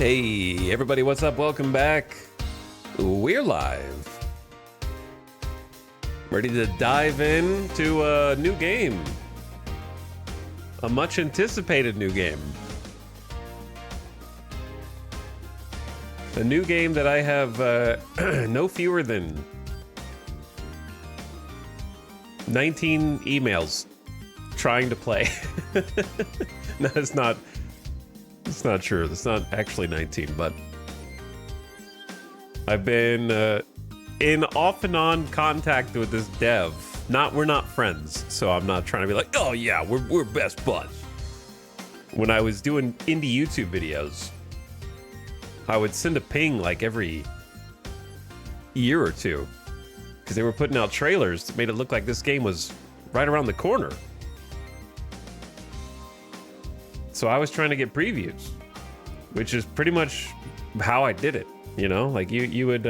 Hey, everybody, what's up? Welcome back. We're live. Ready to dive into a new game. A much anticipated new game. A new game that I have no fewer than 19 emails trying to play. No, it's not true. It's not actually 19, but I've been in off and on contact with this dev. We're not friends, so I'm not trying to be like, oh yeah, we're best buds. When I was doing indie YouTube videos, I would send a ping like every year or two because they were putting out trailers that made it look like this game was right around the corner. So I was trying to get previews, which is pretty much how I did it. You know, like you would,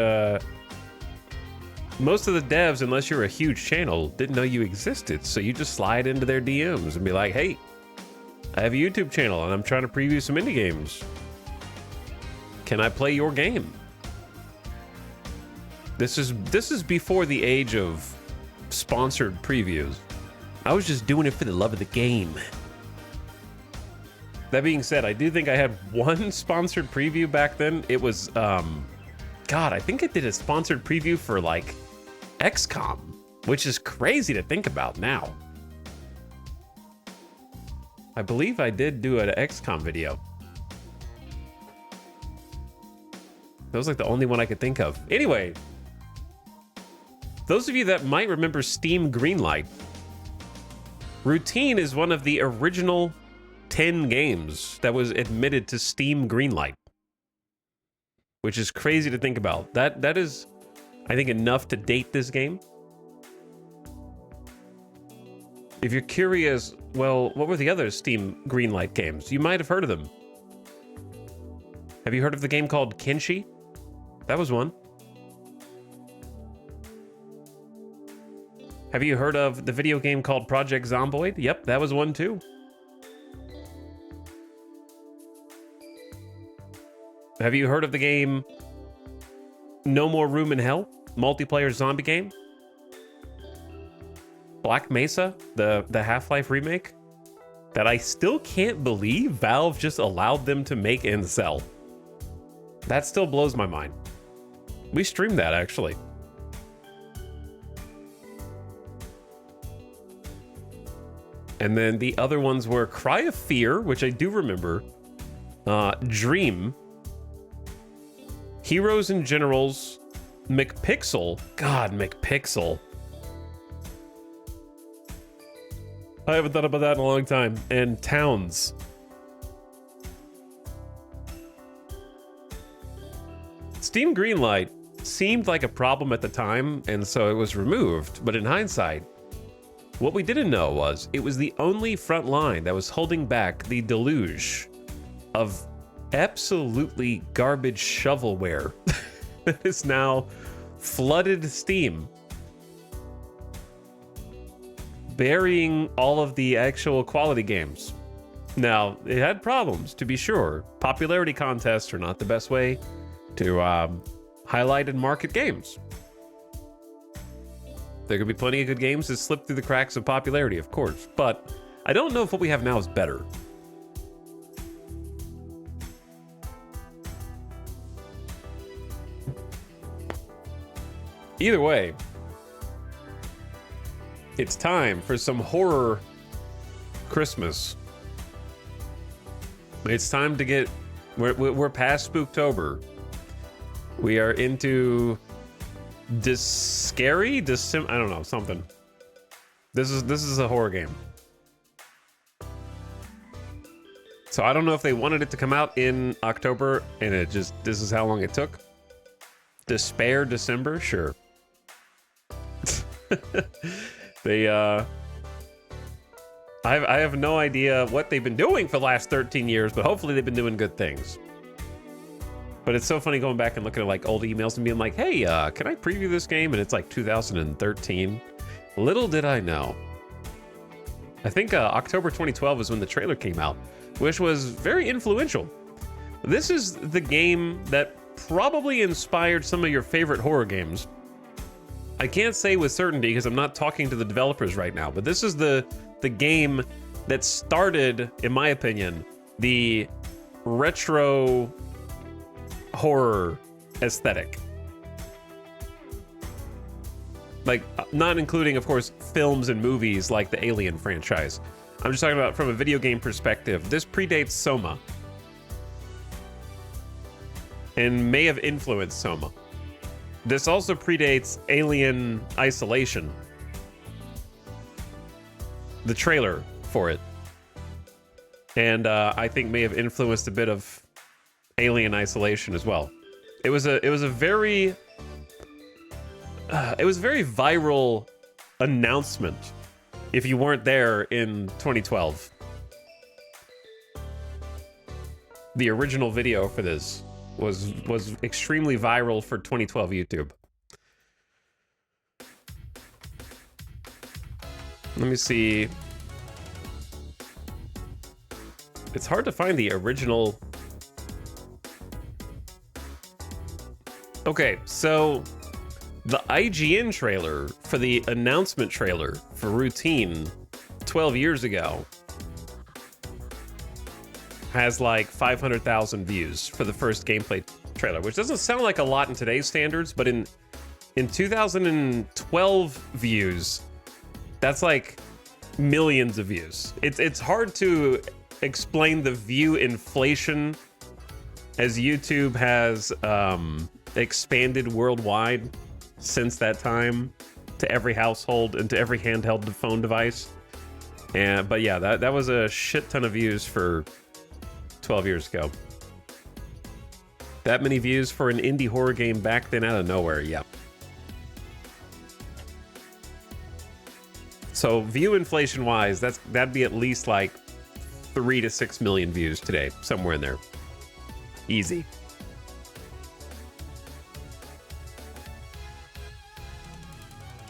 most of the devs, unless you're a huge channel, didn't know you existed. So you just slide into their DMs and be like, hey, I have a YouTube channel and I'm trying to preview some indie games. Can I play your game? This is before the age of sponsored previews. I was just doing it for the love of the game. That being said, I do think I had one sponsored preview back then. It was, God, I think I did a sponsored preview for like XCOM, which is crazy to think about now. I believe I did do an XCOM video. That was like the only one I could think of. Anyway, those of you that might remember Steam Greenlight, Routine is one of the original 10 games that was admitted to Steam Greenlight, which is crazy to think about. That is, I think, enough to date this game. If you're curious, well, what were the other Steam Greenlight games? You might have heard of them. Have you heard of the game called Kenshi? That was one. Have you heard of the video game called Project Zomboid? Yep, that was one too. Have you heard of the game No More Room in Hell? Multiplayer zombie game? Black Mesa, the Half-Life remake? That I still can't believe Valve just allowed them to make and sell. That still blows my mind. We streamed that, actually. And then the other ones were Cry of Fear, which I do remember, Dream, Heroes and Generals, McPixel. God, McPixel. I haven't thought about that in a long time. And Towns. Steam Greenlight seemed like a problem at the time, and so it was removed. But in hindsight, what we didn't know was it was the only front line that was holding back the deluge of absolutely garbage shovelware that is now flooded Steam, burying all of the actual quality games. Now, it had problems, to be sure. Popularity contests are not the best way to highlight and market games. There could be plenty of good games that slip through the cracks of popularity, of course, but I don't know if what we have now is better. Either way, it's time for some horror Christmas. It's time to get, we're past Spooktober. We are into I don't know, something. This is a horror game. So I don't know if they wanted it to come out in October and this is how long it took. Despair December, sure. I have no idea what they've been doing for the last 13 years, but hopefully they've been doing good things. But it's so funny going back and looking at like old emails and being like, hey, can I preview this game? And it's like 2013. Little did I know. I think October 2012 is when the trailer came out, which was very influential. This is the game that probably inspired some of your favorite horror games. I can't say with certainty because I'm not talking to the developers right now, but this is the game that started, in my opinion, the retro horror aesthetic. Like, not including, of course, films and movies like the Alien franchise. I'm just talking about from a video game perspective. This predates Soma and may have influenced Soma. This also predates Alien Isolation, the trailer for it, and I think may have influenced a bit of Alien Isolation as well. It was a very viral announcement if you weren't there in 2012. The original video for this was extremely viral for 2012 YouTube. Let me see. It's hard to find the original. Okay, so the IGN trailer for the announcement trailer for Routine 12 years ago has like 500,000 views for the first gameplay trailer, which doesn't sound like a lot in today's standards, but in 2012 views, that's like millions of views. It's hard to explain the view inflation as YouTube has expanded worldwide since that time to every household and to every handheld phone device. But yeah, that was a shit ton of views for 12 years ago. That many views for an indie horror game back then out of nowhere, yeah. So view inflation wise, that'd be at least like 3 to 6 million views today, somewhere in there. Easy.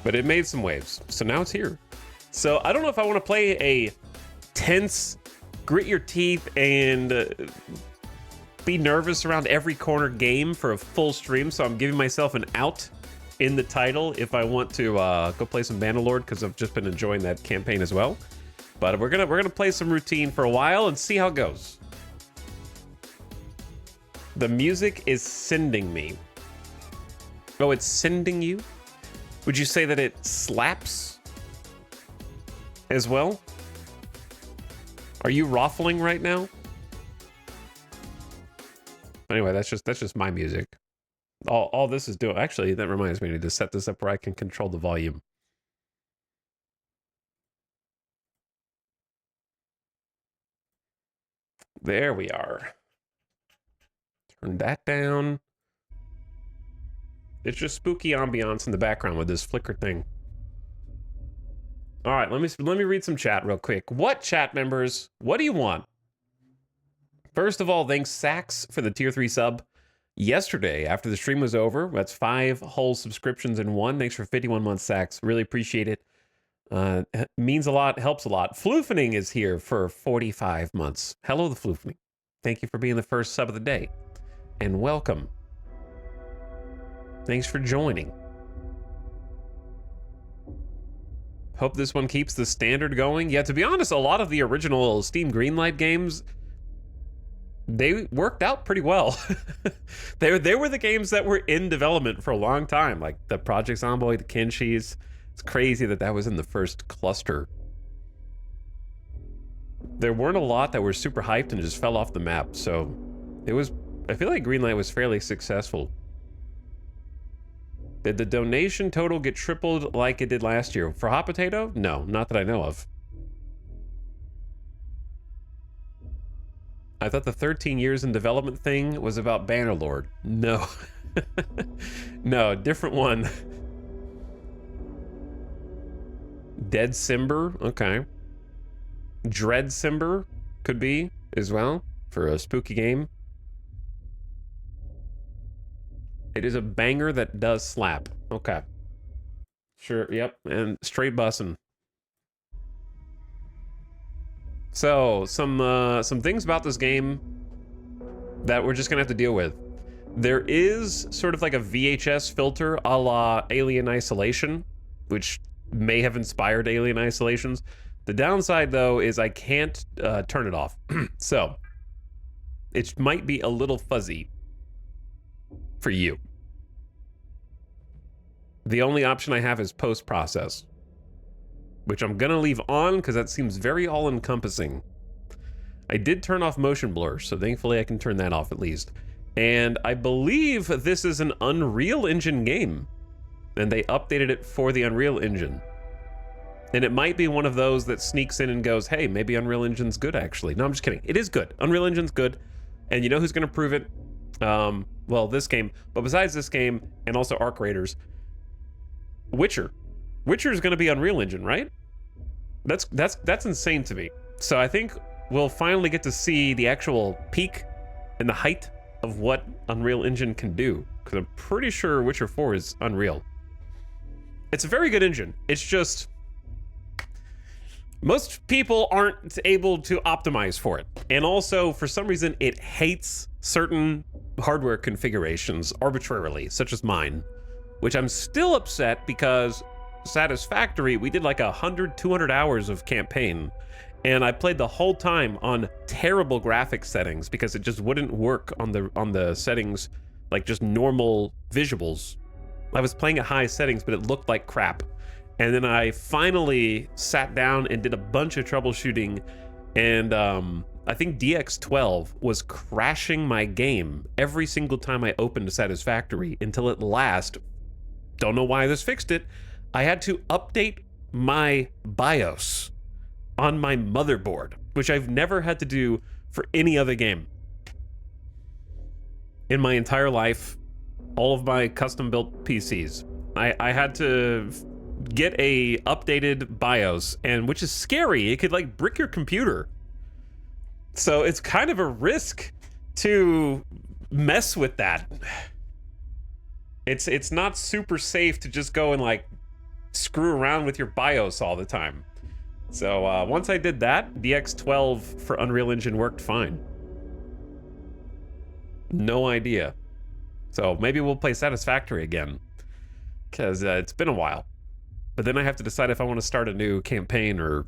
But it made some waves, so now it's here. So I don't know if I want to play a tense, grit your teeth and be nervous around every corner game for a full stream, so I'm giving myself an out in the title if I want to go play some Bannerlord, because I've just been enjoying that campaign as well. But we're gonna play some Routine for a while and see how it goes. The music is sending me. Oh, it's sending you? Would you say that it slaps as well? Are you raffling right now? Anyway, that's just my music. All this is doing. Actually, that reminds me, I need to set this up where I can control the volume. There we are. Turn that down. It's just spooky ambiance in the background with this flicker thing. All right, let me read some chat real quick. What chat members? What do you want? First of all, thanks Sax for the tier 3 sub. Yesterday, after the stream was over, that's 5 whole subscriptions in one. Thanks for 51 months, Sax. Really appreciate it. Means a lot, helps a lot. Floofening is here for 45 months. Hello, the Floofening. Thank you for being the first sub of the day. And welcome. Thanks for joining. Hope this one keeps the standard going. Yeah, to be honest, a lot of the original Steam Greenlight games, they worked out pretty well. they were the games that were in development for a long time, like the Project Zomboid, the Kenshis. It's crazy that was in the first cluster. There weren't a lot that were super hyped and just fell off the map, so I feel like Greenlight was fairly successful. Did the donation total get tripled like it did last year? For Hot Potato? No, not that I know of. I thought the 13 years in development thing was about Bannerlord. No. No, different one. Dead Simber? Okay. Dread Simber could be as well for a spooky game. It is a banger that does slap. Okay. Sure, yep, and straight bussin'. So, some things about this game. that we're just gonna have to deal with. There is sort of like a VHS filter a la Alien Isolation, which may have inspired Alien Isolations. The downside, though, is I can't turn it off. So, it might be a little fuzzy for you. The only option I have is post-process, which I'm gonna leave on because that seems very all-encompassing. I did turn off motion blur, so thankfully I can turn that off at least. And I believe this is an Unreal Engine game, and they updated it for the Unreal Engine. And it might be one of those that sneaks in and goes, hey, maybe Unreal Engine's good, actually. No, I'm just kidding. It is good. Unreal Engine's good. And you know who's going to prove it? Well, this game. But besides this game, and also Arc Raiders, Witcher. Witcher is going to be Unreal Engine, right? That's insane to me. So I think we'll finally get to see the actual peak and the height of what Unreal Engine can do. Because I'm pretty sure Witcher 4 is Unreal. It's a very good engine. It's just... most people aren't able to optimize for it. And also, for some reason, it hates certain hardware configurations arbitrarily, such as mine. Which I'm still upset because Satisfactory, we did like 100, 200 hours of campaign. And I played the whole time on terrible graphics settings because it just wouldn't work on the settings, like just normal visuals. I was playing at high settings, but it looked like crap. And then I finally sat down and did a bunch of troubleshooting, and I think DX12 was crashing my game every single time I opened Satisfactory until at last, don't know why this fixed it, I had to update my BIOS on my motherboard, which I've never had to do for any other game. In my entire life, all of my custom-built PCs, I had to get a updated BIOS, and which is scary. It could like brick your computer. So it's kind of a risk to mess with that. It's not super safe to just go and like screw around with your BIOS all the time. So once I did that, DX12 for Unreal Engine worked fine. No idea. So maybe we'll play Satisfactory again, because it's been a while. But then I have to decide if I want to start a new campaign or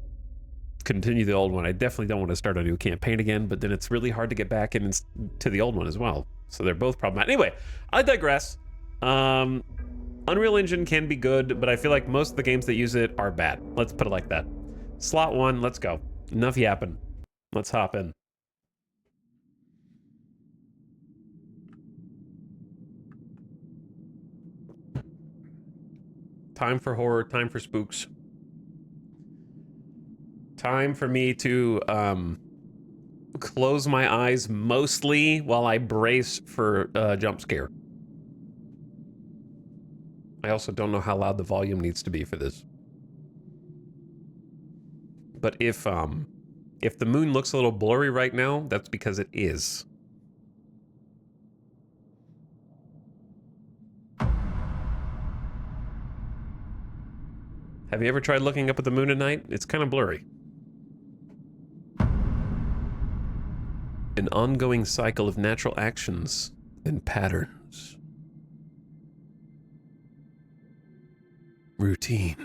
continue the old one. I definitely don't want to start a new campaign again, but then it's really hard to get back into the old one as well. So they're both problematic. Anyway, I digress. Unreal Engine can be good, but I feel like most of the games that use it are bad. Let's put it like that. Slot 1, let's go. Enough yapping. Let's hop in. Time for horror, time for spooks. Time for me to close my eyes mostly while I brace for a jump scare. I also don't know how loud the volume needs to be for this. But if the moon looks a little blurry right now, that's because it is. Have you ever tried looking up at the moon at night? It's kind of blurry. An ongoing cycle of natural actions and patterns. Routine.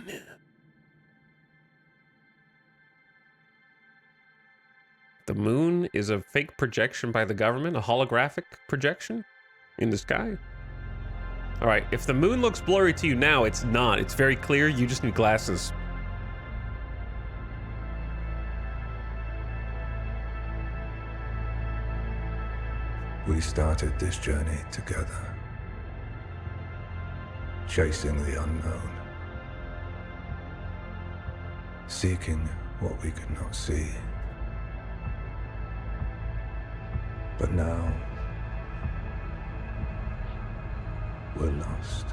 The moon is a fake projection by the government, a holographic projection in the sky. All right, if the moon looks blurry to you now, it's not. It's very clear. You just need glasses. We started this journey together, chasing the unknown, seeking what we could not see. But now, we're lost.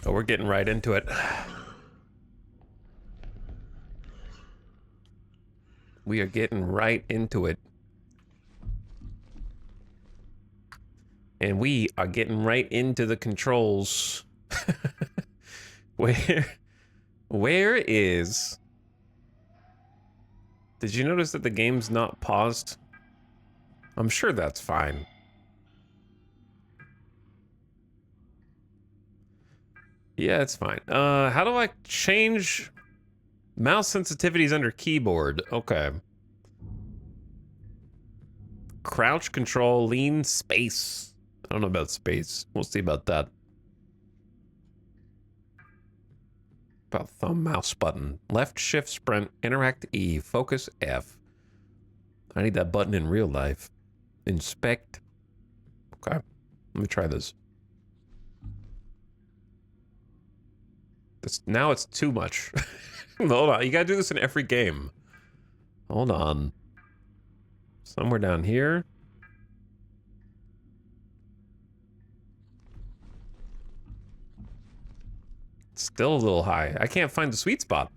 Oh, we're getting right into it. We are getting right into it. And we are getting right into the controls. Where, where is... Did you notice that the game's not paused? I'm sure that's fine. Yeah, it's fine. How do I change mouse sensitivities under keyboard? Okay. Crouch control, lean, space. I don't know about space. We'll see about that. About thumb, mouse button. Left shift sprint, interact E, focus F. I need that button in real life. Inspect. Okay, let me try this. Now it's too much. Hold on, you gotta do this in every game. Hold on. Somewhere down here. It's still a little high. I can't find the sweet spot.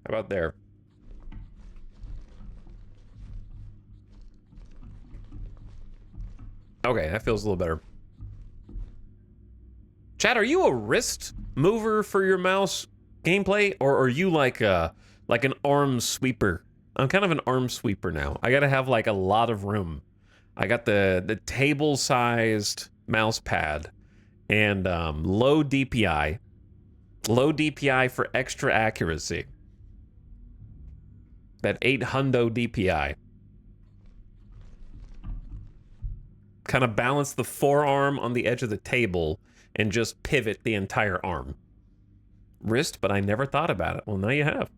How about there? Okay, that feels a little better. Chat, are you a wrist mover for your mouse gameplay, or are you like an arm sweeper? I'm kind of an arm sweeper now. I gotta have like a lot of room. I got the table-sized mouse pad and low DPI. Low DPI for extra accuracy. That 800 DPI. Kind of balance the forearm on the edge of the table and just pivot the entire arm. Wrist, but I never thought about it. Well, now you have.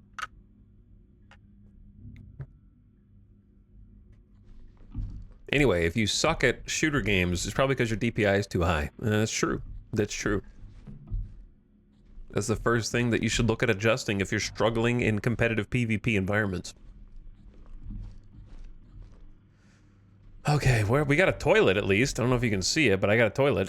Anyway, if you suck at shooter games, it's probably because your DPI is too high. That's true. That's true. That's the first thing that you should look at adjusting if you're struggling in competitive PvP environments. Okay, we got a toilet at least. I don't know if you can see it, but I got a toilet.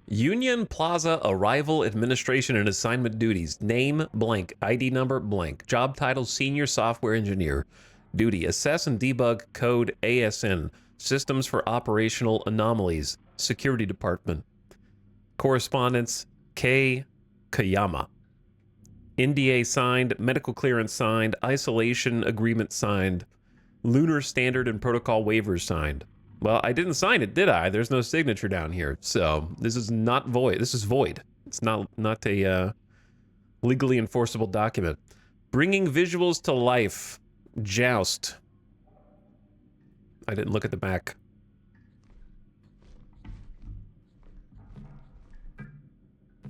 Union Plaza Arrival Administration and Assignment Duties. Name blank. ID number blank. Job title Senior Software Engineer. Duty: assess and debug code ASN. Systems for Operational Anomalies. Security Department. Correspondence K. Kayama. NDA signed. Medical clearance signed. Isolation agreement signed. Lunar Standard and Protocol waivers signed. Well, I didn't sign it, did I? There's no signature down here, so this is not void. This is void. It's not a legally enforceable document. Bringing visuals to life. Joust. I didn't look at the back.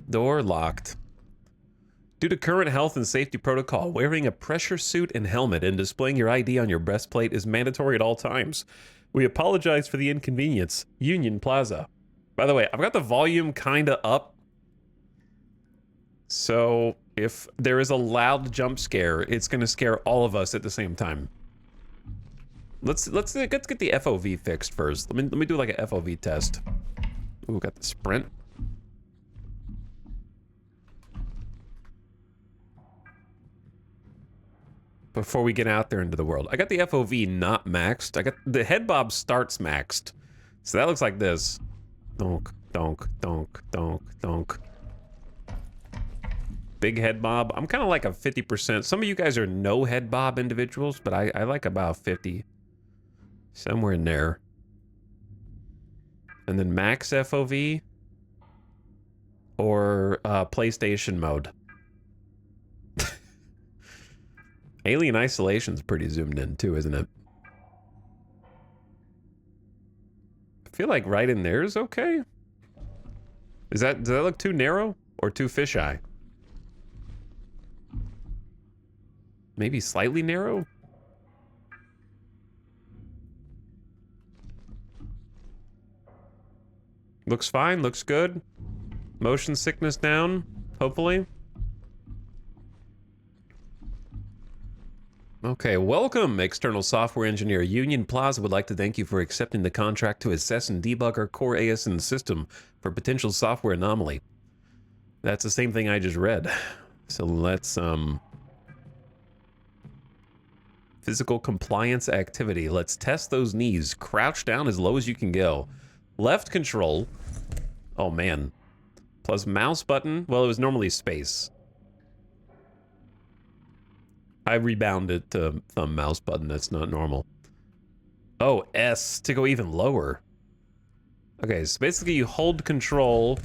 Door locked. Due to current health and safety protocol, wearing a pressure suit and helmet and displaying your ID on your breastplate is mandatory at all times. We apologize for the inconvenience. Union Plaza. By the way, I've got the volume kinda up. So if there is a loud jump scare, it's gonna scare all of us at the same time. Let's get the FOV fixed first. Let me do like a FOV test. Ooh, got the sprint. Before we get out there into the world. I got the FOV not maxed. I got the head bob starts maxed. So that looks like this. Donk, donk, donk, donk, donk. Big head bob. I'm kind of like a 50%. Some of you guys are no head bob individuals, but I like about 50. Somewhere in there. And then max FOV. Or PlayStation mode. Alien Isolation's pretty zoomed in too, isn't it? I feel like right in there is okay. Does that look too narrow or too fisheye? Maybe slightly narrow? Looks fine, looks good. Motion sickness down, hopefully. Okay, welcome, external software engineer. Union Plaza would like to thank you for accepting the contract to assess and debug our core ASN system for potential software anomaly. That's the same thing I just read. So let's physical compliance activity. Let's test those knees. Crouch down as low as you can go. Left control. Oh man. Plus mouse button. Well, it was normally space. I rebounded to thumb mouse button. That's not normal. Oh, S to go even lower. Okay, so basically you hold control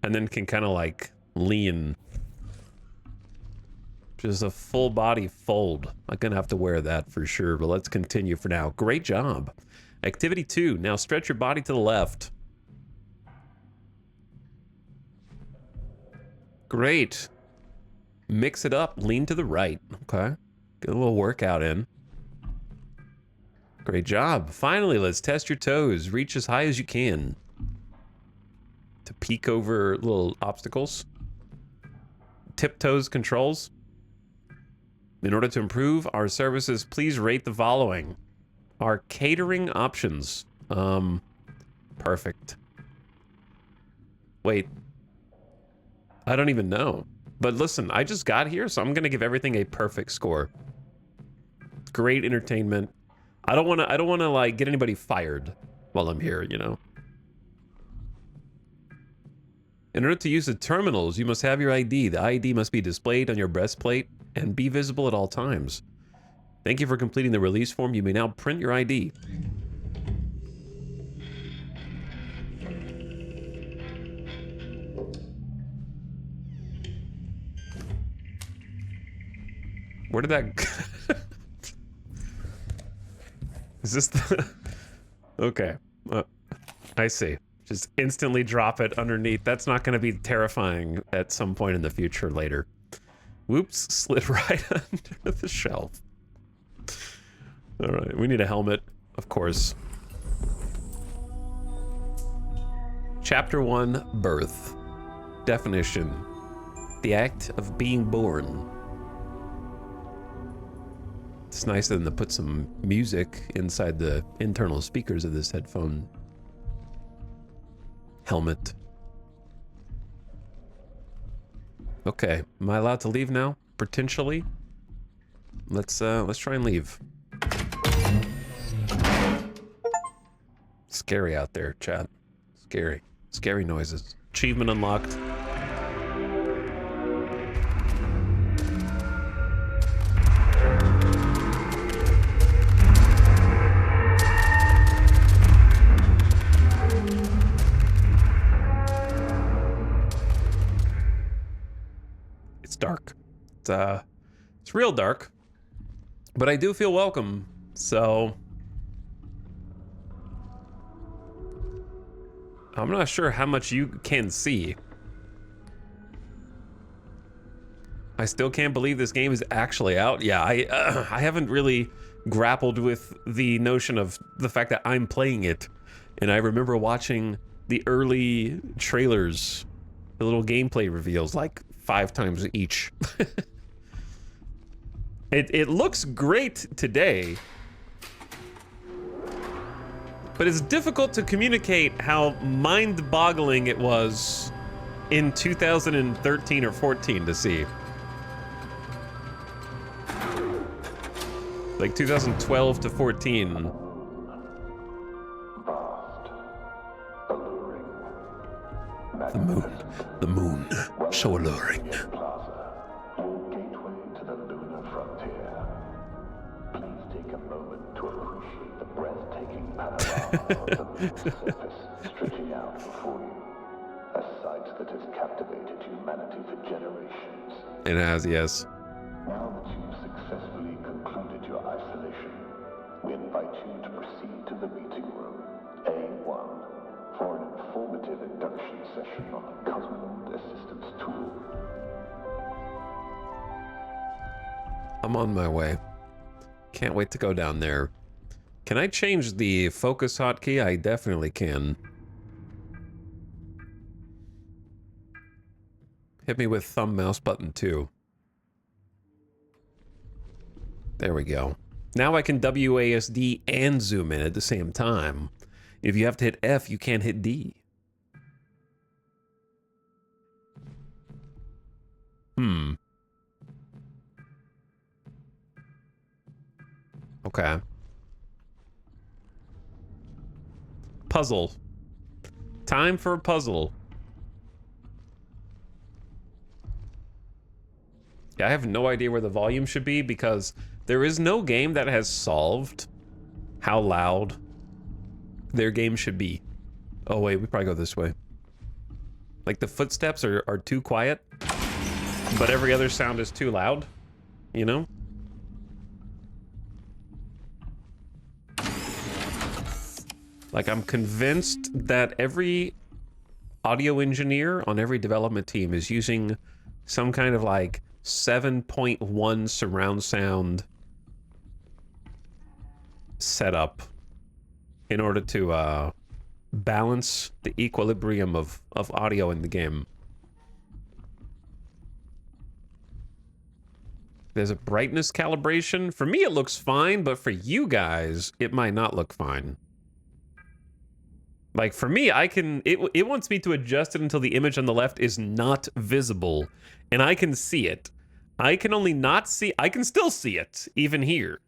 and then can kind of like lean. Just a full body fold. I'm gonna have to wear that for sure, but let's continue for now. Great job. Activity 2. Now stretch your body to the left. Great. Mix it up. Lean to the right. Okay. Get a little workout in. Great job. Finally, let's test your toes. Reach as high as you can to peek over little obstacles. Tiptoes controls. In order to improve our services, please rate the following. Our catering options. Perfect. Wait. I don't even know. But listen, I just got here, so I'm gonna give everything a perfect score. Great entertainment. I don't wanna like get anybody fired while I'm here, you know. In order to use the terminals, you must have your ID. The ID must be displayed on your breastplate and be visible at all times. Thank you for completing the release form. You may now print your ID. Where did that... Is this the... Okay. I see. Just instantly drop it underneath. That's not going to be terrifying at some point in the future later. Whoops, slid right under the shelf. All right, we need a helmet, of course. Chapter 1, Birth. Definition. The act of being born. It's nice of them to put some music inside the internal speakers of this headphone helmet. Okay, am I allowed to leave now? Potentially. Let's try and leave. Scary out there, chat. Scary. Scary noises. Achievement unlocked. Dark. It's real dark, but I do feel welcome, so I'm not sure how much you can see. I still can't believe this game is actually out. Yeah, I haven't really grappled with the notion of the fact that I'm playing it, and I remember watching the early trailers, the little gameplay reveals, like 5 times each. It looks great today, but it's difficult to communicate how mind-boggling it was in 2013 or 14 to see. Like 2012 to 14. The moon, so alluring. Your gateway to the lunar frontier. Please take a moment to appreciate the breathtaking panorama of the moon's surface stretching out before you. A sight that has captivated humanity for generations. It has, yes. Now that you've successfully concluded your isolation, we invite you to proceed to the meeting room, A1. For an informative induction session on the Cosmonaut Assistance Tool. I'm on my way. Can't wait to go down there. Can I change the focus hotkey? I definitely can. Hit me with thumb mouse button too. There we go. Now I can WASD and zoom in at the same time. If you have to hit F, you can't hit D. Okay. Puzzle. Time for a puzzle. Yeah, I have no idea where the volume should be because there is no game that has solved how loud their game should be. Oh wait, we probably go this way. Like the footsteps are too quiet, but every other sound is too loud, you know? Like I'm convinced that every audio engineer on every development team is using some kind of like 7.1 surround sound setup in order to balance the equilibrium of audio in the game. There's a brightness calibration. For me, it looks fine, but for you guys, it might not look fine. Like for me, it wants me to adjust it until the image on the left is not visible, and I can see it. I can only not see, I can still see it, even here.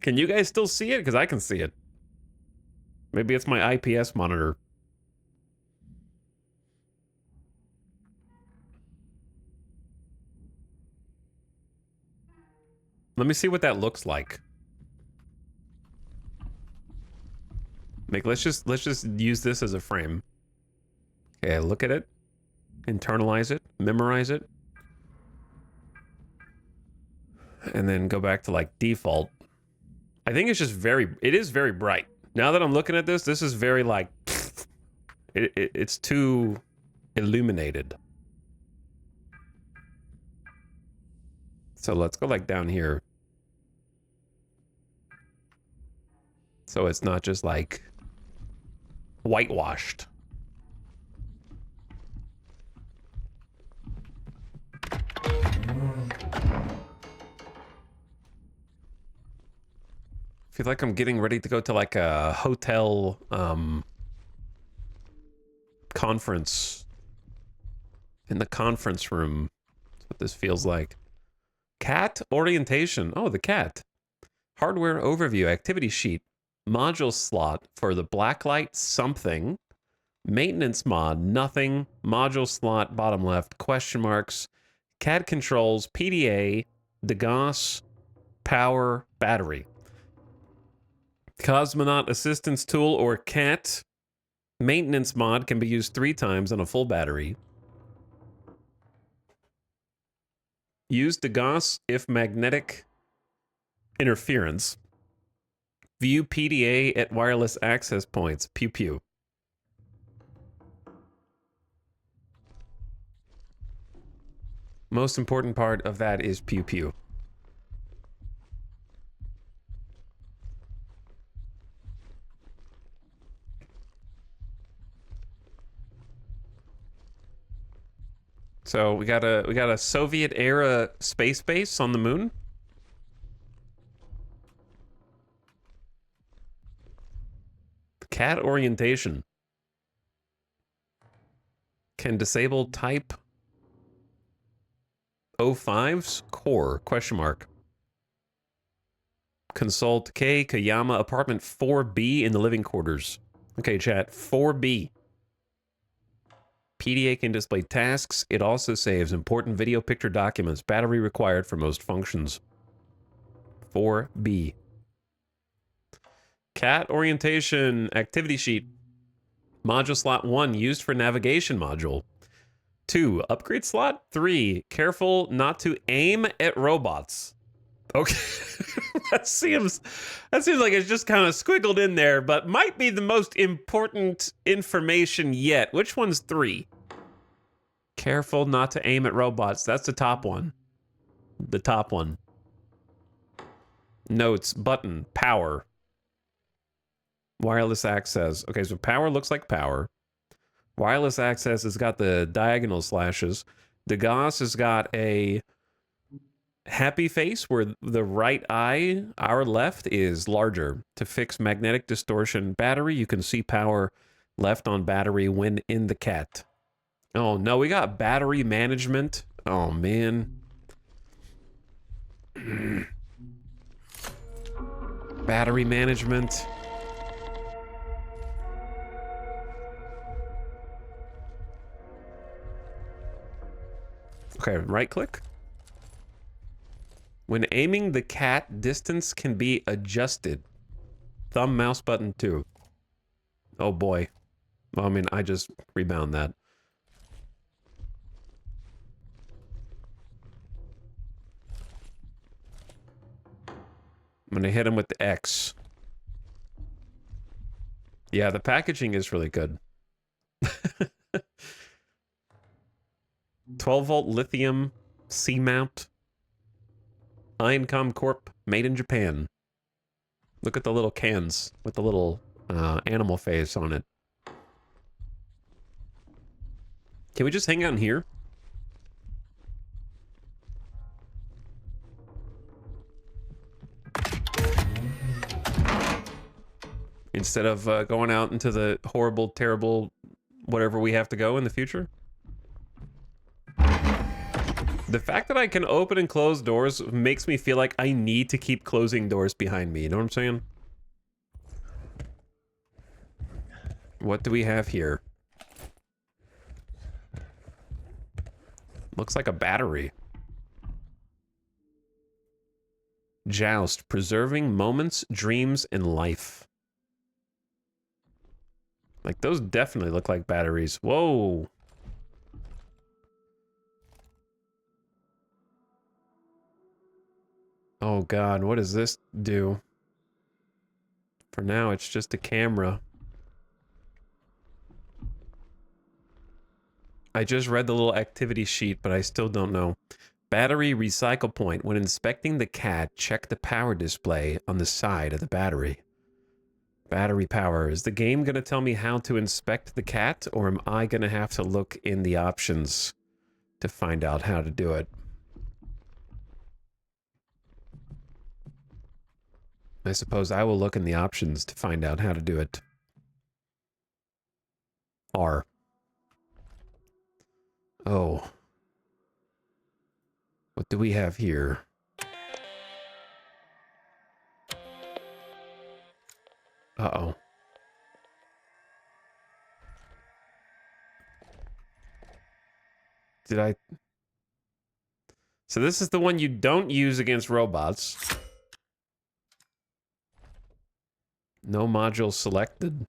Can you guys still see it? Because I can see it. Maybe it's my IPS monitor. Let me see what that looks like. Like, let's just use this as a frame. Okay, look at it. Internalize it. Memorize it. And then go back to, like, default. I think it's just it is very bright. Now that I'm looking at this is very, like, it's too illuminated. So let's go, like, down here. So it's not just, like, whitewashed. I feel like I'm getting ready to go to like a hotel conference. In the conference room. That's what this feels like. Cat orientation. Oh, the cat. Hardware overview. Activity sheet. Module slot for the blacklight something. Maintenance mod. Nothing. Module slot bottom left. Question marks. CAD controls. PDA. DeGauss. Power. Battery. Cosmonaut Assistance Tool, or CAT. Maintenance mod can be used 3 times on a full battery. Use DeGauss if magnetic interference. View PDA at wireless access points. Pew pew. Most important part of that is pew pew. So we got a Soviet era space base on the moon. CAT orientation. Can disable type 05's core, question mark. Consult K Kayama apartment 4B in the living quarters. Okay, chat, 4B. PDA can display tasks. It also saves important video picture documents. Battery required for most functions. 4B. CAT orientation activity sheet. Module slot 1 used for navigation module. 2 upgrade slot. 3 careful not to aim at robots. Okay. that seems like it's just kind of squiggled in there, but might be the most important information yet. Which one's 3? Careful not to aim at robots. That's the top one. The top one. Notes, button, power. Wireless access. Okay, so power looks like power. Wireless access has got the diagonal slashes. DeGauss has got a happy face where the right eye, our left, is larger to fix magnetic distortion. Battery, you can see power left on battery when in the CAT. Oh, no, we got battery management. Oh, man. Battery management. Okay, right click. When aiming, the cat distance can be adjusted. Thumb mouse button too. Oh boy. Well, I mean, I just rebound that. I'm gonna hit him with the X. Yeah, the packaging is really good. 12-volt lithium C-mount. Ioncom Corp, made in Japan. Look at the little cans with the little animal face on it. Can we just hang out in here? Instead of going out into the horrible, terrible, whatever we have to go in the future? The fact that I can open and close doors makes me feel like I need to keep closing doors behind me. You know what I'm saying? What do we have here? Looks like a battery. Joust, preserving moments, dreams, and life. Like, those definitely look like batteries. Whoa. Oh god, what does this do? For now, it's just a camera. I just read the little activity sheet, but I still don't know. Battery recycle point. When inspecting the cat, check the power display on the side of the battery. Battery power. Is the game going to tell me how to inspect the cat, or am I going to have to look in the options to find out how to do it? I suppose I will look in the options to find out how to do it. R. Oh. What do we have here? Uh-oh. Did I... So this is the one you don't use against robots. No module selected.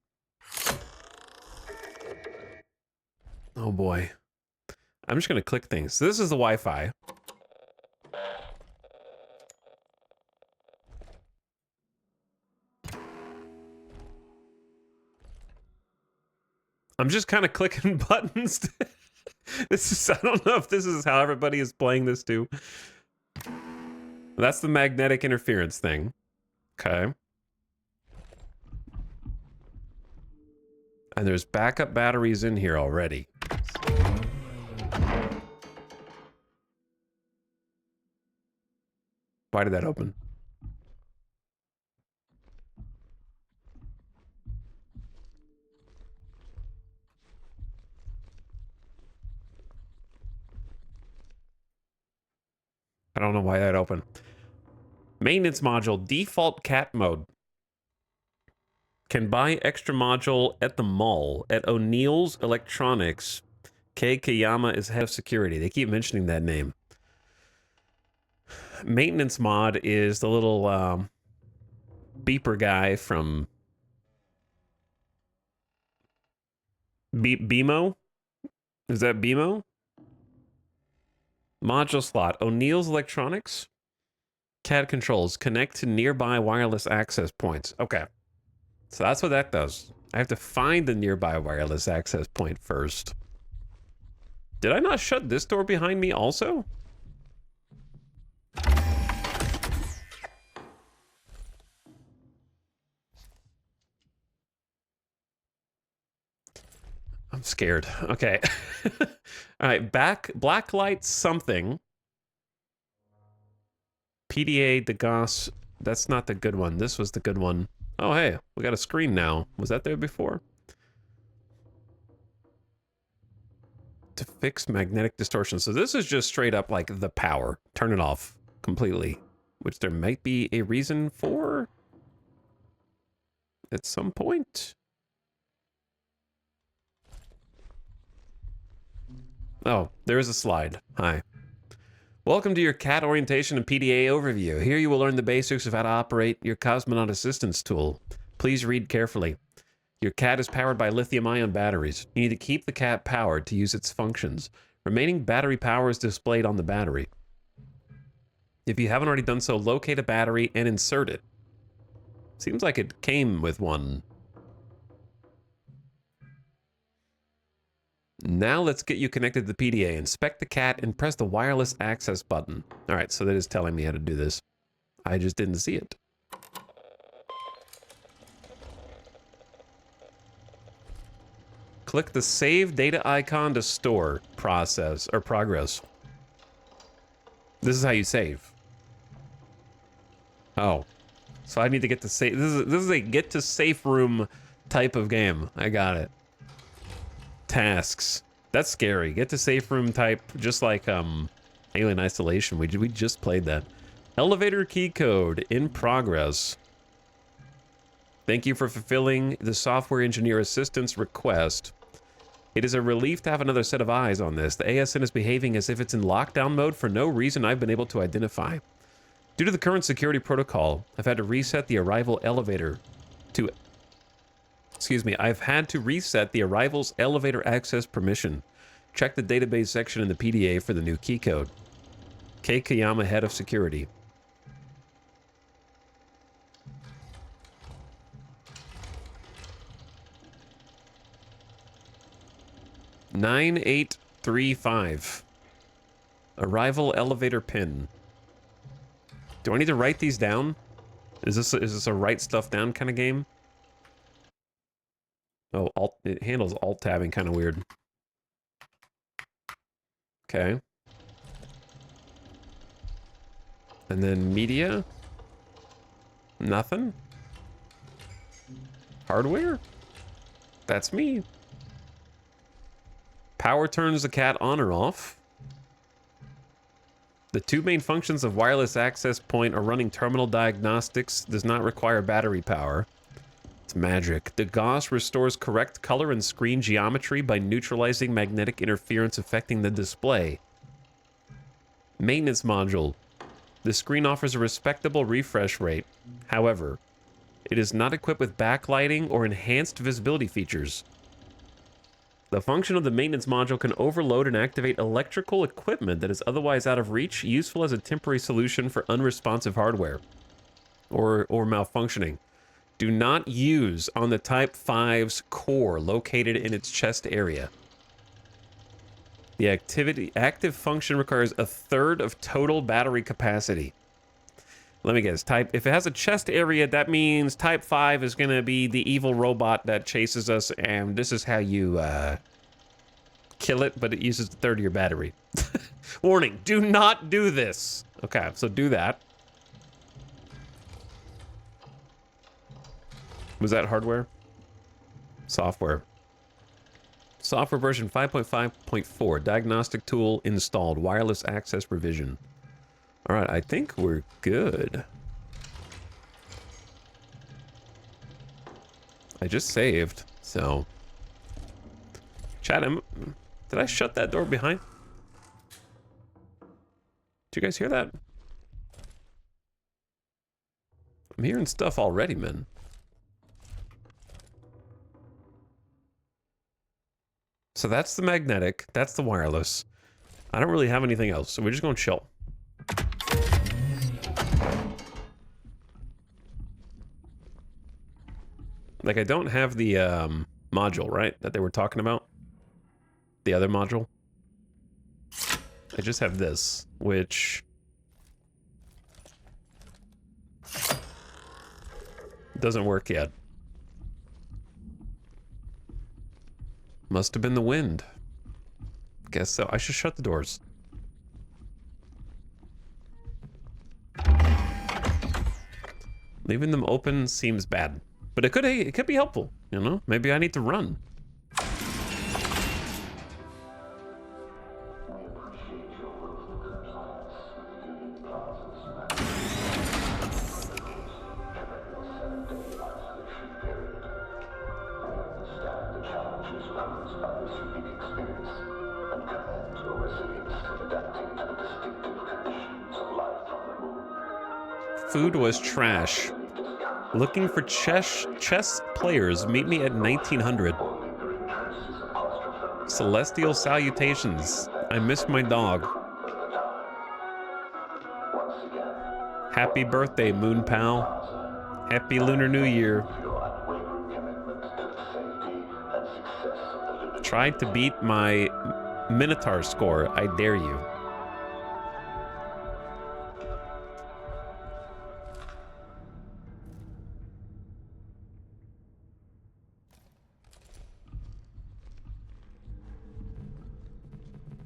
Oh boy. I'm just going to click things. So this is the Wi-Fi. I'm just kind of clicking buttons. This is, I don't know if this is how everybody is playing this too. That's the magnetic interference thing. Okay. And there's backup batteries in here already. Why did that open? I don't know why that opened. Maintenance module, default cat mode. Can buy extra module at the mall. At O'Neill's Electronics. Kei Kayama is head of security. They keep mentioning that name. Maintenance mod is the little beeper guy from BMO? Is that BMO? Module slot. O'Neill's Electronics. CAD controls. Connect to nearby wireless access points. Okay. So that's what that does. I have to find the nearby wireless access point first. Did I not shut this door behind me also? I'm scared. Okay. All right, blacklight something. PDA DeGoss. That's not the good one. This was the good one. Oh, hey, we got a screen now. Was that there before? to fix magnetic distortion. So this is just straight up like the power. Turn it off completely, which there might be a reason for at some point. Oh, there is a slide. Hi. Welcome to your CAT orientation and PDA overview. Here you will learn the basics of how to operate your cosmonaut assistance tool. Please read carefully. Your CAT is powered by lithium-ion batteries. You need to keep the CAT powered to use its functions. Remaining battery power is displayed on the battery. If you haven't already done so, locate a battery and insert it. Seems like it came with one. Now let's get you connected to the PDA. Inspect the CAT and press the wireless access button. All right, so that is telling me how to do this. I just didn't see it. Click the save data icon to store process or progress. This is how you save. Oh, so I need to get to save. This is a get to safe room type of game. I got it. Tasks. That's scary. Get to safe room type, just like Alien Isolation. We just played that. Elevator key code in progress. Thank you for fulfilling the software engineer assistance request. It is a relief to have another set of eyes on this. The ASN is behaving as if it's in lockdown mode for no reason I've been able to identify. Due to the current security protocol, I've had to reset the arrival elevator to... Excuse me, I've had to reset the arrival's elevator access permission. Check the database section in the PDA for the new key code. K. Kayama, head of security. (9835). Arrival elevator pin. Do I need to write these down? Is this a write stuff down kind of game? Oh, it handles alt tabbing kind of weird. Okay. And then media. Nothing. Hardware. That's me. Power turns the CAT on or off. The two main functions of wireless access point are running terminal diagnostics. Does not require battery power. It's magic. The Gauss restores correct color and screen geometry by neutralizing magnetic interference affecting the display. Maintenance module. The screen offers a respectable refresh rate. However, it is not equipped with backlighting or enhanced visibility features. The function of the maintenance module can overload and activate electrical equipment that is otherwise out of reach, useful as a temporary solution for unresponsive hardware or malfunctioning. Do not use on the Type 5's core located in its chest area. The active function requires a third of total battery capacity. Let me guess. If it has a chest area, that means Type 5 is going to be the evil robot that chases us, and this is how you kill it, but it uses a third of your battery. Warning, do not do this. Okay, so do that. Was that hardware? Software. Software version 5.5.4. Diagnostic tool installed. Wireless access revision. All right, I think we're good. I just saved, so... Chat, did I shut that door behind? Did you guys hear that? I'm hearing stuff already, man. So that's the magnetic, that's the wireless. I don't really have anything else, so we're just gonna chill. Like, I don't have the module, right? That they were talking about? The other module? I just have this, which... doesn't work yet. Must have been the wind. Guess so. I should shut the doors. Leaving them open seems bad. But it could be helpful, you know? Maybe I need to run. Food was trash. Looking for chess players. Meet me at 1900. Celestial salutations. I missed my dog. Happy birthday, Moon Pal. Happy Lunar New Year. Tried to beat my Minotaur score. I dare you.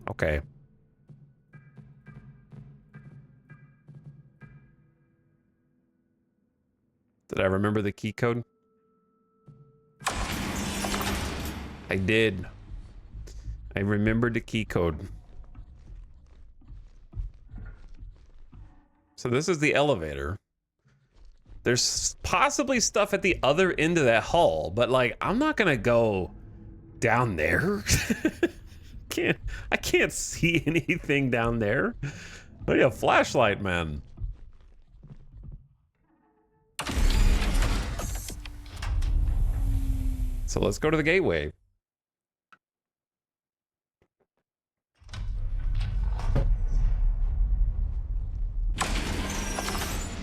Okay. Did I remember the key code? I did. I remembered the key code. So this is the elevator. There's possibly stuff at the other end of that hall, but like, I'm not gonna go down there. I can't see anything down there. Oh yeah, flashlight, man. So let's go to the gateway.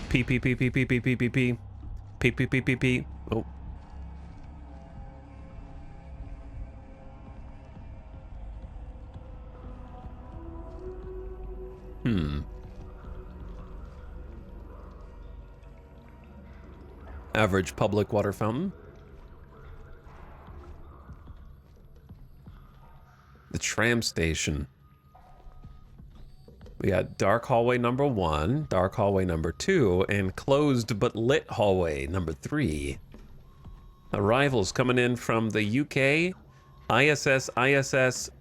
P P P P P P P P P P P P P P. Oh. Average public water fountain. The tram station. We got dark hallway number 1, dark hallway number 2, and closed but lit hallway number 3. Arrivals coming in from the UK, ISS,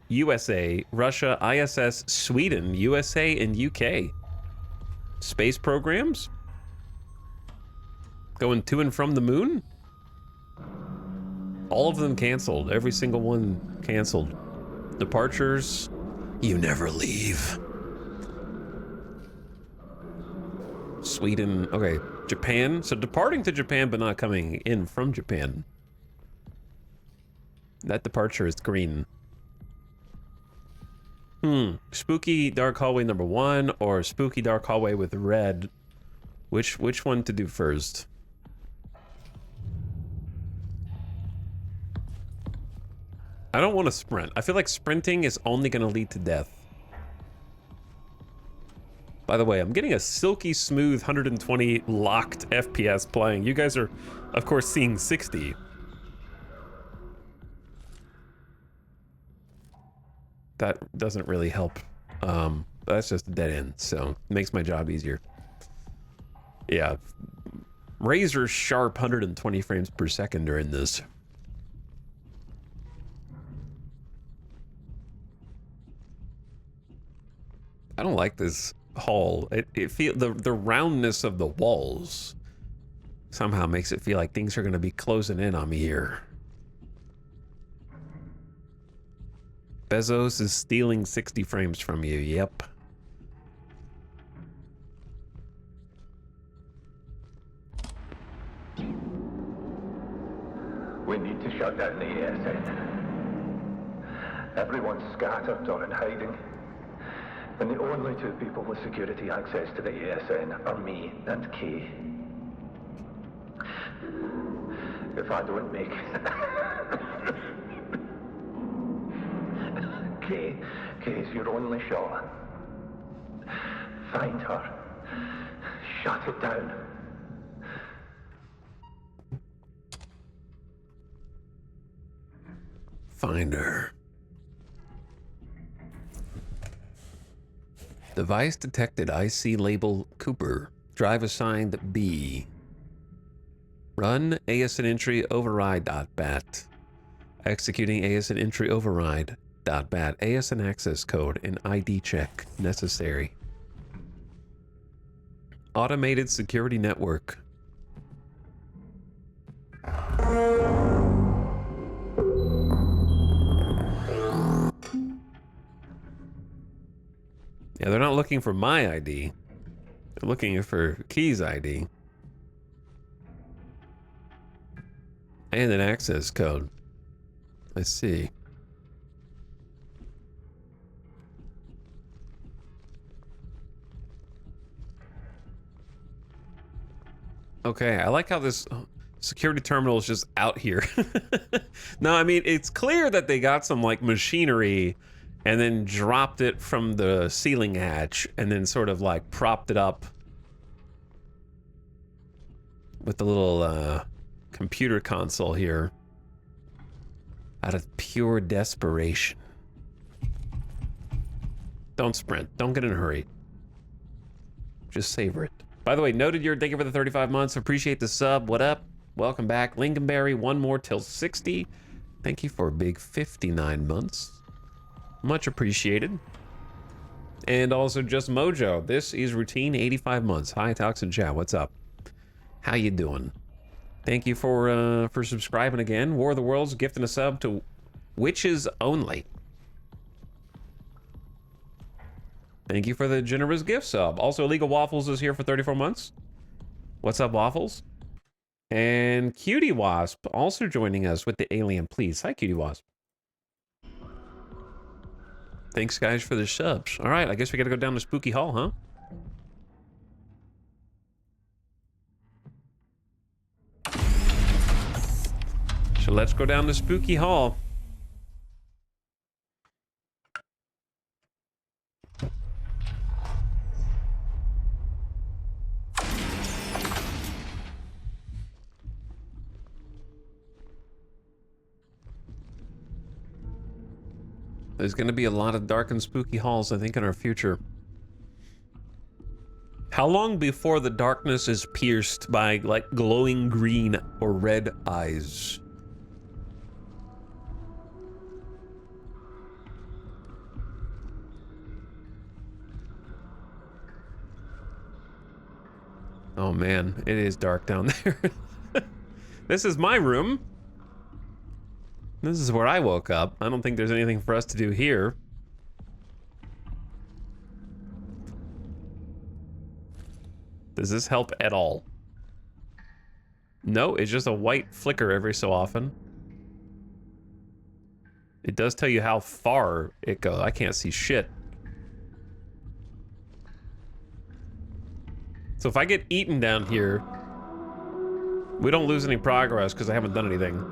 USA, Russia, ISS, Sweden, USA, and UK. Space programs? Going to and from the moon? All of them canceled. Every single one canceled. Departures, you never leave. Sweden, okay. Japan, so departing to Japan but not coming in from Japan. That departure is green. Spooky dark hallway number 1 or spooky dark hallway with red. Which one to do first? I don't want to sprint. I feel like sprinting is only going to lead to death. By the way, I'm getting a silky smooth 120 locked FPS playing. You guys are, of course, seeing 60. That doesn't really help. That's just a dead end, so it makes my job easier. Yeah. Razor sharp 120 frames per second during this. I don't like this hall. It feel the roundness of the walls somehow makes it feel like things are going to be closing in on me here. Bezos is stealing 60 frames from you. Yep. We need to shut down the ASN. Everyone's scattered or in hiding. And the only two people with security access to the ASN are me and Kay. If I don't make Kay's your only shot. Find her. Shut it down. Find her. Device detected. IC label Cooper. Drive assigned B. Run ASN entry override.bat. Executing ASN entry override.bat. ASN access code and ID check necessary. Automated security network. Yeah, they're not looking for my ID. Looking for keys ID. And an access code. Let's see. Okay, I like how this security terminal is just out here. No, I mean, it's clear that they got some like machinery and then dropped it from the ceiling hatch and then sort of like propped it up with the little computer console here out of pure desperation. Don't sprint. Don't get in a hurry. Just savor it. By the way, noted your thank you for the 35 months. Appreciate the sub. What up? Welcome back. Lincolnberry, one more till 60. Thank you for a big 59 months. Much appreciated. And also just Mojo. This is routine 85 months. Hi, Toxin Chat. What's up? How you doing? Thank you for subscribing again. War of the Worlds gifting a sub to Witches Only. Thank you for the generous gift sub. Also, Illegal Waffles is here for 34 months. What's up, Waffles? And Cutie Wasp also joining us with the alien, please. Hi, Cutie Wasp. Thanks, guys, for the subs. All right, I guess we gotta go down to Spooky Hall, huh? So let's go down to Spooky Hall. There's going to be a lot of dark and spooky halls, I think, in our future. How long before the darkness is pierced by, like, glowing green or red eyes? Oh, man, it is dark down there. This is my room. This is where I woke up. I don't think there's anything for us to do here. Does this help at all? No, it's just a white flicker every so often. It does tell you how far it goes. I can't see shit. So if I get eaten down here, we don't lose any progress because I haven't done anything.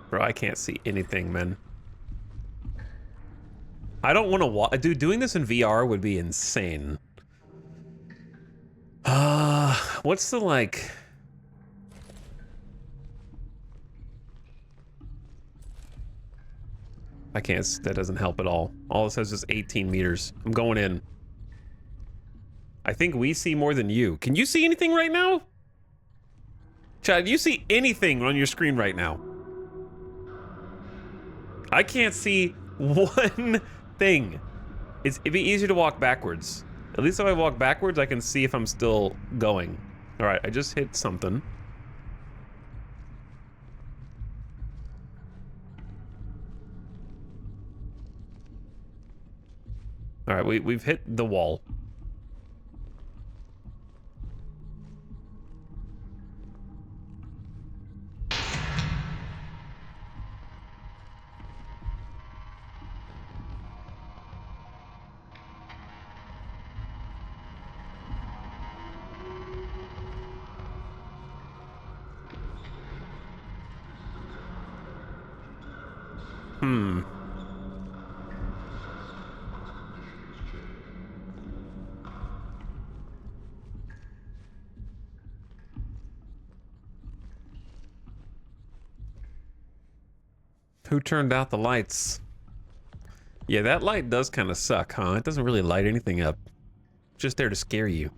Bro, I can't see anything, man. I don't want to watch. Dude, doing this in VR would be insane. What's the, like... I can't, that doesn't help at all. All it says is 18 meters. I'm going in. I think we see more than you. Can you see anything right now? Chad, do you see anything on your screen right now? I can't see one thing. It'd be easier to walk backwards. At least if I walk backwards, I can see if I'm still going. All right, I just hit something. All right, we've hit the wall. Who turned out the lights? Yeah, that light does kind of suck, huh? It doesn't really light anything up. It's just there to scare you.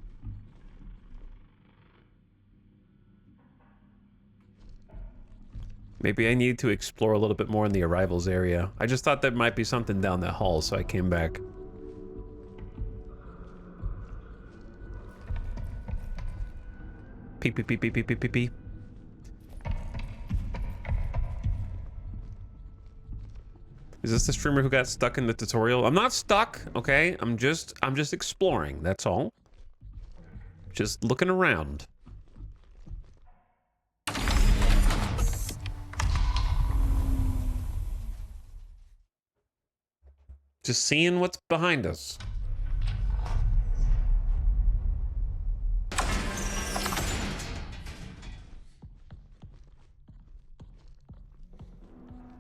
Maybe I need to explore a little bit more in the arrivals area. I just thought there might be something down that hall, so I came back. Pee pee pee pee pee pee pee pee. Is this the streamer who got stuck in the tutorial? I'm not stuck, okay? I'm just exploring, that's all. Just looking around. Just seeing what's behind us.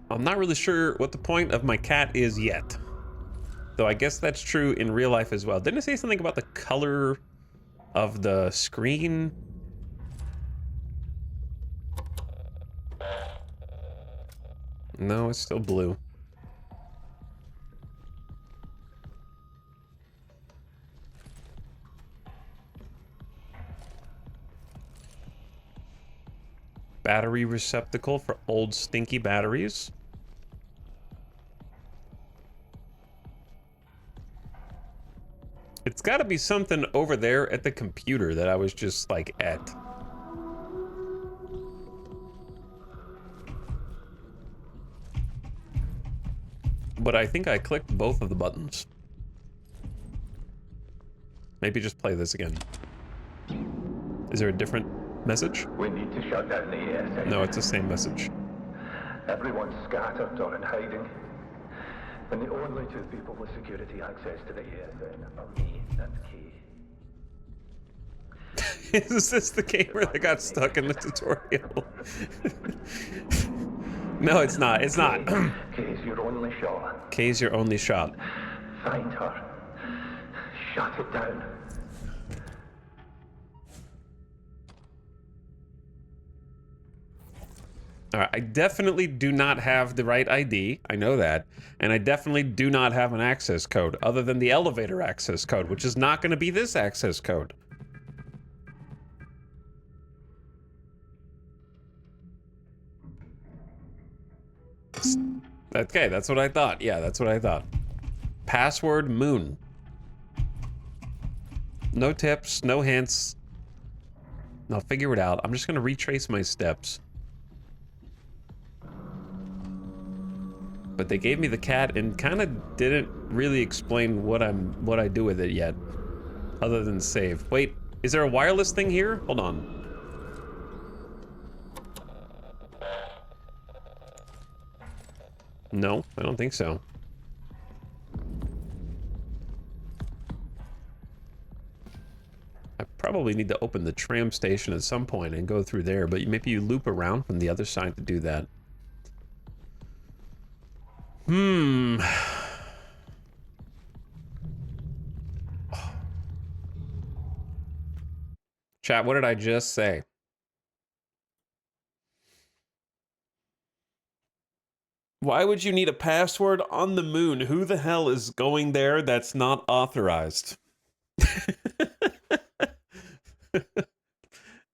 I'm not really sure what the point of my cat is yet. Though I guess that's true in real life as well. Didn't it say something about the color of the screen? No, it's still blue. Battery receptacle for old stinky batteries. It's got to be something over there at the computer that I was just like at. But I think I clicked both of the buttons. Maybe just play this again. Is there a different message? We need to shut down the ASA. No, it's the same message. Everyone's scattered or in hiding. And the only two people with security access to the ASN are me and Kay. Is this the gamer that got stuck in the tutorial? No, it's not. It's not. Kay's your only shot. Kay's your only shot. Find her. Shut it down. All right, I definitely do not have the right ID. I know that. And I definitely do not have an access code other than the elevator access code, which is not going to be this access code. Okay, that's what I thought. Yeah, that's what I thought. Password moon. No tips, no hints. I'll figure it out. I'm just going to retrace my steps. But they gave me the cat and kind of didn't really explain what I do with it yet, other than save. Wait, is there a wireless thing here? Hold on. No, I don't think so. I probably need to open the tram station at some point and go through there, but maybe you loop around from the other side to do that. Chat, what did I just say? Why would you need a password on the moon? Who the hell is going there that's not authorized?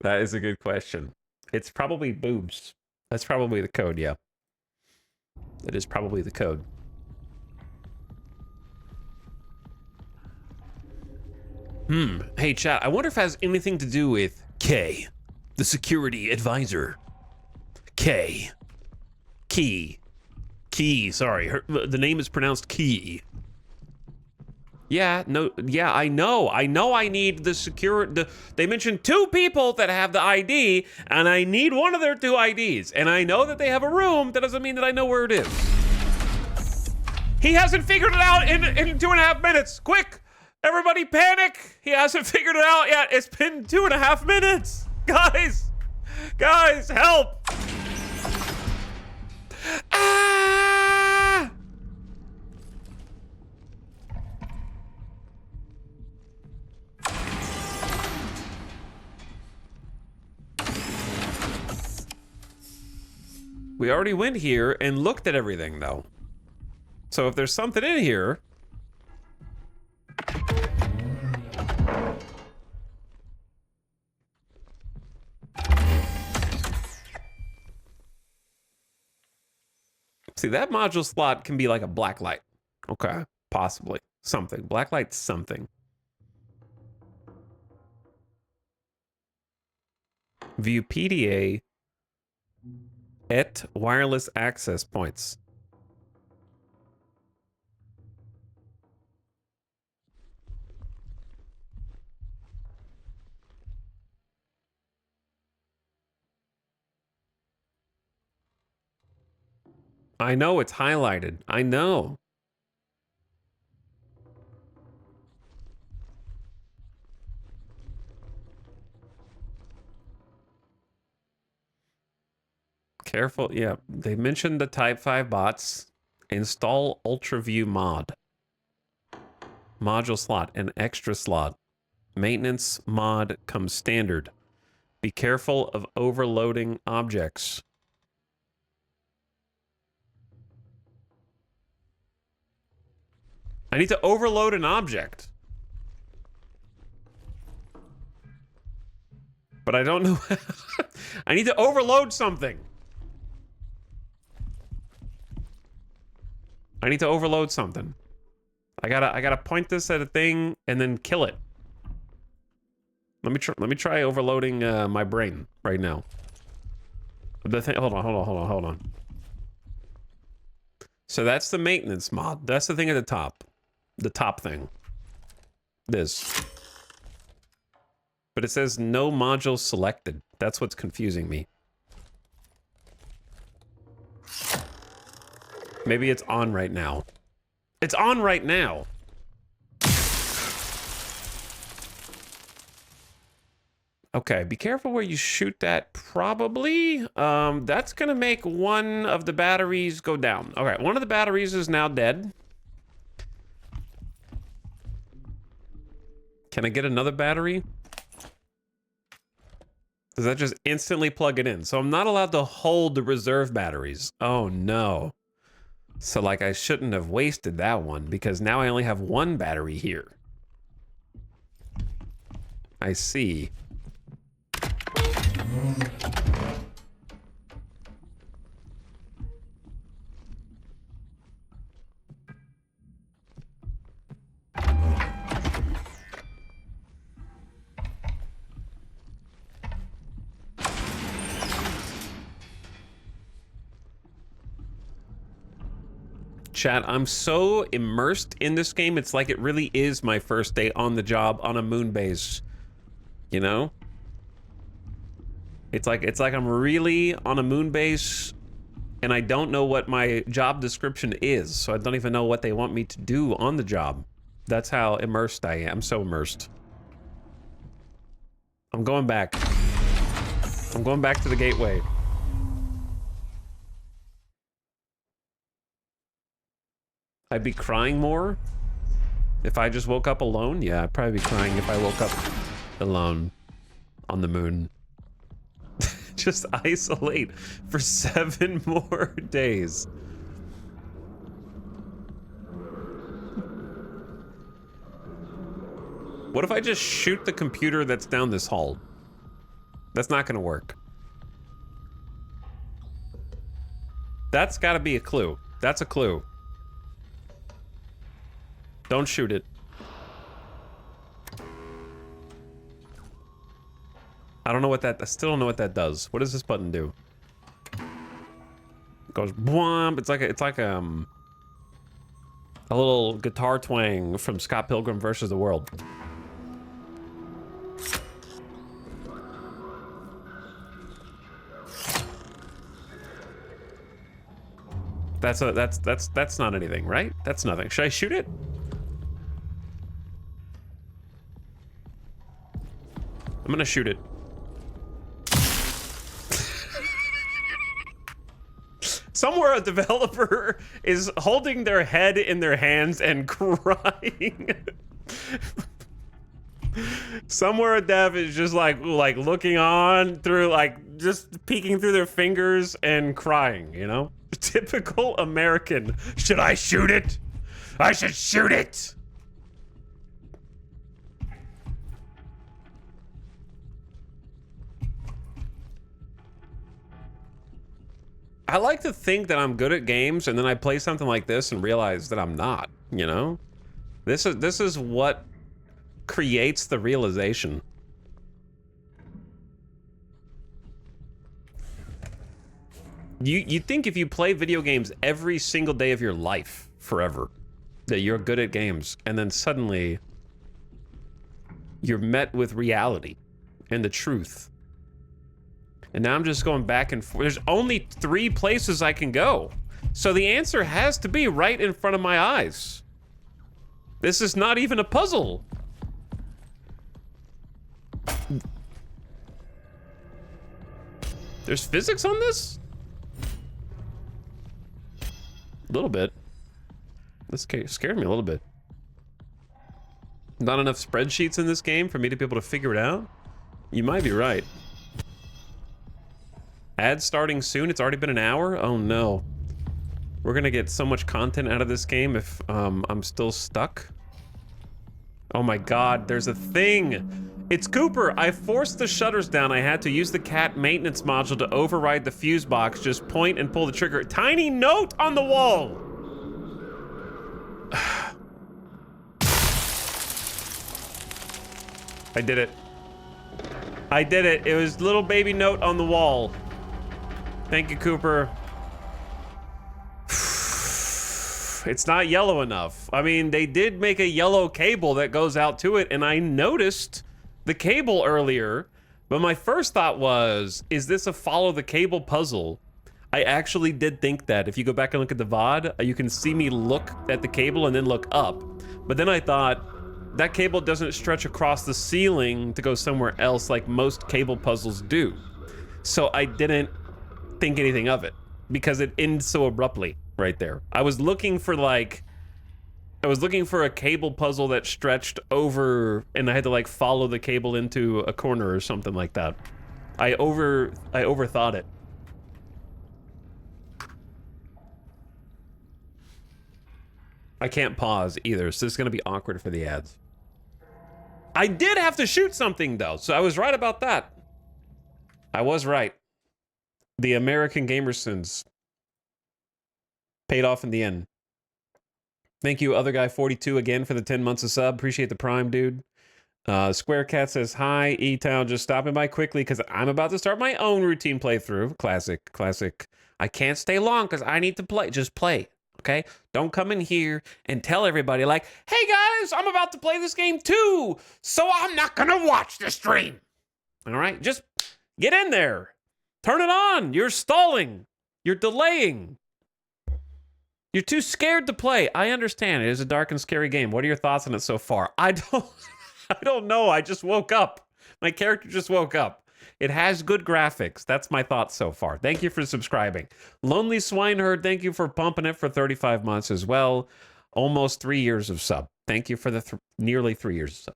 That is a good question. It's probably boobs. That's probably the code, yeah. That is probably the code. Hey, chat, I wonder if it has anything to do with Kay, the security advisor. Kay. Key. Key, sorry. The name is pronounced Key. Yeah, no, yeah, I know I need the they mentioned 2 people that have the ID, and I need one of their 2 IDs. And I know that they have a room. That doesn't mean that I know where it is. He hasn't figured it out in 2.5 minutes. Quick, everybody panic. He hasn't figured it out yet. It's been 2.5 minutes. Guys, help. Ah! We already went here and looked at everything, though. So if there's something in here... See, that module slot can be like a black light. Okay, possibly. Something. Black light something. View PDA at wireless access points. I know it's highlighted. I know. Careful. Yeah, they mentioned the Type 5 bots. Install UltraView mod. Module slot, an extra slot. Maintenance mod comes standard. Be careful of overloading objects. I need to overload an object. But I don't know. I need to overload something. I need to overload something. I gotta point this at a thing and then kill it. Let me try overloading my brain right now. The thing, hold on. So that's the maintenance mod. That's the thing at the top. The top thing. This. But it says no module selected. That's what's confusing me. Maybe it's on right now. It's on right now. Okay, be careful where you shoot that, probably. That's gonna make one of the batteries go down. Okay, one of the batteries is now dead. Can I get another battery? Does that just instantly plug it in? So I'm not allowed to hold the reserve batteries. Oh no. So like I shouldn't have wasted that one because now I only have one battery here. I see. Chat, I'm so immersed in this game, it's like it really is my first day on the job on a moon base. You know? It's like I'm really on a moon base and I don't know what my job description is, so I don't even know what they want me to do on the job. That's how immersed I am. I'm so immersed. I'm going back. I'm going back to the gateway. I'd be crying more if I just woke up alone. Yeah, I'd probably be crying if I woke up alone on the moon. Just isolate for 7 more days. What if I just shoot the computer that's down this hall? That's not gonna work. That's gotta be a clue. That's a clue. Don't shoot it. I don't know what that, I still don't know what that does. What does this button do? It goes whomp. It's like a little guitar twang from Scott Pilgrim versus the World. That's not anything, right? That's nothing. Should I shoot it? I'm gonna shoot it. Somewhere a developer is holding their head in their hands and crying. Somewhere a dev is just like looking on through, like just peeking through their fingers and crying, you know? Typical American. Should I shoot it? I should shoot it! I like to think that I'm good at games, and then I play something like this and realize that I'm not, you know? This is what creates the realization. You think if you play video games every single day of your life forever, that you're good at games, and then suddenly you're met with reality and the truth. And now I'm just going back and forth. There's only 3 places I can go. So the answer has to be right in front of my eyes. This is not even a puzzle. There's physics on this? A little bit. This scared me a little bit. Not enough spreadsheets in this game for me to be able to figure it out? You might be right. Ad starting soon? It's already been an hour? Oh no. We're gonna get so much content out of this game if I'm still stuck. Oh my god, there's a thing! It's Cooper! I forced the shutters down. I had to use the cat maintenance module to override the fuse box. Just point and pull the trigger. Tiny note on the wall! I did it. I did it. It was little baby note on the wall. Thank you, Cooper. It's not yellow enough. I mean, they did make a yellow cable that goes out to it, and I noticed the cable earlier, but my first thought was, is this a follow the cable puzzle? I actually did think that. If you go back and look at the VOD, you can see me look at the cable and then look up. But then I thought, that cable doesn't stretch across the ceiling to go somewhere else like most cable puzzles do. So I didn't think anything of it because it ends so abruptly right there. I was looking for like, a cable puzzle that stretched over and I had to like follow the cable into a corner or something like that. I overthought it. I can't pause either, so this is gonna be awkward for the ads. I did have to shoot something though, so I was right about that. I was right. The American gamer sins paid off in the end. Thank you, other guy 42 again for the 10 months of sub. Appreciate the prime, dude. Square Cat says, hi, E-Town, just stopping by quickly because I'm about to start my own routine playthrough. Classic. I can't stay long because I need to play. Just play, okay? Don't come in here and tell everybody like, hey guys, I'm about to play this game too, so I'm not gonna watch the stream. All right, just get in there. Turn it on. You're stalling. You're delaying. You're too scared to play. I understand. It is a dark and scary game. What are your thoughts on it so far? I don't know. I just woke up. My character just woke up. It has good graphics. That's my thoughts so far. Thank you for subscribing. Lonely Swineherd, thank you for pumping it for 35 months as well. Almost 3 years of sub. Thank you for the nearly 3 years of sub.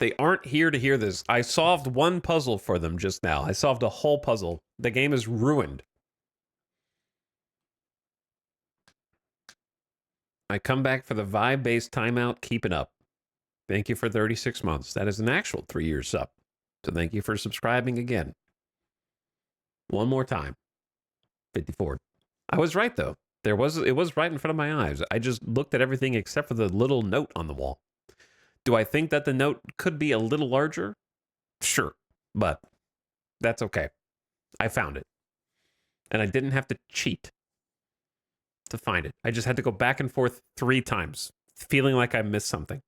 They aren't here to hear this. I solved one puzzle for them just now. I solved a whole puzzle. The game is ruined. I come back for the vibe-based timeout. Keep it up. Thank you for 36 months. That is an actual 3 years sub. So thank you for subscribing again. One more time. 54. I was right, though. It was right in front of my eyes. I just looked at everything except for the little note on the wall. Do I think that the note could be a little larger? Sure, but that's okay. I found it. And I didn't have to cheat to find it. I just had to go back and forth 3 times, feeling like I missed something.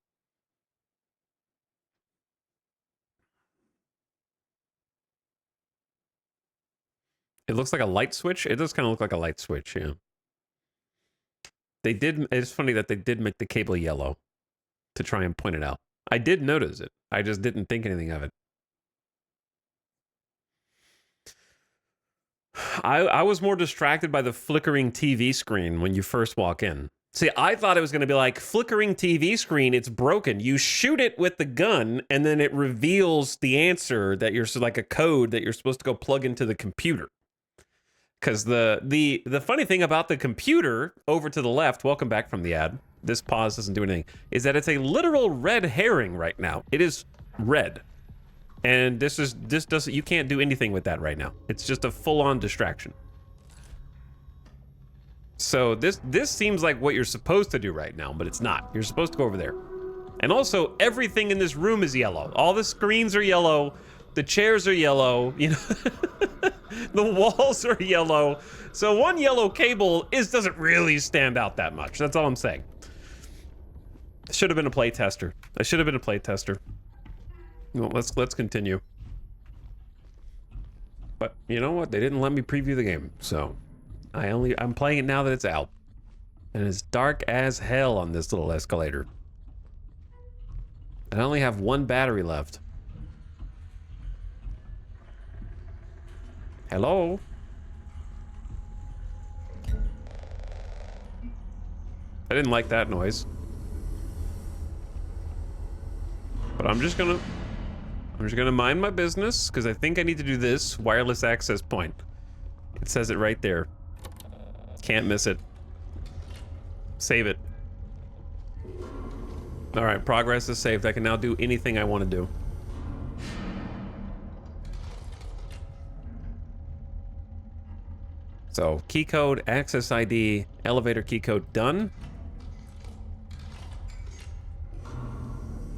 It looks like a light switch. It does kind of look like a light switch, yeah. It's funny that they did make the cable yellow to try and point it out. I did notice it. I just didn't think anything of it. I was more distracted by the flickering TV screen when you first walk in. See, I thought it was going to be like, flickering TV screen, it's broken. You shoot it with the gun, and then it reveals the answer that you're like a code that you're supposed to go plug into the computer. Because the funny thing about the computer over to the left, welcome back from the ad, this pause doesn't do anything, is that it's a literal red herring right now. It is red. And this doesn't, you can't do anything with that right now. It's just a full-on distraction. So this seems like what you're supposed to do right now, but it's not. You're supposed to go over there. And also, everything in this room is yellow. All the screens are yellow. The chairs are yellow. You know, the walls are yellow. So one yellow cable doesn't really stand out that much. That's all I'm saying. Should have been a play tester. I should have been a play tester. Well, let's continue. But you know what? They didn't let me preview the game, so I'm playing it now that it's out. And it's dark as hell on this little escalator. I only have one battery left. Hello? I didn't like that noise. But I'm just gonna mind my business, because I think I need to do this wireless access point. It says it right there. Can't miss it. Save it. Alright, progress is saved. I can now do anything I want to do. So, key code, access ID, elevator key code done.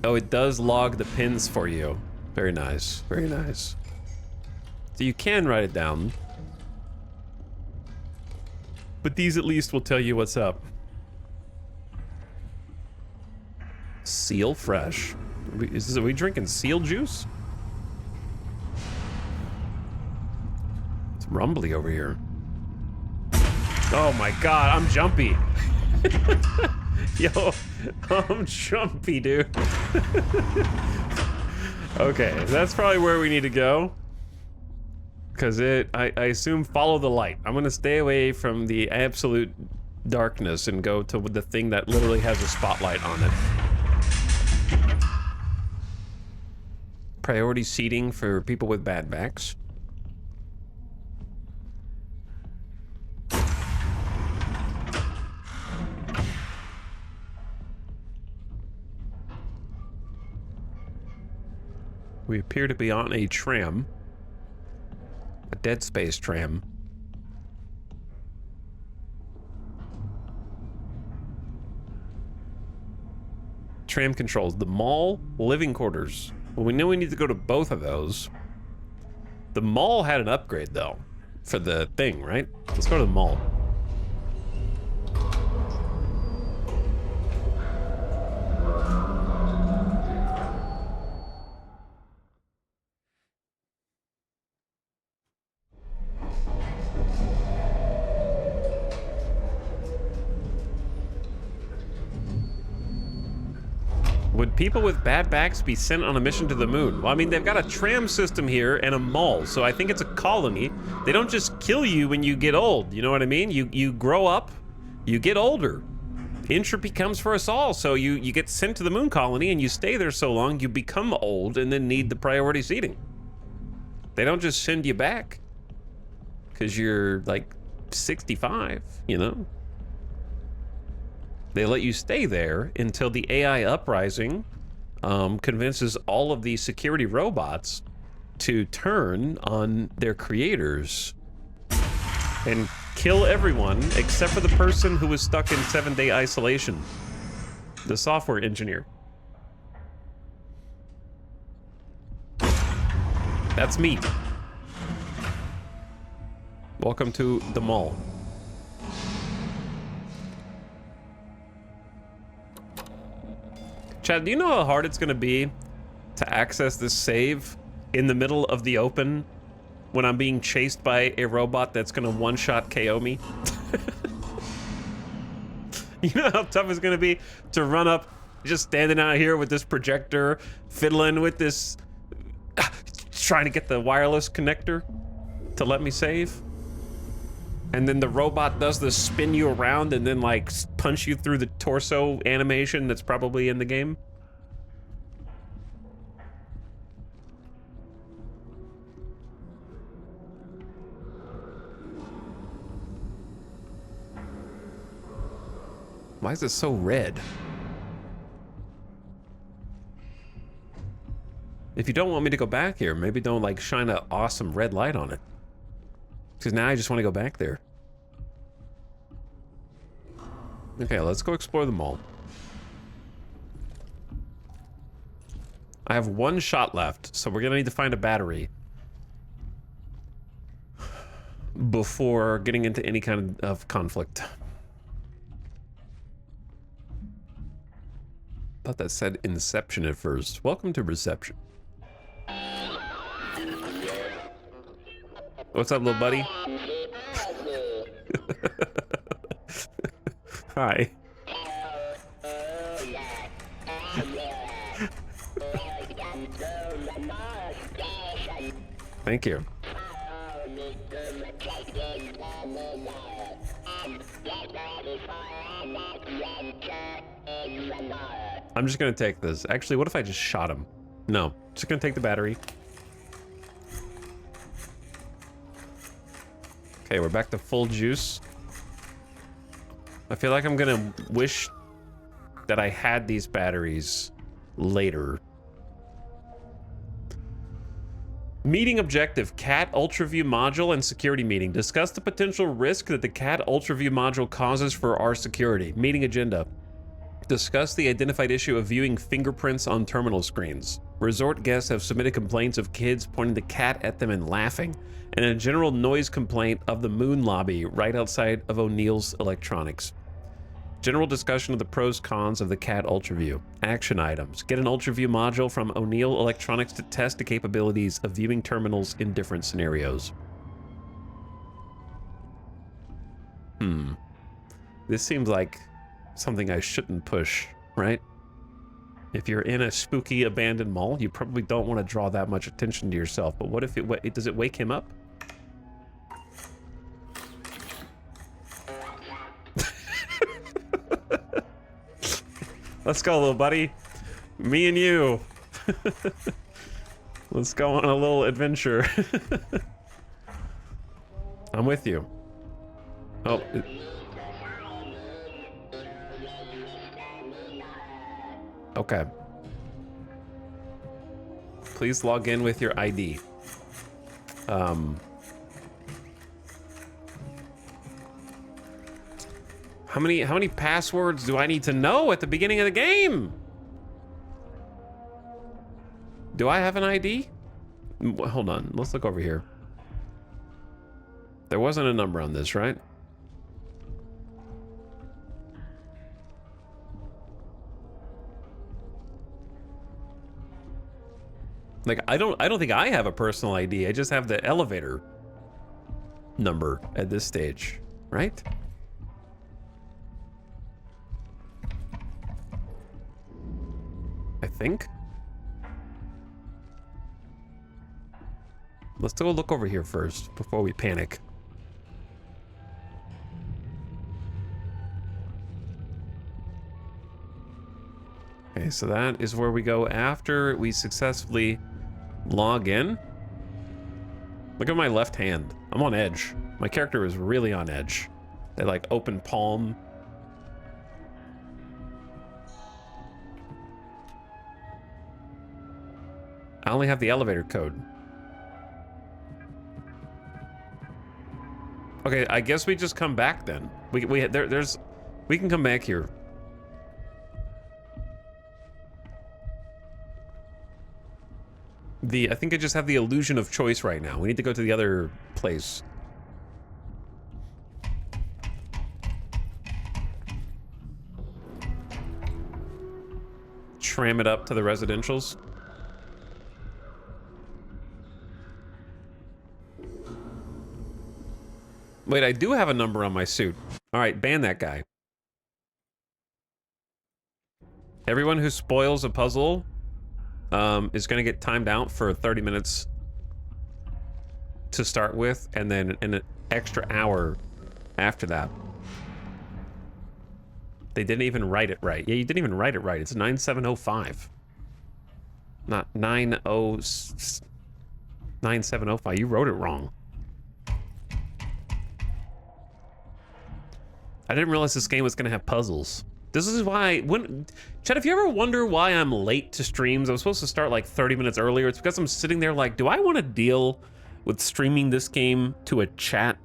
Oh, it does log the pins for you. Very nice, very nice. So you can write it down. But these at least will tell you what's up. Seal fresh. Are we drinking seal juice? It's rumbly over here. Oh my god, I'm jumpy. Yo, I'm jumpy, dude. Okay, that's probably where we need to go. Because I assume follow the light. I'm gonna stay away from the absolute darkness and go to the thing that literally has a spotlight on it. Priority seating for people with bad backs. We appear to be on a tram. A Dead Space tram. Tram controls. The mall, living quarters. Well, we know we need to go to both of those. The mall had an upgrade, though, for the thing, right? Let's go to the mall. Would people with bad backs be sent on a mission to the moon? Well, I mean, they've got a tram system here and a mall, so I think it's a colony. They don't just kill you when you get old, you know what I mean? You grow up, you get older. Entropy comes for us all, so you get sent to the moon colony and you stay there so long, you become old and then need the priority seating. They don't just send you back because you're like 65, you know? They let you stay there until the AI uprising convinces all of the security robots to turn on their creators and kill everyone except for the person who was stuck in 7-day isolation, the software engineer. That's me. Welcome to the mall. Chad, do you know how hard it's gonna be to access this save in the middle of the open when I'm being chased by a robot that's gonna one-shot KO me? You know how tough it's gonna be to run up, just standing out here with this projector, fiddling with this, trying to get the wireless connector to let me save? And then the robot does this spin you around and then like punch you through the torso animation that's probably in the game. Why is it so red? If you don't want me to go back here, maybe don't like shine an awesome red light on it. Because now I just want to go back there. Okay, let's go explore the mall. I have one shot left, so we're gonna need to find a battery before getting into any kind of conflict. Thought that said Inception at first. Welcome to Reception. What's up, little buddy? Hi. Thank you. I'm just gonna take this. Actually, what if I just shot him? No, just gonna take the battery. Okay, we're back to full juice. I feel like I'm gonna wish that I had these batteries later. Meeting objective, CAT UltraView module and security meeting. Discuss the potential risk that the CAT UltraView module causes for our security. Meeting agenda. Discuss the identified issue of viewing fingerprints on terminal screens. Resort guests have submitted complaints of kids pointing the cat at them and laughing, and a general noise complaint of the moon lobby right outside of O'Neill's Electronics. General discussion of the pros cons of the CAT UltraView. Action items. Get an UltraView module from O'Neill Electronics to test the capabilities of viewing terminals in different scenarios. This seems like something I shouldn't push, right? If you're in a spooky abandoned mall, you probably don't want to draw that much attention to yourself. But what if it does it wake him up? Let's go, little buddy. Me and you. Let's go on a little adventure. I'm with you. Oh. Okay. Please log in with your ID. How many passwords do I need to know at the beginning of the game? Do I have an ID? Hold on, let's look over here. There wasn't a number on this, right? Like, I don't think I have a personal ID. I just have the elevator number at this stage, right? I think. Let's go look over here first before we panic. Okay, so that is where we go after we successfully log in. Look at my left hand. I'm on edge. My character is really on edge. They like open palm. I only have the elevator code. Okay, I guess we just come back then. We can come back here. I think I just have the illusion of choice right now. We need to go to the other place. Tram it up to the residentials. Wait, I do have a number on my suit. All right, ban that guy. Everyone who spoils a puzzle is going to get timed out for 30 minutes to start with, and then an extra hour after that. They didn't even write it right. Yeah, you didn't even write it right. It's 9705. Not 9705. You wrote it wrong. I didn't realize this game was going to have puzzles. This is why, Chad, if you ever wonder why I'm late to streams, I'm supposed to start like 30 minutes earlier. It's because I'm sitting there like, do I want to deal with streaming this game to a chat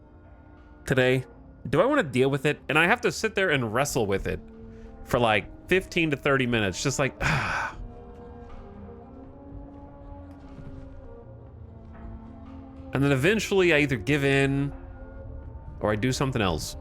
today? Do I want to deal with it? And I have to sit there and wrestle with it for like 15 to 30 minutes. Just like, ah. And then eventually I either give in or I do something else.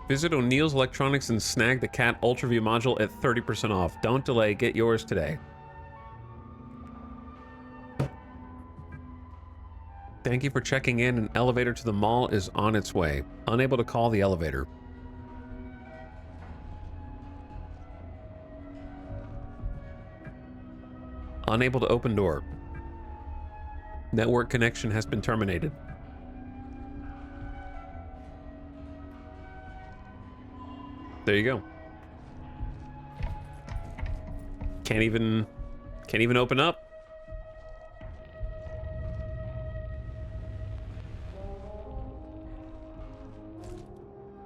Visit O'Neill's Electronics and snag the Cat UltraView module at 30% off. Don't delay, get yours today. Thank you for checking in. An elevator to the mall is on its way. Unable to call the elevator. Unable to open door. Network connection has been terminated. There you go. Can't even open up.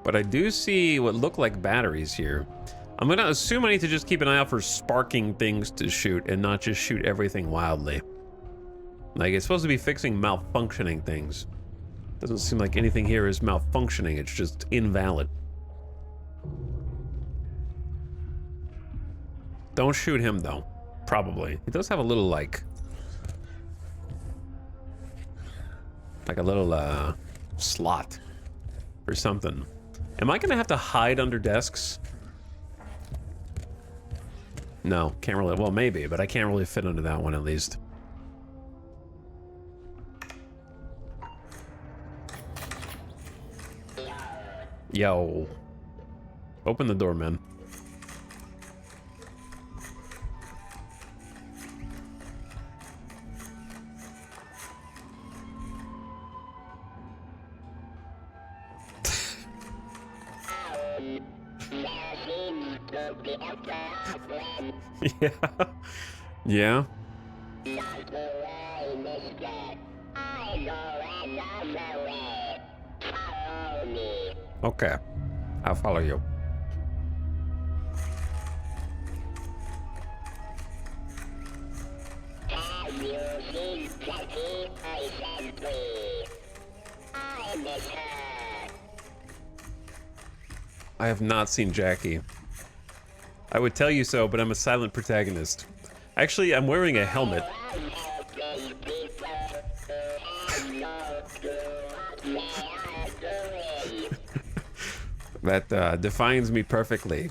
But I do see what look like batteries here. I'm gonna assume I need to just keep an eye out for sparking things to shoot and not just shoot everything wildly. Like, it's supposed to be fixing malfunctioning things. Doesn't seem like anything here is malfunctioning, it's just invalid. Don't shoot him, though. Probably. He does have a little, like a little, slot or something. Am I gonna have to hide under desks? No, can't really. Well, maybe, but I can't really fit under that one, at least. Yo. Open the door, man. Yeah. Yeah. Okay. I'll follow you. I have not seen Jackie. I would tell you so, but I'm a silent protagonist. Actually, I'm wearing a helmet. That defines me perfectly.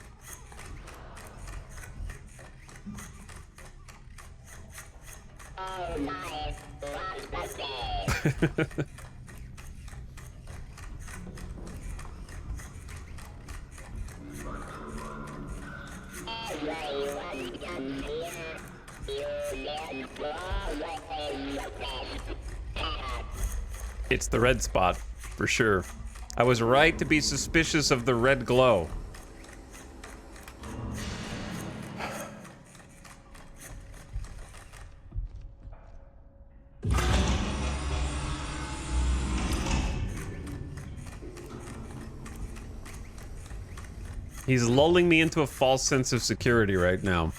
It's the red spot, for sure. I was right to be suspicious of the red glow. He's lulling me into a false sense of security right now.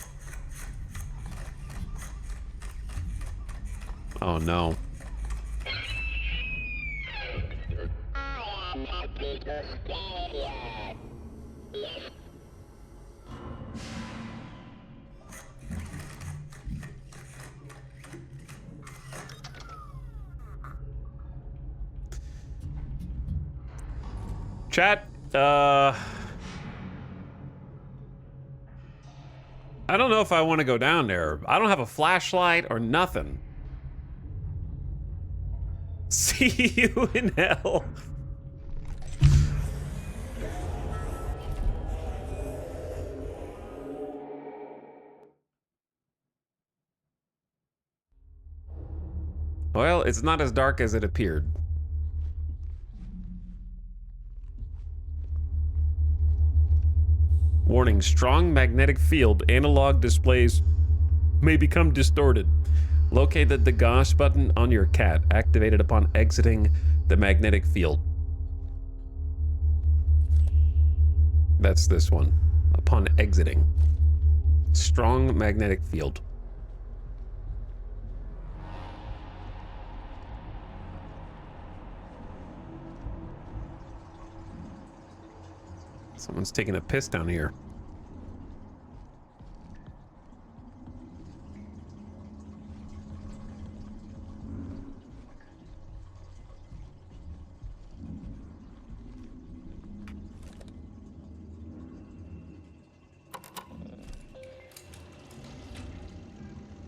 Oh no. Chat, I don't know if I want to go down there. I don't have a flashlight or nothing. See you in hell. Well, it's not as dark as it appeared. Warning, strong magnetic field. Analog displays may become distorted. Locate the Gauss button on your cat. Activated upon exiting the magnetic field. That's this one. Upon exiting. Strong magnetic field. Someone's taking a piss down here.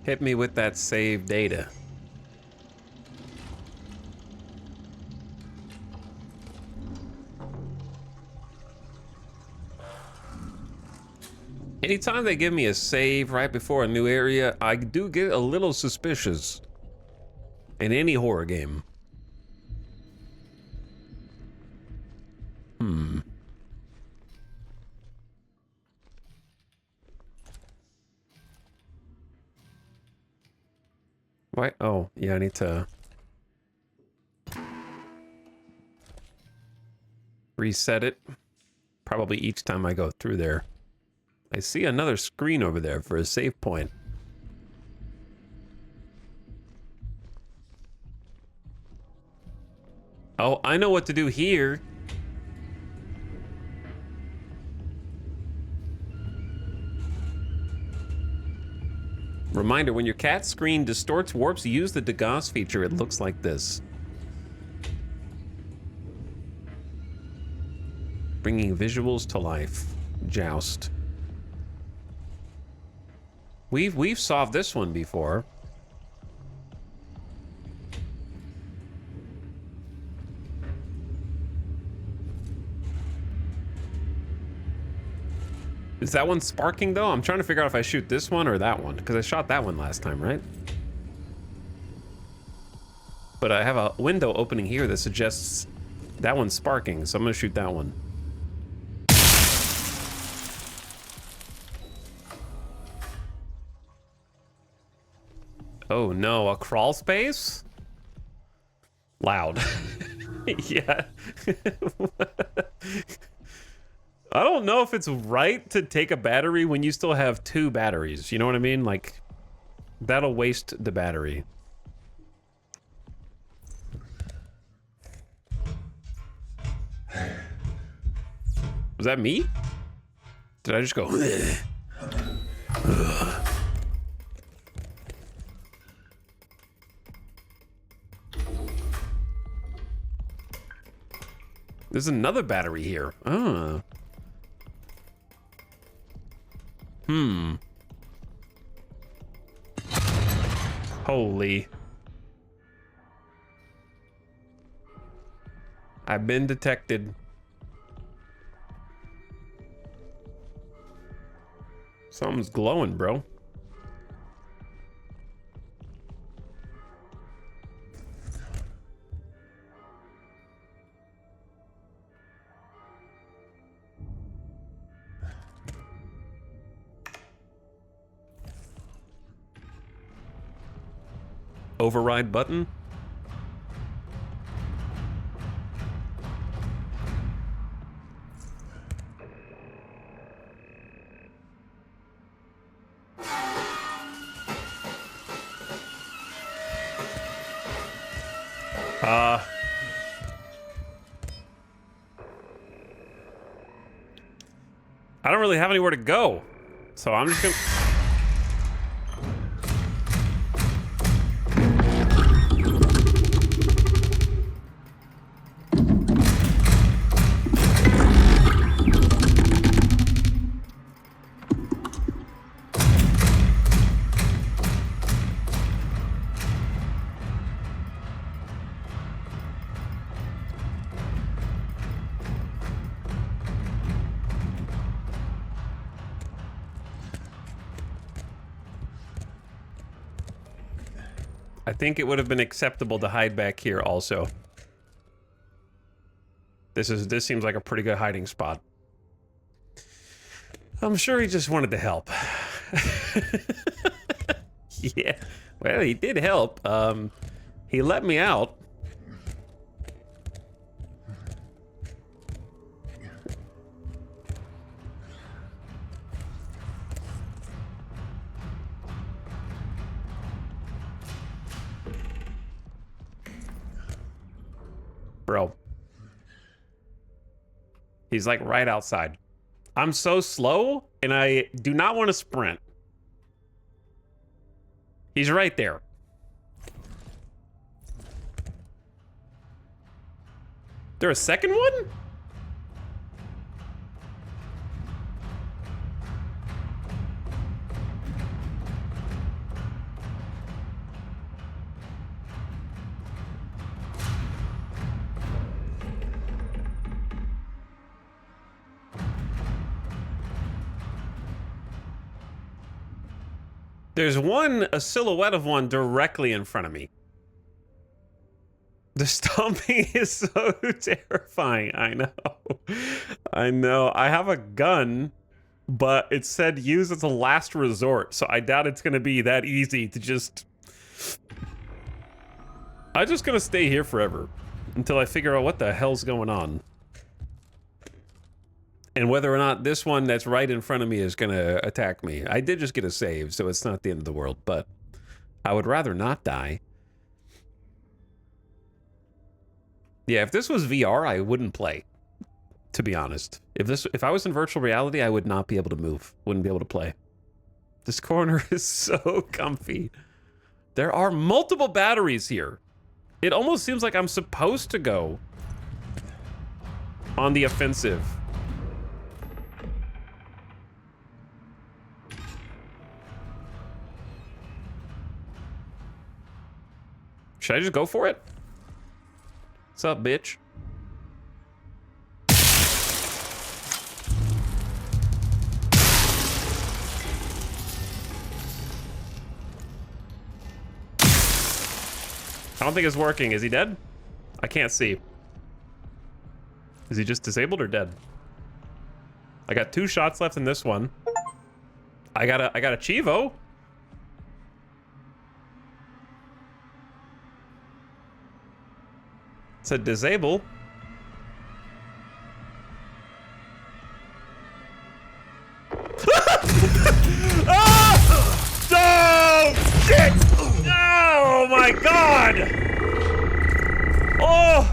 Hit me with that save data. Anytime they give me a save right before a new area, I do get a little suspicious. In any horror game. What? Oh, yeah, I need to reset it. Probably each time I go through there. I see another screen over there for a save point. Oh, I know what to do here. Reminder, when your cat screen distorts warps, use the degauss feature. It looks like this. Bringing visuals to life. Joust. We've solved this one before. Is that one sparking though? I'm trying to figure out if I shoot this one or that one, because I shot that one last time, right? But I have a window opening here that suggests that one's sparking, so I'm gonna shoot that one. Oh no, a crawl space? Loud. Yeah. I don't know if it's right to take a battery when you still have 2 batteries. You know what I mean? Like, that'll waste the battery. Was that me? Did I just go? There's another battery here. Oh. Holy. I've been detected. Something's glowing, bro. Override button? I don't really have anywhere to go, so I'm just gonna... I think it would have been acceptable to hide back here also. This seems like a pretty good hiding spot. I'm sure he just wanted to help. Yeah, well, he did help. He let me out. Bro. He's like right outside. I'm so slow and I do not want to sprint. He's right there. There a second one? There's a silhouette of one directly in front of me. The stomping is so terrifying. I know. I know. I have a gun, but it said use as a last resort, so I doubt it's going to be that easy to just... I'm just going to stay here forever until I figure out what the hell's going on. And whether or not this one that's right in front of me is going to attack me. I did just get a save, so it's not the end of the world, but I would rather not die. Yeah, if this was VR, I wouldn't play, to be honest. If I was in virtual reality, I would not be able to move. Wouldn't be able to play. This corner is so comfy. There are multiple batteries here. It almost seems like I'm supposed to go on the offensive. Should I just go for it? What's up, bitch? I don't think it's working. Is he dead? I can't see. Is he just disabled or dead? I got 2 shots left in this one. I got a Chivo. It said disable. Ah! Oh, shit! Oh my god! Oh!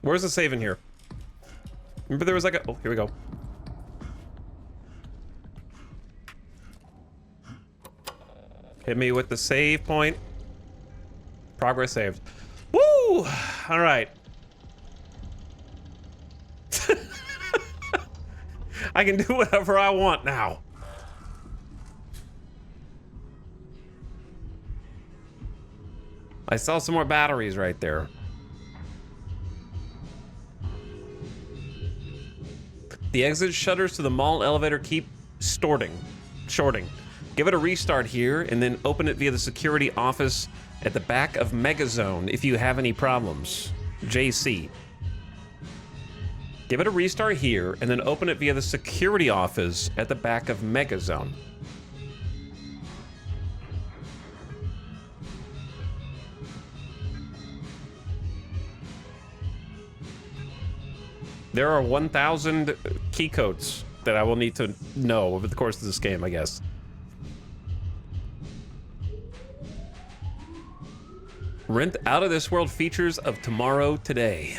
Where's the save in here? Remember there was like a... Oh, here we go. Hit me with the save point. Progress saved. Woo! All right. I can do whatever I want now. I saw some more batteries right there. The exit shutters to the mall elevator keep shorting. Give it a restart here and then open it via the security office at the back of Megazone if you have any problems. JC. Give it a restart here and then open it via the security office at the back of Megazone. There are 1,000 key codes that I will need to know over the course of this game, I guess. Rent Out of This World features of tomorrow today.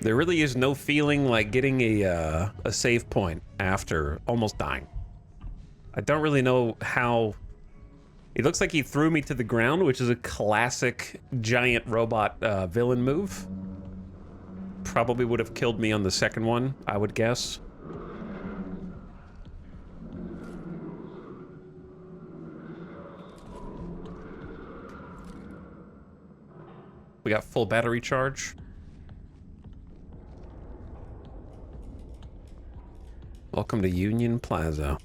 There really is no feeling like getting a save point after almost dying. I don't really know how... It looks like he threw me to the ground, which is a classic giant robot villain move. Probably would have killed me on the second one, I would guess. We got full battery charge. Welcome to Union Plaza.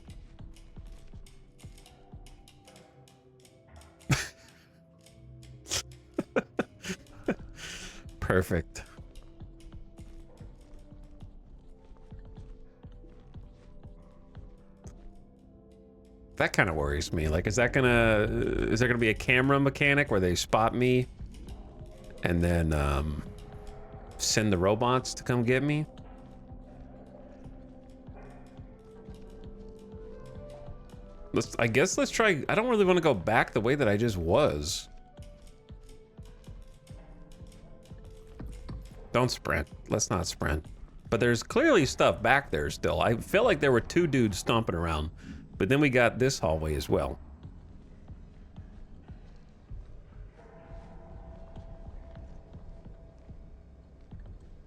Perfect. That kind of worries me. Like, is there gonna be a camera mechanic where they spot me and then send the robots to come get me? I guess let's try. I don't really want to go back the way that I just was. Don't sprint. Let's not sprint. But there's clearly stuff back there still. I feel like there were 2 dudes stomping around. But then we got this hallway as well.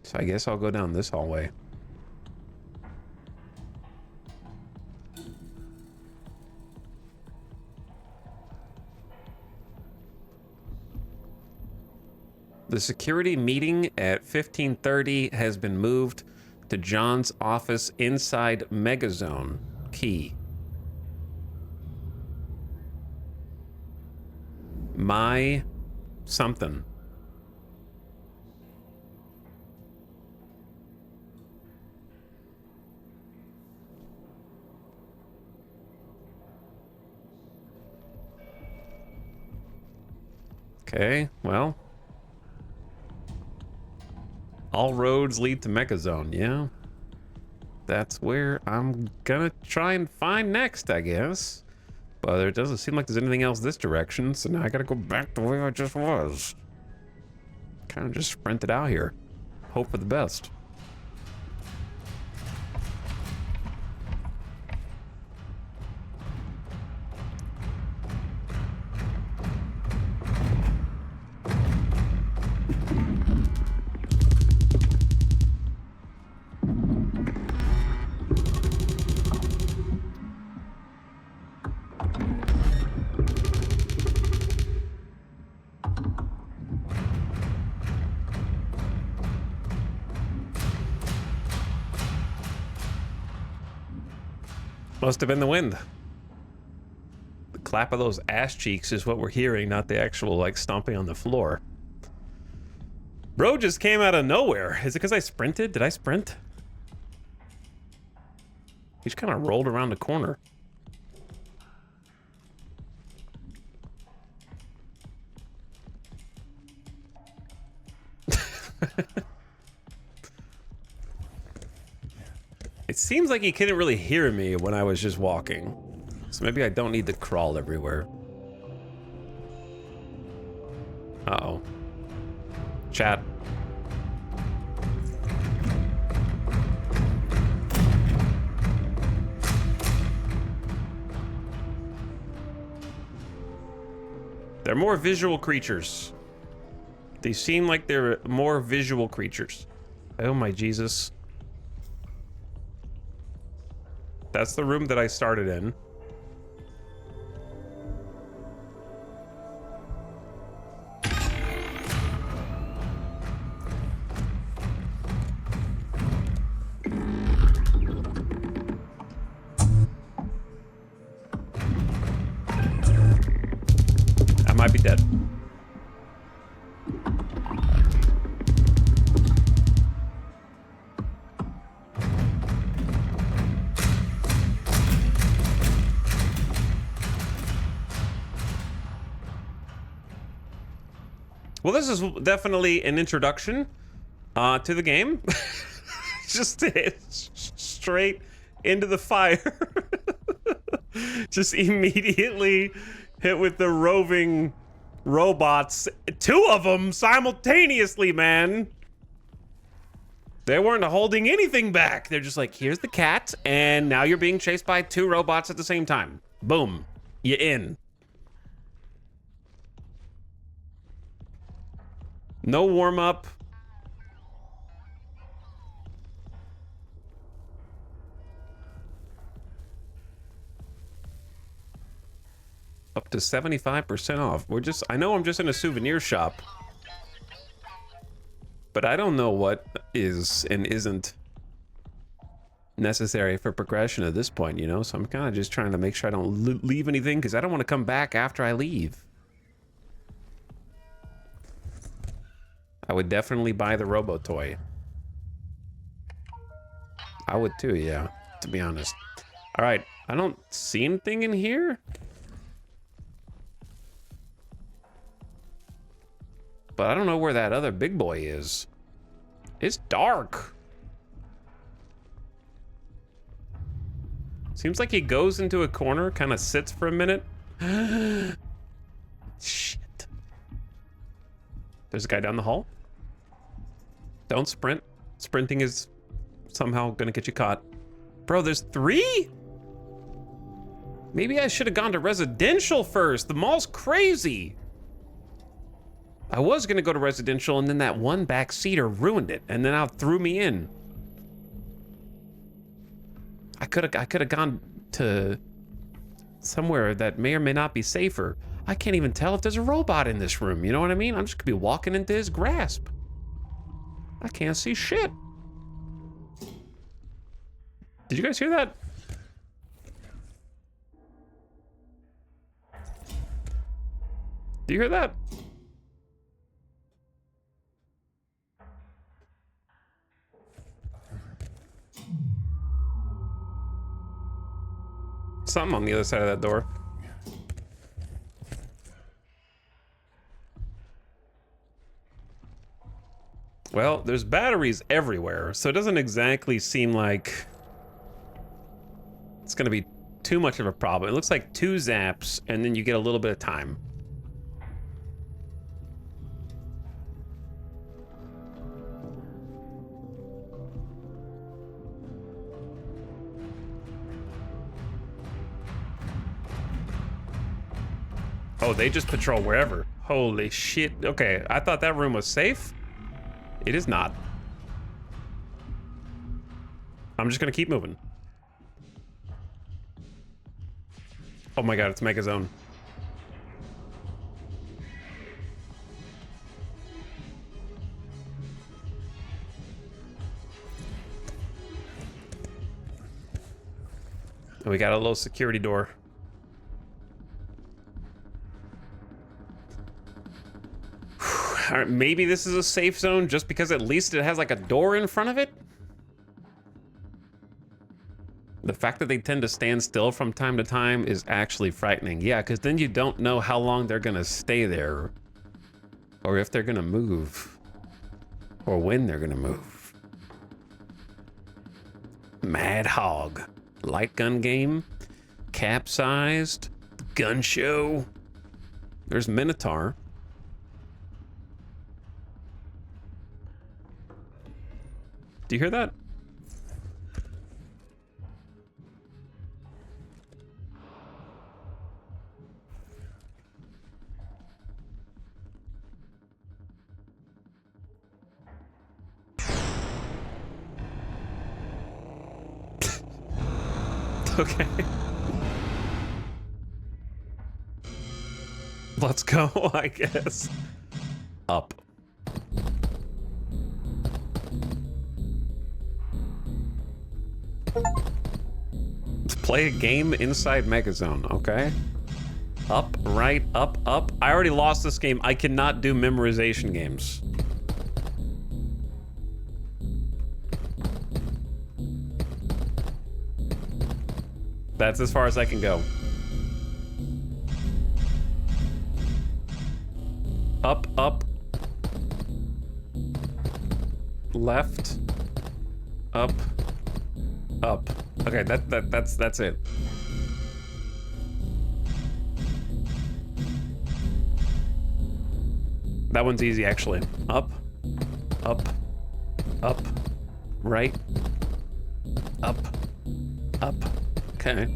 So I guess I'll go down this hallway. The security meeting at 15:30 has been moved to John's office inside Megazone. Key. My something. Okay, well. All roads lead to Megazone, yeah. That's where I'm gonna try and find next, I guess. But it doesn't seem like there's anything else this direction, so now I gotta go back to where I just was. Kind of just sprinted out here. Hope for the best. Must have been the wind. The clap of those ass cheeks is what we're hearing, not the actual, like, stomping on the floor. Bro just came out of nowhere. Is it because I sprinted? Did I sprint? He just kind of rolled around the corner. It seems like he couldn't really hear me when I was just walking. So maybe I don't need to crawl everywhere. Uh-oh. Chat. They're more visual creatures. They seem like they're more visual creatures. Oh my Jesus. That's the room that I started in. I might be dead. Well, this is definitely an introduction to the game. Just to hit straight into the fire. Just immediately hit with the roving robots. 2 of them simultaneously, man. They weren't holding anything back. They're just like, here's the cat, and now you're being chased by 2 robots at the same time. Boom. You're in. No warm-up. Up to 75% off. I know I'm just in a souvenir shop. But I don't know what is and isn't necessary for progression at this point, you know? So I'm kind of just trying to make sure I don't leave anything, because I don't want to come back after I leave. I would definitely buy the Robo Toy. I would too, yeah, to be honest. All right, I don't see anything in here. But I don't know where that other big boy is. It's dark. Seems like he goes into a corner, kind of sits for a minute. Shit. There's a guy down the hall. Don't sprint. Sprinting is somehow gonna get you caught. Bro, there's 3? Maybe I should have gone to residential first. The mall's crazy. I was gonna go to residential, and then that one backseater ruined it, and then threw me in. I could have gone to somewhere that may or may not be safer. I can't even tell if there's a robot in this room. You know what I mean? I'm just gonna be walking into his grasp. I can't see shit. Did you guys hear that? Do you hear that? Something on the other side of that door. Well, there's batteries everywhere, so it doesn't exactly seem like it's gonna be too much of a problem. It looks like 2 zaps, and then you get a little bit of time. Oh, they just patrol wherever. Holy shit. Okay, I thought that room was safe. It is not. I'm just gonna keep moving. Oh my god, it's Mega Zone. And we got a little security door. All right, maybe this is a safe zone just because at least it has like a door in front of it. The fact that they tend to stand still from time to time is actually frightening. Yeah, because then you don't know how long they're gonna stay there, or if they're gonna move, or when they're gonna move. Mad Hog, light gun game, capsized, gun show. There's Minotaur. Do you hear that? Okay. Let's go, I guess. Up. Let's play a game inside Megazone, okay? Up, right, up, up. I already lost this game. I cannot do memorization games. That's as far as I can go. Up, up. Left. Up. Up. Okay, that's it. That one's easy actually. Up. Up. Up. Right. Up. Up. Okay.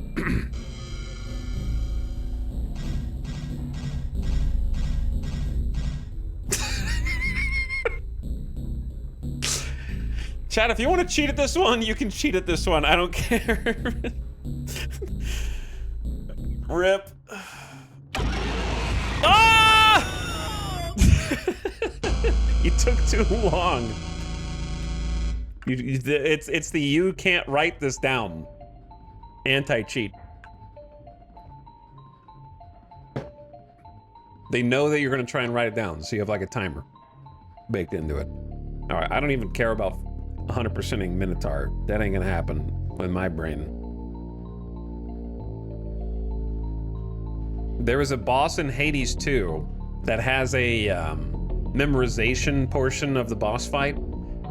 Chat, if you want to cheat at this one, you can cheat at this one. I don't care. Rip. Ah! You took too long. It's the you can't write this down. Anti-cheat. They know that you're going to try and write it down, so you have like a timer baked into it. All right, I don't even care about 100%ing Minotaur. That ain't going to happen with my brain. There is a boss in Hades 2 that has a memorization portion of the boss fight,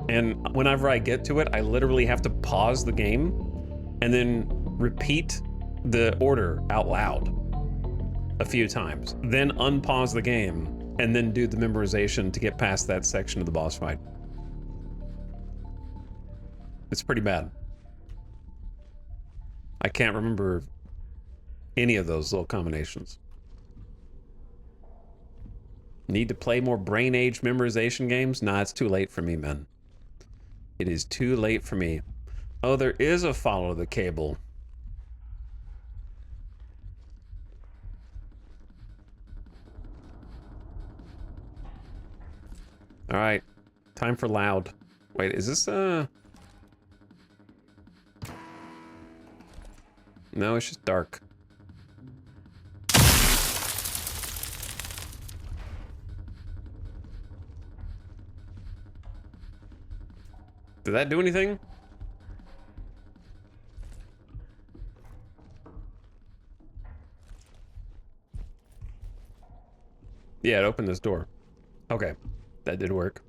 and whenever I get to it, I literally have to pause the game and then repeat the order out loud a few times, then unpause the game, and then do the memorization to get past that section of the boss fight. It's pretty bad. I can't remember any of those little combinations. Need to play more brain age memorization games? Nah, it's too late for me, man. It is too late for me. Oh, there is a follow the cable. All right, time for loud. Wait, is this No, it's just dark. Did that do anything? Yeah, it opened this door. Okay, that did work.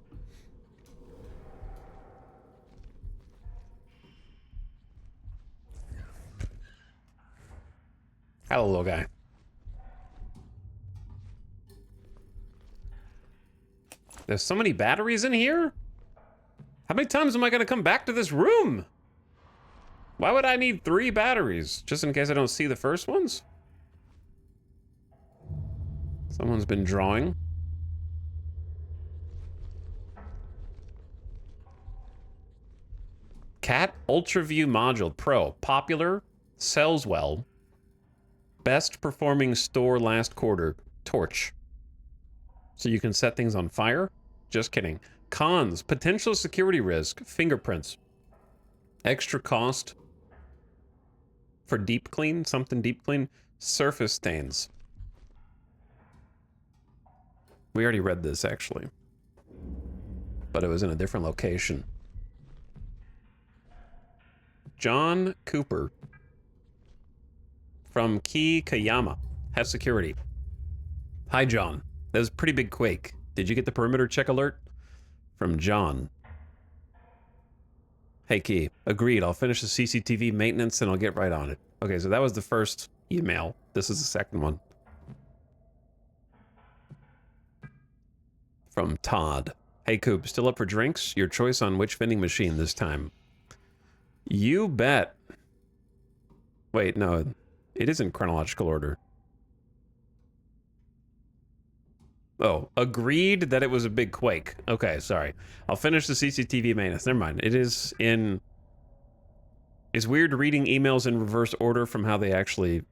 Hello, little guy. There's so many batteries in here? How many times am I gonna come back to this room? Why would I need 3 batteries? Just in case I don't see the first ones? Someone's been drawing. Cat UltraView Module Pro. Popular. Sells well. Best performing store last quarter. Torch. So you can set things on fire? Just kidding. Cons. Potential security risk. Fingerprints. Extra cost for deep clean. Something deep clean. Surface stains. We already read this, actually. But it was in a different location. John Cooper from Ki Kayama has security. Hi, John. That was a pretty big quake. Did you get the perimeter check alert? From John. Hey, Key. Agreed. I'll finish the CCTV maintenance and I'll get right on it. Okay, so that was the first email. This is the second one. From Todd. Hey, Coop. Still up for drinks? Your choice on which vending machine this time. You bet. Wait, no. It is in chronological order. Oh, agreed that it was a big quake. Okay, sorry. I'll finish the CCTV maintenance. Never mind. It is in... It's weird reading emails in reverse order from how they actually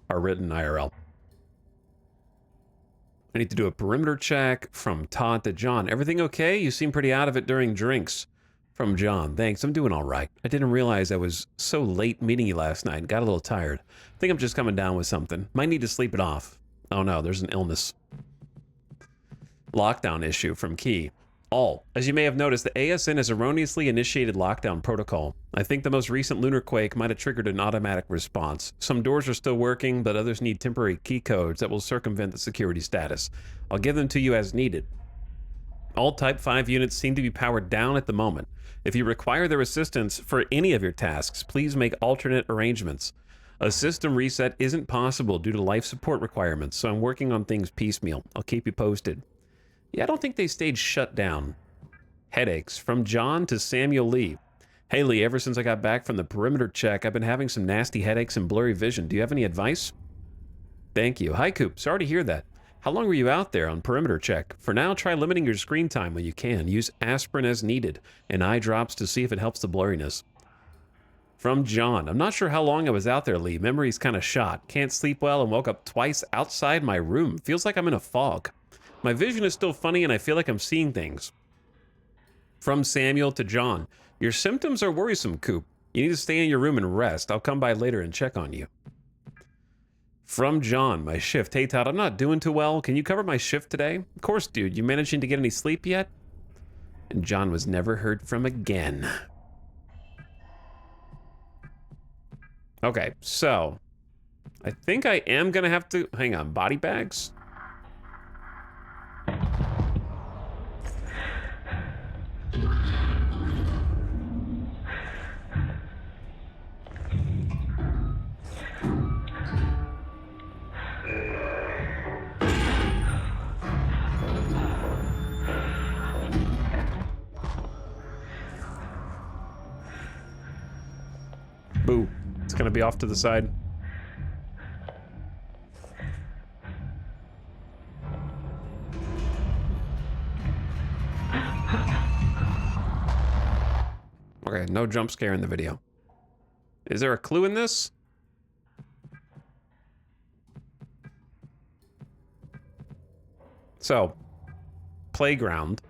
are written IRL. I need to do a perimeter check. From Todd to John. Everything okay? You seem pretty out of it during drinks. From John. Thanks, I'm doing all right. I didn't realize I was so late meeting you last night. Got a little tired. I think I'm just coming down with something. Might need to sleep it off. Oh no, there's an illness. Lockdown issue from Key. All. As you may have noticed, the ASN has erroneously initiated lockdown protocol. I think the most recent lunar quake might have triggered an automatic response. Some doors are still working, but others need temporary key codes that will circumvent the security status. I'll give them to you as needed. All Type 5 units seem to be powered down at the moment. If you require their assistance for any of your tasks, please make alternate arrangements. A system reset isn't possible due to life support requirements, so I'm working on things piecemeal. I'll keep you posted. Yeah, I don't think they stayed shut down. Headaches. From John to Samuel Lee. Hey Lee, ever since I got back from the perimeter check, I've been having some nasty headaches and blurry vision. Do you have any advice? Thank you. Hi Coop, sorry to hear that. How long were you out there on perimeter check? For now, try limiting your screen time when you can. Use aspirin as needed and eye drops to see if it helps the blurriness. From John. I'm not sure how long I was out there, Lee. Memory's kind of shot. Can't sleep well and woke up twice outside my room. Feels like I'm in a fog. My vision is still funny and I feel like I'm seeing things. From Samuel to John. Your symptoms are worrisome, Coop. You need to stay in your room and rest. I'll come by later and check on you. From John, my shift. Hey, Todd, I'm not doing too well. Can you cover my shift today? Of course, dude. You managing to get any sleep yet? And John was never heard from again. Okay, so I think I am going to have to... Hang on, body bags? Boo. It's gonna be off to the side. Okay, no jump scare in the video. Is there a clue in this? So, playground.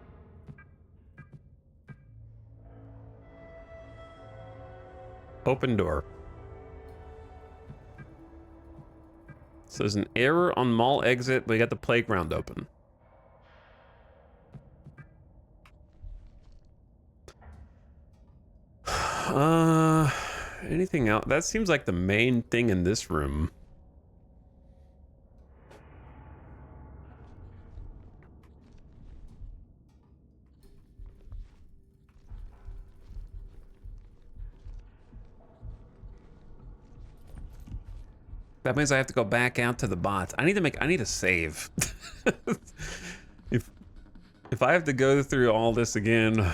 Open door. So there's an error on mall exit, but we got the playground open. Anything else? That seems like the main thing in this room. That means I have to go back out to the bots. I need to save. If I have to go through all this again.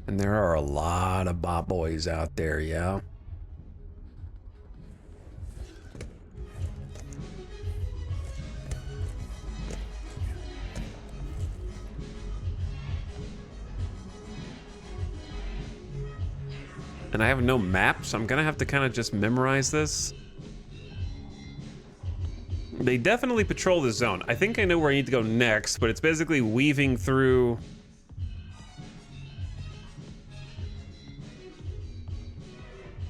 And there are a lot of bot boys out there, yeah. And I have no map, so I'm gonna have to kind of just memorize this. They definitely patrol the zone. I think I know where I need to go next, but it's basically weaving through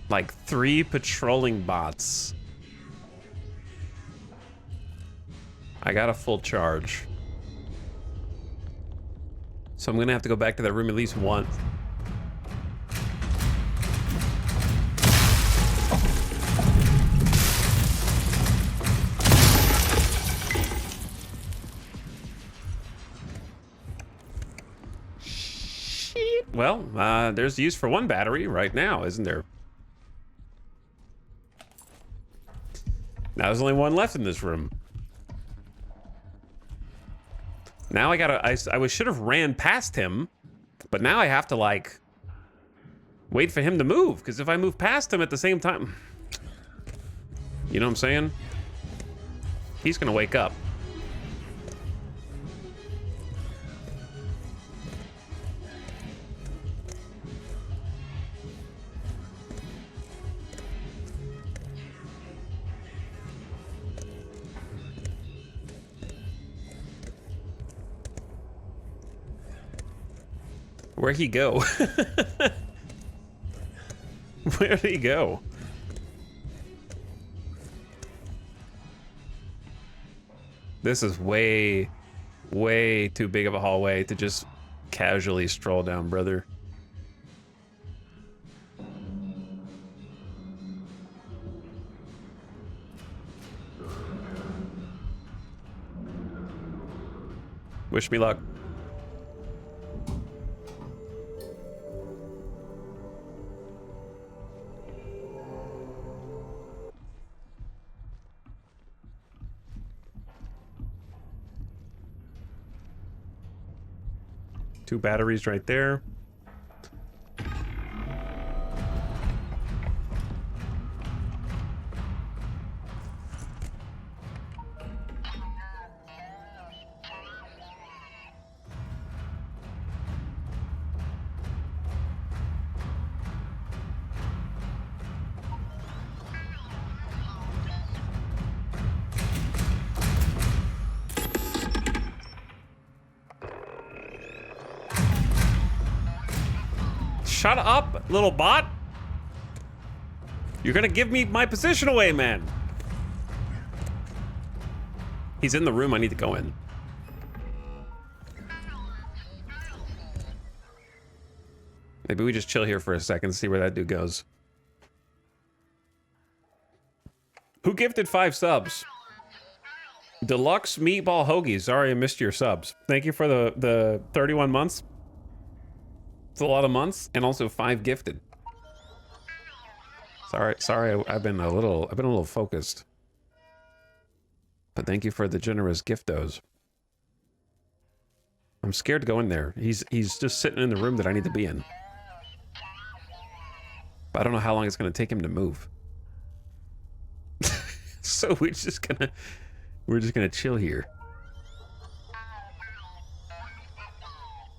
like 3 patrolling bots. I got a full charge. So I'm gonna have to go back to that room at least once. Shit. Well, there's use for 1 battery right now, isn't there? Now there's only 1 left in this room. Now I gotta, I should have ran past him, but now I have to like wait for him to move, because if I move past him at the same time, you know what I'm saying? He's gonna wake up. Where'd he go? Where'd he go? This is way, way too big of a hallway to just casually stroll down, brother. Wish me luck. Two batteries right there. Shut up, little bot. You're gonna give me my position away, man. He's in the room. I need to go in. Maybe we just chill here for a second, see where that dude goes. Who gifted 5 subs? Deluxe Meatball Hoagie. Sorry I missed your subs. Thank you for the 31 months. It's a lot of months, and also 5 gifted. Sorry, I've been a little focused. But thank you for the generous giftos. I'm scared to go in there. He's just sitting in the room that I need to be in. But I don't know how long it's gonna take him to move. So we're just gonna chill here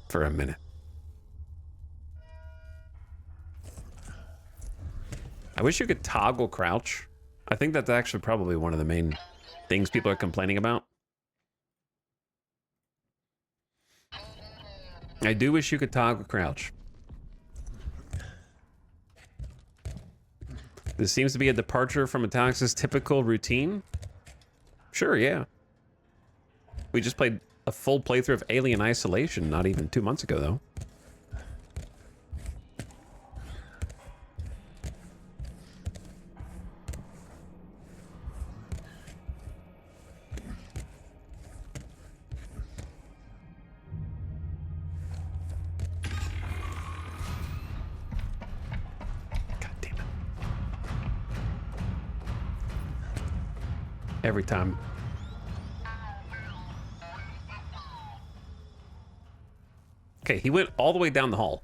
for a minute. I wish you could toggle crouch. I think that's actually probably one of the main things people are complaining about. I do wish you could toggle crouch. This seems to be a departure from Italic's typical routine. Sure, yeah. We just played a full playthrough of Alien Isolation not even 2 months ago, though. Every time. Okay, he went all the way down the hall.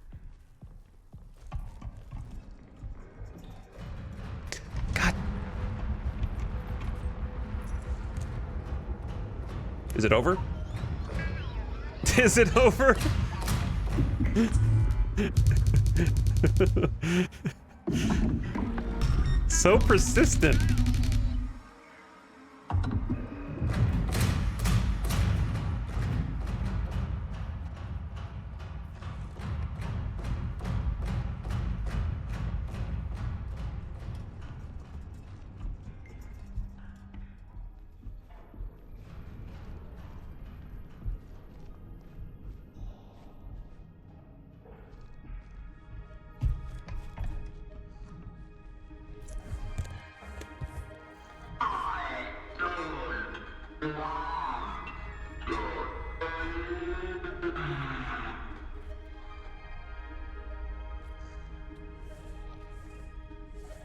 God. Is it over? Is it over? So persistent.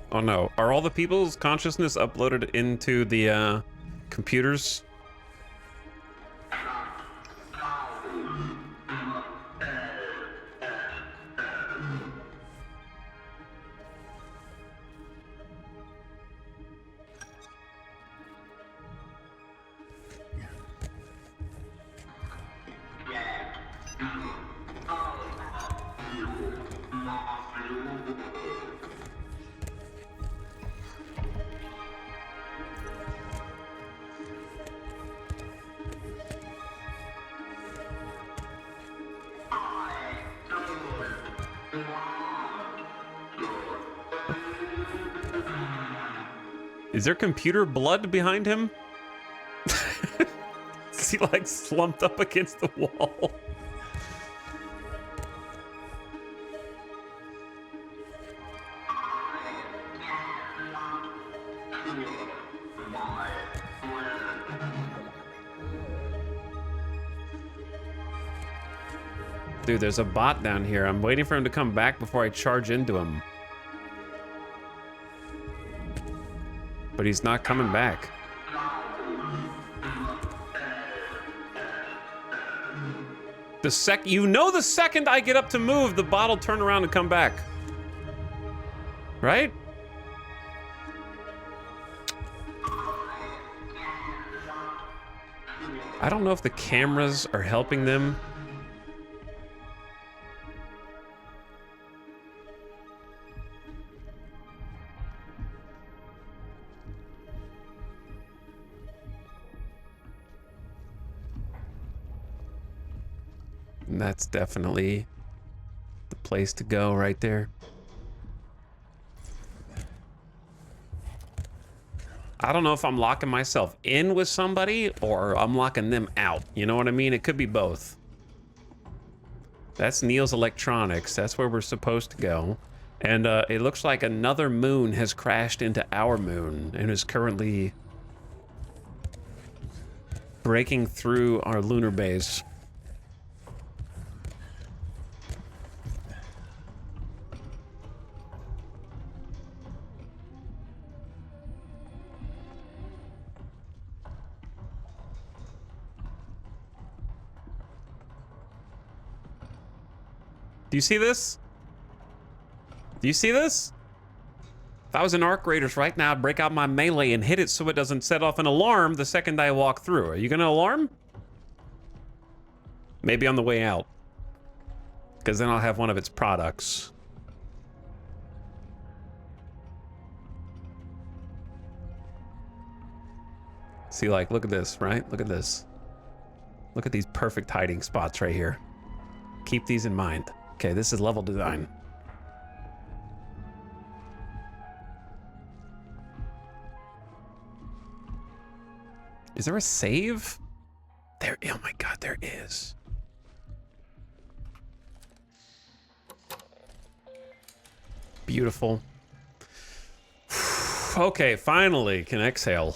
Oh no, are all the people's consciousness uploaded into the computers? Is there computer blood behind him? Is he like slumped up against the wall? Dude, there's a bot down here. I'm waiting for him to come back before I charge into him. But he's not coming back. The second I get up to move, the bot will turn around and come back. Right? I don't know if the cameras are helping them. And that's definitely the place to go right there. I don't know if I'm locking myself in with somebody or I'm locking them out. You know what I mean? It could be both. That's Neil's Electronics. That's where we're supposed to go. And it looks like another moon has crashed into our moon and is currently breaking through our lunar base. Do you see this? Do you see this? If I was an Arc Raiders right now, I'd break out my melee and hit it so it doesn't set off an alarm the second I walk through. Are you gonna alarm? Maybe on the way out. Because then I'll have one of its products. See, like, look at this, right? Look at this. Look at these perfect hiding spots right here. keep these in mind. Okay, this is level design. Is there a save? There, oh my god, there is. Beautiful. Okay, finally can exhale.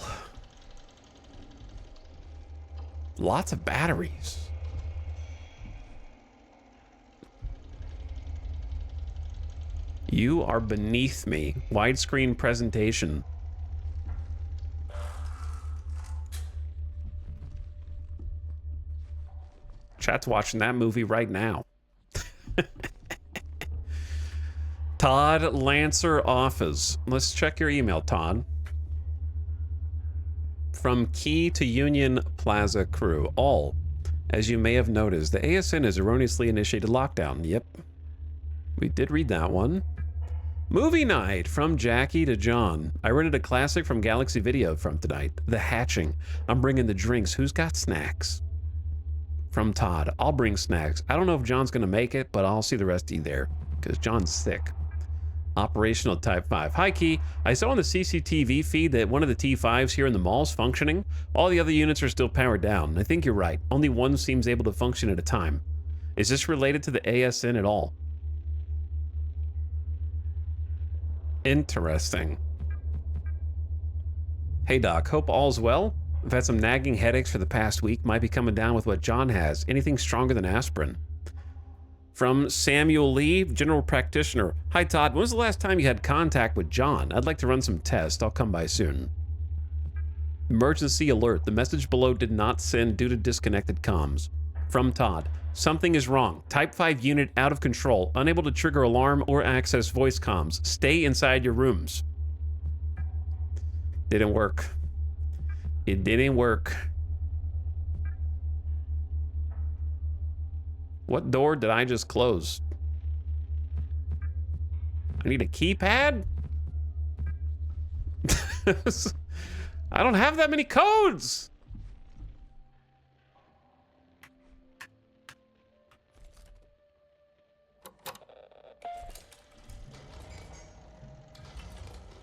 Lots of batteries. You are beneath me. Widescreen presentation. Chat's watching that movie right now. Todd Lancer Office. Let's check your email, Todd. From Key to Union Plaza crew. All, as you may have noticed, the ASN has erroneously initiated lockdown. Yep. We did read that one. Movie night from Jackie to John. I rented a classic from Galaxy Video from tonight. The Hatching. I'm bringing the drinks. Who's got snacks? From Todd. I'll bring snacks. I don't know if John's going to make it, but I'll see the rest of you there because John's sick. Operational Type 5. Hi, Key. I saw on the CCTV feed that one of the T5s here in the mall is functioning. All the other units are still powered down. I think you're right. Only one seems able to function at a time. Is this related to the ASN at all? Interesting. Hey, Doc. Hope all's well. I've had some nagging headaches for the past week. Might be coming down with what John has. Anything stronger than aspirin? From Samuel Lee, General Practitioner. Hi, Todd. When was the last time you had contact with John? I'd like to run some tests. I'll come by soon. Emergency alert. The message below did not send due to disconnected comms. From Todd. Something is wrong. Type 5 unit out of control. Unable to trigger alarm or access voice comms. Stay inside your rooms. Didn't work. It didn't work. What door did I just close? I need a keypad? I don't have that many codes.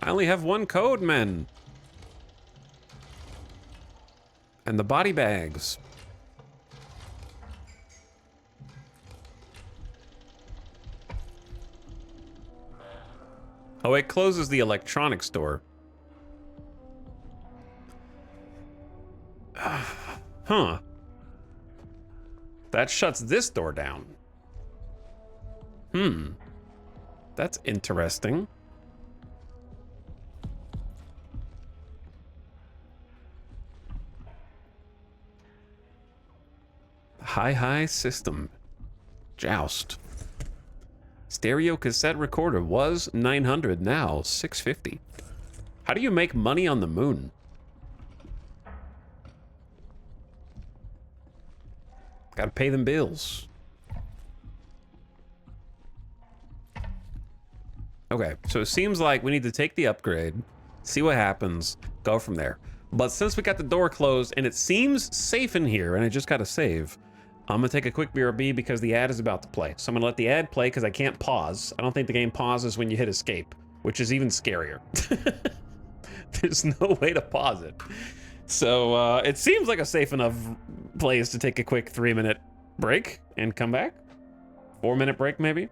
I only have one code, men. And the body bags. Oh, it closes the electronics store. Huh. That shuts this door down. That's interesting. Hi system. Joust. Stereo cassette recorder was 900, now 650. How do you make money on the moon? Gotta pay them bills. Okay, so it seems like we need to take the upgrade, see what happens, go from there. But since we got the door closed and it seems safe in here and I just gotta save, I'm gonna take a quick BRB because the ad is about to play. So I'm gonna let the ad play because I can't pause. I don't think the game pauses when you hit escape, which is even scarier. There's no way to pause it. So it seems like a safe enough place to take a quick 3-minute break and come back. 4-minute break maybe.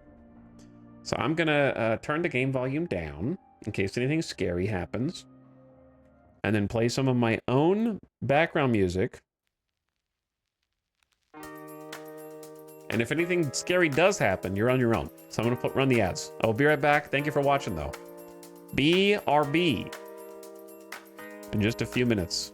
So I'm gonna turn the game volume down in case anything scary happens. And then play some of my own background music. And if anything scary does happen, you're on your own. So I'm gonna run the ads. I'll be right back. Thank you for watching though. BRB. In just a few minutes.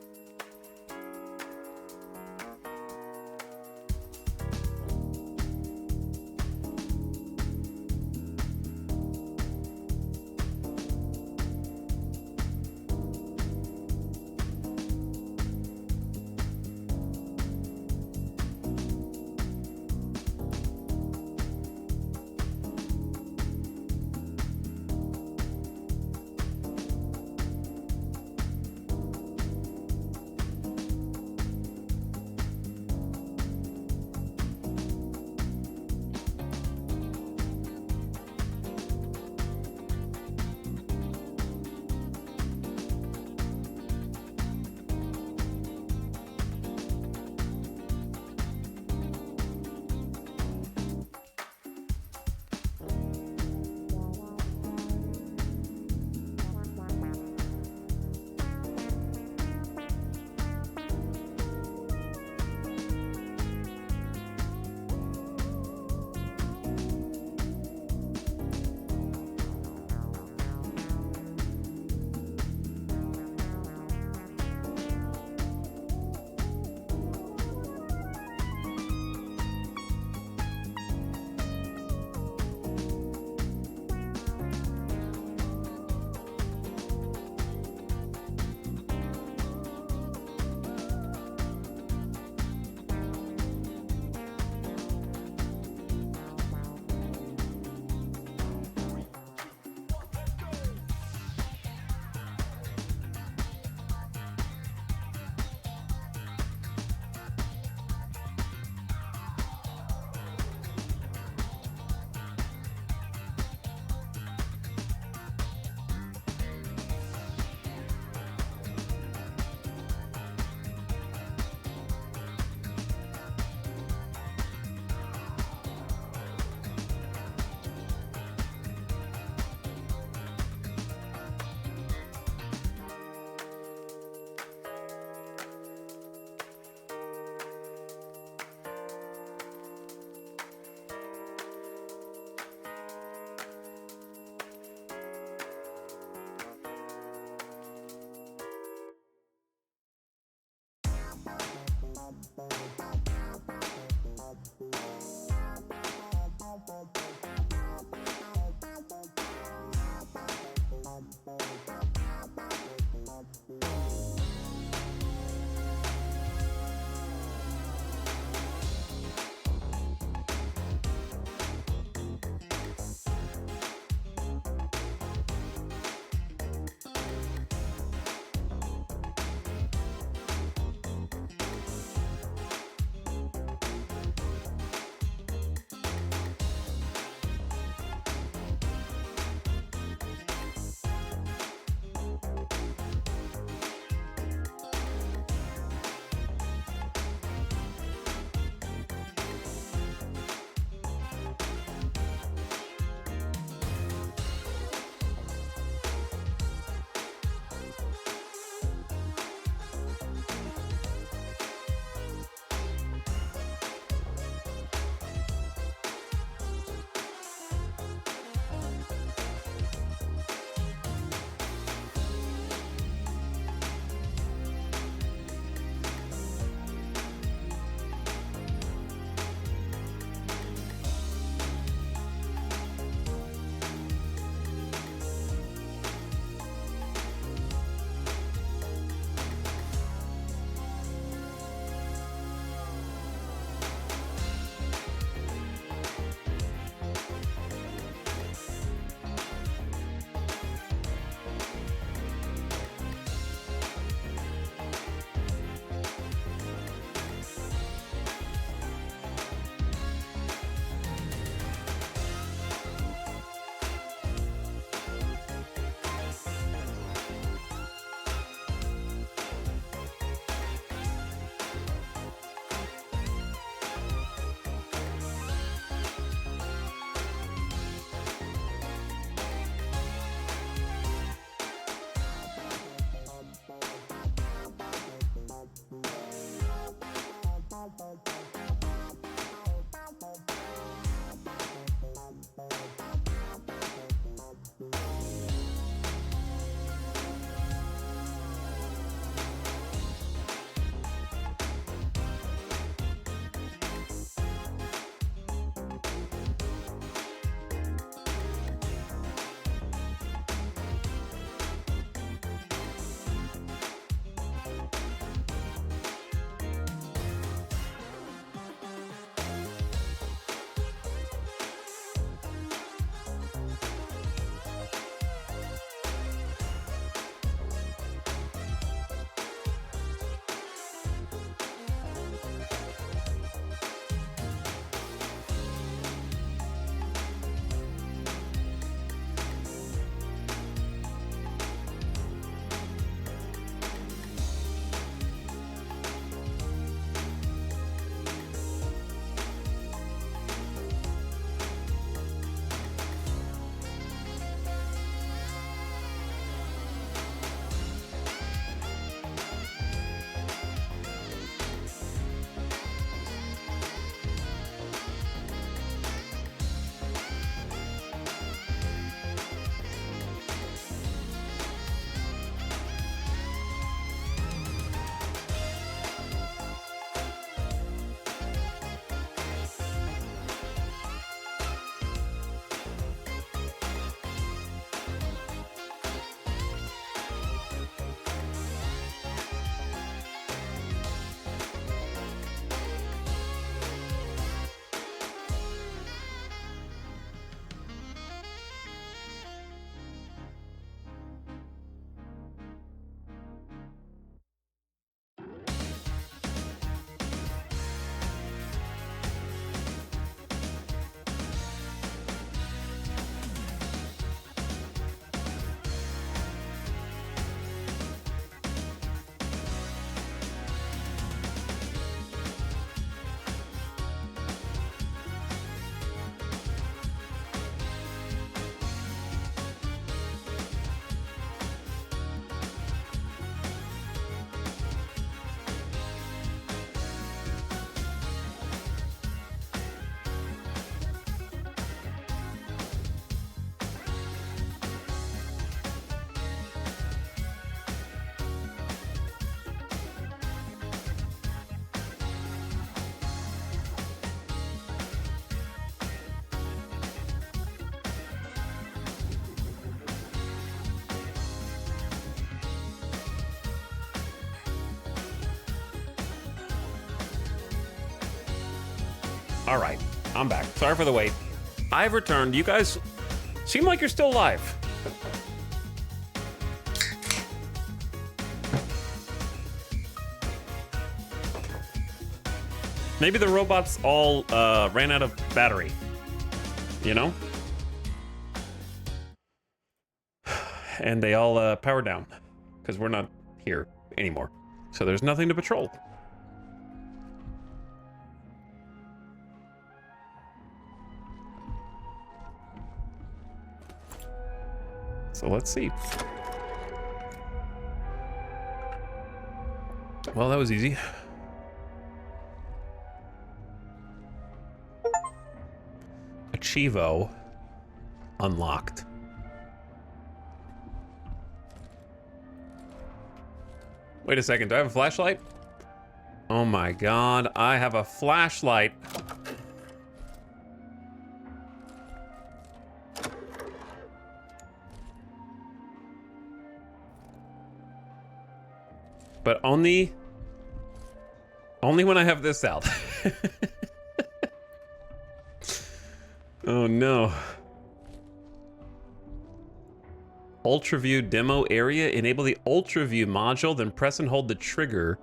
All right, I'm back. Sorry for the wait. I've returned. You guys seem like you're still alive. Maybe the robots all ran out of battery. You know? And they all powered down. Because we're not here anymore. So there's nothing to patrol. So let's see. Well, that was easy. Achievo unlocked. Wait a second, do I have a flashlight? Oh my god, I have a flashlight. But only when I have this out. Oh no. Ultra View demo area. Enable the Ultra View module, then press and hold the trigger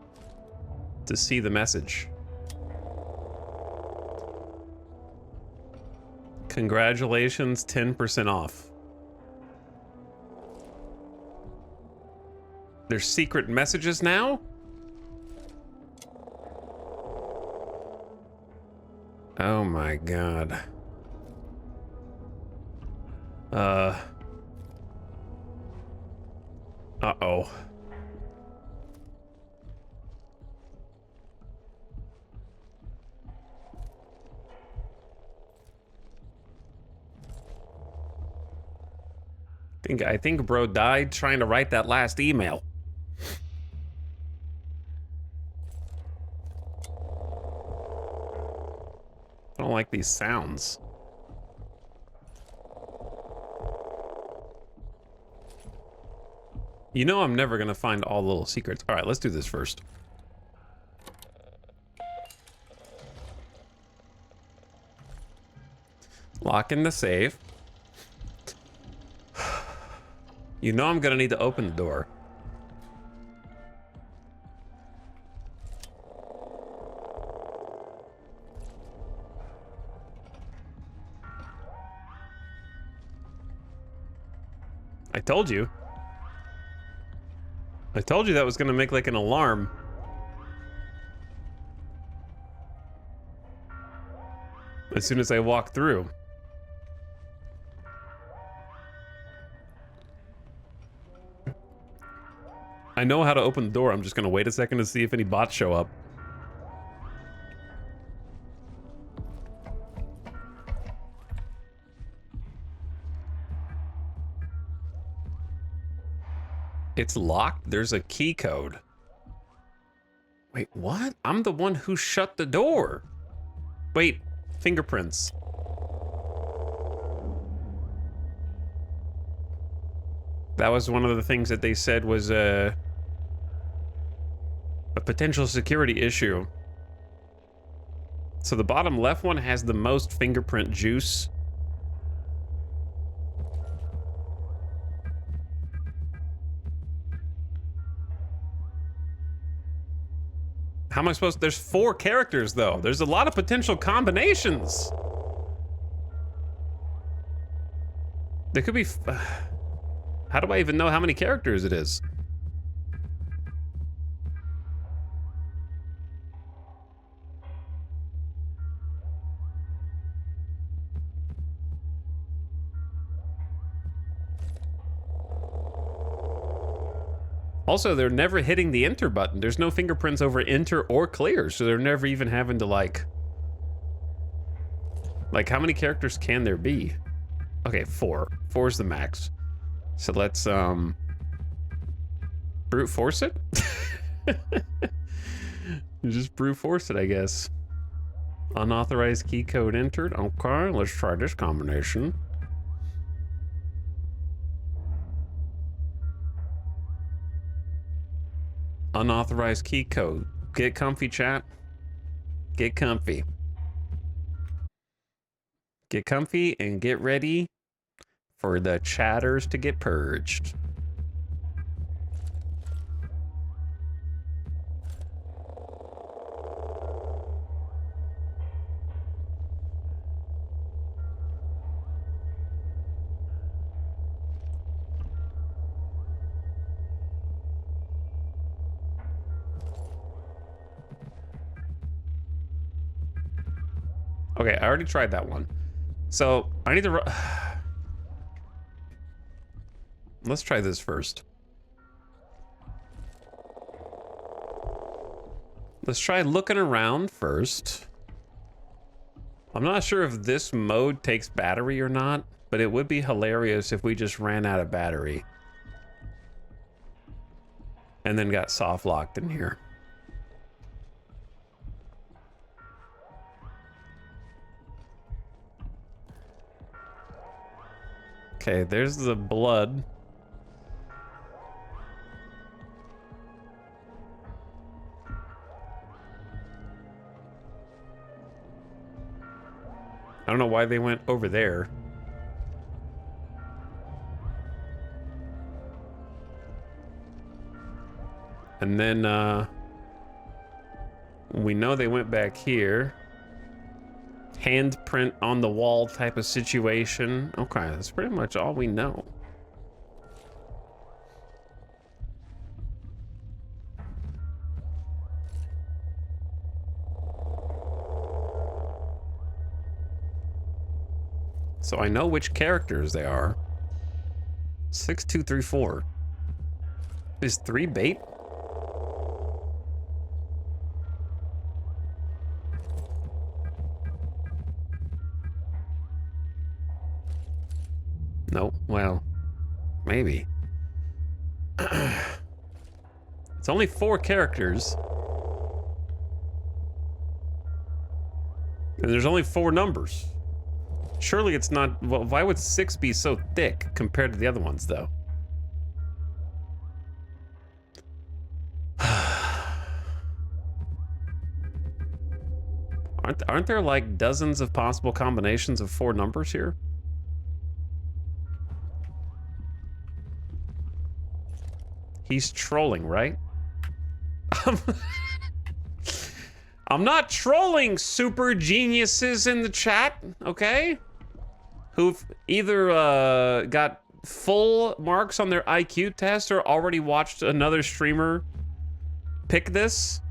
to see the message. Congratulations, 10% off. There's secret messages now? Oh my god. Uh-oh. I think bro died trying to write that last email. I don't like these sounds. You know I'm never gonna find all the little secrets. All right, let's do this first. Lock in the safe. You know I'm gonna need to open the door. I told you. I told you that was gonna make like an alarm. As soon as I walk through. I know how to open the door. I'm just gonna wait a second to see if any bots show up. It's locked? There's a key code. Wait, what? I'm the one who shut the door. Wait, fingerprints. That was one of the things that they said was a potential security issue. So the bottom left one has the most fingerprint juice. How am I supposed to? There's 4 characters though. There's a lot of potential combinations. There could be, how do I even know how many characters it is? Also, they're never hitting the enter button. There's no fingerprints over enter or clear, so they're never even having to like how many characters can there be? Okay, 4. 4 is the max. So let's brute force it. Just brute force it, I guess. Unauthorized key code entered. Okay, let's try this combination. Unauthorized key code. Get comfy, chat. Get comfy. Get comfy and get ready for the chatters to get purged. Okay, I already tried that one. So, I need to... Let's try this first. Let's try looking around first. I'm not sure if this mode takes battery or not, but it would be hilarious if we just ran out of battery. And then got soft locked in here. Okay, there's the blood. I don't know why they went over there. And then, we know they went back here. Handprint on the wall type of situation. Okay, that's pretty much all we know. So I know which characters they are. 6234. Is 3 bait? No, well, maybe. It's only 4 characters. And there's only 4 numbers. Surely it's not... Well, why would 6 be so thick compared to the other ones, though? Aren't there like dozens of possible combinations of 4 numbers here? He's trolling, right? I'm not trolling, super geniuses in the chat, okay? Who've either got full marks on their IQ test or already watched another streamer pick this.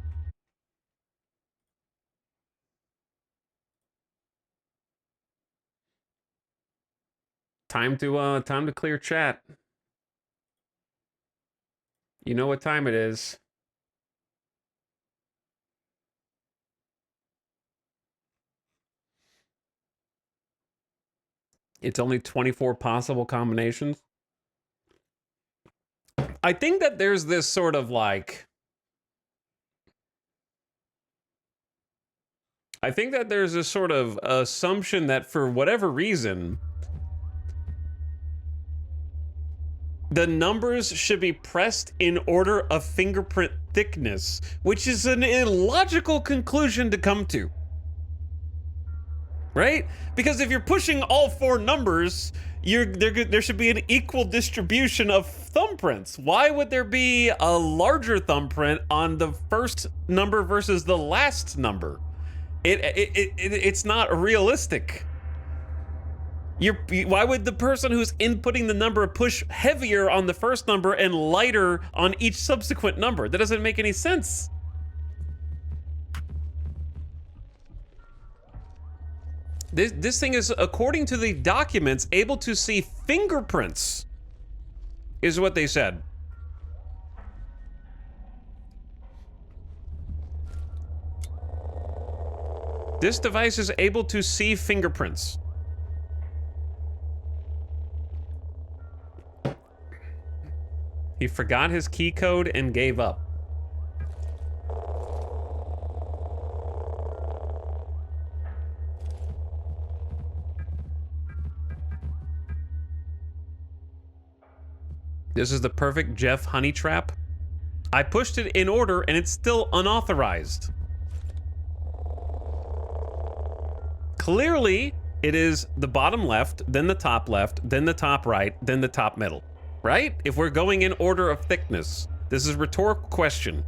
Time to clear chat. You know what time it is. It's only 24 possible combinations. I think that there's this sort of like... I think that there's a sort of assumption that for whatever reason, the numbers should be pressed in order of fingerprint thickness, which is an illogical conclusion to come to. Right? Because if you're pushing all 4 numbers, there should be an equal distribution of thumbprints. Why would there be a larger thumbprint on the first number versus the last number? It's not realistic. Why would the person who's inputting the number push heavier on the first number and lighter on each subsequent number? That doesn't make any sense. This thing is, according to the documents, able to see fingerprints, is what they said. This device is able to see fingerprints. He forgot his key code and gave up. This is the perfect Jeff honey trap. I pushed it in order and it's still unauthorized. Clearly, It is the bottom left, then the top left, then the top right, then the top middle, right? If we're going in order of thickness, this is a rhetorical question.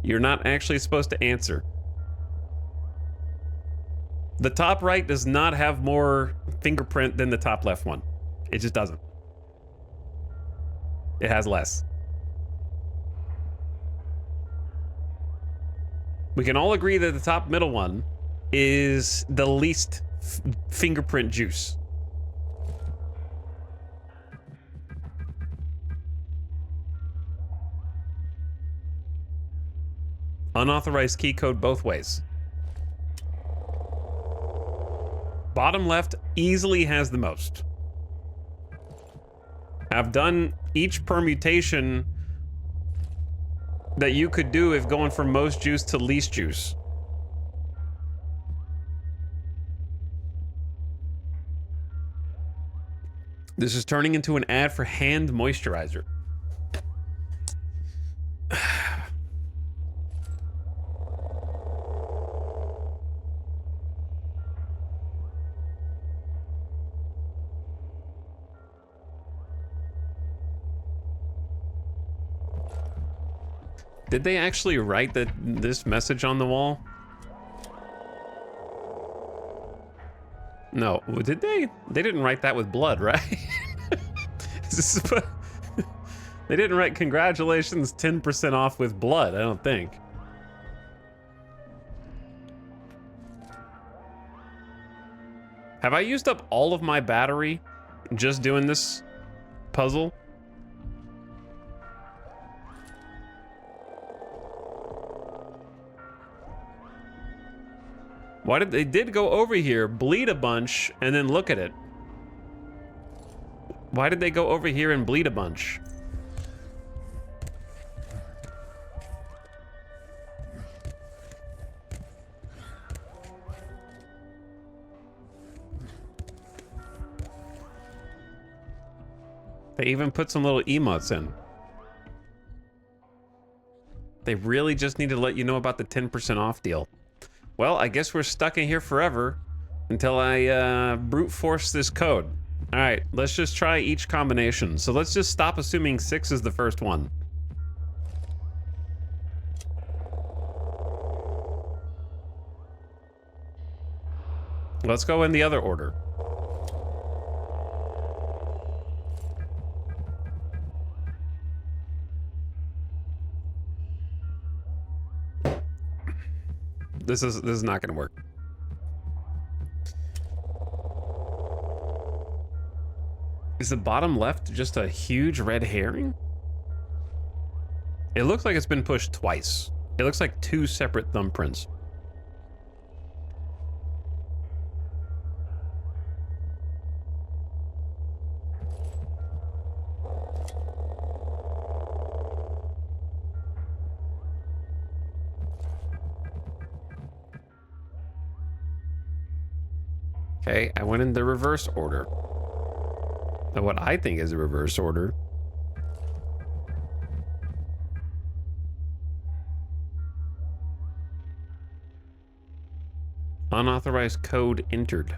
You're not actually supposed to answer. The top right does not have more fingerprint than the top left one. It just doesn't. It has less. We can all agree that the top middle one is the least fingerprint juice. Unauthorized key code both ways. Bottom left easily has the most. I've done each permutation that you could do if going from most juice to least juice. This is turning into an ad for hand moisturizer. Did they actually write this message on the wall? No, did they? They didn't write that with blood, right? They didn't write congratulations 10% off with blood, I don't think. Have I used up all of my battery just doing this puzzle? Why did they go over here, bleed a bunch, and then look at it? Why did they go over here and bleed a bunch? They even put some little emotes in. They really just need to let you know about the 10% off deal. Well, I guess we're stuck in here forever until I brute force this code. All right, let's just try each combination. So let's just stop assuming 6 is the first one. Let's go in the other order. This is not gonna work. Is the bottom left just a huge red herring? It looks like it's been pushed twice. It looks like 2 separate thumbprints. Okay, I went in the reverse order. Now what I think is a reverse order. Unauthorized code entered.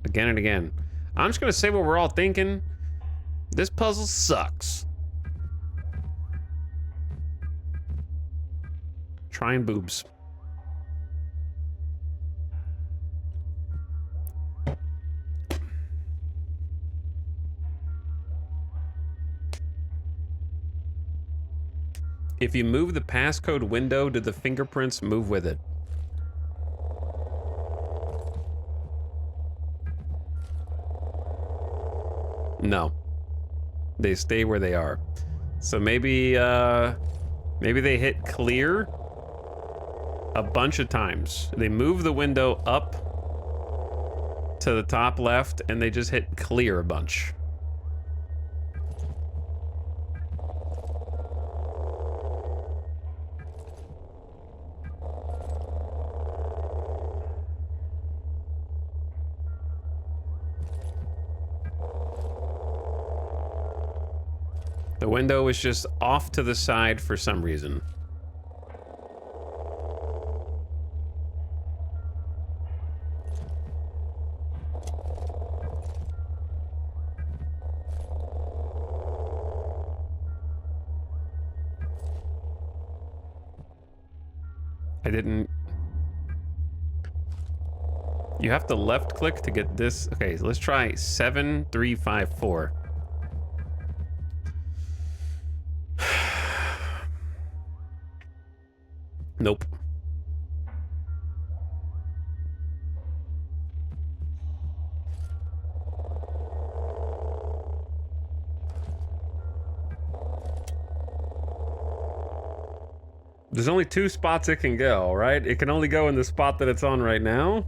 Again and again. I'm just gonna say what we're all thinking. This puzzle sucks. Trying boobs. If you move the passcode window, do the fingerprints move with it? No. They stay where they are. So maybe they hit clear a bunch of times. They move the window up to the top left and they just hit clear a bunch. The window was just off to the side for some reason. I didn't... You have to left click to get this. Okay, so let's try 7354. Nope. There's only 2 spots it can go, right? It can only go in the spot that it's on right now.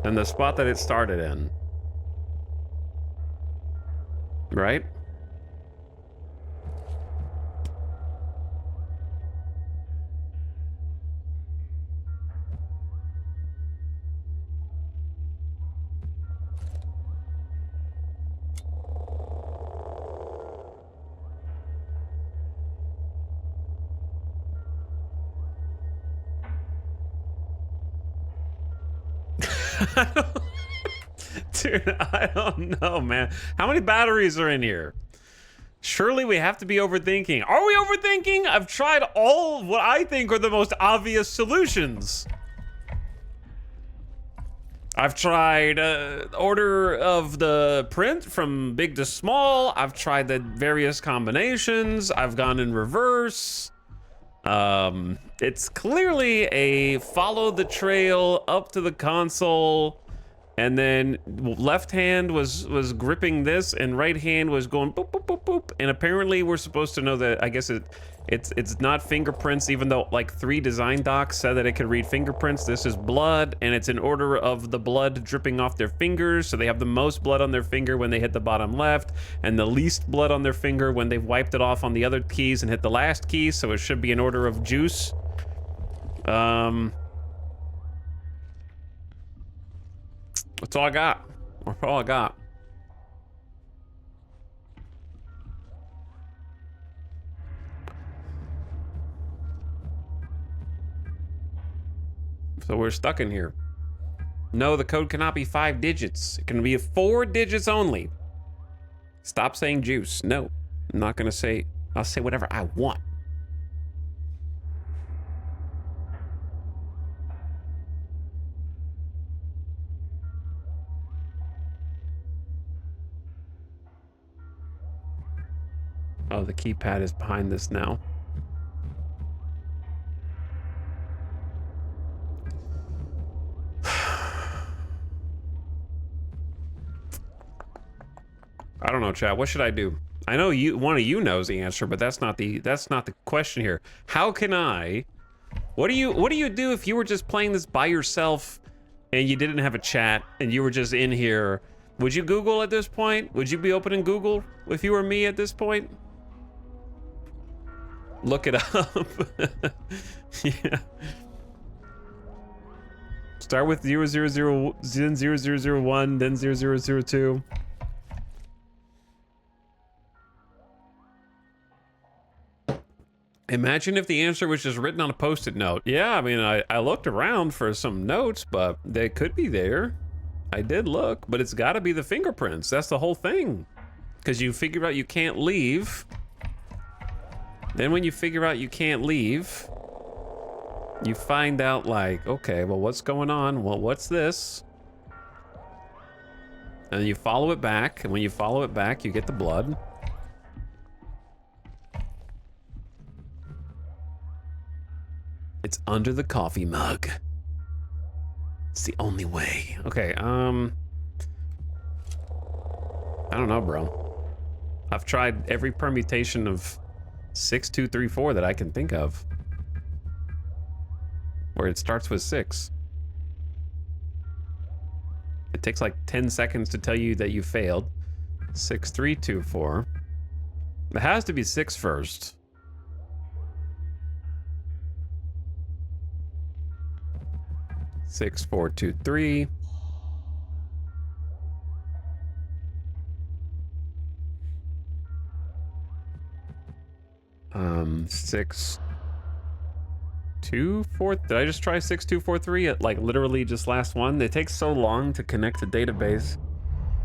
And the spot that it started in. Right? Dude, I don't know, man. How many batteries are in here? Surely we have to be overthinking. Are we overthinking? I've tried all of what I think are the most obvious solutions. I've tried order of the print from big to small. I've tried the various combinations. I've gone in reverse. It's clearly a follow the trail up to the console, and then left hand was gripping this, and right hand was going boop boop boop boop. And apparently we're supposed to know that. I guess it's not fingerprints, even though like 3 design docs said that it could read fingerprints. This is blood, and it's in order of the blood dripping off their fingers. So they have the most blood on their finger when they hit the bottom left, and the least blood on their finger when they've wiped it off on the other keys and hit the last key. So it should be in order of juice. That's all I got. That's all I got. So we're stuck in here. No, the code cannot be 5 digits. It can be 4 digits only. Stop saying juice. No, I'm not gonna say. I'll say whatever I want. Oh, the keypad is behind this now. I don't know, chat. What should I do? I know one of you knows the answer, but that's not the question here. How can I? What do you do if you were just playing this by yourself and you didn't have a chat and you were just in here? Would you Google at this point? Would you be opening Google if you were me at this point? Look it up. Yeah. Start with 000, then 0001, then 0002. Imagine if the answer was just written on a post-it note. Yeah, I mean, I looked around for some notes, but they could be there. I did look, but it's got to be the fingerprints. That's the whole thing. Because you figure out you can't leave. Then when you figure out you can't leave, you find out like, okay, well, what's going on? Well, what's this? And you follow it back, and when you follow it back, you get the blood. It's under the coffee mug. It's the only way. Okay, I don't know, bro. I've tried every permutation of 6234 that I can think of, where it starts with 6. It takes like 10 seconds to tell you that you failed. 6324. It has to be 6 first. Six, 4, 2, 3. Six, 2, 4. Did I just try 6, 2, 4, 3 at like literally just last one? It takes so long to connect to database.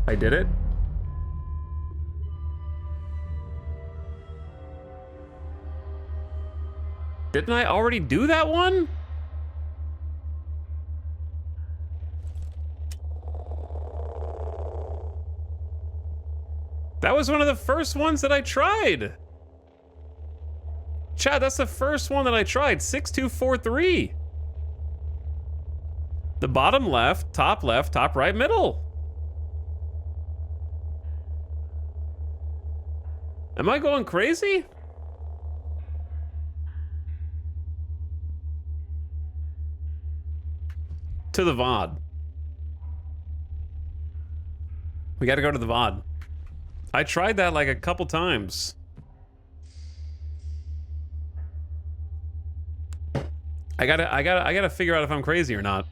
I did it. Didn't I already do that one? That was one of the first ones that I tried. Chad, that's the first one that I tried. 6243. The bottom left, top right, middle. Am I going crazy? To the VOD. We gotta go to the VOD. I tried that like a couple times. I gotta figure out if I'm crazy or not.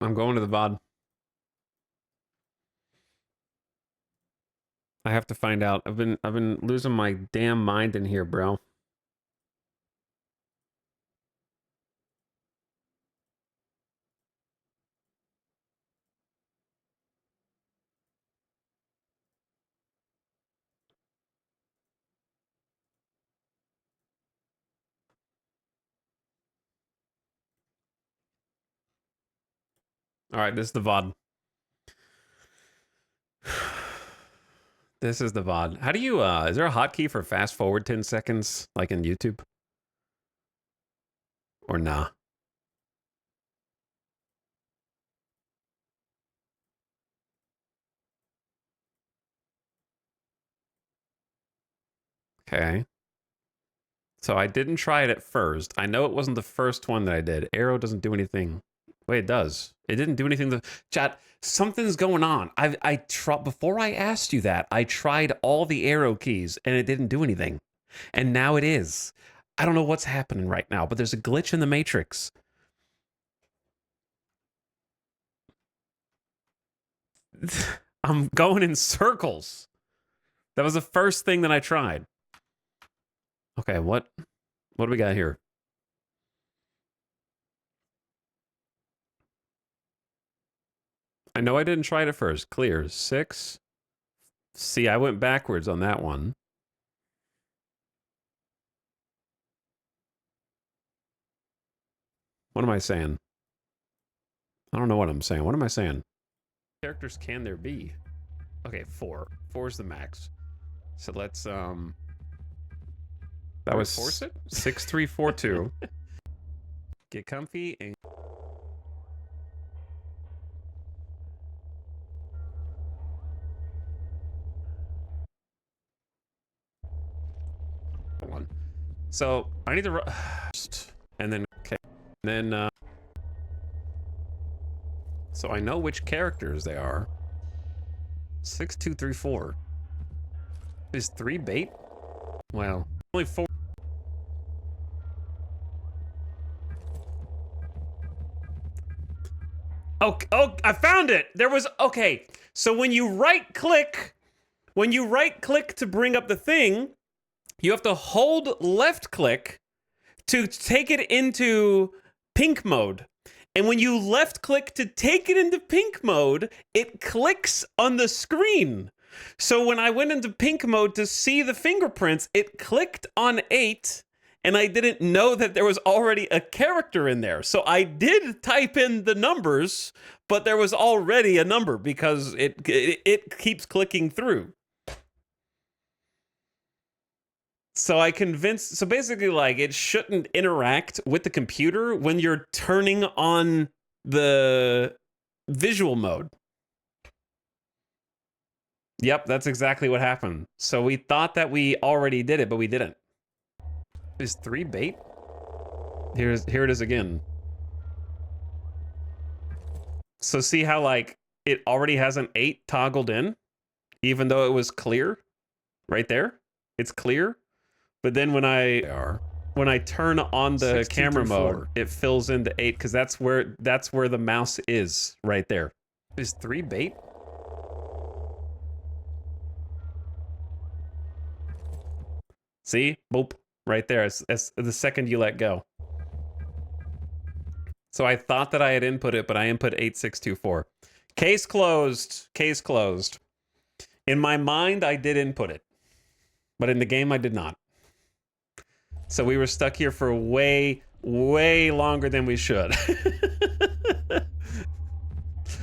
I'm going to the VOD. I have to find out. I've been losing my damn mind in here, bro. All right, this is the VOD. This is the VOD. How do you, is there a hotkey for fast forward 10 seconds, like in YouTube? Or nah? Okay. So I didn't try it at first. I know it wasn't the first one that I did. Arrow doesn't do anything. Wait, it does. It didn't do anything. Chat, something's going on. Before I asked you that, I tried all the arrow keys and it didn't do anything. And now it is. I don't know what's happening right now, but there's a glitch in the matrix. I'm going in circles. That was the first thing that I tried. Okay, what do we got here? I know I didn't try it at first. Clear. 6. See, I went backwards on that one. What am I saying? I don't know what I'm saying. What am I saying? Characters can there be? Okay, 4. 4 is the max. So let's that was force it? 6342. Get comfy and one. So I need to and then okay. And then so I know which characters they are. 6234. Is 3 bait? Well, only 4. Oh, I found it. There was, okay. So when you right click to bring up the thing, you have to hold left click to take it into pink mode. And when you left click to take it into pink mode, it clicks on the screen. So when I went into pink mode to see the fingerprints, it clicked on 8, and I didn't know that there was already a character in there. So I did type in the numbers, but there was already a number because it keeps clicking through. So I convinced, so basically like it shouldn't interact with the computer when you're turning on the visual mode. Yep, that's exactly what happened. So we thought that we already did it, but we didn't. Is 3 bait? Here it is again. So see how like it already has an 8 toggled in, even though it was clear right there. It's clear. But then when I turn on the camera mode, it fills into 8 because that's where the mouse is right there. Is 3 bait? See? Boop. Right there. It's the second you let go. So I thought that I had input it, but I input 8624. Case closed. Case closed. In my mind, I did input it. But in the game, I did not. So we were stuck here for way, way longer than we should.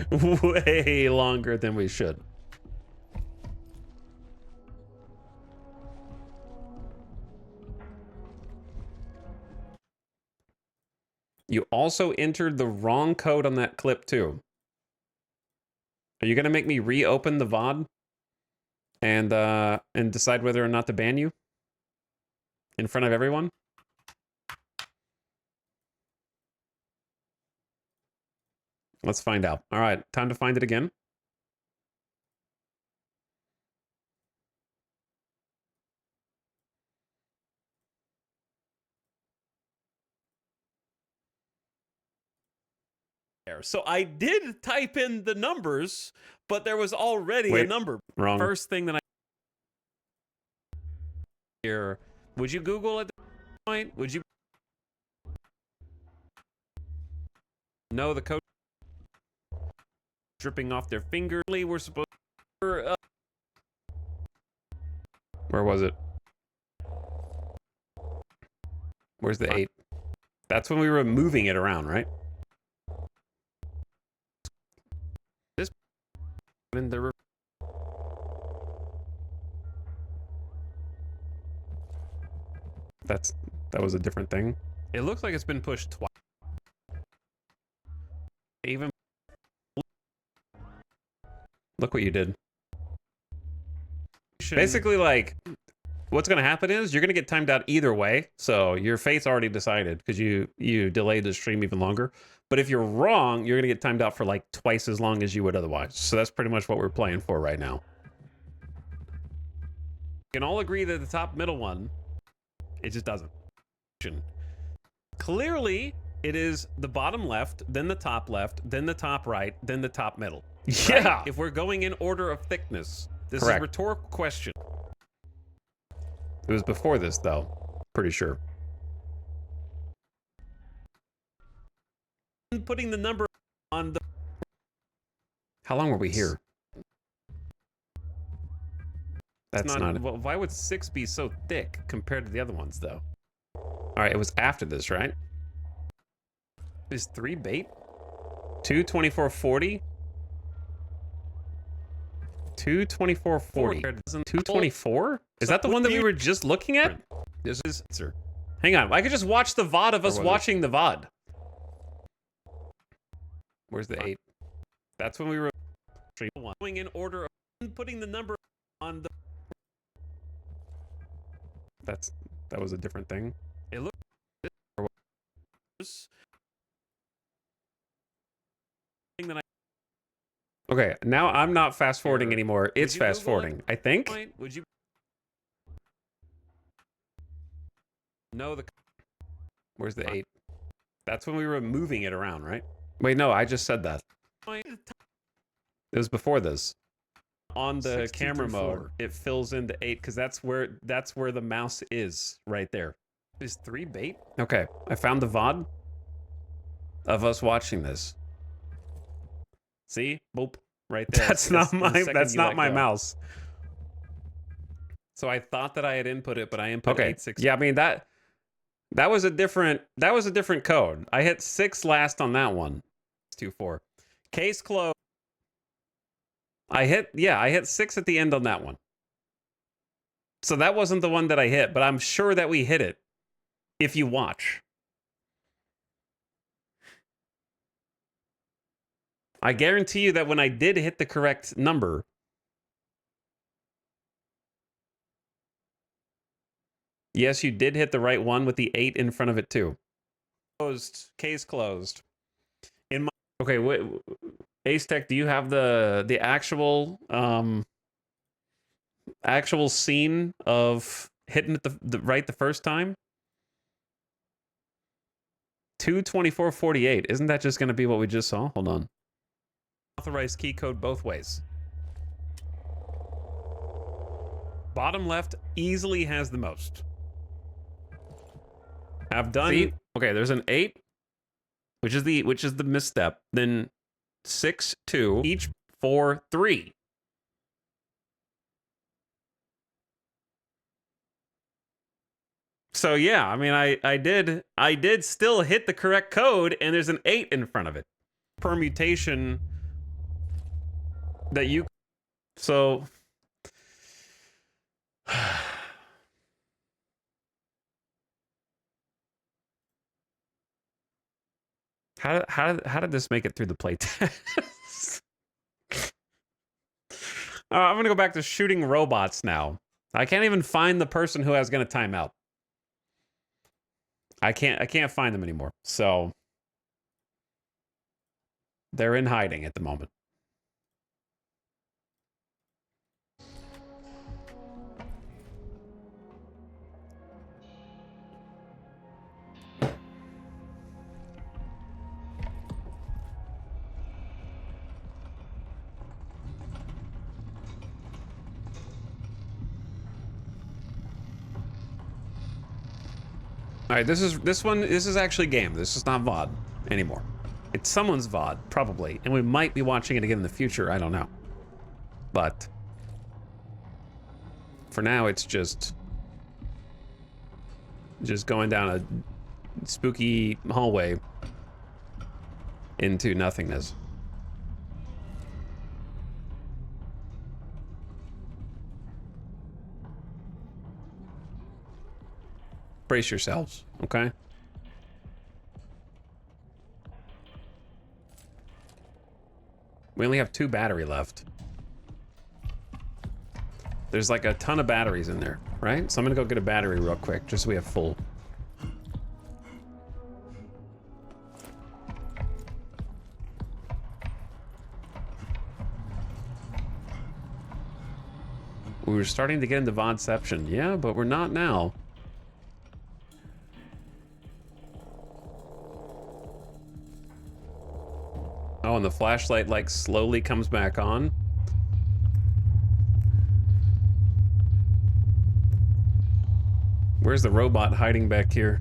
Way longer than we should. You also entered the wrong code on that clip too. Are you gonna make me reopen the VOD and decide whether or not to ban you in front of everyone? Let's find out. All right, time to find it again. So I did type in the numbers, but there was already a number. Wrong. First thing that I here. Would you Google at this point? Would you know the code dripping off their finger? We're supposed to, where was it? Where's the 8? That's when we were moving it around, right? This in the that was a different thing. It looks like it's been pushed twice. Even look what you did. Basically, like, what's gonna happen is you're gonna get timed out either way. So your fate's already decided because you delayed the stream even longer. But if you're wrong, you're gonna get timed out for like twice as long as you would otherwise. So that's pretty much what we're playing for right now. We can all agree that the top middle one, it just doesn't. Clearly, it is the bottom left, then the top left, then the top right, then the top middle. Yeah. Right? If we're going in order of thickness, this is a rhetorical question. It was before this, though. Pretty sure. Putting the number on the... How long were we here? That's not... Well, why would 6 be so thick compared to the other ones, though? All right, it was after this, right? Is 3 bait? 224.40? 224.40. 224? Is that the one that we were just looking at? This is... Hang on, I could just watch the VOD of us watching the VOD. Where's the 8? That's when we were going in order of putting the number on the... That was a different thing. It looked... Okay, now I'm not fast forwarding anymore. It's fast forwarding, I think. Would you know the... Where's the 8? That's when we were moving it around, right? Wait, no, I just said that. It was before this. On the camera mode, it fills in the 8 because that's where the mouse is right there. Is 3 bait? Okay, I found the VOD of us watching this. See? Boop. Right there. That's not my mouse. So I thought that I had input it, but I input 86. Yeah, I mean that was a different code. I hit 6 last on that one. 24. Case closed. I hit 6 at the end on that one. So that wasn't the one that I hit, but I'm sure that we hit it if you watch. I guarantee you that when I did hit the correct number, yes, you did hit the right one with the 8 in front of it too. Closed. Case closed. In my okay, wait, Ace Tech, do you have the actual actual scene of hitting it the right the first time? 224.48. Isn't that just going to be what we just saw? Hold on. Authorized key code both ways. Bottom left easily has the most. Have done. See? Okay, there's an 8, which is the misstep. Then 6, 2, each 4, 3. So yeah, I mean, I did still hit the correct code, and there's an 8 in front of it. Permutation that you. So. How did this make it through the playtest? I'm gonna go back to shooting robots now. I can't even find the person who has gonna time out. I can't find them anymore. So they're in hiding at the moment. All right, this is actually game. This is not VOD anymore. It's someone's VOD, probably, and we might be watching it again in the future. I don't know, but for now, it's just going down a spooky hallway into nothingness. Brace yourselves, okay? We only have 2 battery left. There's like a ton of batteries in there, right? So I'm gonna go get a battery real quick, just so we have full. We were starting to get into Vodception, yeah, but we're not now. Oh, and the flashlight, like, slowly comes back on. Where's the robot hiding back here?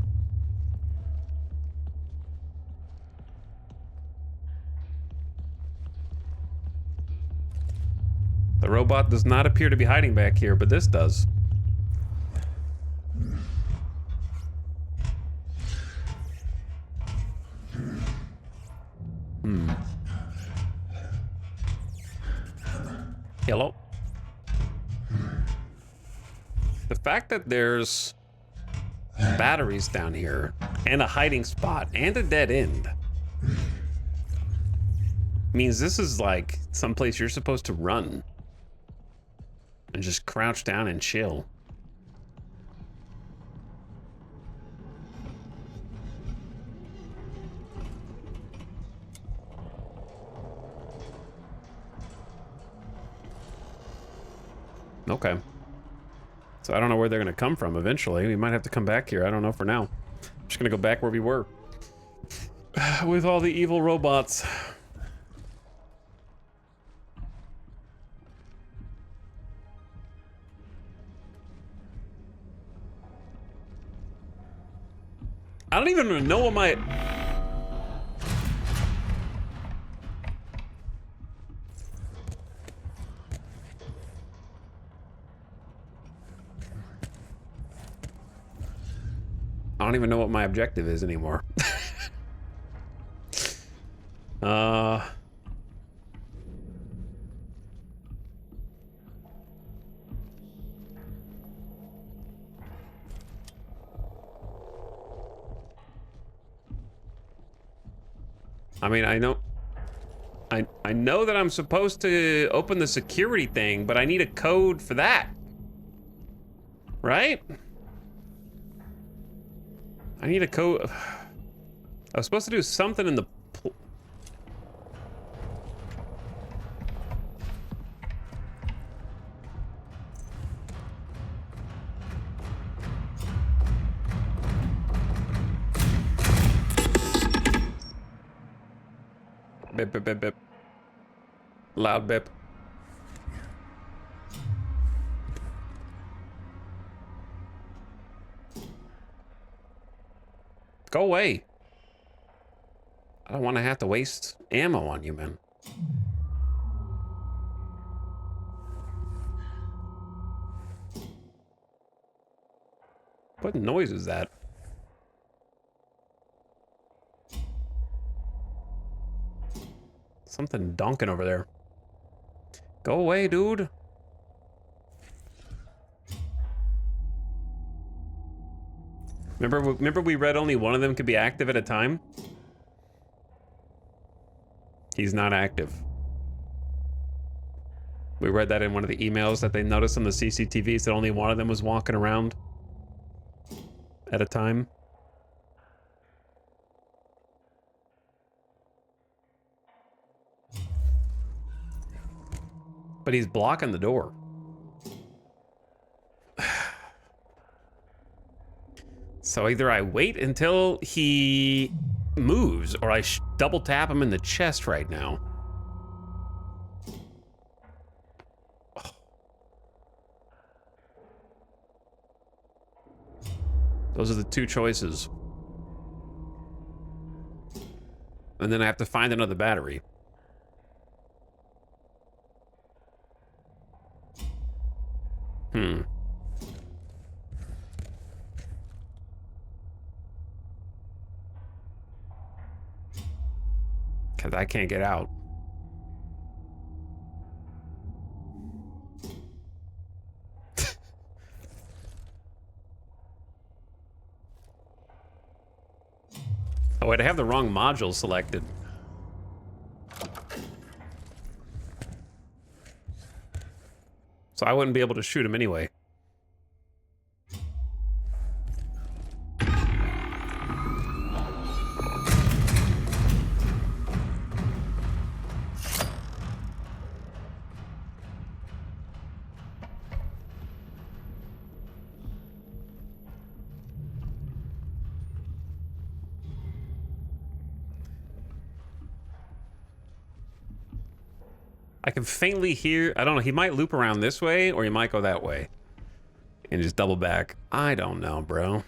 The robot does not appear to be hiding back here, but this does. Hello? The fact that there's batteries down here and a hiding spot and a dead end means this is like someplace you're supposed to run and just crouch down and chill. Okay. So I don't know where they're going to come from eventually. We might have to come back here. I don't know for now. I'm just going to go back where we were. With all the evil robots. I don't even know what my... I don't even know what my objective is anymore. I mean, I know that I'm supposed to open the security thing, but I need a code for that. Right? I need a code. I was supposed to do something in the... Bip, bip, bip, bip. Loud bip. Go away. I don't want to have to waste ammo on you, man. What noise is that? Something donking over there. Go away, dude. Remember we read only one of them could be active at a time? He's not active. We read that in one of the emails that they noticed on the CCTVs that only one of them was walking around at a time. But he's blocking the door. So either I wait until he moves or I double tap him in the chest right now. Oh. Those are the two choices. And then I have to find another battery. Because I can't get out. Oh, wait, I have the wrong module selected. So I wouldn't be able to shoot him anyway. I can faintly hear, I don't know, he might loop around this way or he might go that way and just double back. I don't know, bro.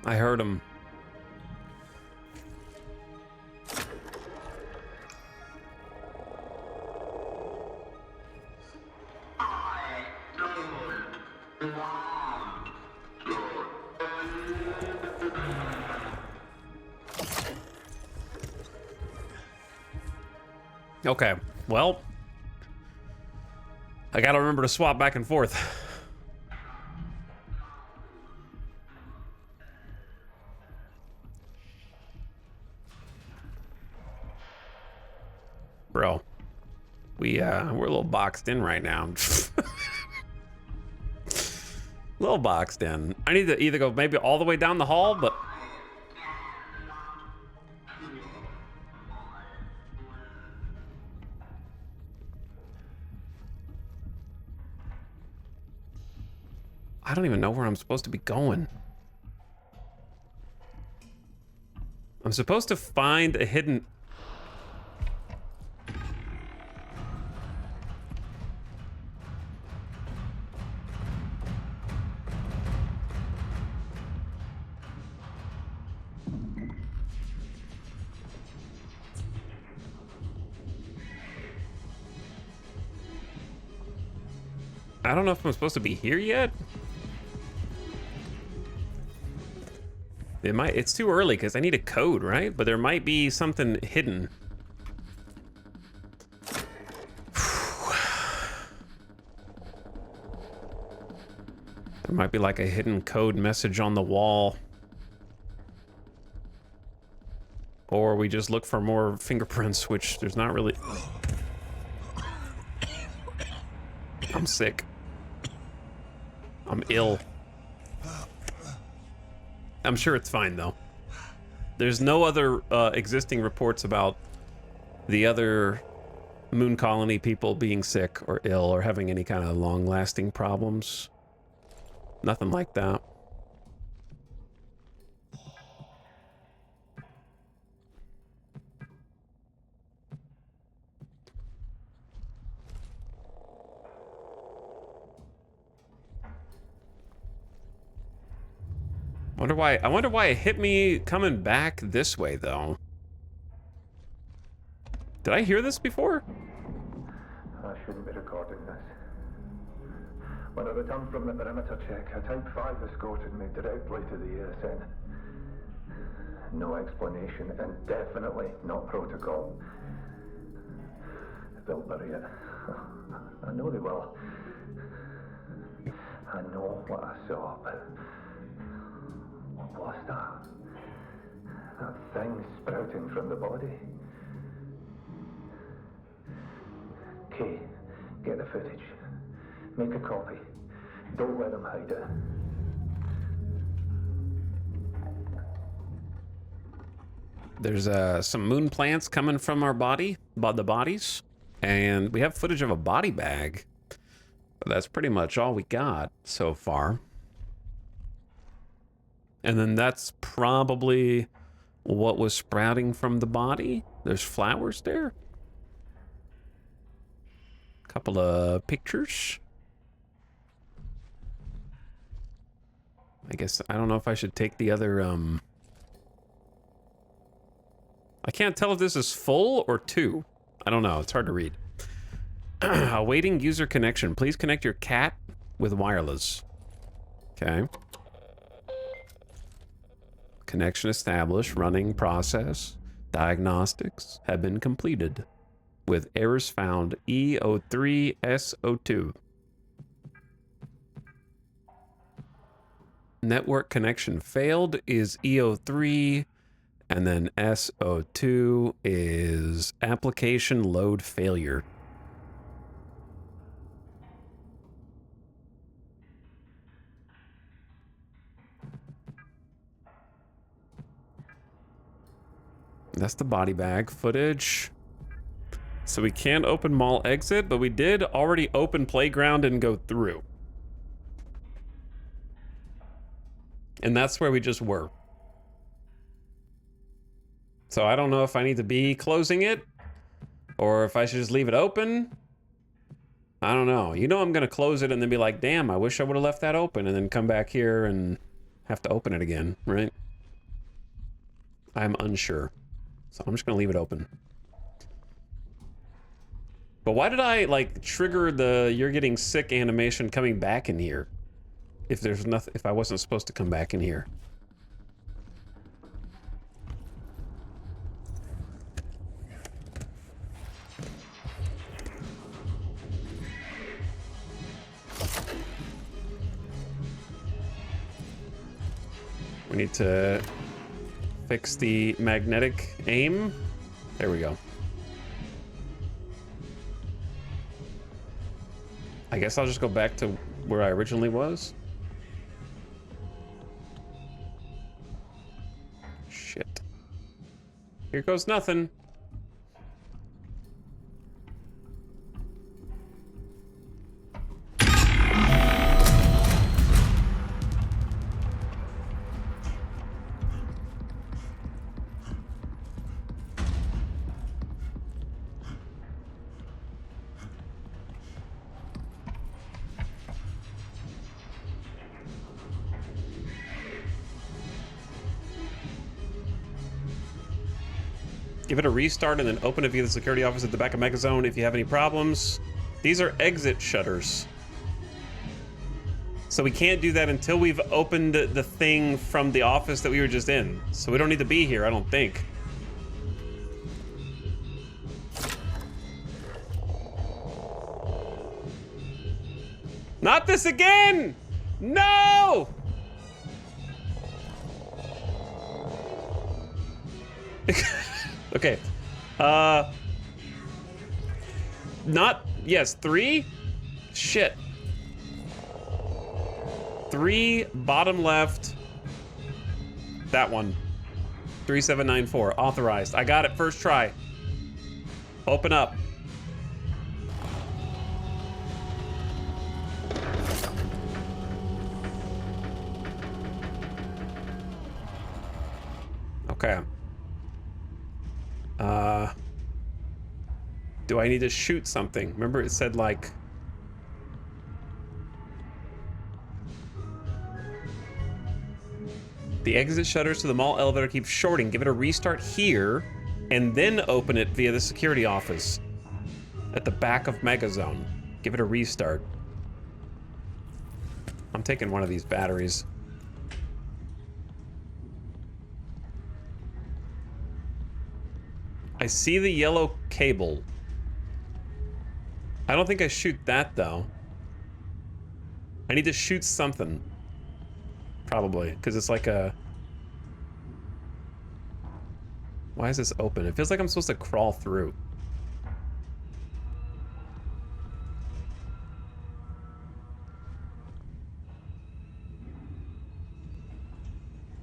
I heard him. Okay, well, I gotta remember to swap back and forth. Bro, we're a little boxed in right now. A little boxed in. I need to either go maybe all the way down the hall, but I don't even know where I'm supposed to be going. I'm supposed to find a hidden... I don't know if I'm supposed to be here yet. It's too early because I need a code, right? But there might be something hidden. There might be like a hidden code message on the wall. or we just look for more fingerprints, which there's not really... I'm sick. I'm ill. I'm sure it's fine, though. There's no other existing reports about the other moon colony people being sick or ill or having any kind of long-lasting problems. Nothing like that. I wonder why it hit me coming back this way, though. Did I hear this before? I shouldn't be recording this. When I returned from the perimeter check, a Type 5 escorted me directly to the ASN. No explanation, and definitely not protocol. They'll bury it. I know they will. I know what I saw, but... what was that? That thing sprouting from the body? Kay, get the footage. Make a copy. Don't let them hide it. There's some moon plants coming from our body, the bodies, and we have footage of a body bag. But that's pretty much all we got so far. And then that's probably what was sprouting from the body. There's flowers there. Couple of pictures. I guess I don't know if I should take the other I can't tell if this is full or 2. I don't know, it's hard to read. Awaiting user connection. Please connect your cat with wireless. Okay. Connection established. Running process. Diagnostics have been completed. With errors found E03SO2. Network connection failed is E03, and then SO2 is application load failure. That's the body bag footage. So we can't open mall exit, but we did already open playground and go through. And that's where we just were. So I don't know if I need to be closing it or if I should just leave it open. I don't know. You know I'm going to close it and then be like, damn, I wish I would have left that open, and then come back here and have to open it again, right? I'm unsure. So I'm just going to leave it open. But why did I, like, trigger the you're getting sick animation coming back in here? If there's nothing, if I wasn't supposed to come back in here. We need to fix the magnetic aim. There we go. I guess I'll just go back to where I originally was. Shit. Here goes nothing. Give it a restart and then open it via the security office at the back of Megazone if you have any problems. These are exit shutters. So we can't do that until we've opened the thing from the office that we were just in. So we don't need to be here, I don't think. Not this again! No! Okay. Not, yes, 3? Shit. 3, bottom left. That one. 3794, authorized. I got it, first try. Open up. Okay. Do I need to shoot something? Remember it said like... The exit shutters to the mall elevator keep shorting. Give it a restart here, and then open it via the security office at the back of Megazone. Give it a restart. I'm taking one of these batteries. I see the yellow cable. I don't think I shoot that, though. I need to shoot something. Probably, because it's like a... Why is this open? It feels like I'm supposed to crawl through.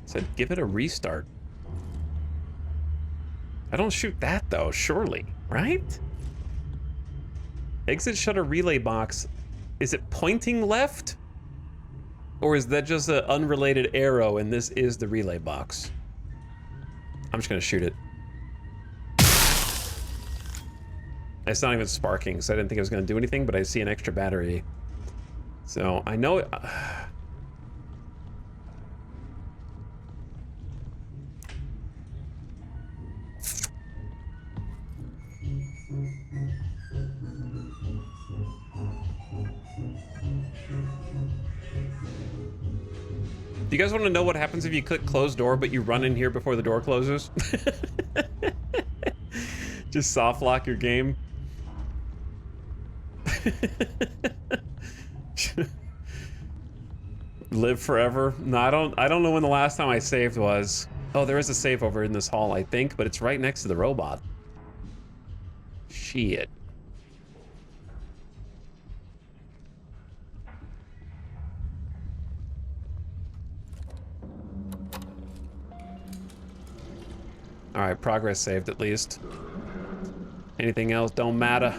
It said, give it a restart. I don't shoot that, though, surely, right? Exit shutter relay box. Is it pointing left? Or is that just an unrelated arrow and this is the relay box? I'm just gonna shoot it. It's not even sparking, so I didn't think it was gonna do anything, but I see an extra battery. So I know it. Do you guys want to know what happens if you click close door, but you run in here before the door closes? Just soft lock your game. Live forever. No, I don't know when the last time I saved was. Oh, there is a save over in this hall, I think, but it's right next to the robot. Shit. All right, progress saved at least. Anything else don't matter.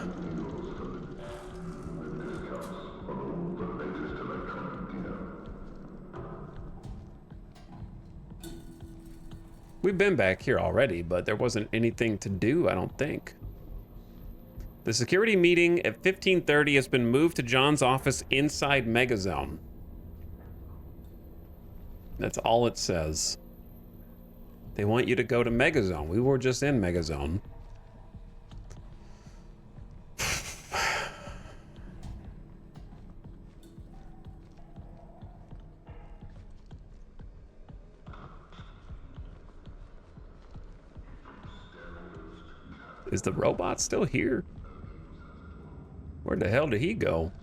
We've been back here already, but there wasn't anything to do, I don't think. The security meeting at 15:30 has been moved to John's office inside Megazone. That's all it says. They want you to go to Megazone. We were just in Megazone. Is the robot still here? Where the hell did he go?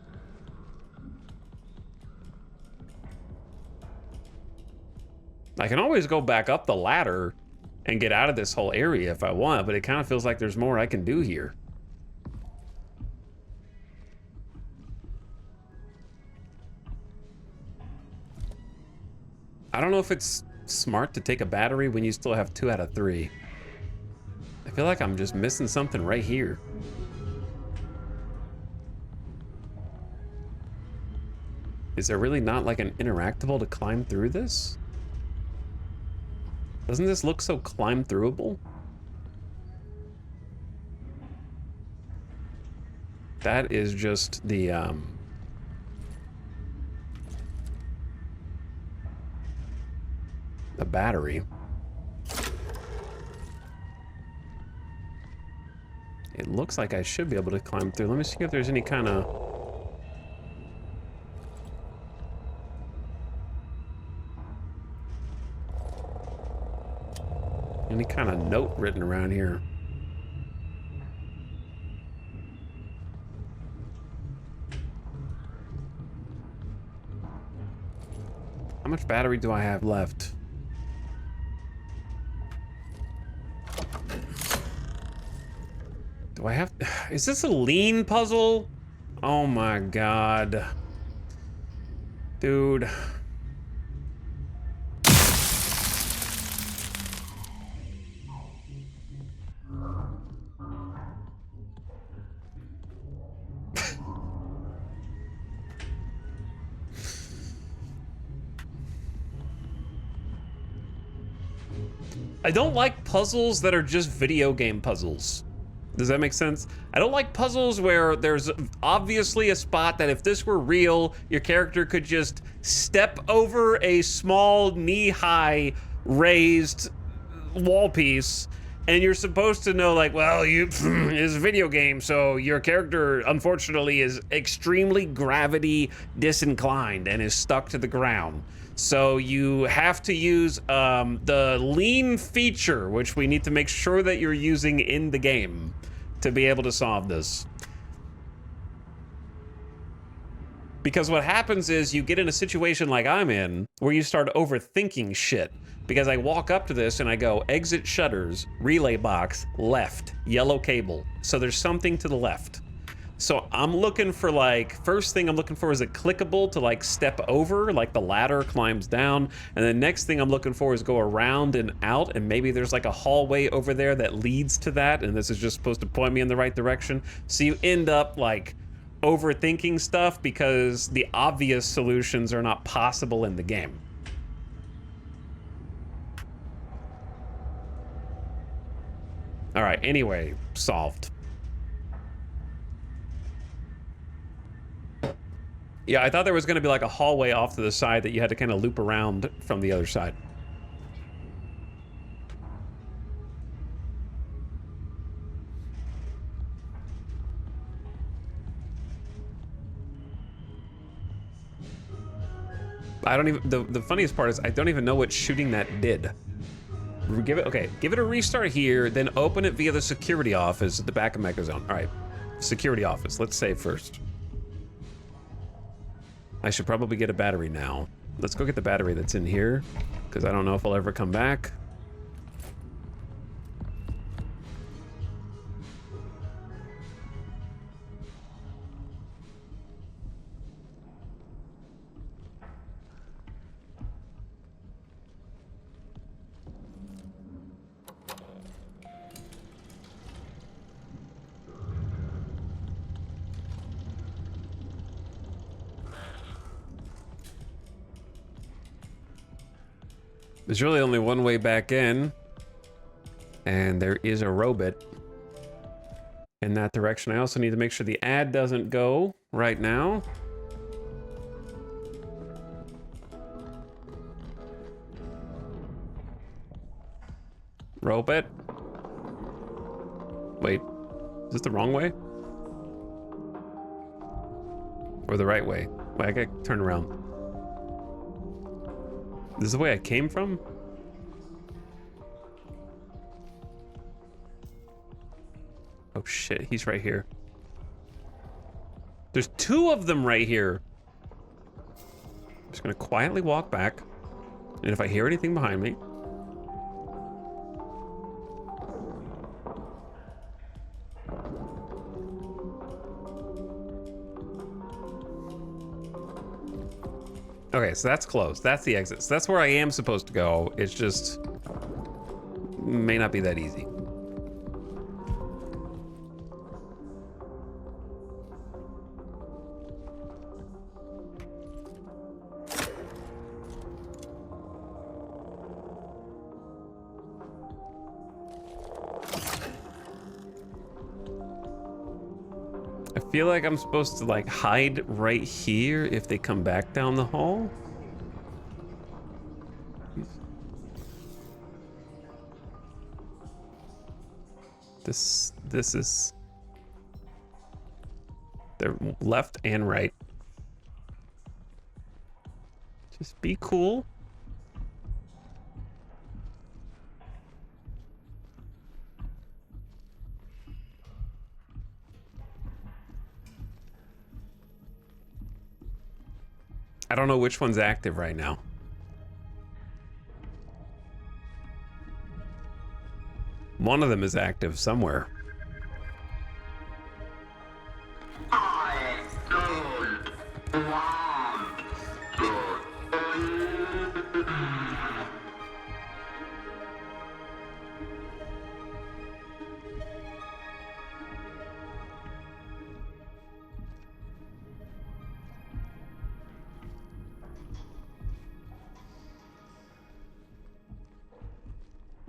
I can always go back up the ladder and get out of this whole area if I want, but it kind of feels like there's more I can do here. I don't know if it's smart to take a battery when you still have 2 out of 3. I feel like I'm just missing something right here. Is there really not like an interactable to climb through this? Doesn't this look so climb throughable? That is just the battery. It looks like I should be able to climb through. Let me see if there's any kind of... any kind of note written around here. How much battery do I have left? Do I have... Is this a lean puzzle? Oh my god. Dude. I don't like puzzles that are just video game puzzles. Does that make sense? I don't like puzzles where there's obviously a spot that if this were real, your character could just step over a small knee-high raised wall piece, and you're supposed to know, like, well, it's a video game, so your character, unfortunately, is extremely gravity disinclined and is stuck to the ground. So you have to use the lean feature, which we need to make sure that you're using in the game to be able to solve this. Because what happens is you get in a situation like I'm in, where you start overthinking shit. Because I walk up to this and I go, exit shutters, relay box, left, yellow cable. So there's something to the left. So I'm looking for, like, first thing I'm looking for is a clickable to, like, step over, like the ladder climbs down. And the next thing I'm looking for is go around and out, and maybe there's like a hallway over there that leads to that, and this is just supposed to point me in the right direction. So you end up, like, overthinking stuff because the obvious solutions are not possible in the game. All right, anyway, solved. Yeah, I thought there was gonna be like a hallway off to the side that you had to kind of loop around from the other side. I don't even, the funniest part is I don't even know what shooting that did. Give it, okay, give it a restart here, then open it via the security office at the back of Mecha Zone. All right, security office, let's save first. I should probably get a battery now. Let's go get the battery that's in here, because I don't know if I'll ever come back. There's really only one way back in, and there is a robot in that direction. I also need to make sure the ad doesn't go right now. Robot. Wait, is this the wrong way? Or the right way? Wait, I gotta turn around. This is the way I came from? Oh shit, he's right here. There's two of them right here. I'm just gonna quietly walk back, and if I hear anything behind me... Okay, so that's closed. That's the exit. So that's where I am supposed to go. It's just... may not be that easy. I feel like I'm supposed to, like, hide right here if they come back down the hall. This is... they're left and right. Just be cool. I don't know which one's active right now. One of them is active somewhere.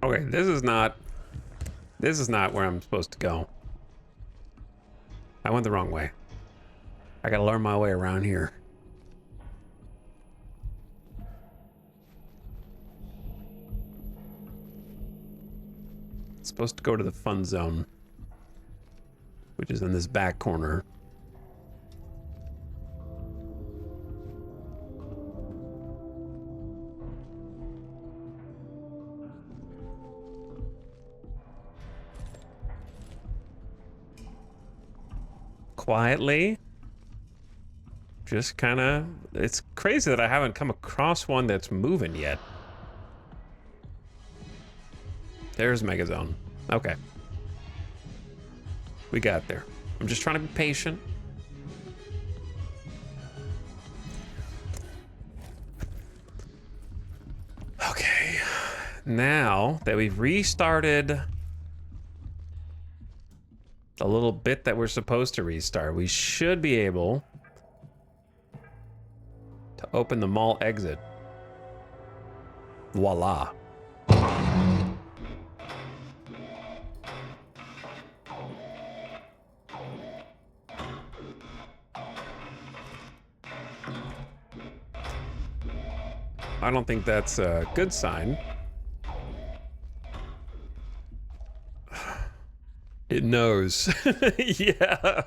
Okay, this is not where I'm supposed to go. I went the wrong way. I gotta learn my way around here. It's supposed to go to the fun zone, which is in this back corner. Quietly. Just kind of... It's crazy that I haven't come across one that's moving yet. There's Megazone. Okay. We got there. I'm just trying to be patient. Okay. Now that we've restarted the little bit that we're supposed to restart, we should be able to open the mall exit. Voila. I don't think that's a good sign. It knows. Yeah.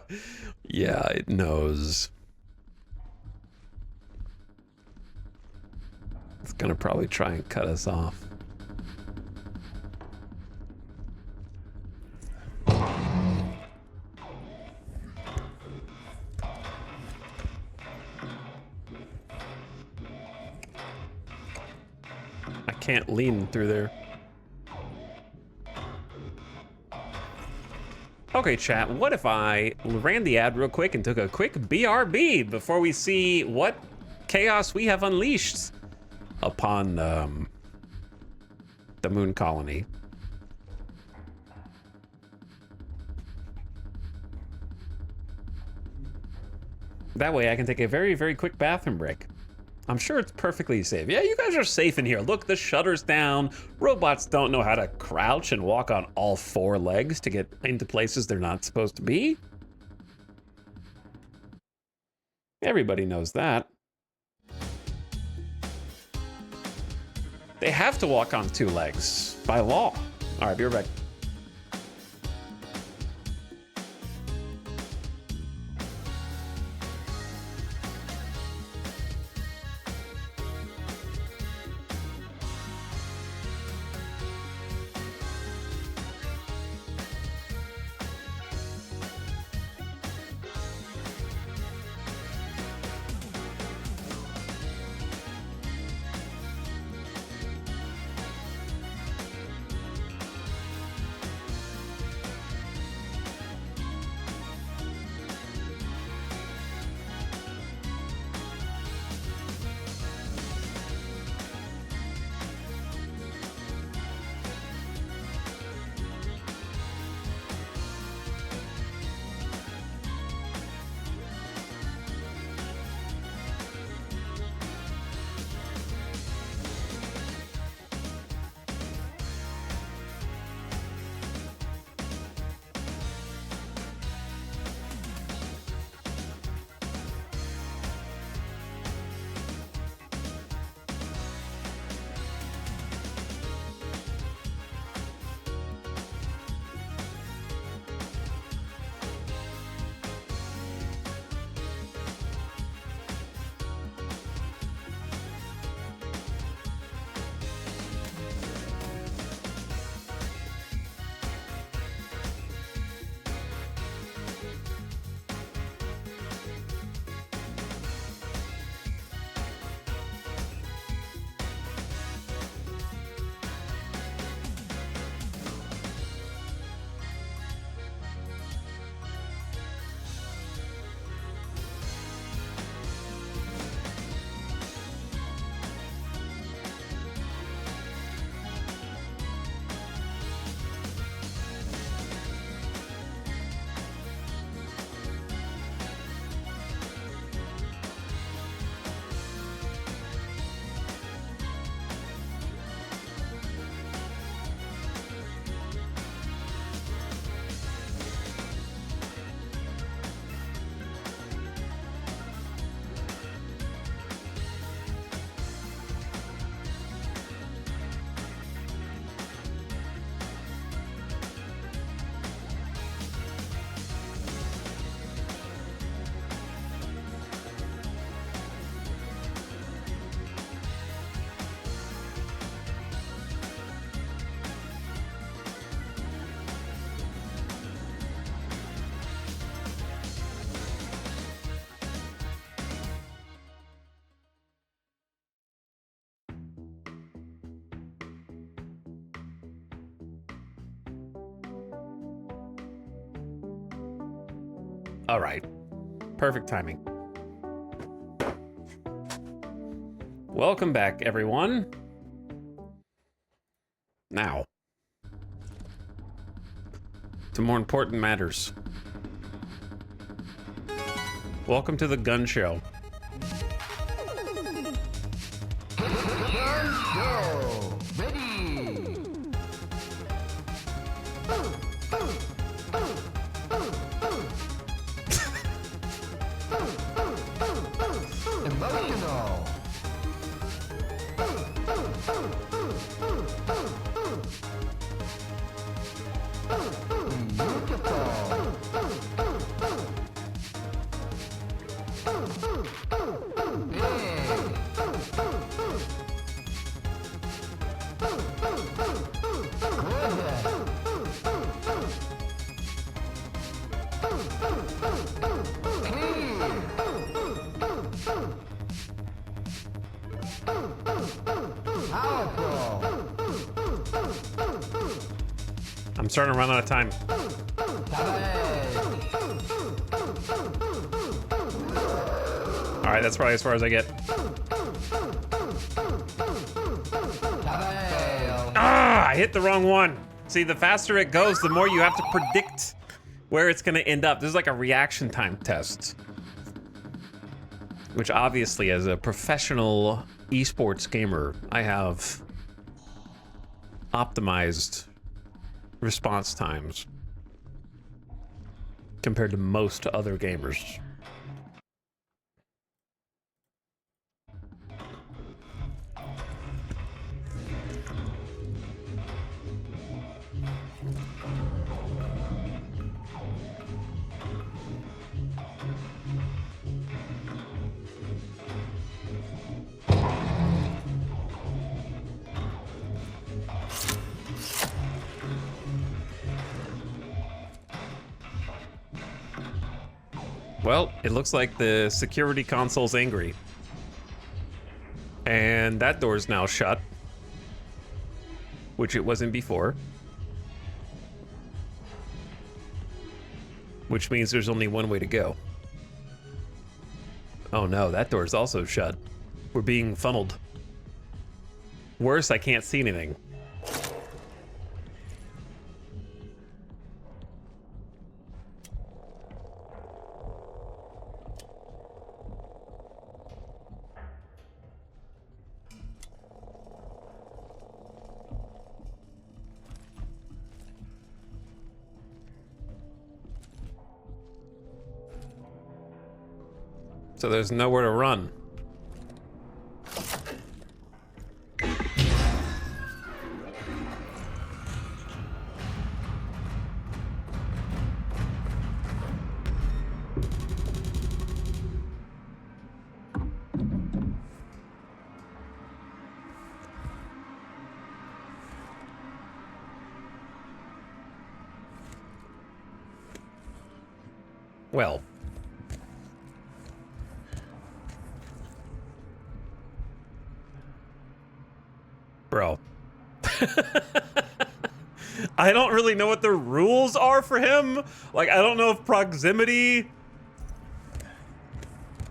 Yeah, it knows. It's gonna probably try and cut us off. I can't lean through there. Okay, chat, what if I ran the ad real quick and took a quick BRB before we see what chaos we have unleashed upon the moon colony? That way I can take a very, very quick bathroom break. I'm sure it's perfectly safe. Yeah, you guys are safe in here. Look, the shutter's down. Robots don't know how to crouch and walk on all four legs to get into places they're not supposed to be. Everybody knows that. They have to walk on two legs by law. All right, be right back. All right. Perfect timing. Welcome back, everyone. Now, to more important matters. Welcome to the gun show. I'm starting to run out of time. All right, that's probably as far as I get. Ah, I hit the wrong one. See, the faster it goes, the more you have to predict where it's going to end up. This is like a reaction time test. Which obviously, as a professional esports gamer, I have optimized response times compared to most other gamers. Well, it looks like the security console's angry. And that door's now shut. Which it wasn't before. Which means there's only one way to go. Oh no, that door's also shut. We're being funneled. Worse, I can't see anything. So there's nowhere to run. Well. Bro. I don't really know what the rules are for him. Like, I don't know if proximity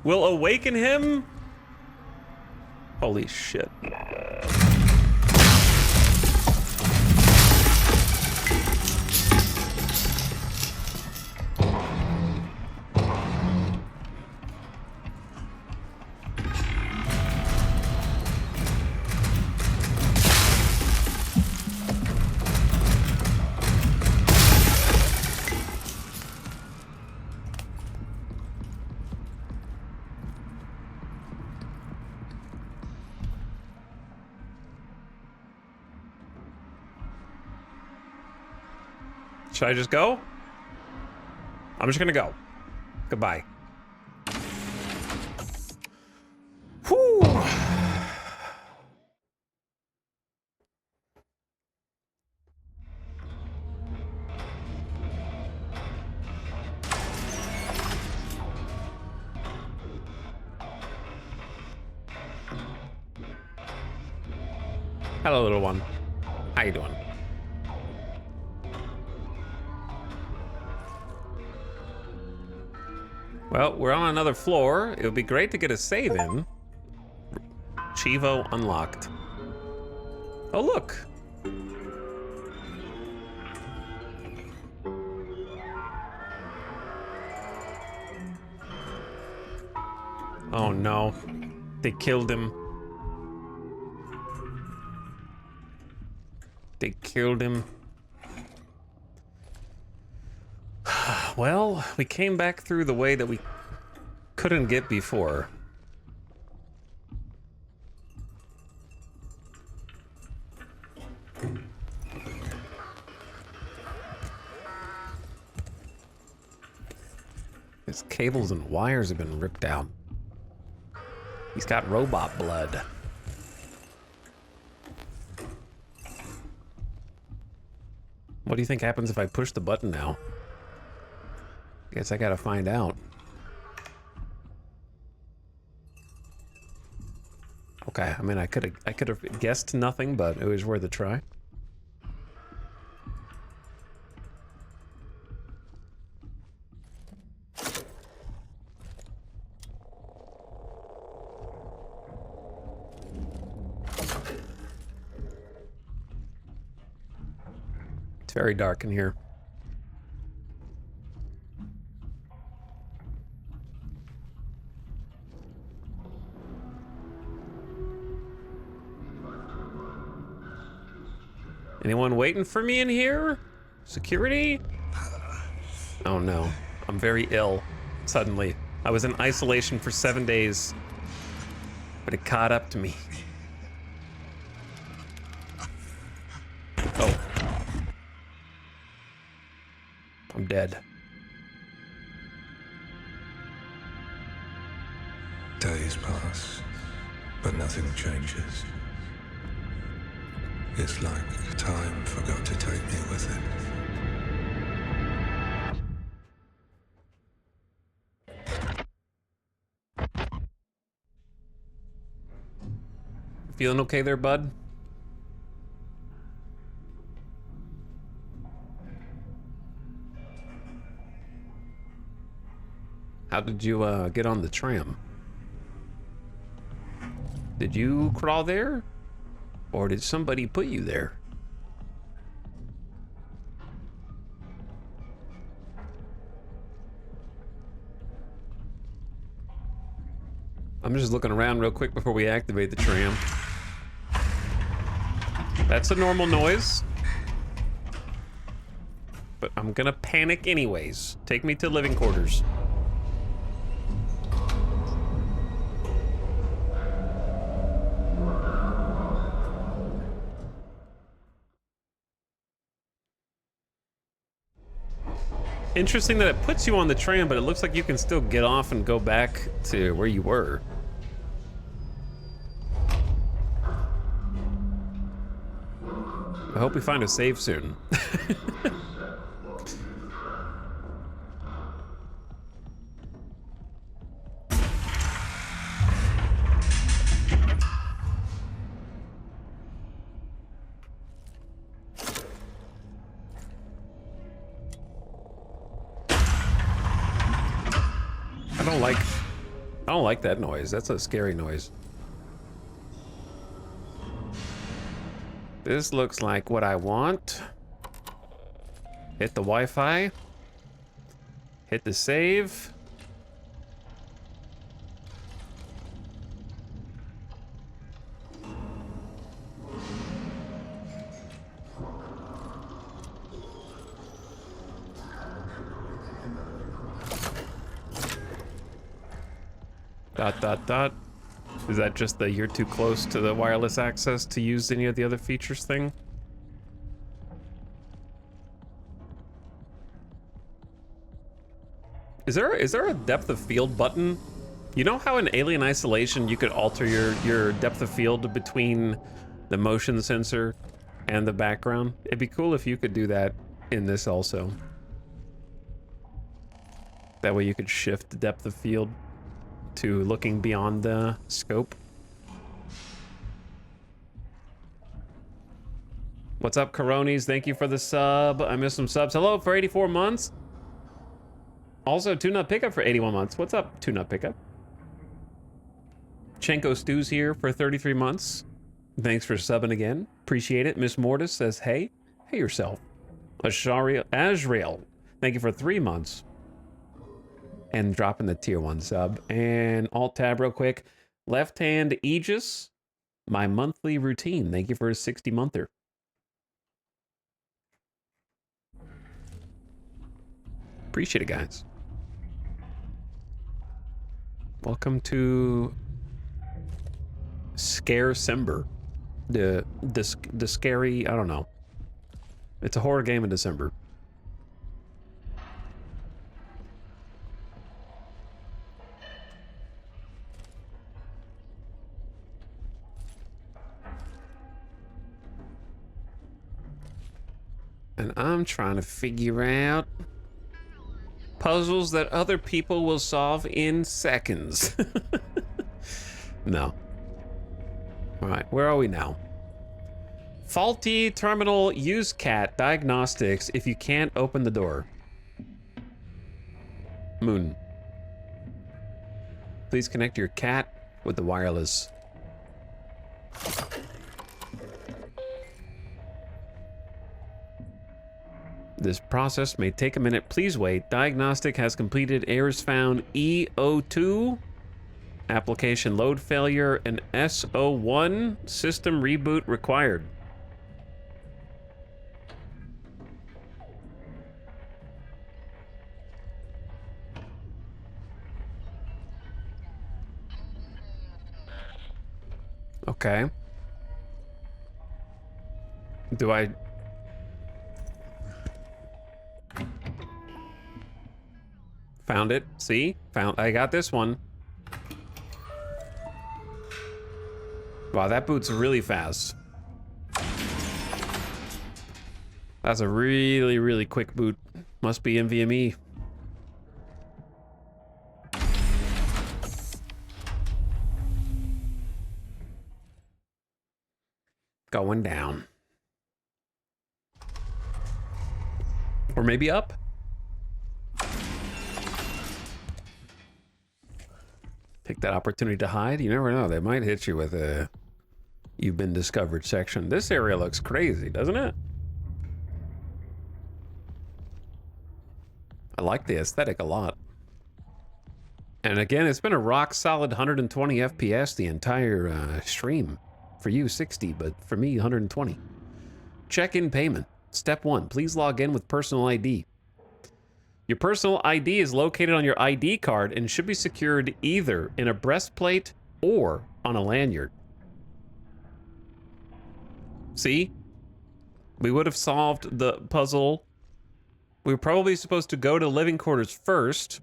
will awaken him. Holy shit. Should I just go? I'm just gonna go. Goodbye. Whew. Hello, little one. How you doing? Well, we're on another floor. It would be great to get a save in. Chivo unlocked. Oh, look. Oh, no. They killed him. They killed him. Well, we came back through the way that we couldn't get before. His cables and wires have been ripped out. He's got robot blood. What do you think happens if I push the button now? Guess I gotta find out. Okay, I mean, I could have guessed nothing, but it was worth a try. It's very dark in here. Anyone waiting for me in here? Security? Oh no, I'm very ill, suddenly. I was in isolation for 7 days, but it caught up to me. Oh. I'm dead. Days pass, but nothing changes. It's like time forgot to take me with it. Feeling okay there, bud? How did you get on the tram? Did you crawl there? Or did somebody put you there? I'm just looking around real quick before we activate the tram. That's a normal noise. But I'm gonna panic anyways. Take me to living quarters. Interesting that it puts you on the tram, but it looks like you can still get off and go back to where you were. I hope we find a save soon. I don't like that noise. That's a scary noise. This looks like what I want. Hit the Wi-Fi. Hit the save. Dot, dot, dot. Is that just the you're too close to the wireless access to use any of the other features thing? Is there a depth of field button? You know how in Alien Isolation you could alter your depth of field between the motion sensor and the background? It'd be cool if you could do that in this also. That way you could shift the depth of field to looking beyond the scope. What's up, Coronis? Thank you for the sub. I missed some subs. Hello for 84 months. Also, Tune Up Pickup for 81 months. What's up, Tune Up Pickup? Chenko Stews here for 33 months. Thanks for subbing again. Appreciate it. Miss Mortis says, hey. Hey yourself. Azrael, thank you for 3 months. And dropping the tier 1 sub. And alt tab real quick. Left hand Aegis, my monthly routine. Thank you for a 60-monther. Appreciate it, guys. Welcome to Scare Sember. The scary, I don't know. It's a horror game in December. And I'm trying to figure out puzzles that other people will solve in seconds. No. All right, where are we now? Faulty terminal, use cat diagnostics if you can't open the door. Moon. Please connect your cat with the wireless. This process may take a minute. Please wait. Diagnostic has completed. Errors found. E02. Application load failure. And SO1. System reboot required. Okay. Do I... Found it. See? I got this one. Wow, that boots really fast. That's a really, really quick boot. Must be NVMe. Going down. Or maybe up. Take that opportunity to hide. You never know. They might hit you with a "you've been discovered" section. This area looks crazy, doesn't it? I like the aesthetic a lot. And again, it's been a rock solid 120 FPS the entire stream. For you, 60, but for me, 120. Check-in payment. Step 1, please log in with personal ID. Your personal ID is located on your ID card and should be secured either in a breastplate or on a lanyard. See? We would have solved the puzzle. We were probably supposed to go to living quarters first,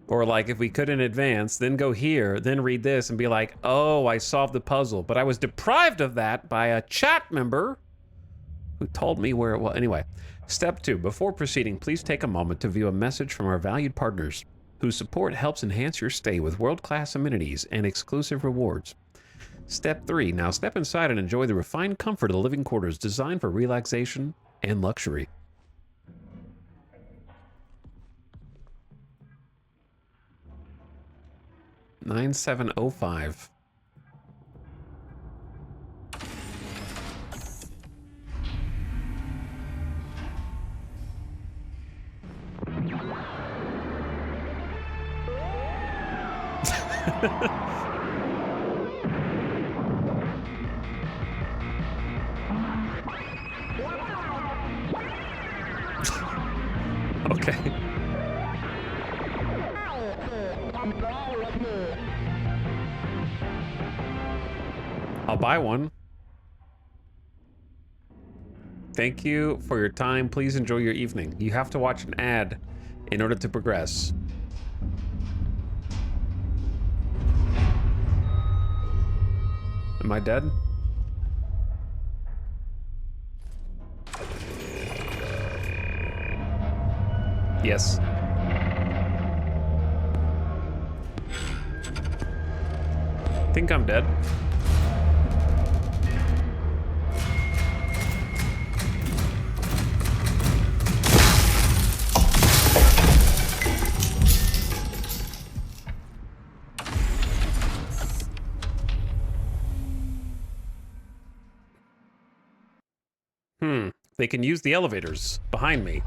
or like if we could in advance, then go here, then read this and be like, oh, I solved the puzzle. But I was deprived of that by a chat member who told me where it was. Anyway, step 2, before proceeding, please take a moment to view a message from our valued partners whose support helps enhance your stay with world-class amenities and exclusive rewards. Step 3, now step inside and enjoy the refined comfort of the living quarters designed for relaxation and luxury. $9705. Okay. I'll buy one. Thank you for your time. Please enjoy your evening. You have to watch an ad in order to progress. Am I dead? Yes. Think I'm dead. They can use the elevators behind me.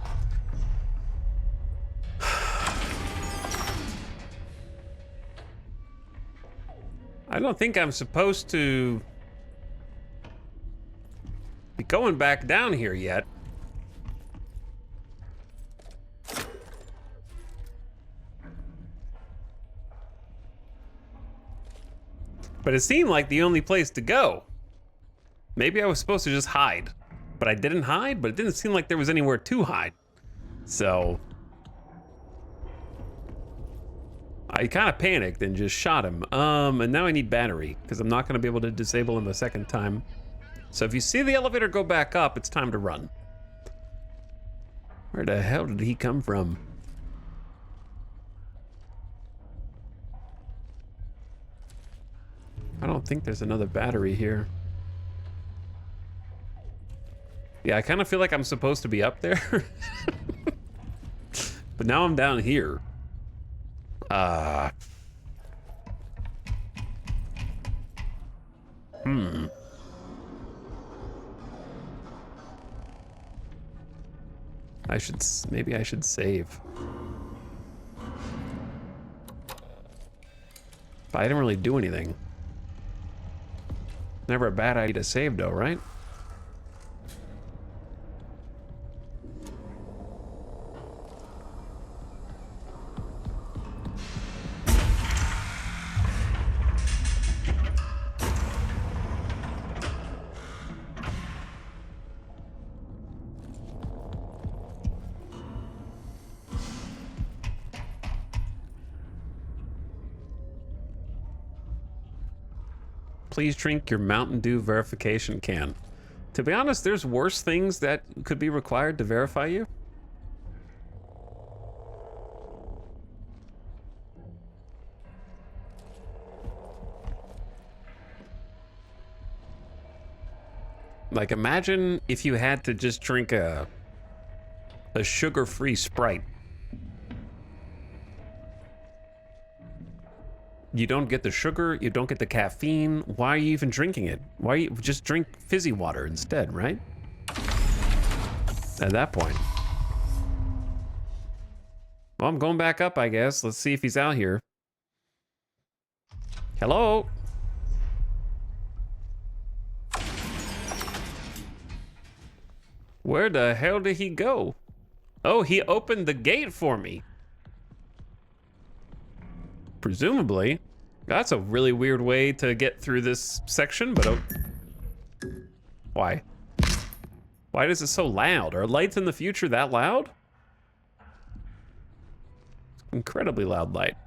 I don't think I'm supposed to be going back down here yet. But it seemed like the only place to go. Maybe I was supposed to just hide. But I didn't hide, but it didn't seem like there was anywhere to hide. So I kind of panicked and just shot him. And now I need battery, because I'm not going to be able to disable him a second time. So if you see the elevator go back up, it's time to run. Where the hell did he come from? I don't think there's another battery here. Yeah, I kind of feel like I'm supposed to be up there. But now I'm down here. I should, maybe I should save. But I didn't really do anything. Never a bad idea to save though, right? Please drink your Mountain Dew verification can. To be honest, there's worse things that could be required to verify you. Like, imagine if you had to just drink a sugar-free Sprite. You don't get the sugar, you don't get the caffeine. Why are you even drinking it? Why you just drink fizzy water instead, right? At that point. Well, I'm going back up, I guess. Let's see if he's out here. Hello? Where the hell did he go? Oh, he opened the gate for me. Presumably. That's a really weird way to get through this section, but why? Why is it so loud? Are lights in the future that loud? Incredibly loud light.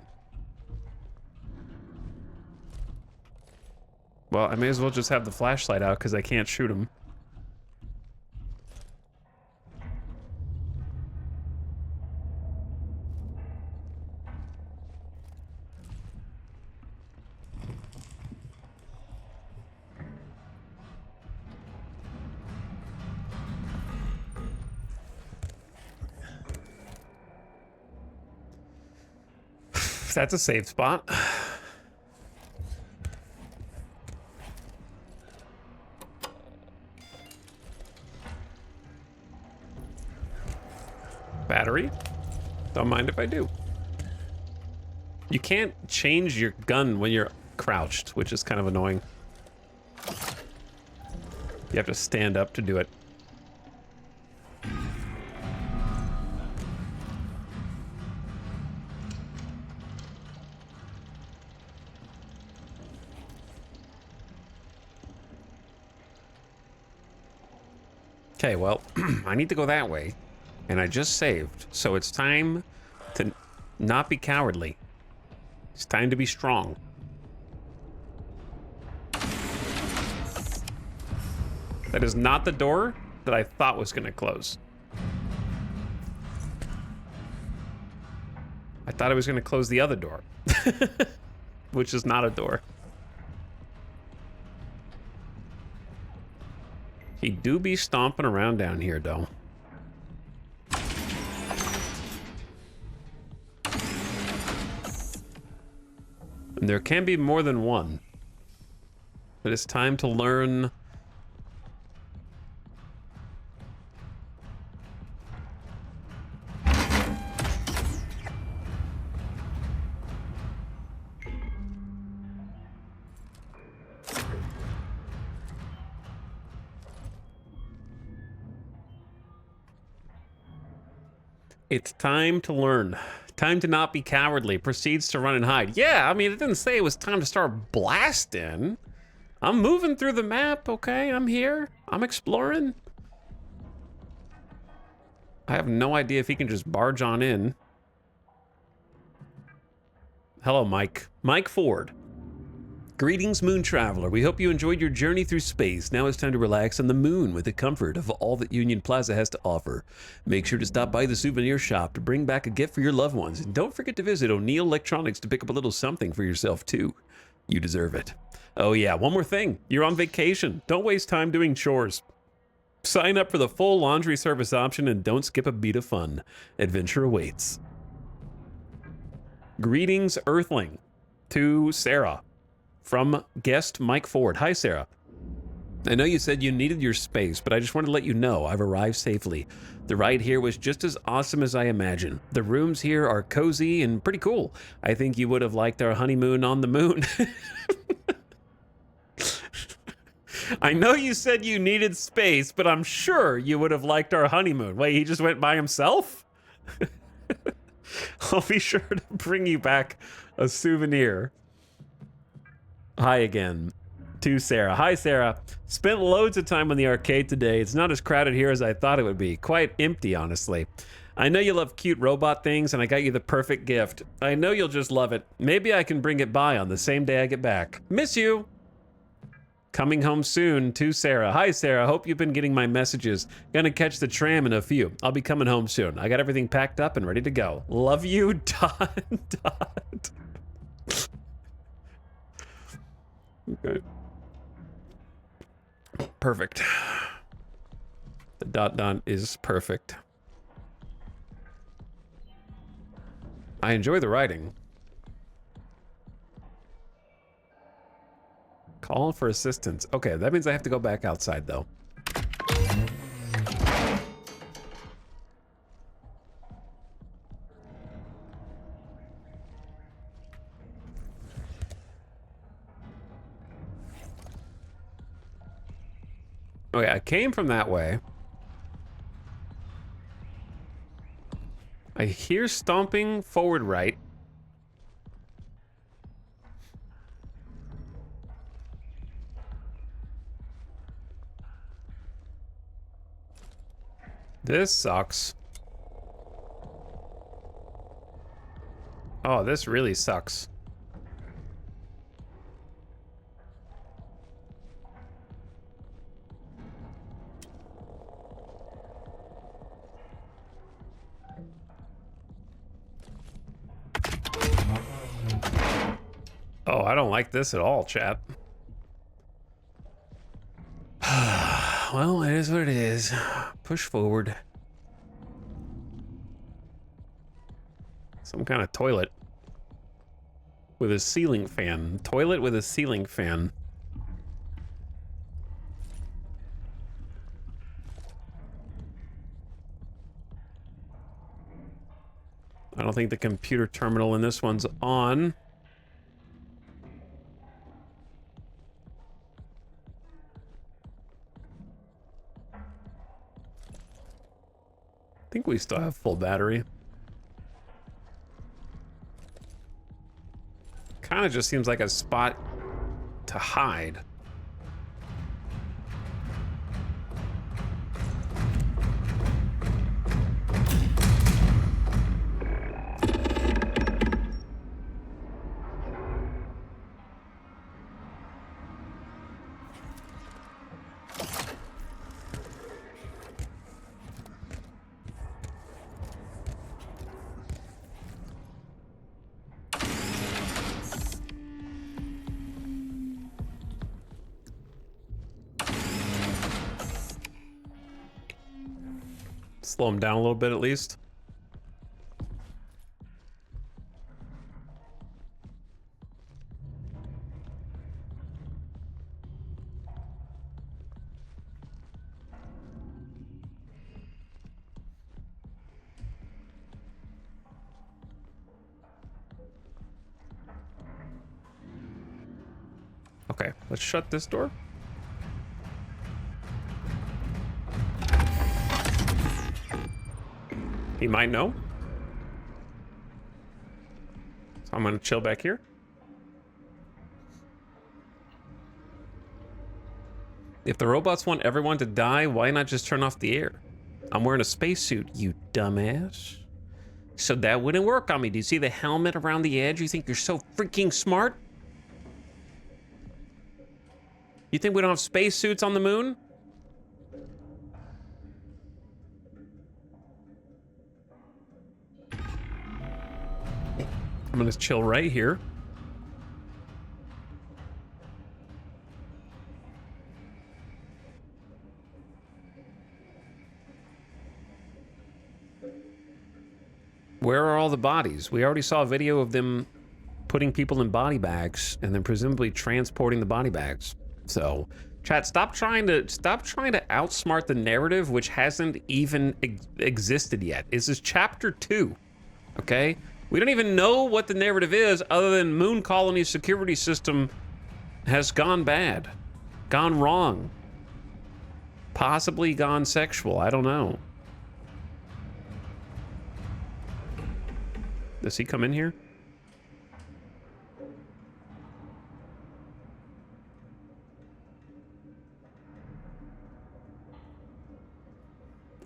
Well, I may as well just have the flashlight out because I can't shoot him. That's a safe spot. Battery? Don't mind if I do. You can't change your gun when you're crouched, which is kind of annoying. You have to stand up to do it. Okay, well, I need to go that way, and I just saved, so it's time to not be cowardly. It's time to be strong. That is not the door that I thought was gonna close. I thought it was gonna close the other door, which is not a door. He do be stomping around down here, though. And there can be more than one. But it's time to learn It's time to learn. Time to not be cowardly. Proceeds to run and hide. Yeah, I mean, it didn't say it was time to start blasting. I'm moving through the map, okay? I'm here. I'm exploring. I have no idea if he can just barge on in. Hello, Mike. Mike Ford. Greetings, Moon Traveler. We hope you enjoyed your journey through space. Now it's time to relax on the moon with the comfort of all that Union Plaza has to offer. Make sure to stop by the souvenir shop to bring back a gift for your loved ones. And don't forget to visit O'Neill Electronics to pick up a little something for yourself, too. You deserve it. Oh yeah, one more thing. You're on vacation. Don't waste time doing chores. Sign up for the full laundry service option and don't skip a beat of fun. Adventure awaits. Greetings, Earthling. To Sarah. From guest Mike Ford. Hi, Sarah. I know you said you needed your space, but I just wanted to let you know I've arrived safely. The ride here was just as awesome as I imagined. The rooms here are cozy and pretty cool. I think you would have liked our honeymoon on the moon. I know you said you needed space, but I'm sure you would have liked our honeymoon. Wait, he just went by himself? I'll be sure to bring you back a souvenir. Hi again. To Sarah. Hi, Sarah. Spent loads of time on the arcade today. It's not as crowded here as I thought it would be. Quite empty, honestly. I know you love cute robot things, and I got you the perfect gift. I know you'll just love it. Maybe I can bring it by on the same day I get back. Miss you. Coming home soon. To Sarah. Hi, Sarah. Hope you've been getting my messages. Gonna catch the tram in a few. I'll be coming home soon. I got everything packed up and ready to go. Love you, Dot. Dot. Okay. Perfect. The dot is perfect. I enjoy the writing. Call for assistance. Okay, that means I have to go back outside though. Okay, I came from that way. I hear stomping forward right. This sucks. Oh, this really sucks. Oh, I don't like this at all, chat. Well, it is what it is. Push forward. Some kind of toilet with a ceiling fan. Toilet with a ceiling fan. I don't think the computer terminal in this one's on. I think we still have full battery. Kind of just seems like a spot to hide. Slow him down a little bit at least. Okay, let's shut this door. He might know. So I'm gonna chill back here. If the robots want everyone to die, why not just turn off the air? I'm wearing a spacesuit, you dumbass. So that wouldn't work on me. Do you see the helmet around the edge? You think you're so freaking smart? You think we don't have spacesuits on the moon? I'm gonna chill right here. Where are all the bodies? We already saw a video of them putting people in body bags and then presumably transporting the body bags. So, chat, stop trying to outsmart the narrative, which hasn't even existed yet. This is chapter 2, okay? We don't even know what the narrative is other than Moon Colony's security system has gone bad, gone wrong, possibly gone sexual. I don't know. Does he come in here?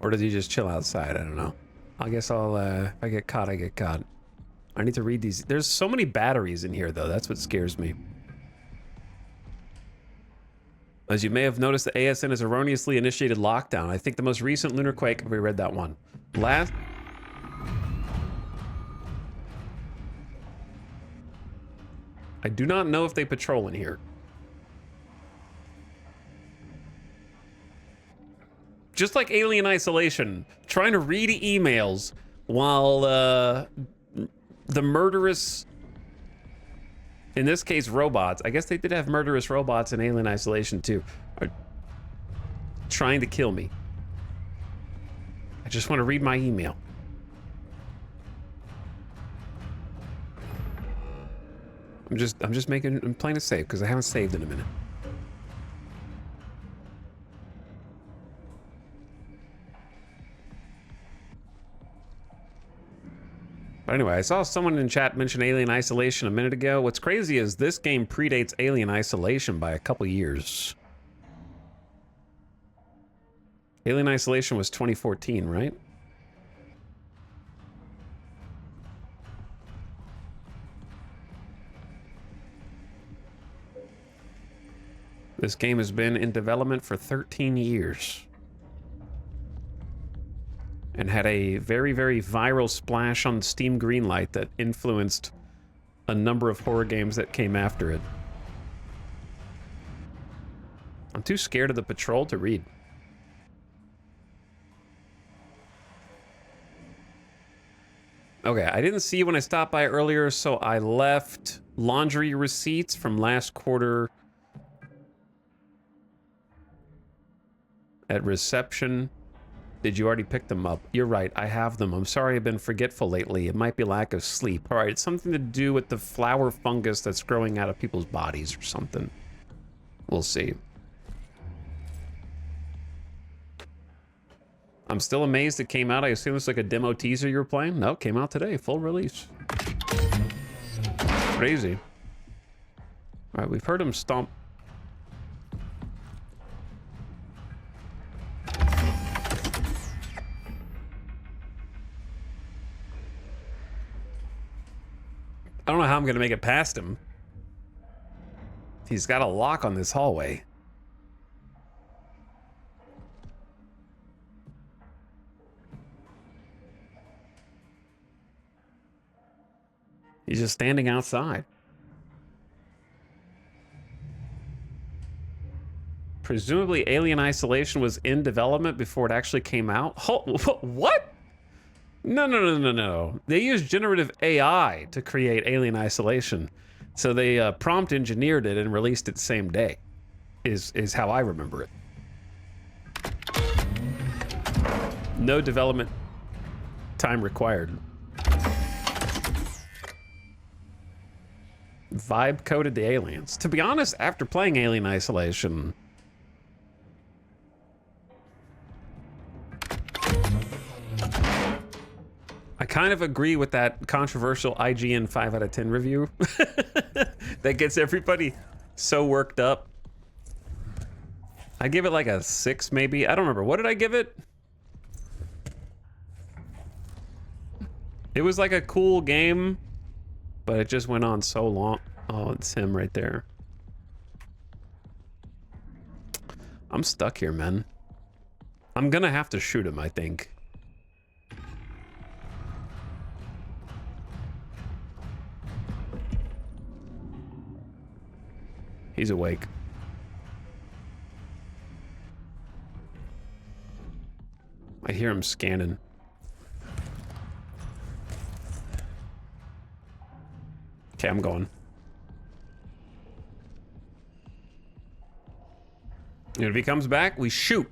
Or does he just chill outside? I don't know. I guess I'll, if I get caught, I get caught. I need to read these. There's so many batteries in here, though. That's what scares me. As you may have noticed, the ASN has erroneously initiated lockdown. I think the most recent lunar quake, we read that one. I do not know if they patrol in here. Just like Alien Isolation, trying to read emails while the murderous, in this case, robots, I guess they did have murderous robots in Alien Isolation too, are trying to kill me. I just want to read my email. I'm playing it safe because I haven't saved in a minute. But anyway, I saw someone in chat mention Alien Isolation a minute ago. What's crazy is this game predates Alien Isolation by a couple years. Alien Isolation was 2014, right? This game has been in development for 13 years. And had a very, very viral splash on Steam Greenlight that influenced a number of horror games that came after it. I'm too scared of the patrol to read. Okay, I didn't see you when I stopped by earlier, so I left laundry receipts from last quarter at reception. Did you already pick them up? You're right, I have them. I'm sorry I've been forgetful lately. It might be lack of sleep. All right, it's something to do with the flower fungus that's growing out of people's bodies or something. We'll see. I'm still amazed it came out. I assume it's like a demo teaser you were playing? No, it came out today, full release. Crazy. All right, we've heard him stomp. I don't know how I'm gonna make it past him. He's got a lock on this hallway. He's just standing outside. Presumably Alien Isolation was in development before it actually came out. What? No. They used generative AI to create Alien Isolation. So they prompt engineered it and released it the same day, is how I remember it. No development time required. Vibe coded the aliens. To be honest, after playing Alien Isolation, I kind of agree with that controversial IGN 5 out of 10 review that gets everybody so worked up. I give it like a 6 maybe. I don't remember. What did I give it? It was like a cool game, but it just went on so long. Oh, it's him right there. I'm stuck here, man. I'm gonna have to shoot him, I think. He's awake. I hear him scanning. Okay, I'm going. And if he comes back, we shoot.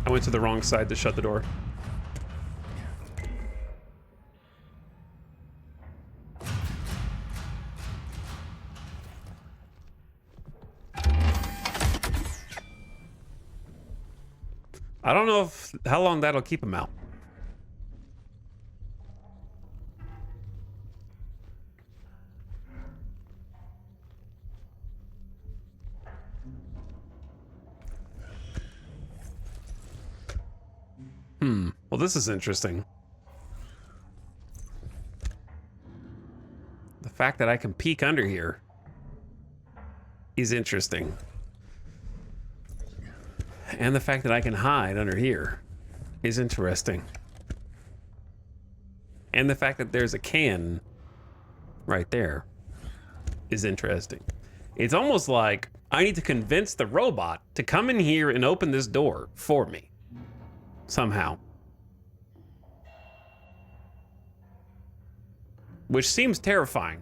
I went to the wrong side to shut the door. I don't know how long that'll keep him out. Well, this is interesting. The fact that I can peek under here is interesting. And the fact that I can hide under here is interesting. And the fact that there's a can right there is interesting. It's almost like I need to convince the robot to come in here and open this door for me. Somehow. Which seems terrifying.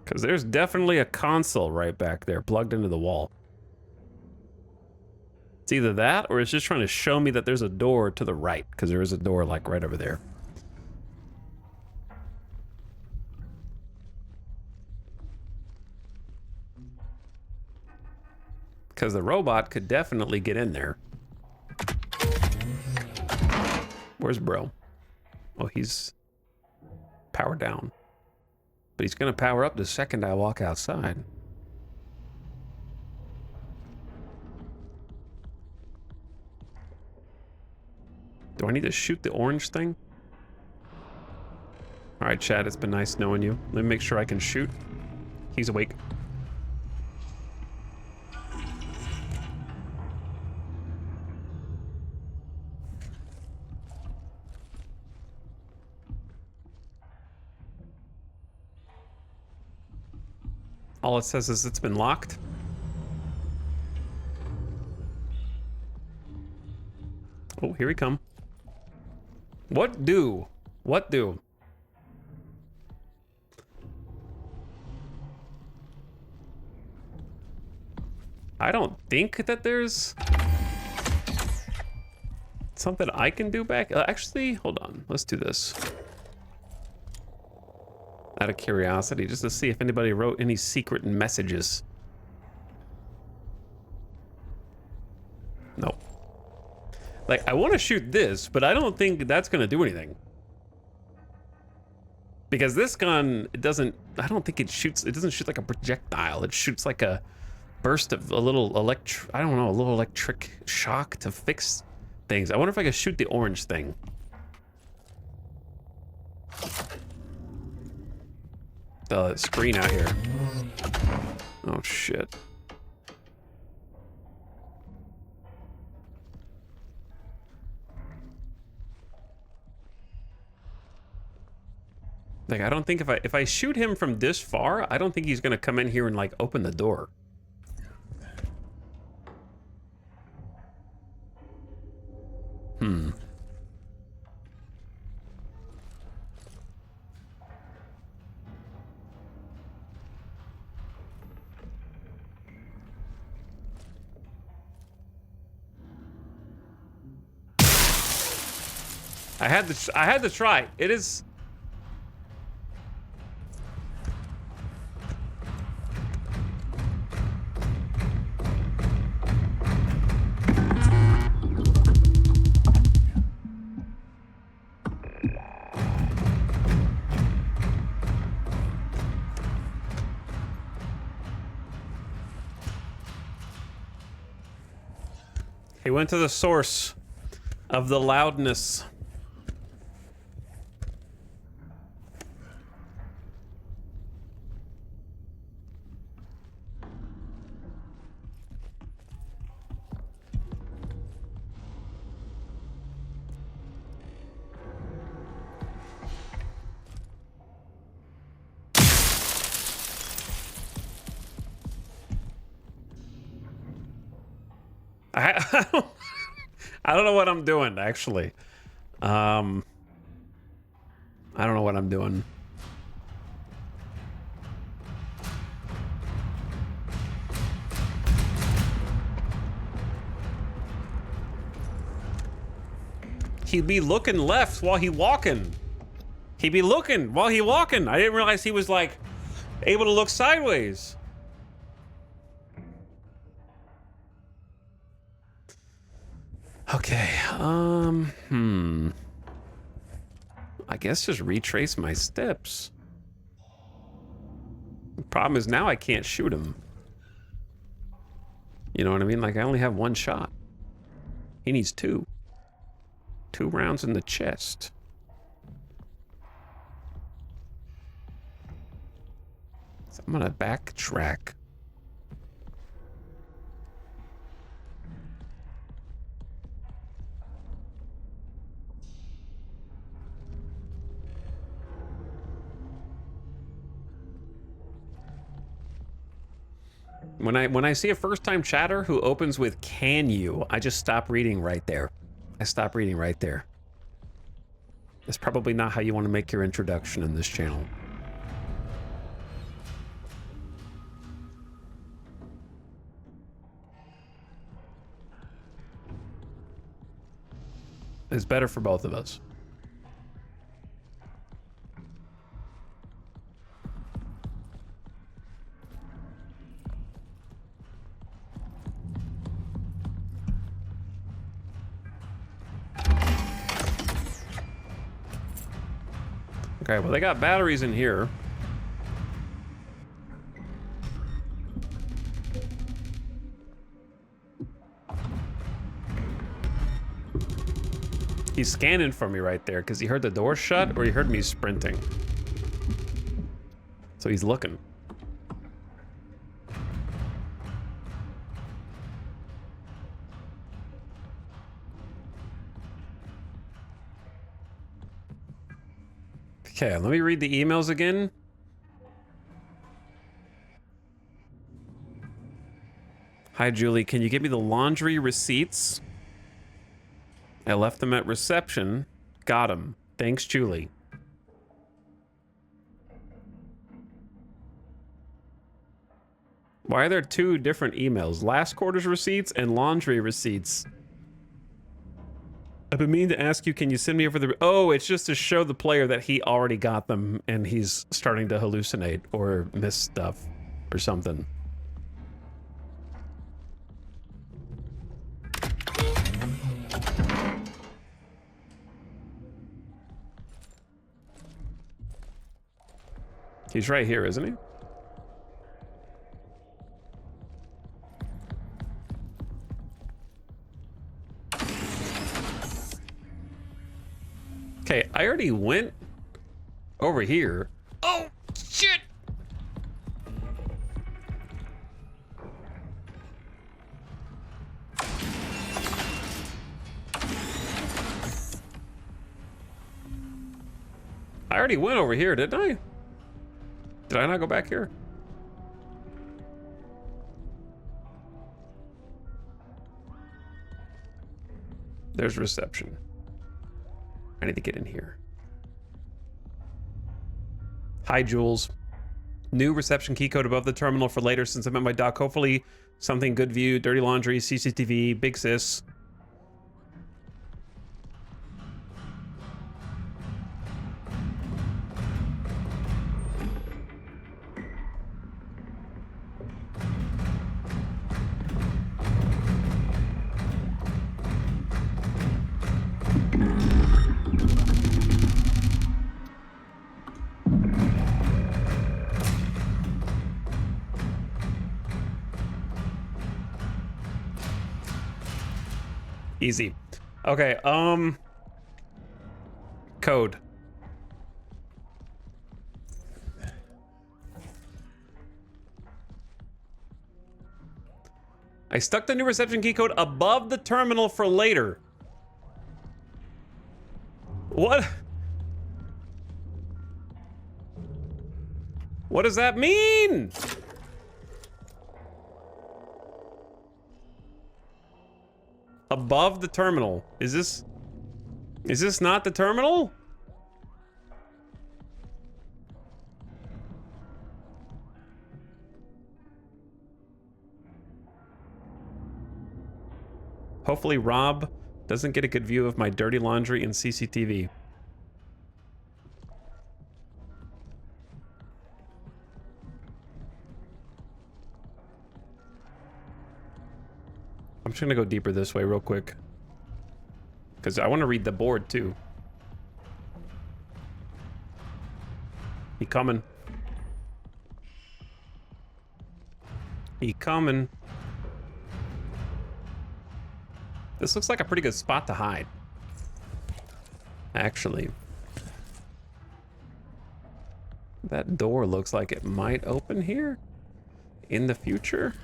Because there's definitely a console right back there plugged into the wall. It's either that or it's just trying to show me that there's a door to the right, because there is a door like right over there. Because the robot could definitely get in there. Where's bro? Oh, he's powered down. But he's gonna power up the second I walk outside. Do I need to shoot the orange thing? All right, Chad, it's been nice knowing you. Let me make sure I can shoot. He's awake. All it says is it's been locked. Oh, here we come. What do? What do? I don't think that there's something I can do back. Actually, hold on. Let's do this. Out of curiosity, just to see if anybody wrote any secret messages. Nope. Like, I want to shoot this, but I don't think that's going to do anything. Because this gun, it doesn't, I don't think it shoots, it doesn't shoot like a projectile. It shoots like a burst of a little I don't know, a little electric shock to fix things. I wonder if I could shoot the orange thing. The screen out here. Oh shit. Like, I don't think if I shoot him from this far, I don't think he's gonna come in here and like open the door. I had to try. It is. He went to the source of the loudness. I don't know what I'm doing, actually. I don't know what I'm doing. He'd be looking left while he walking. He'd be looking while he walking. I didn't realize he was like able to look sideways. Okay, I guess just retrace my steps. The problem is now I can't shoot him. You know what I mean? Like, I only have one shot. He needs two. 2 rounds in the chest. So I'm gonna backtrack. When I see a first-time chatter who opens with "can you," I just stop reading right there. I stop reading right there. That's probably not how you want to make your introduction in this channel. It's better for both of us. Okay, well, they got batteries in here. He's scanning for me right there because he heard the door shut or he heard me sprinting. So he's looking. Okay, let me read the emails again. Hi, Julie. Can you give me the laundry receipts? I left them at reception. Got them. Thanks, Julie. Why are there 2 different emails? Last quarter's receipts and laundry receipts. I've been meaning to ask you, can you send me over the... Oh, it's just to show the player that he already got them and he's starting to hallucinate or miss stuff or something. He's right here, isn't he? Okay, I already went over here. Oh, shit! I already went over here, didn't I? Did I not go back here? There's reception. I need to get in here. Hi, Jules. New reception key code above the terminal for later since I'm at my dock. Hopefully something good view, dirty laundry, CCTV, big sis. Easy. Okay, code. I stuck the new reception key code above the terminal for later. What? What does that mean? Above the terminal. Is this not the terminal? Hopefully Rob doesn't get a good view of my dirty laundry in CCTV. I'm just gonna go deeper this way real quick, because I want to read the board too. He coming. He coming. This looks like a pretty good spot to hide, actually. That door looks like it might open here in the future.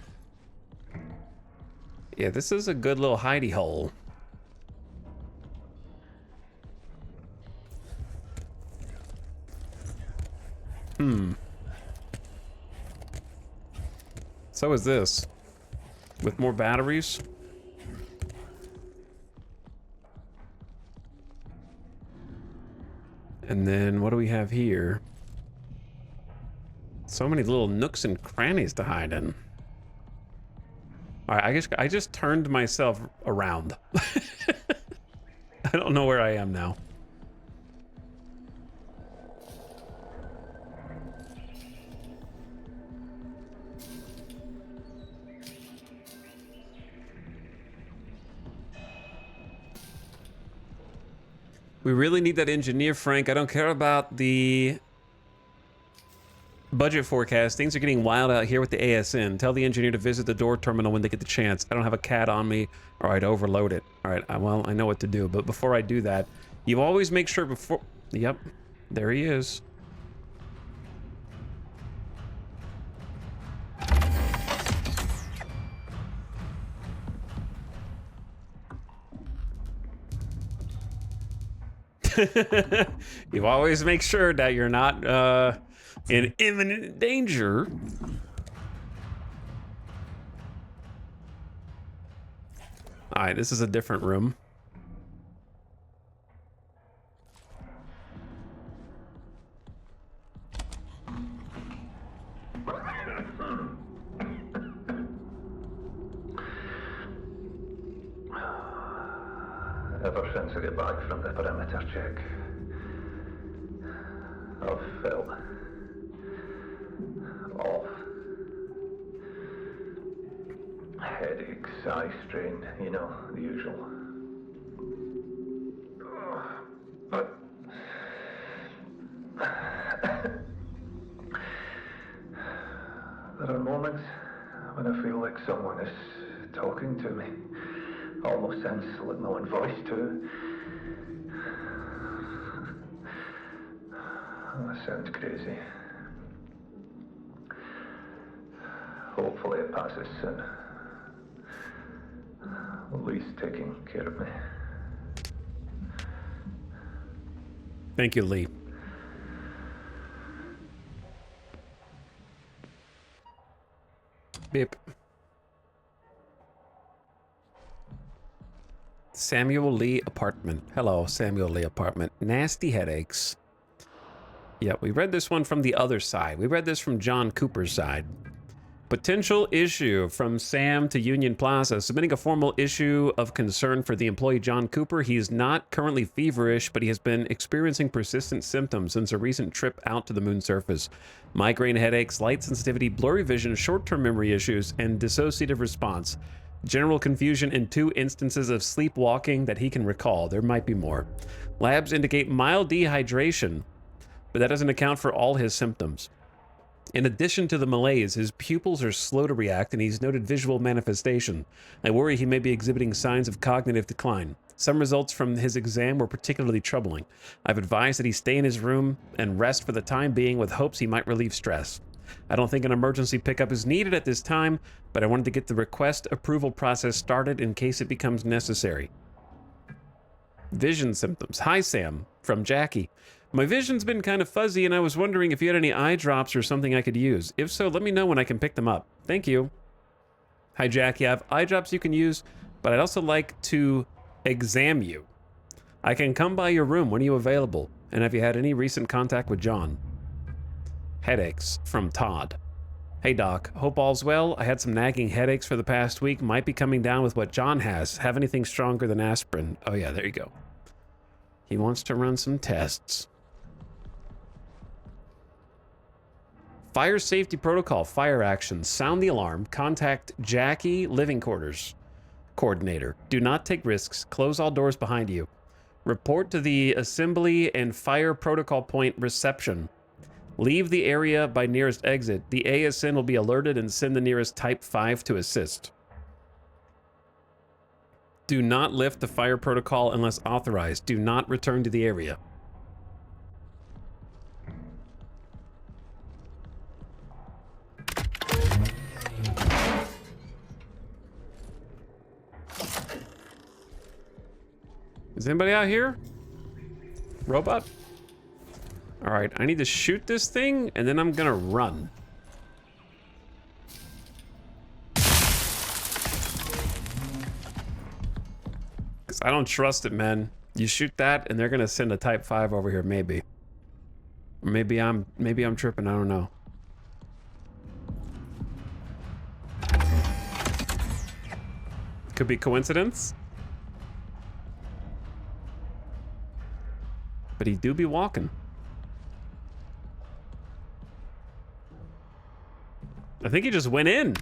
Yeah, this is a good little hidey hole. So is this. With more batteries. And then what do we have here? So many little nooks and crannies to hide in. All right, I guess I just turned myself around. I don't know where I am now. We really need that engineer, Frank. I don't care about the budget forecast. Things are getting wild out here with the ASN. Tell the engineer to visit the door terminal when they get the chance. I don't have a CAD on me or I'd overload it. All right, well, I know what to do. But before I do that, you always make sure before... Yep, there he is. You always make sure that you're not in imminent danger. All right, this is a different room. Ever since I got back from the perimeter check, I've felt off. Headaches, eye strain, you know, the usual. But there are moments when I feel like someone is talking to me. Almost sounds like my own voice too. That sounds crazy. Hopefully it passes soon. Lee's taking care of me. Thank you, Lee. Beep. Samuel Lee apartment. Hello, Samuel Lee apartment. Nasty headaches. Yeah, we read this one from the other side. We read this from John Cooper's side. Potential issue from Sam to Union Plaza. Submitting a formal issue of concern for the employee John Cooper. He is not currently feverish, but he has been experiencing persistent symptoms since a recent trip out to the moon surface. Migraine headaches, light sensitivity, blurry vision, short-term memory issues, and dissociative response. General confusion and 2 instances of sleepwalking that he can recall. There might be more. Labs indicate mild dehydration, but that doesn't account for all his symptoms. In addition to the malaise, his pupils are slow to react and he's noted visual manifestation. I worry he may be exhibiting signs of cognitive decline. Some results from his exam were particularly troubling. I've advised that he stay in his room and rest for the time being with hopes he might relieve stress. I don't think an emergency pickup is needed at this time, but I wanted to get the request approval process started in case it becomes necessary. Vision symptoms. Hi, Sam. From Jackie. My vision's been kind of fuzzy, and I was wondering if you had any eye drops or something I could use. If so, let me know when I can pick them up. Thank you. Hi, Jackie. I have eye drops you can use, but I'd also like to exam you. I can come by your room. When are you available? And have you had any recent contact with John? Headaches. From Todd. Hey, Doc. Hope all's well. I had some nagging headaches for the past week. Might be coming down with what John has. Have anything stronger than aspirin? Oh, yeah, there you go. He wants to run some tests. Fire safety protocol. Fire action. Sound the alarm. Contact Jackie, living quarters coordinator. Do not take risks. Close all doors behind you. Report to the assembly and fire protocol point reception. Leave the area by nearest exit. The ASN will be alerted and send the nearest Type 5 to assist. Do not lift the fire protocol unless authorized. Do not return to the area. Is anybody out here? Robot? All right, I need to shoot this thing, and then I'm gonna run. Because I don't trust it, man. You shoot that, and they're gonna send a Type 5 over here, maybe. Or maybe I'm tripping, I don't know. Could be coincidence. But he do be walking. I think he just went in.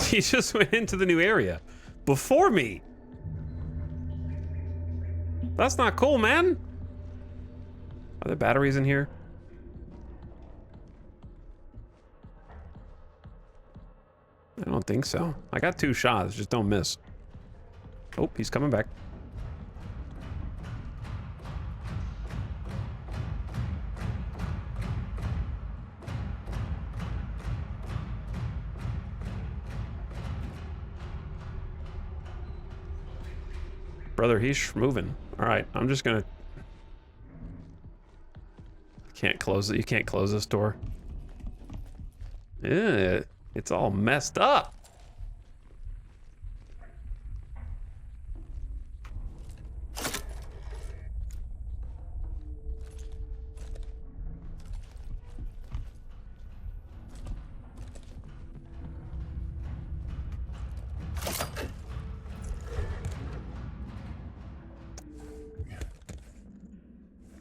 He just went into the new area. Before me. That's not cool, man. Are there batteries in here? I don't think so. I got 2 shots, just don't miss. Oh, he's coming back. Brother, he's moving. All right, I'm just gonna... Can't close it. You can't close this door. Yeah, it's all messed up.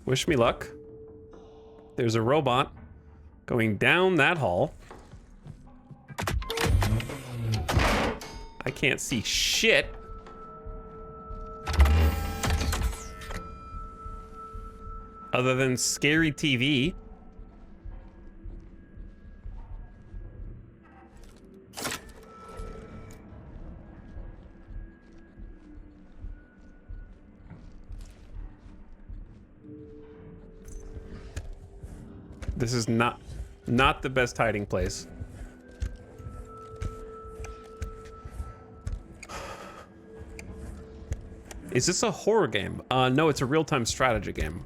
Wish me luck. There's a robot going down that hall. I can't see shit. Other than scary TV. This is not the best hiding place. Is this a horror game? No, it's a real-time strategy game.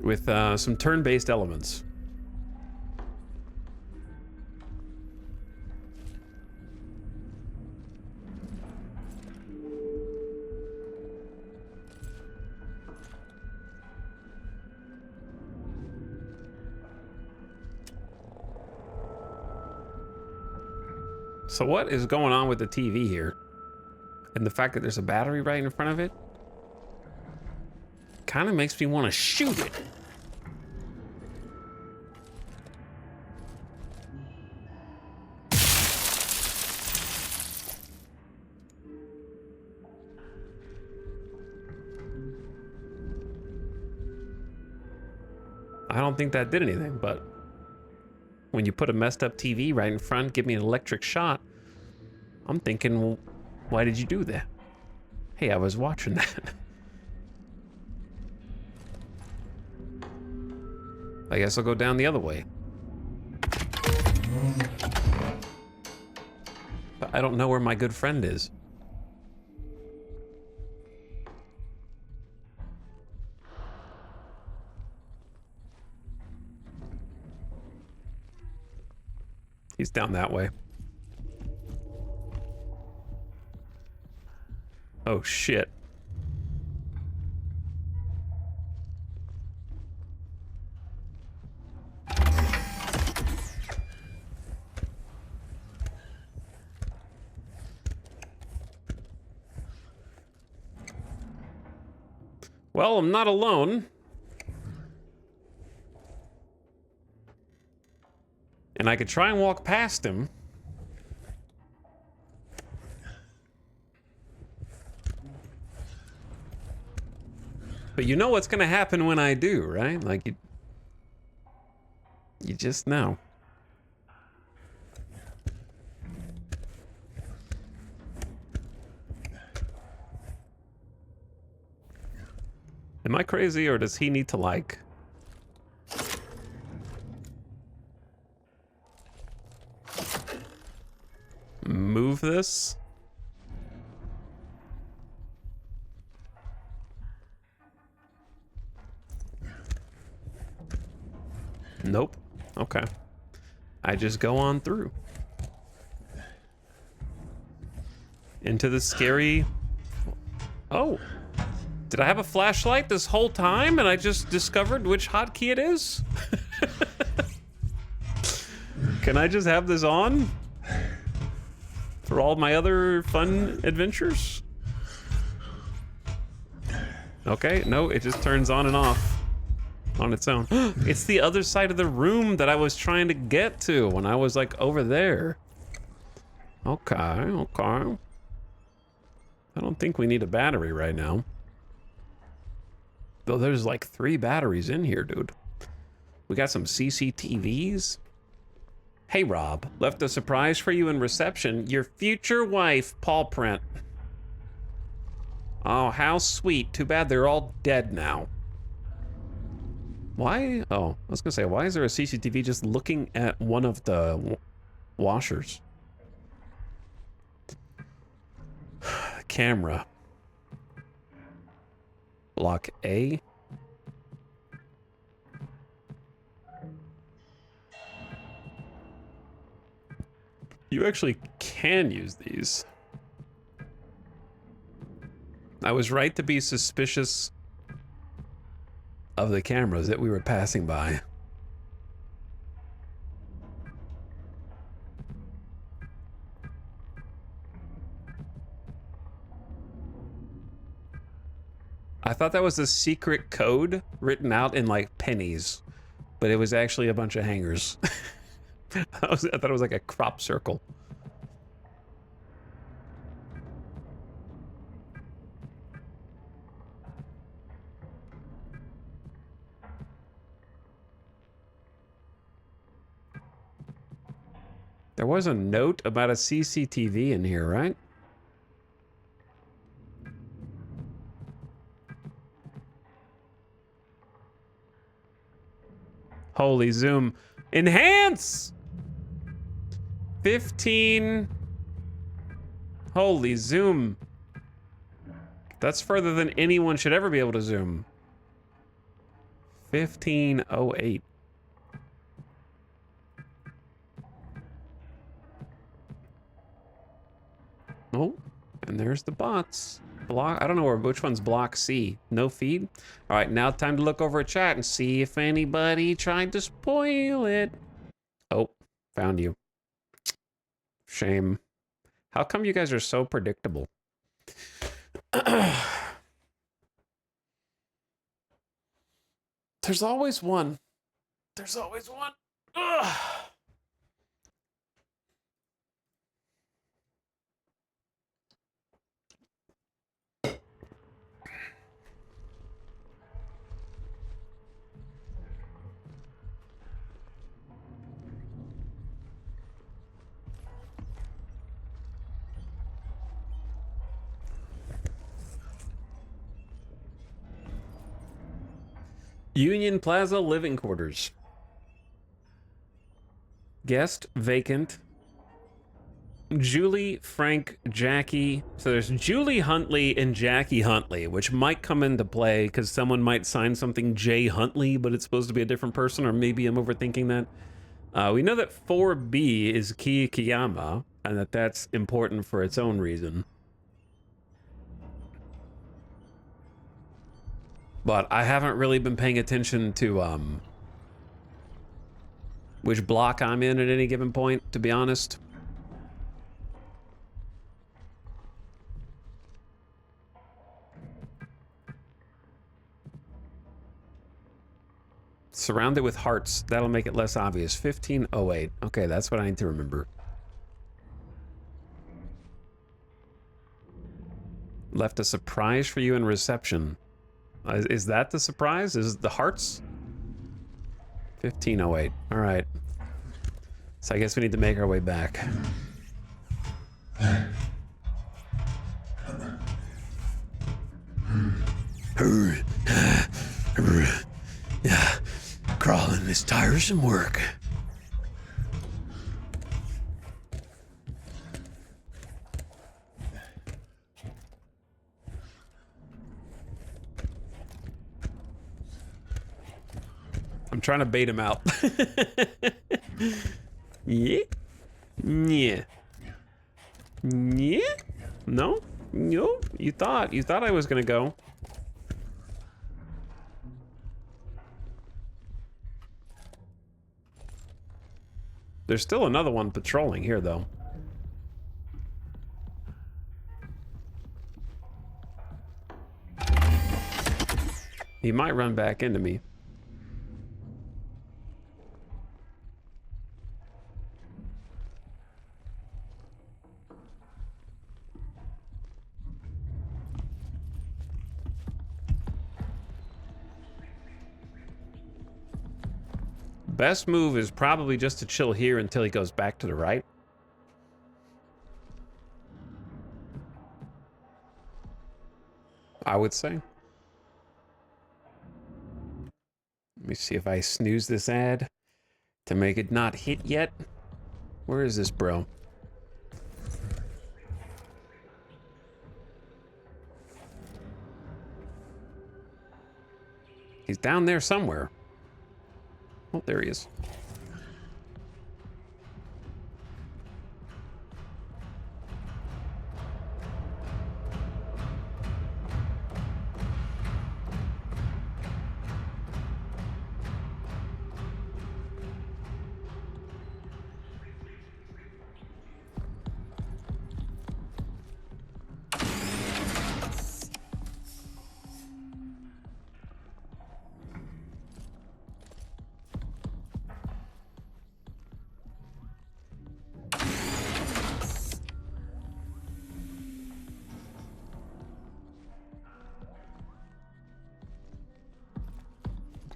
With some turn-based elements. So what is going on with the TV here? And the fact that there's a battery right in front of it kind of makes me want to shoot it. I don't think that did anything, but when you put a messed up TV right in front, give me an electric shot, I'm thinking, well, why did you do that? Hey, I was watching that. I guess I'll go down the other way. But I don't know where my good friend is. He's down that way. Oh, shit. Well, I'm not alone. And I could try and walk past him. But you know what's gonna happen when I do, right? Like, you just know. Am I crazy, or does he need to, like... move this? Nope. Okay. I just go on through. Into the scary... Oh. Did I have a flashlight this whole time and I just discovered which hotkey it is? Can I just have this on? For all my other fun adventures? Okay, no, it just turns on and off. On its own. It's the other side of the room that I was trying to get to when I was like over there. Okay, okay. I don't think we need a battery right now. Though there's like 3 batteries in here, dude. We got some CCTVs. Hey, Rob, left a surprise for you in reception. Your future wife, paw print. Oh, how sweet. Too bad they're all dead now. Why? Oh, I was gonna say, why is there a CCTV just looking at one of the washers? Camera. Block A. You actually can use these. I was right to be suspicious of the cameras that we were passing by. I thought that was a secret code written out in like pennies, but it was actually a bunch of hangers. I thought it was like a crop circle. There was a note about a CCTV in here, right? Holy zoom. Enhance! 15. Holy zoom. That's further than anyone should ever be able to zoom. 1508. Oh, and there's the bots. Block, I don't know which one's block C. No feed? All right, now time to look over a chat and see if anybody tried to spoil it. Oh, found you. Shame. How come you guys are so predictable? There's always one. There's always one. Ugh. Union Plaza living quarters. Guest vacant. Julie, Frank, Jackie. So there's Julie Huntley and Jackie Huntley, which might come into play because someone might sign something Jay Huntley, but it's supposed to be a different person, or maybe I'm overthinking that. We know that 4B is Ki Kiyama, and that's important for its own reason. But I haven't really been paying attention to which block I'm in at any given point, to be honest. Surrounded with hearts. That'll make it less obvious. 1508. Okay, that's what I need to remember. Left a surprise for you in reception. Is that the surprise? Is it the hearts? 1508. All right. So I guess we need to make our way back. Yeah, crawling is tiresome work. I'm trying to bait him out. Yeah. Yeah. Yeah. No. No. You thought I was gonna go. There's still another one patrolling here, though. He might run back into me. Best move is probably just to chill here until he goes back to the right. I would say. Let me see if I snooze this ad to make it not hit yet. Where is this, bro? He's down there somewhere. Oh, there he is.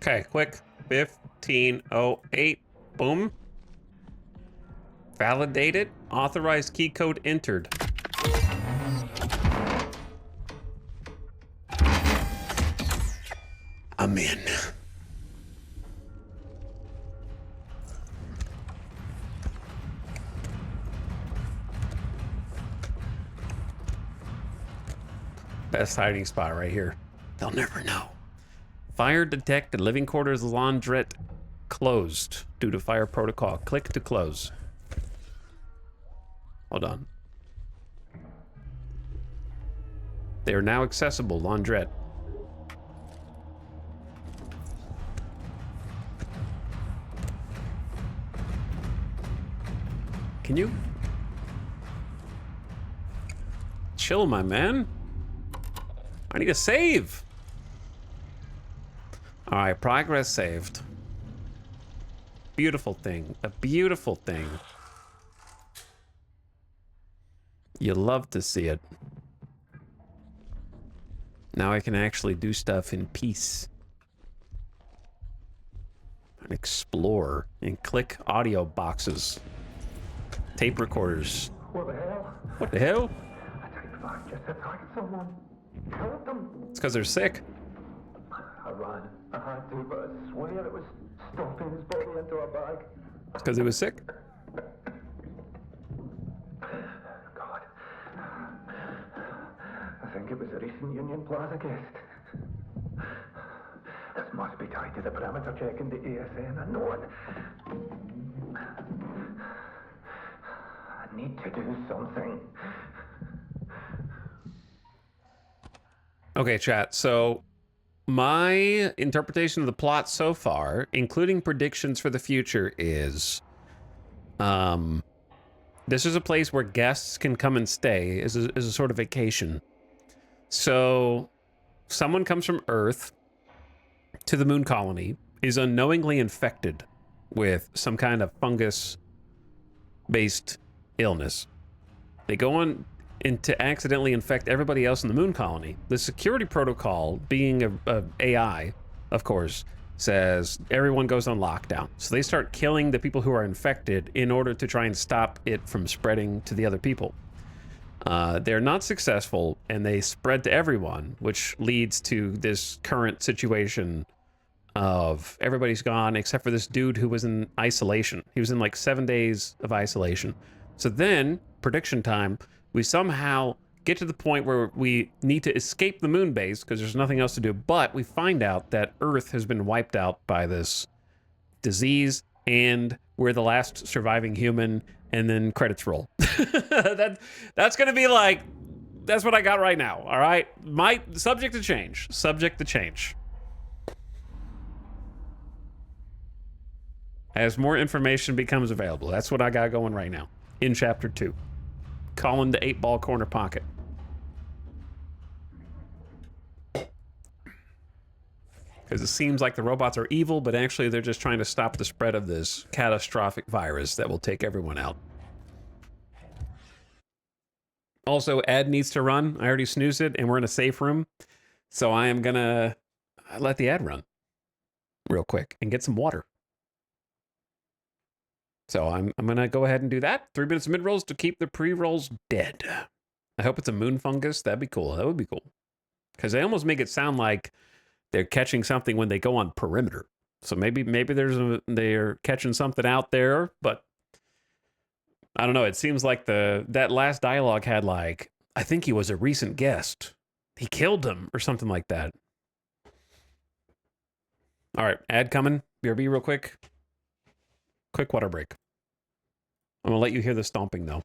Okay, quick. 1508. Boom. Validated. Authorized key code entered. I'm in. Best hiding spot right here. They'll never know. Fire detected. Living quarters laundrette closed due to fire protocol. Click to close. Hold on. They are now accessible. Laundrette. Can you chill, my man? I need a save. All right, progress saved. Beautiful thing. A beautiful thing. You love to see it. Now I can actually do stuff in peace. And explore and click audio boxes. Tape recorders. What the hell? What the hell? I tell you, I just attacked someone. Help them. It's because they're sick. I run. I had to, but I swear it was stuffing his body into a bag. Because he was sick? God. I think it was a recent Union Plaza guest. This must be tied to the perimeter check in the ASN. I know it. I need to do something. Okay, chat. So my interpretation of the plot so far, including predictions for the future, is this is a place where guests can come and stay as a sort of vacation. So someone comes from Earth to the moon colony, is unknowingly infected with some kind of fungus-based illness. They go on and to accidentally infect everybody else in the moon colony. The security protocol, being a AI, of course, says everyone goes on lockdown. So they start killing the people who are infected in order to try and stop it from spreading to the other people. They're not successful, and they spread to everyone, which leads to this current situation of everybody's gone except for this dude who was in isolation. He was in like 7 days of isolation. So then, prediction time, we somehow get to the point where we need to escape the moon base because there's nothing else to do, but we find out that Earth has been wiped out by this disease, and we're the last surviving human, and then credits roll. That's gonna be like, that's what I got right now, all right? Subject to change. As more information becomes available. That's what I got going right now in chapter 2. Calling the 8-ball corner pocket. Because it seems like the robots are evil, but actually they're just trying to stop the spread of this catastrophic virus that will take everyone out. Also, ad needs to run. I already snoozed it, and we're in a safe room. So I am gonna let the ad run real quick and get some water. So I'm gonna go ahead and do that. 3 minutes of mid-rolls to keep the pre-rolls dead. I hope it's a moon fungus. That'd be cool. That would be cool. Because they almost make it sound like they're catching something when they go on perimeter. So maybe they're catching something out there, but I don't know. It seems like that last dialogue had like, I think he was a recent guest. He killed him or something like that. All right, ad coming. BRB real quick. Quick water break. I'm gonna let you hear the stomping though.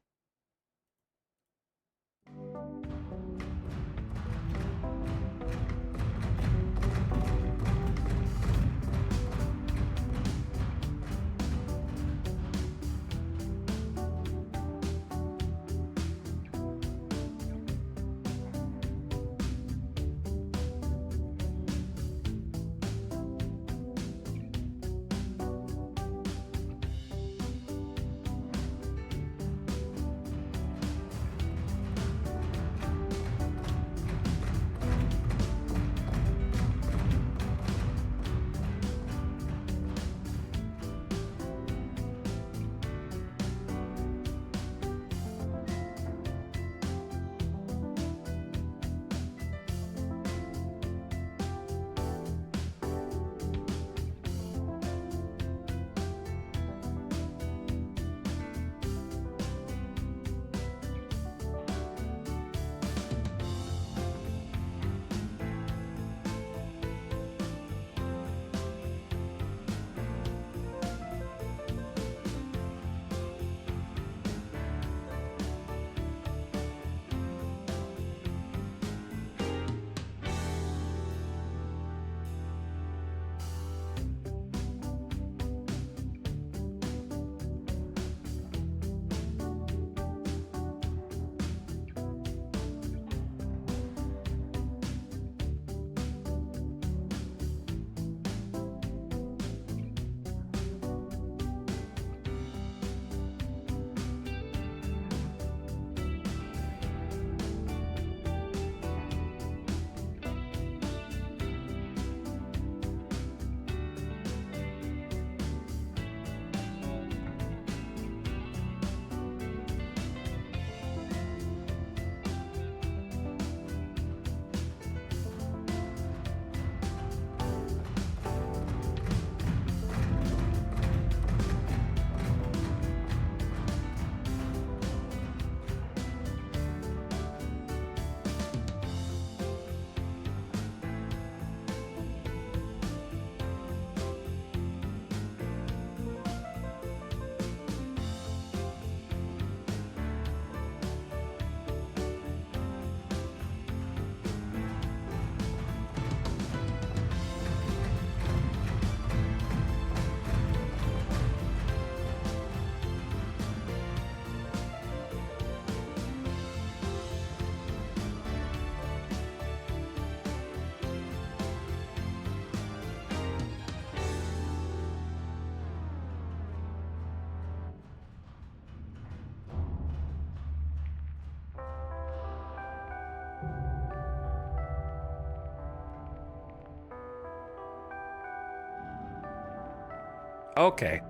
Okay.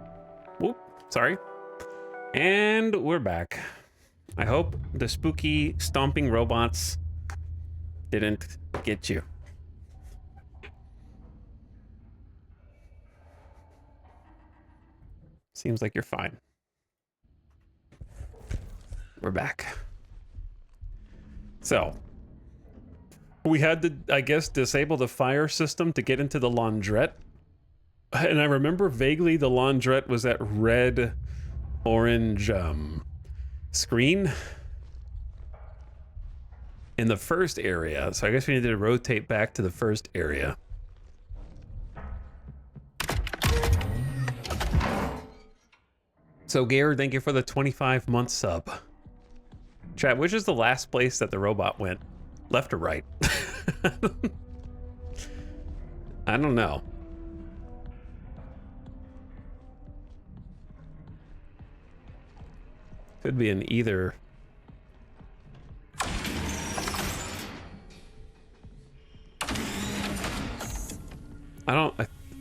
Whoop, sorry. And we're back. I hope the spooky stomping robots didn't get you. Seems like you're fine. We're back. So, we had to, I guess, disable the fire system to get into the laundrette. And I remember vaguely the laundrette was that red, orange screen in the first area. So I guess we needed to rotate back to the first area. So Gare, thank you for the 25-month sub. Chat, which is the last place that the robot went? Left or right? I don't know. Could be in either.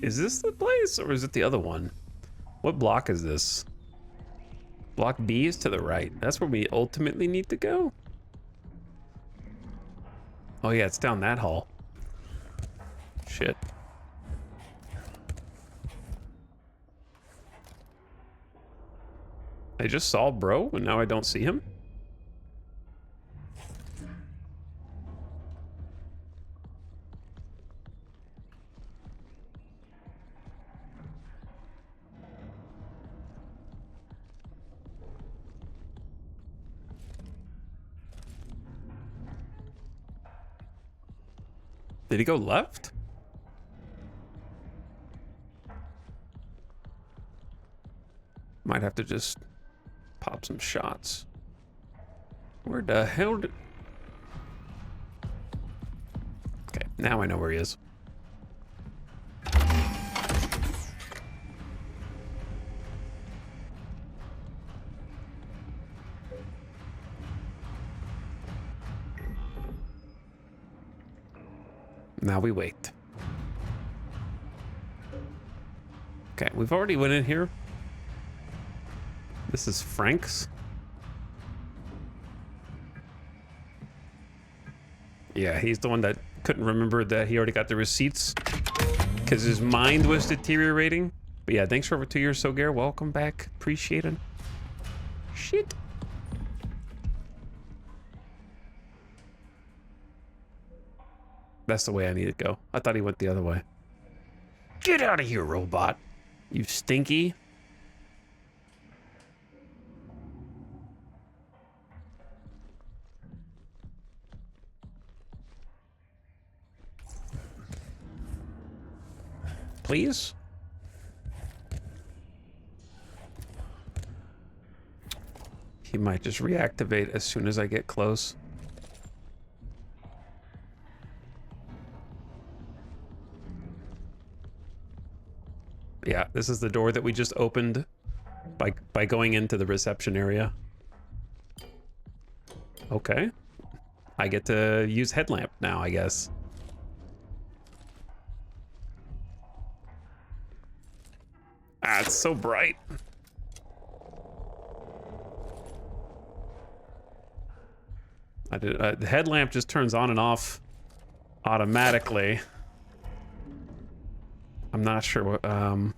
Is this the place or is it the other one? What block is this? Block B is to the right. That's where we ultimately need to go. Oh yeah, it's down that hall. Shit. I just saw bro and now I don't see him. Did he go left? Might have to just pop some shots. Where the hell did... Okay, now I know where he is. Now we wait. Okay, we've already went in here. This is Frank's. Yeah, he's the one that couldn't remember that he already got the receipts because his mind was deteriorating. But yeah, thanks for over 2 years, Sogar. Welcome back. Appreciate it. Shit. That's the way I need to go. I thought he went the other way. Get out of here, robot. You stinky. Please? He might just reactivate as soon as I get close. Yeah, this is the door that we just opened by going into the reception area. Okay. I get to use headlamp now, I guess. Ah, it's so bright. The headlamp just turns on and off automatically. I'm not sure what,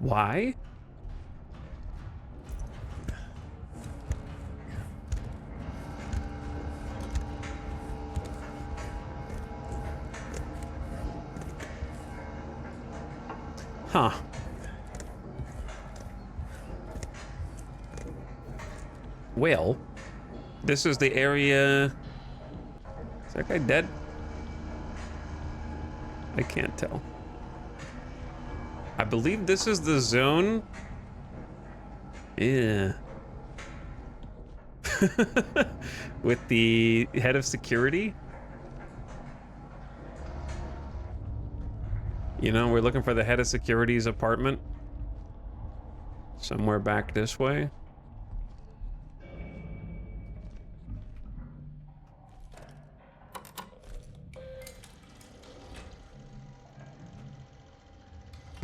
why? Huh. Well, this is the area. Is that guy dead? I can't tell. I believe this is the zone. Yeah. With the head of security. You know, we're looking for the head of security's apartment. Somewhere back this way.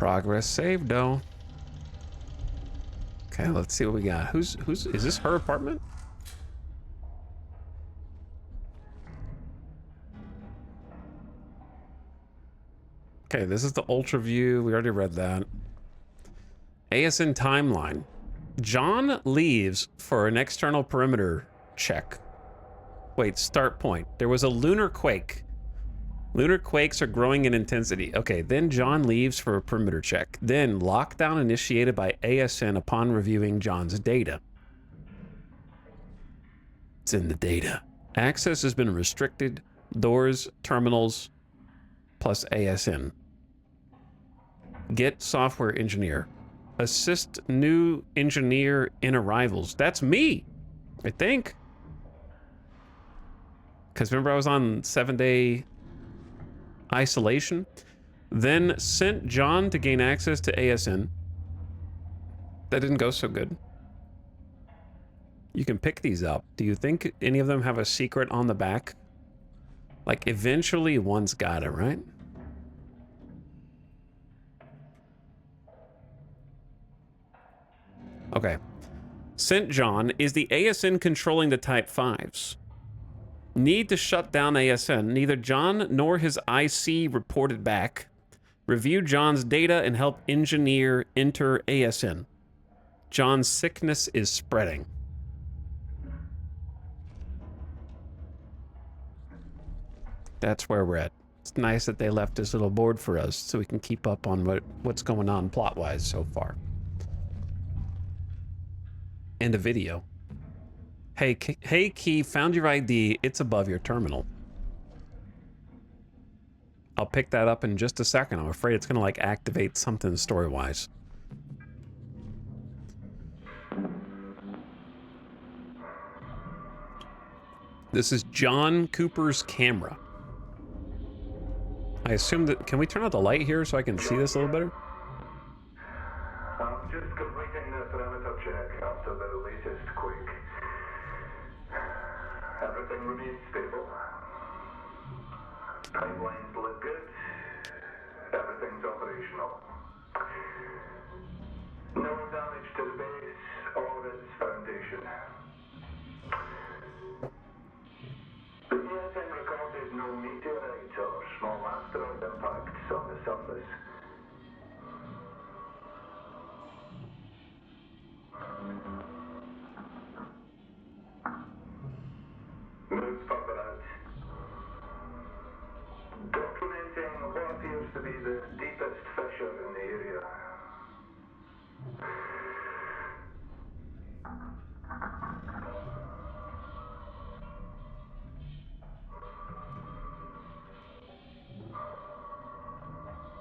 Progress saved, though. Okay, let's see what we got. Is this her apartment? Okay, this is the ultra view. We already read that. ASN timeline. John leaves for an external perimeter check. Wait, start point. There was a lunar quake. Lunar quakes are growing in intensity. Okay, then John leaves for a perimeter check. Then lockdown initiated by ASN upon reviewing John's data. It's in the data. Access has been restricted. Doors, terminals, plus ASN. Get software engineer. Assist new engineer in arrivals. That's me, I think. Because remember I was on 7-day isolation? Then sent John to gain access to ASN. That didn't go so good. You can pick these up. Do you think any of them have a secret on the back? Like, eventually one's got it, right? Okay. Sent John, is the ASN controlling the Type 5s? Need to shut down ASN. Neither John nor his IC reported back. Review John's data and help engineer enter ASN. John's sickness is spreading. That's where we're at. It's nice that they left this little board for us so we can keep up on what's going on plot-wise so far. And a video. Hey, Key, found your ID. It's above your terminal. I'll pick that up in just a second. I'm afraid it's going to, like, activate something story-wise. This is John Cooper's camera. I assume that... Can we turn out the light here so I can see this a little better? I'm just completing the parameter check after the latest quake. Everything remains stable. Pipelines look good. Everything's operational. No damage to the base or its foundation. The ESN recorded no meteorite or small asteroid impacts on the surface. Move further out. Documenting what appears to be the deepest fissure in the area.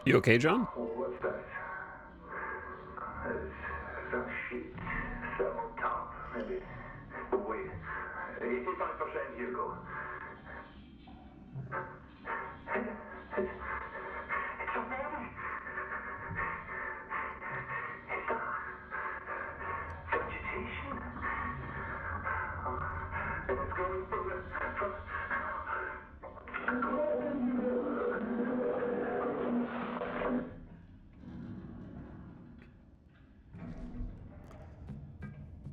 You okay, John? What's that? Is that sheet thermal top, maybe? Oh, wait. 85% Hugo. It's a body. Is that vegetation? And it's going from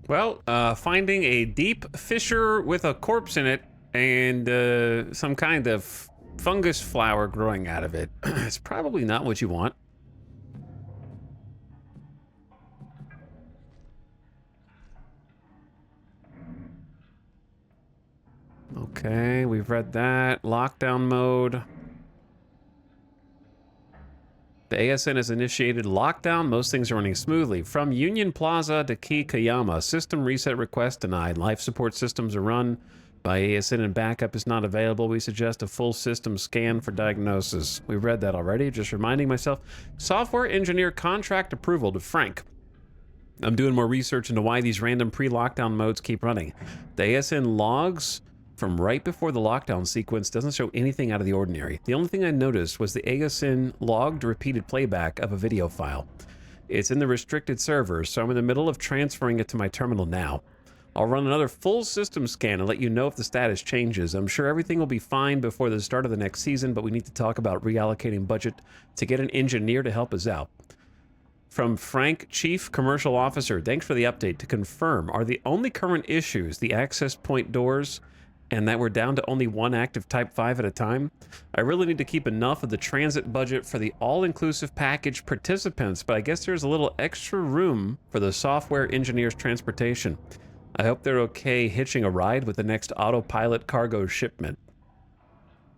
Well, finding a deep fissure with a corpse in it and some kind of fungus flower growing out of it. It's probably not what you want. Okay, we've read that. Lockdown mode. The ASN has initiated lockdown. Most things are running smoothly. From Union Plaza to Kikayama, system reset request denied. Life support systems are run by ASN and backup is not available. We suggest a full system scan for diagnosis. We read that already. Just reminding myself. Software engineer contract approval to Frank. I'm doing more research into why these random pre-lockdown modes keep running. The ASN logs from right before the lockdown sequence doesn't show anything out of the ordinary. The only thing I noticed was the ASN logged repeated playback of a video file. It's in the restricted server, so I'm in the middle of transferring it to my terminal now. I'll run another full system scan and let you know if the status changes. I'm sure everything will be fine before the start of the next season, but we need to talk about reallocating budget to get an engineer to help us out. From Frank, Chief Commercial Officer. Thanks for the update. To confirm, are the only current issues the access point doors and that we're down to only one active Type 5 at a time? I really need to keep enough of the transit budget for the all-inclusive package participants, but I guess there's a little extra room for the software engineers' transportation. I hope they're okay hitching a ride with the next autopilot cargo shipment.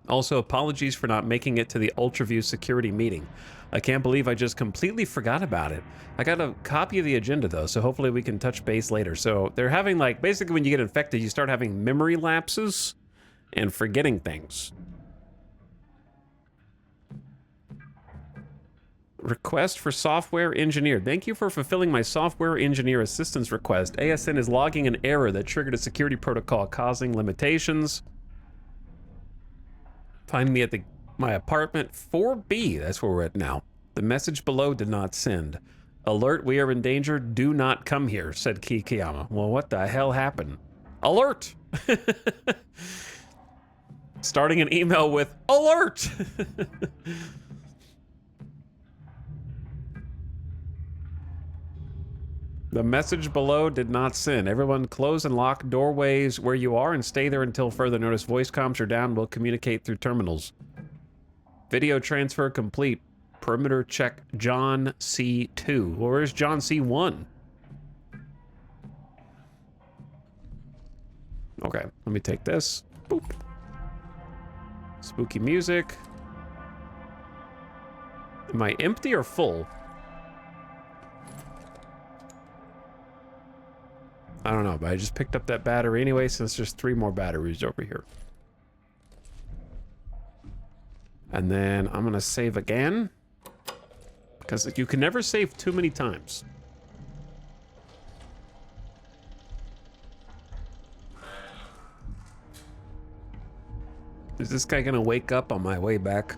Also, apologies for not making it to the UltraView security meeting. I can't believe I just completely forgot about it. I got a copy of the agenda though, so hopefully we can touch base later. So they're having like, basically when you get infected, you start having memory lapses and forgetting things. Request for software engineer. Thank you for fulfilling my software engineer assistance request. ASN is logging an error that triggered a security protocol causing limitations. Find me at my apartment 4B. That's where we're at now. The message below did not send. Alert, we are in danger. Do not come here, said Kikiyama. Well, what the hell happened? Alert! Starting an email with alert! The message below did not send. Everyone close and lock doorways where you are and stay there until further notice. Voice comms are down. We'll communicate through terminals. Video transfer complete. Perimeter check John C2. Well, where's John C1? Okay, let me take this. Boop. Spooky music. Am I empty or full? I don't know, but I just picked up that battery anyway, since there's 3 more batteries over here. And then I'm gonna save again, because you can never save too many times. Is this guy gonna wake up on my way back?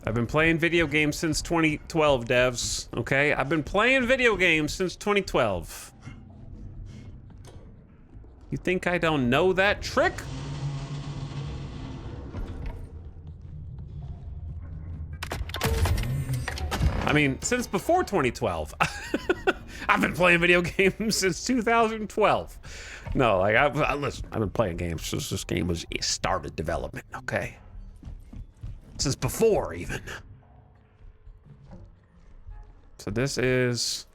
I've been playing video games since 2012, devs, okay? I've been playing video games since 2012. You think I don't know that trick? I mean, since before 2012. I've been playing video games since 2012. No, like, listen, I've been playing games since this game was started development, okay? Since before, even. So this is...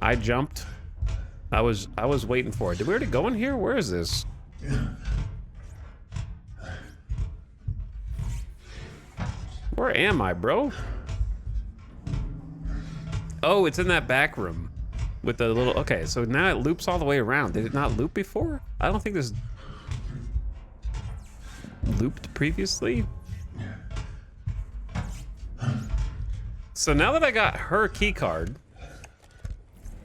I jumped. I was waiting for it. Did we already go in here? Where is this? Where am I, bro? Oh, it's in that back room. With the little... Okay, so now it loops all the way around. Did it not loop before? I don't think this... looped previously. So now that I got her key card,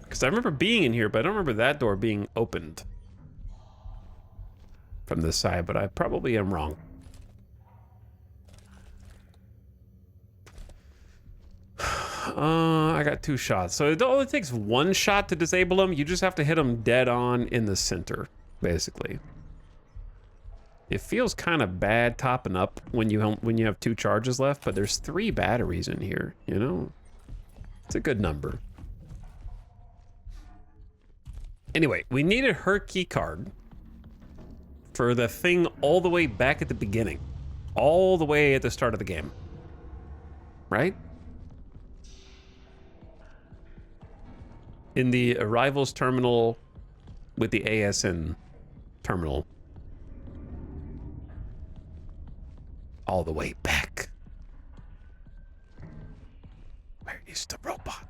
because I remember being in here, but I don't remember that door being opened from this side, but I probably am wrong. I got 2 shots. So it only takes 1 shot to disable them. You just have to hit them dead on in the center, basically. It feels kind of bad topping up when you have 2 charges left, but there's 3 batteries in here, you know? It's a good number. Anyway, we needed her key card for the thing all the way back at the beginning. All the way at the start of the game. Right? In the arrivals terminal with the ASN terminal. All the way back. Where is the robot?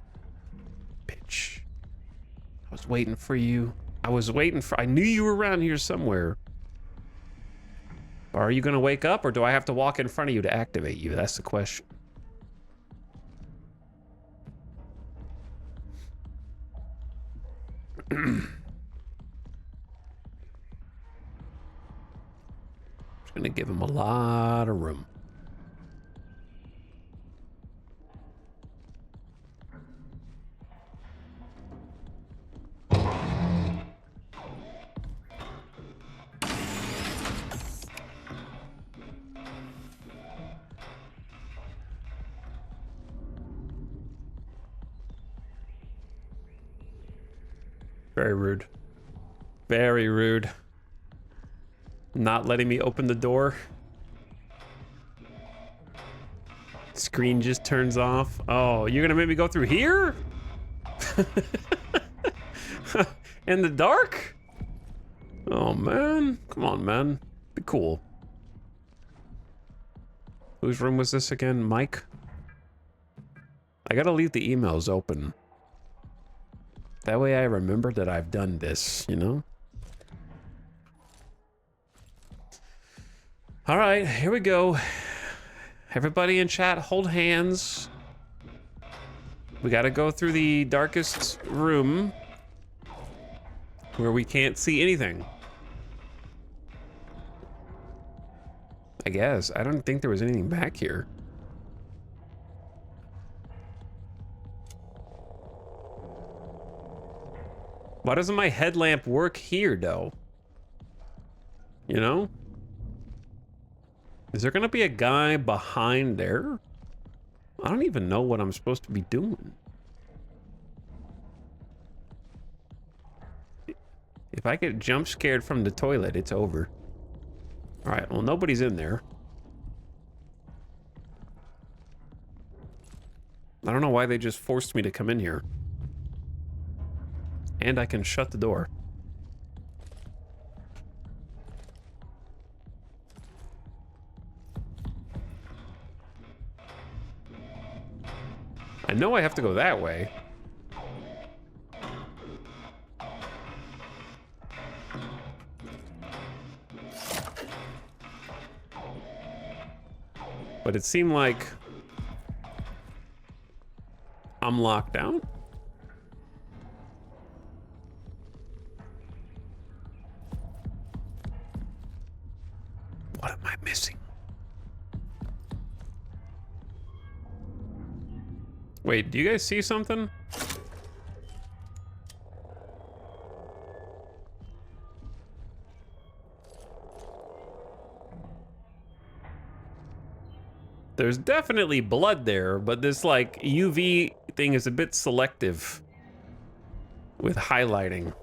Bitch. I was waiting for you. I knew you were around here somewhere. Are you gonna wake up, or do I have to walk in front of you to activate you? That's the question. Just gonna give him a lot of room. Very rude. Very rude. Not letting me open the door. Screen just turns off. Oh, you're gonna make me go through here? In the dark? Oh man, come on man, be cool. Whose room was this again? Mike? I gotta leave the emails open. That way I remember that I've done this, you know? All right, here we go. Everybody in chat, hold hands. We gotta go through the darkest room where we can't see anything. I guess. I don't think there was anything back here. Why doesn't my headlamp work here, though? You know? Is there gonna be a guy behind there? I don't even know what I'm supposed to be doing. If I get jump scared from the toilet, it's over. All right, well, nobody's in there. I don't know why they just forced me to come in here. And I can shut the door. I know I have to go that way. But it seemed like I'm locked out. What am I missing? Wait, do you guys see something? There's definitely blood there, but this like UV thing is a bit selective with highlighting.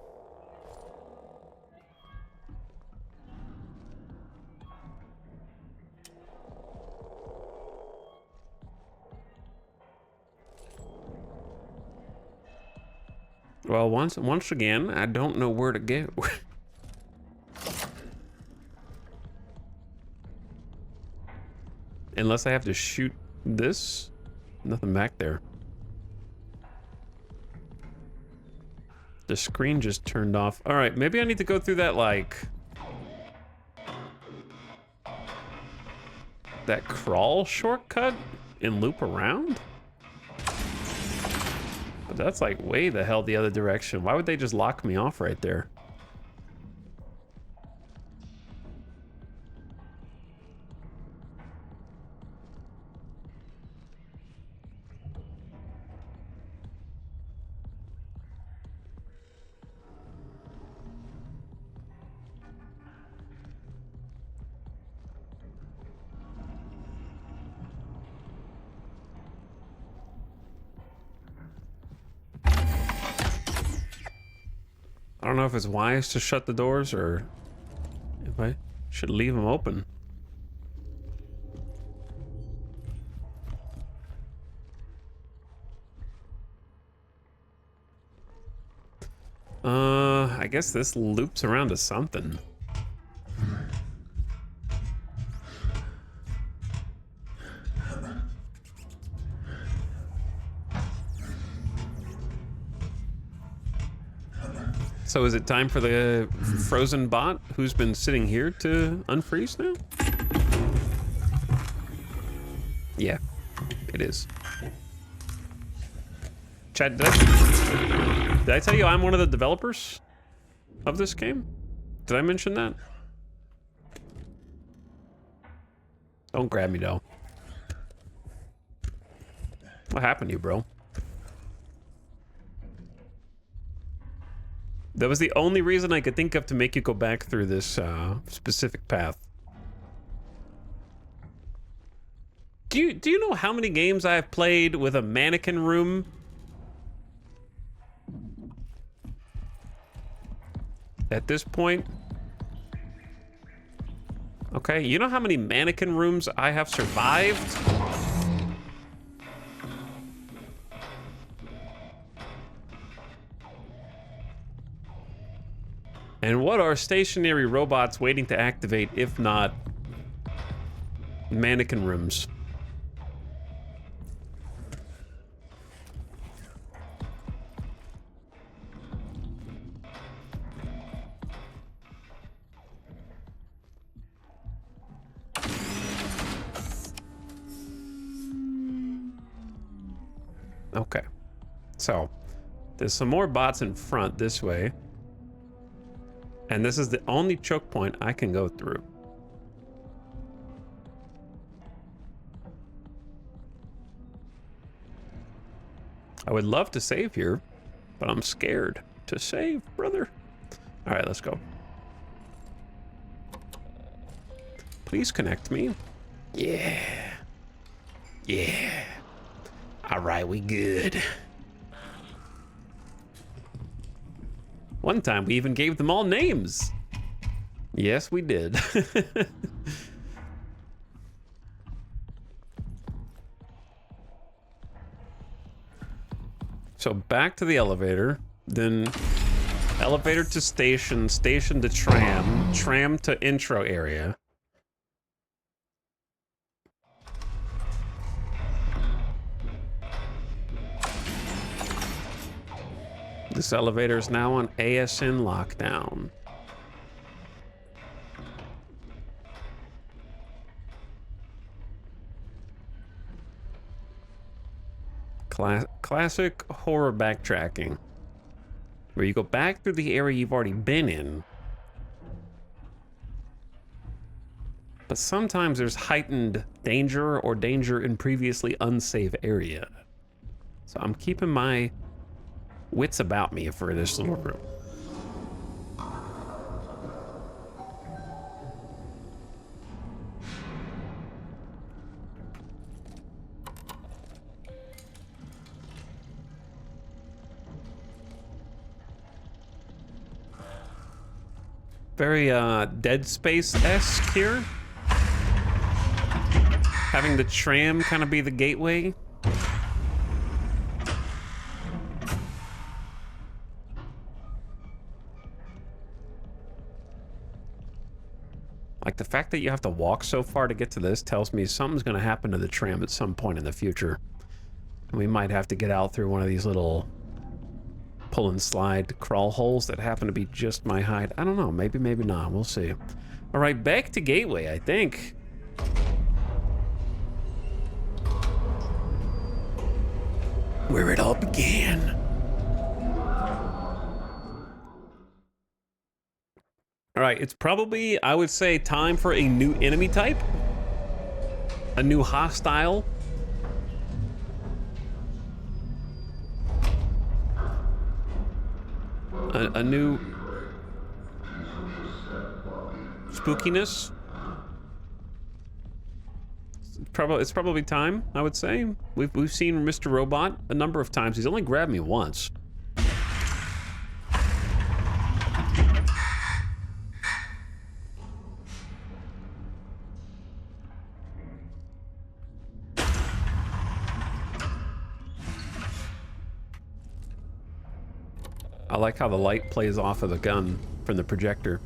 Well, once again, I don't know where to go. Unless I have to shoot this. Nothing back there. The screen just turned off. All right, maybe I need to go through that, like... that crawl shortcut and loop around? But that's like way the hell the other direction. Why would they just lock me off right there? I don't know if it's wise to shut the doors or if I should leave them open. I guess this loops around to something. So is it time for the frozen bot who's been sitting here to unfreeze now? Yeah, it is. Chad, did I tell you I'm one of the developers of this game? Did I mention that? Don't grab me, though. What happened to you, bro? That was the only reason I could think of to make you go back through this specific path. Do you know how many games I've played with a mannequin room? At this point? Okay, you know how many mannequin rooms I have survived? And what are stationary robots waiting to activate if not mannequin rooms? Okay, so there's some more bots in front this way. And this is the only choke point I can go through. I would love to save here, but I'm scared to save, brother. All right, let's go. Please connect me. Yeah. Yeah. All right, we good. One time we even gave them all names. Yes, we did. So back to the elevator, then elevator to station, station to tram, tram to intro area. This elevator is now on ASN lockdown. Classic horror backtracking, where you go back through the area you've already been in, but sometimes there's heightened danger or danger in previously unsafe area. So I'm keeping my wits about me for this little room. Very Dead Space-esque here. Having the tram kind of be the gateway. Like, the fact that you have to walk so far to get to this tells me something's going to happen to the tram at some point in the future. And we might have to get out through one of these little pull and slide crawl holes that happen to be just my height. I don't know. Maybe, maybe not. We'll see. All right, back to Gateway, I think. Where it all began. All right, it's probably, I would say, time for a new enemy type. A new hostile. A new spookiness. It's probably time, I would say. We've seen Mr. Robot a number of times. He's only grabbed me once. I like how the light plays off of the gun from the projector.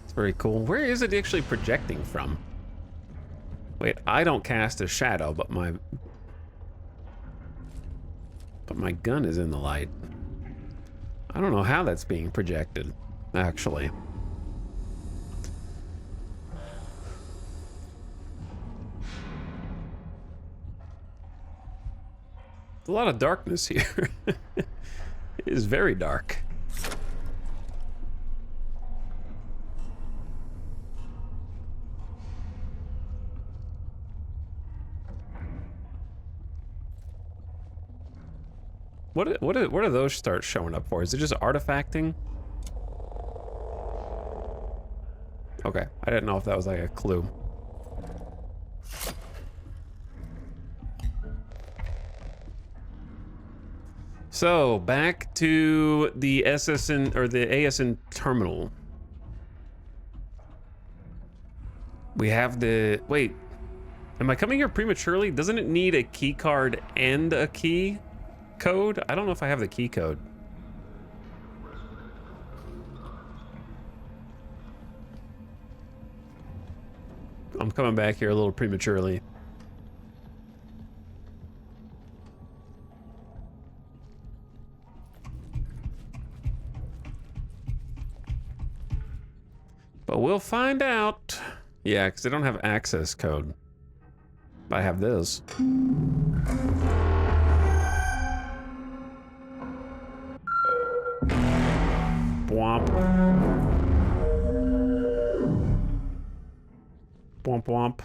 It's very cool. Where is it actually projecting from? Wait, I don't cast a shadow, but my gun is in the light. I don't know how that's being projected, actually. There's a lot of darkness here. It is very dark. What do those start showing up for? Is it just artifacting? Okay, I didn't know if that was like a clue. So back to the SSN or the ASN terminal. We have the wait. Am I coming here prematurely? Doesn't it need a key card and a key code? I don't know if I have the key code. I'm coming back here a little prematurely. But we'll find out. Yeah, because I don't have access code. But I have this. Bwomp. Bwomp womp.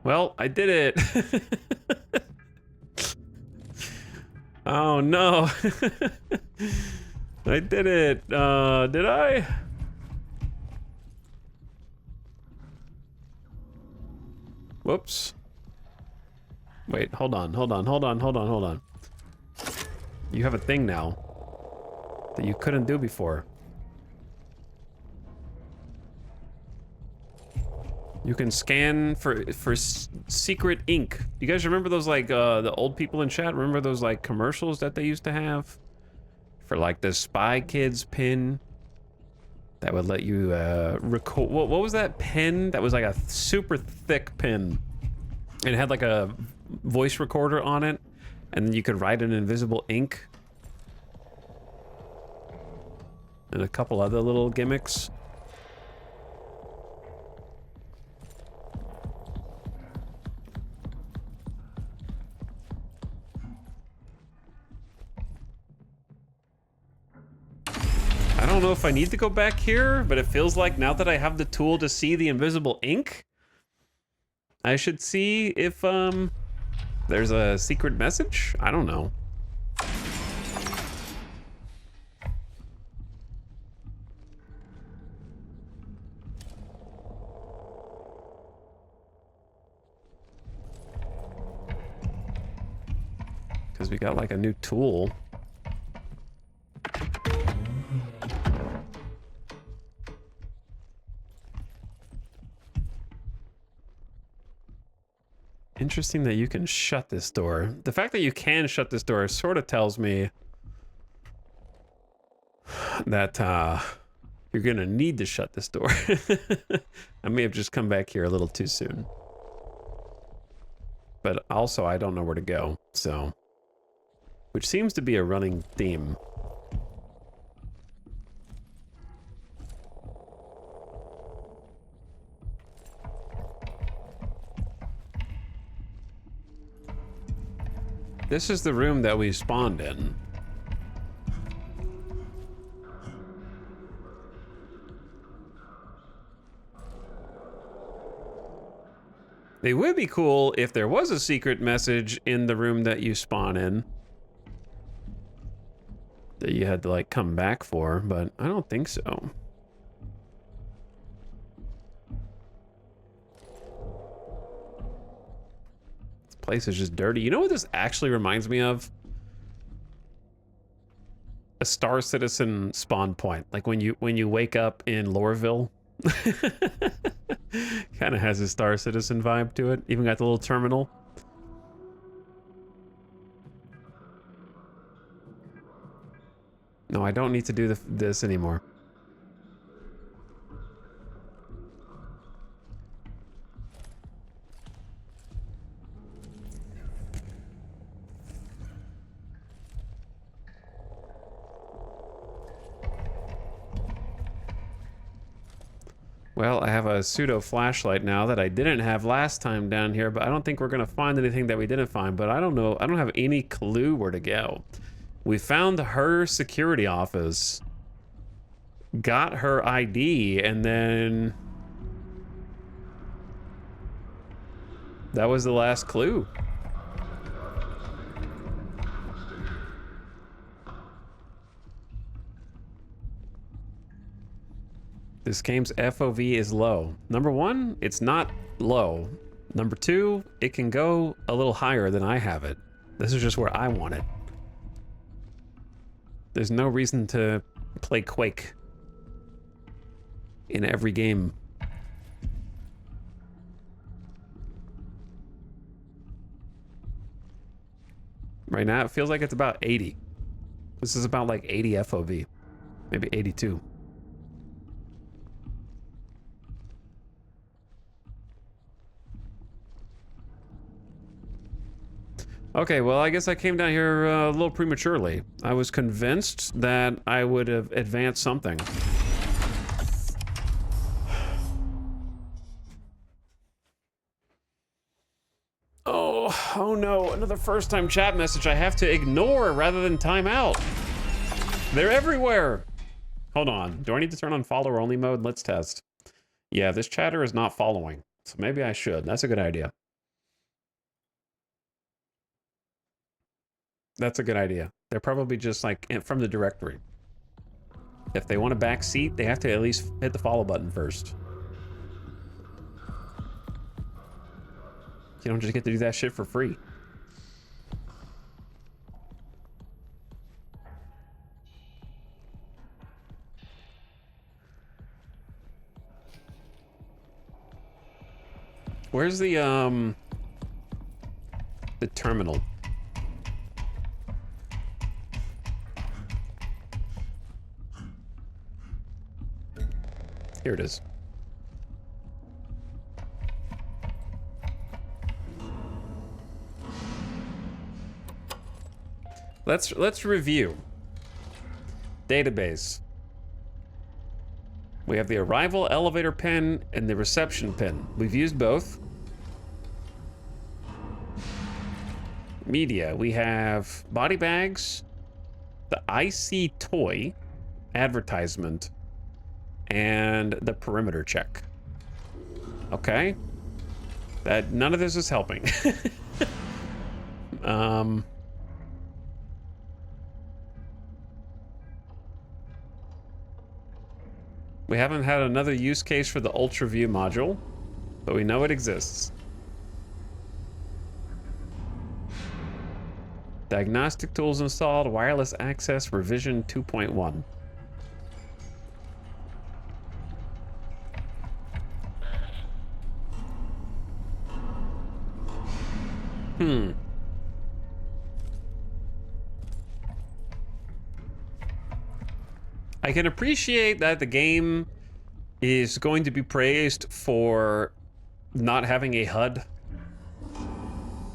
Well, I did it. Oh no. I did it. Did I? Whoops. Wait, hold on. You have a thing now that you couldn't do before. You can scan for secret ink. You guys remember those, like, the old people in chat? Remember those, like, commercials that they used to have? For, like, the Spy Kids pin that would let you, record... What was that pen? That was, like, a super thick pen. And it had, like, a voice recorder on it. And then you could write in invisible ink. And a couple other little gimmicks. I don't know if I need to go back here, but it feels like now that I have the tool to see the invisible ink, I should see if there's a secret message. I don't know. Because we got like a new tool. Interesting that you can shut this door. The fact that you can shut this door sort of tells me that you're gonna need to shut this door. I may have just come back here a little too soon. But also I don't know where to go, so. Which seems to be a running theme. This is the room that we spawned in. It would be cool if there was a secret message in the room that you spawn in. That you had to like come back for, but I don't think so. Place is just dirty. You know what this actually reminds me of? A Star Citizen spawn point. Like when you wake up in Loreville. Kind of has a Star Citizen vibe to it. Even got the little terminal. No, I don't need to do this anymore. Well, I have a pseudo flashlight now that I didn't have last time down here, but I don't think we're gonna find anything that we didn't find, but I don't know. I don't have any clue where to go. We found her security office, got her ID, and then that was the last clue. This game's FOV is low. Number one, it's not low. Number two, it can go a little higher than I have it. This is just where I want it. There's no reason to play Quake in every game. Right now, it feels like it's about 80. This is about like 80 FOV. Maybe 82. Okay, well, I guess I came down here a little prematurely. I was convinced that I would have advanced something. Oh no, another first-time chat message I have to ignore rather than time out. They're everywhere. Hold on, do I need to turn on follower only mode? Let's test. Yeah, this chatter is not following, so maybe I should. That's a good idea. That's a good idea. They're probably just like from the directory. If they want a back seat, they have to at least hit the follow button first. You don't just get to do that shit for free. Where's the terminal? Here it is. Let's review. Database. We have the arrival elevator pin and the reception pin. We've used both. Media. We have body bags, the IC toy, advertisement, and the perimeter check. Okay. None of this is helping. We haven't had another use case for the Ultra View module, but we know it exists. Diagnostic tools installed, wireless access, revision 2.1. I can appreciate that the game is going to be praised for not having a HUD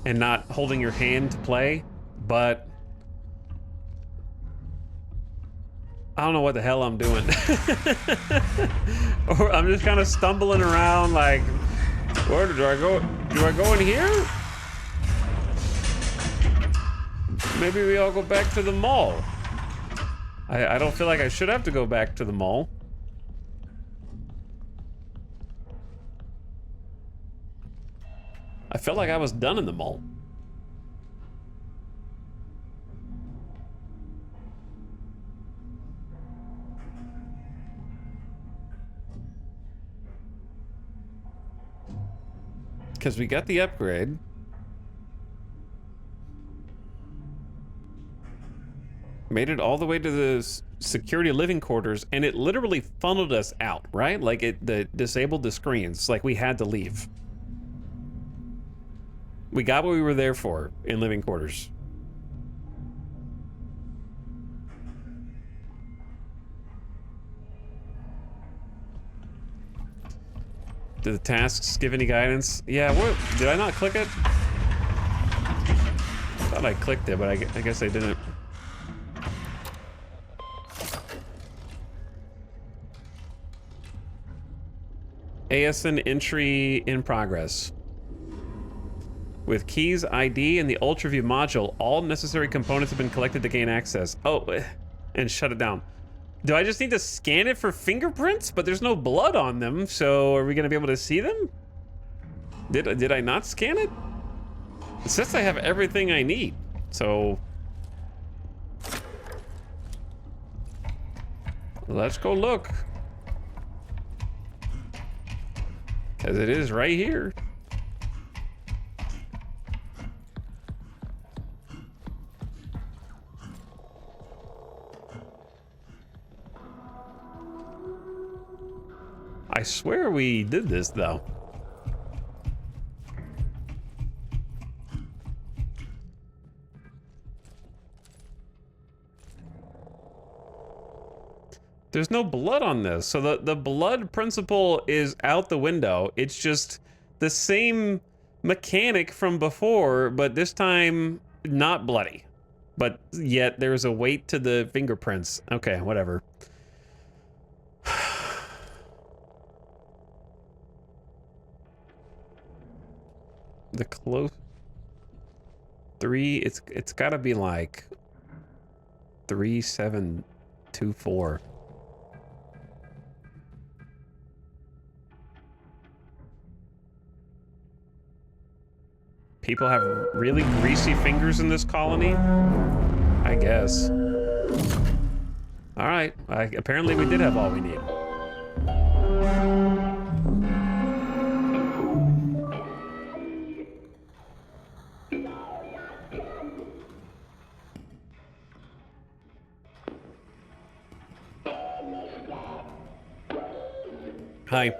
and not holding your hand to play, but I don't know what the hell I'm doing. Or I'm just kind of stumbling around like, where do I go? Do I go in here? Maybe we all go back to the mall. I don't feel like I should have to go back to the mall. I felt like I was done in the mall. Because we got the upgrade. Made it all the way to the security living quarters, and it literally funneled us out, right? Like it disabled the screens, like we had to leave. We got what we were there for in living quarters. Did the tasks give any guidance? Yeah, what? Did I not click it? I thought I clicked it, but I guess I didn't. ASN entry in progress. With keys, ID, and the UltraView module, all necessary components have been collected to gain access. Oh, and shut it down. Do I just need to scan it for fingerprints? But there's no blood on them, so are we gonna be able to see them? Did I not scan it? It says I have everything I need, so... let's go look. as it is right here. I swear we did this, though. There's no blood on this, so the blood principle is out the window. It's just the same mechanic from before, but this time not bloody. But yet there's a weight to the fingerprints. Okay, whatever. The close 3, it's got to be like 3724. People have really greasy fingers in this colony? I guess. All right, apparently we did have all we need. Hi.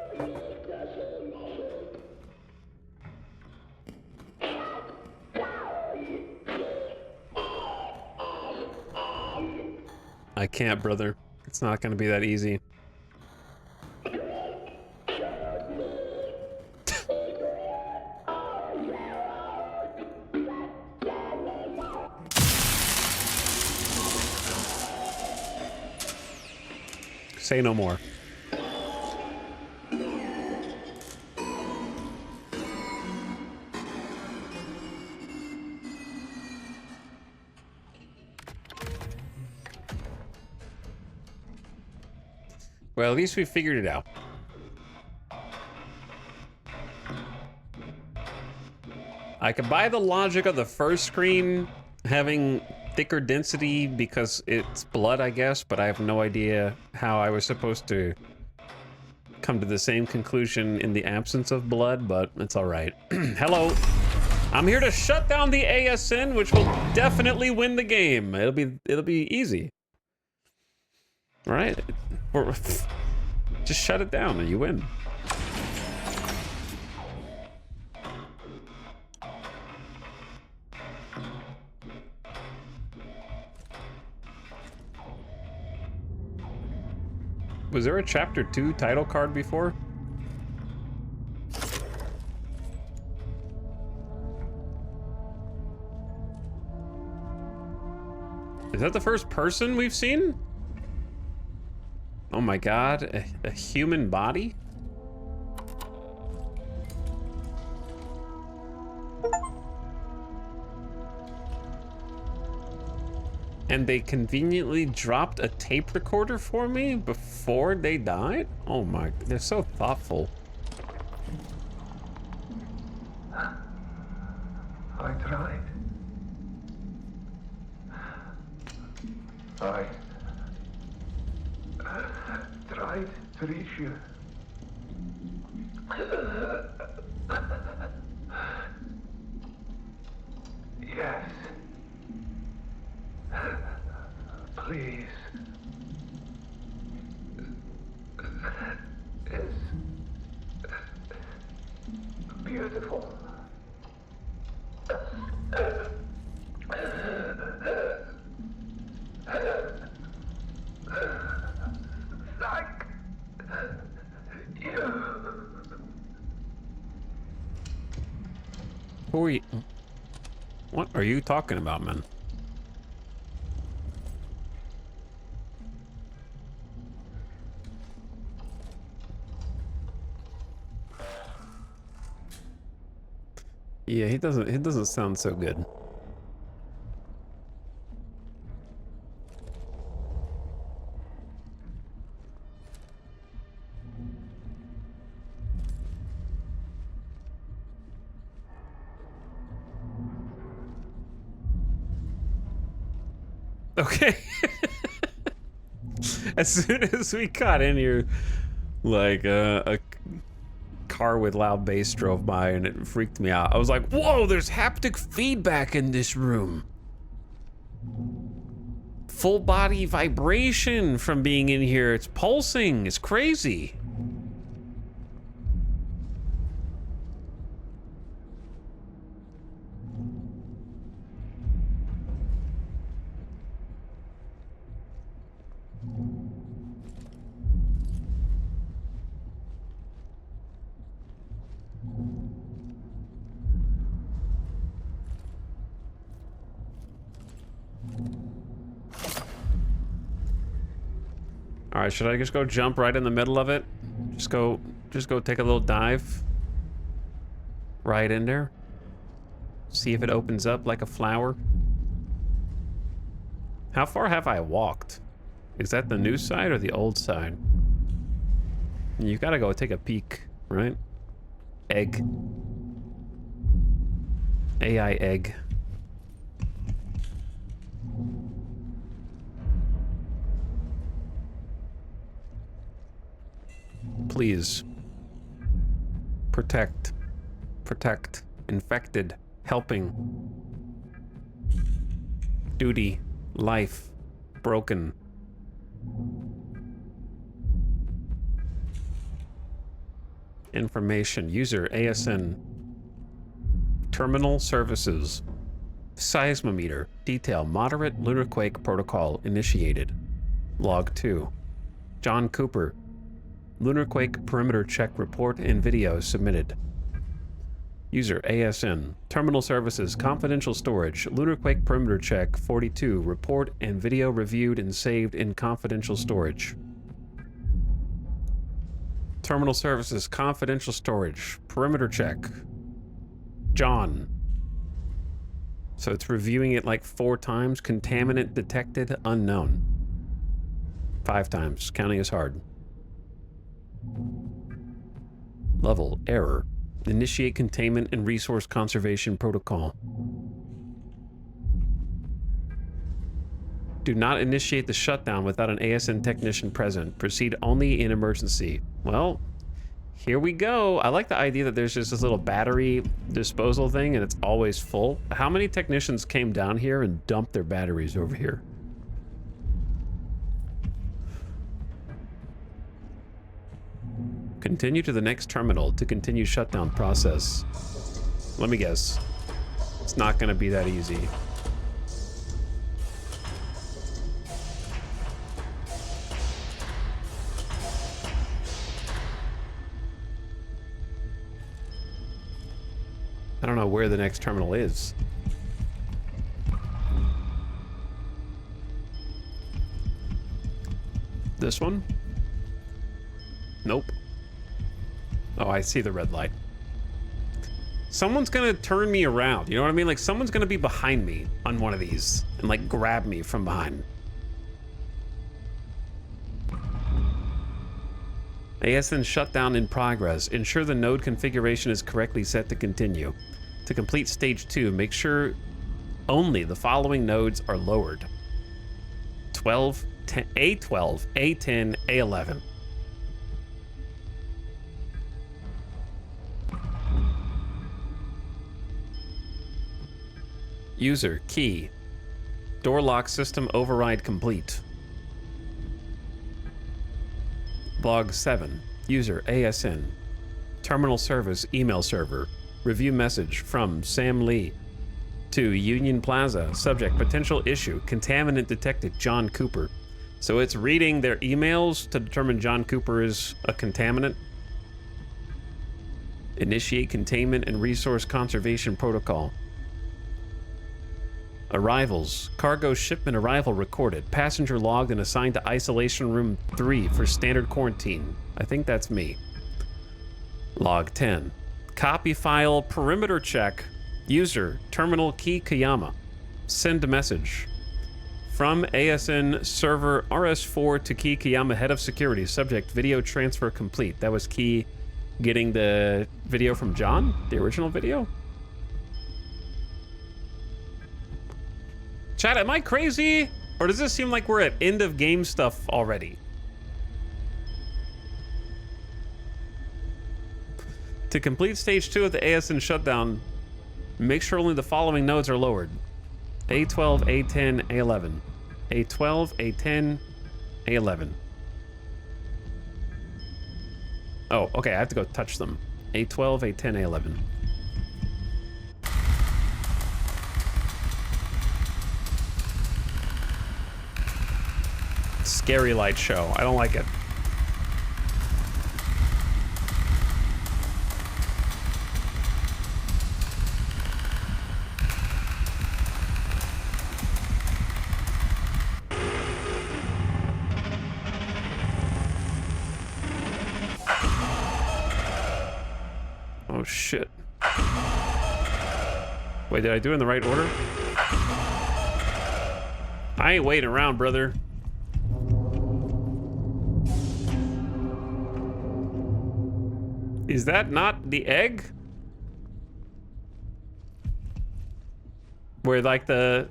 I can't, brother. It's not going to be that easy. Say no more. Well, at least we figured it out. I could buy the logic of the first screen having thicker density because it's blood, I guess, but I have no idea how I was supposed to come to the same conclusion in the absence of blood, but it's all right. Hello. I'm here to shut down the ASN, which will definitely win the game. It'll be easy. All right. Just shut it down and you win. Was there a chapter 2 title card before? Is that the first person we've seen? Oh my god, a human body? And they conveniently dropped a tape recorder for me before they died? Oh my, they're so thoughtful. I tried. I tried to reach you. Yes. Please. It's beautiful. Thank you. Who are you? What are you talking about, man? Yeah, he doesn't sound so good. Okay. As soon as we got in here, like car with loud bass drove by and it freaked me out. I was like, whoa, there's haptic feedback in this room. Full body vibration from being in here. It's pulsing. It's crazy. All right, should I just go jump right in the middle of it? Just go take a little dive right in there. See if it opens up like a flower. How far have I walked? Is that the new side or the old side? You gotta go take a peek, right? Egg. AI egg. Please. Protect. Protect. Infected. Helping. Duty. Life. Broken. Information. User ASN. Terminal services. Seismometer. Detail. Moderate lunar quake protocol initiated. Log 2. John Cooper. Lunar quake perimeter check report and video submitted. User ASN. Terminal services. Confidential storage. Lunar quake perimeter check 42. Report and video reviewed and saved in confidential storage. Terminal services. Confidential storage. Perimeter check. John. So it's reviewing it like 4 times. Contaminant detected unknown. 5 times. Counting is hard. Level error. Initiate containment and resource conservation protocol. Do not initiate the shutdown without an ASN technician present. Proceed only in emergency. Well, here we go. I like the idea that there's just this little battery disposal thing and it's always full. How many technicians came down here and dumped their batteries over here? Continue to the next terminal to continue shutdown process. Let me guess. It's not going to be that easy. I don't know where the next terminal is. This one? Nope. Oh, I see the red light. Someone's gonna turn me around, you know what I mean? Like, someone's gonna be behind me on one of these and, like, grab me from behind. ASN shutdown in progress. Ensure the node configuration is correctly set to continue. To complete stage 2, make sure only the following nodes are lowered. 12, 10, A12, A10, A11. User, key. Door lock system override complete. Log 7. User, ASN. Terminal service, email server. Review message from Sam Lee to Union Plaza. Subject, potential issue. Contaminant detected, John Cooper. So it's reading their emails to determine John Cooper is a contaminant. Initiate containment and resource conservation protocol. Arrivals. Cargo shipment arrival recorded. Passenger logged and assigned to isolation room 3 for standard quarantine. I think that's me. Log 10. Copy file perimeter check. User terminal key Kayama. Send a message. From ASN server RS4 to Key Kayama, head of security. Subject video transfer complete. That was Key getting the video from John? The original video? Chat, am I crazy? Or does this seem like we're at end of game stuff already? To complete stage 2 of the ASN shutdown, make sure only the following nodes are lowered. A12, A10, A11. A12, A10, A11. Oh, okay, I have to go touch them. A12, A10, A11. Scary light show. I don't like it. Oh shit. Wait, did I do it in the right order? I ain't waiting around, brother. Is that not the egg? Where like the...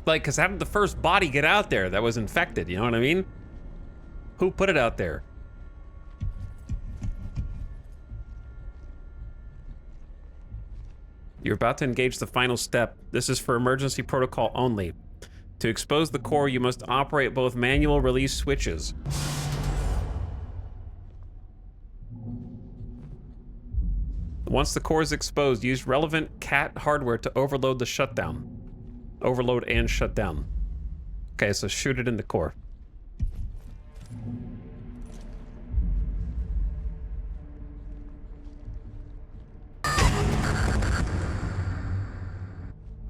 Like, cause how did the first body get out there that was infected, you know what I mean? Who put it out there? You're about to engage the final step. This is for emergency protocol only. To expose the core, you must operate both manual release switches. Once the core is exposed, use relevant CAT hardware to overload the shutdown. Overload and shut down. Okay, so shoot it in the core.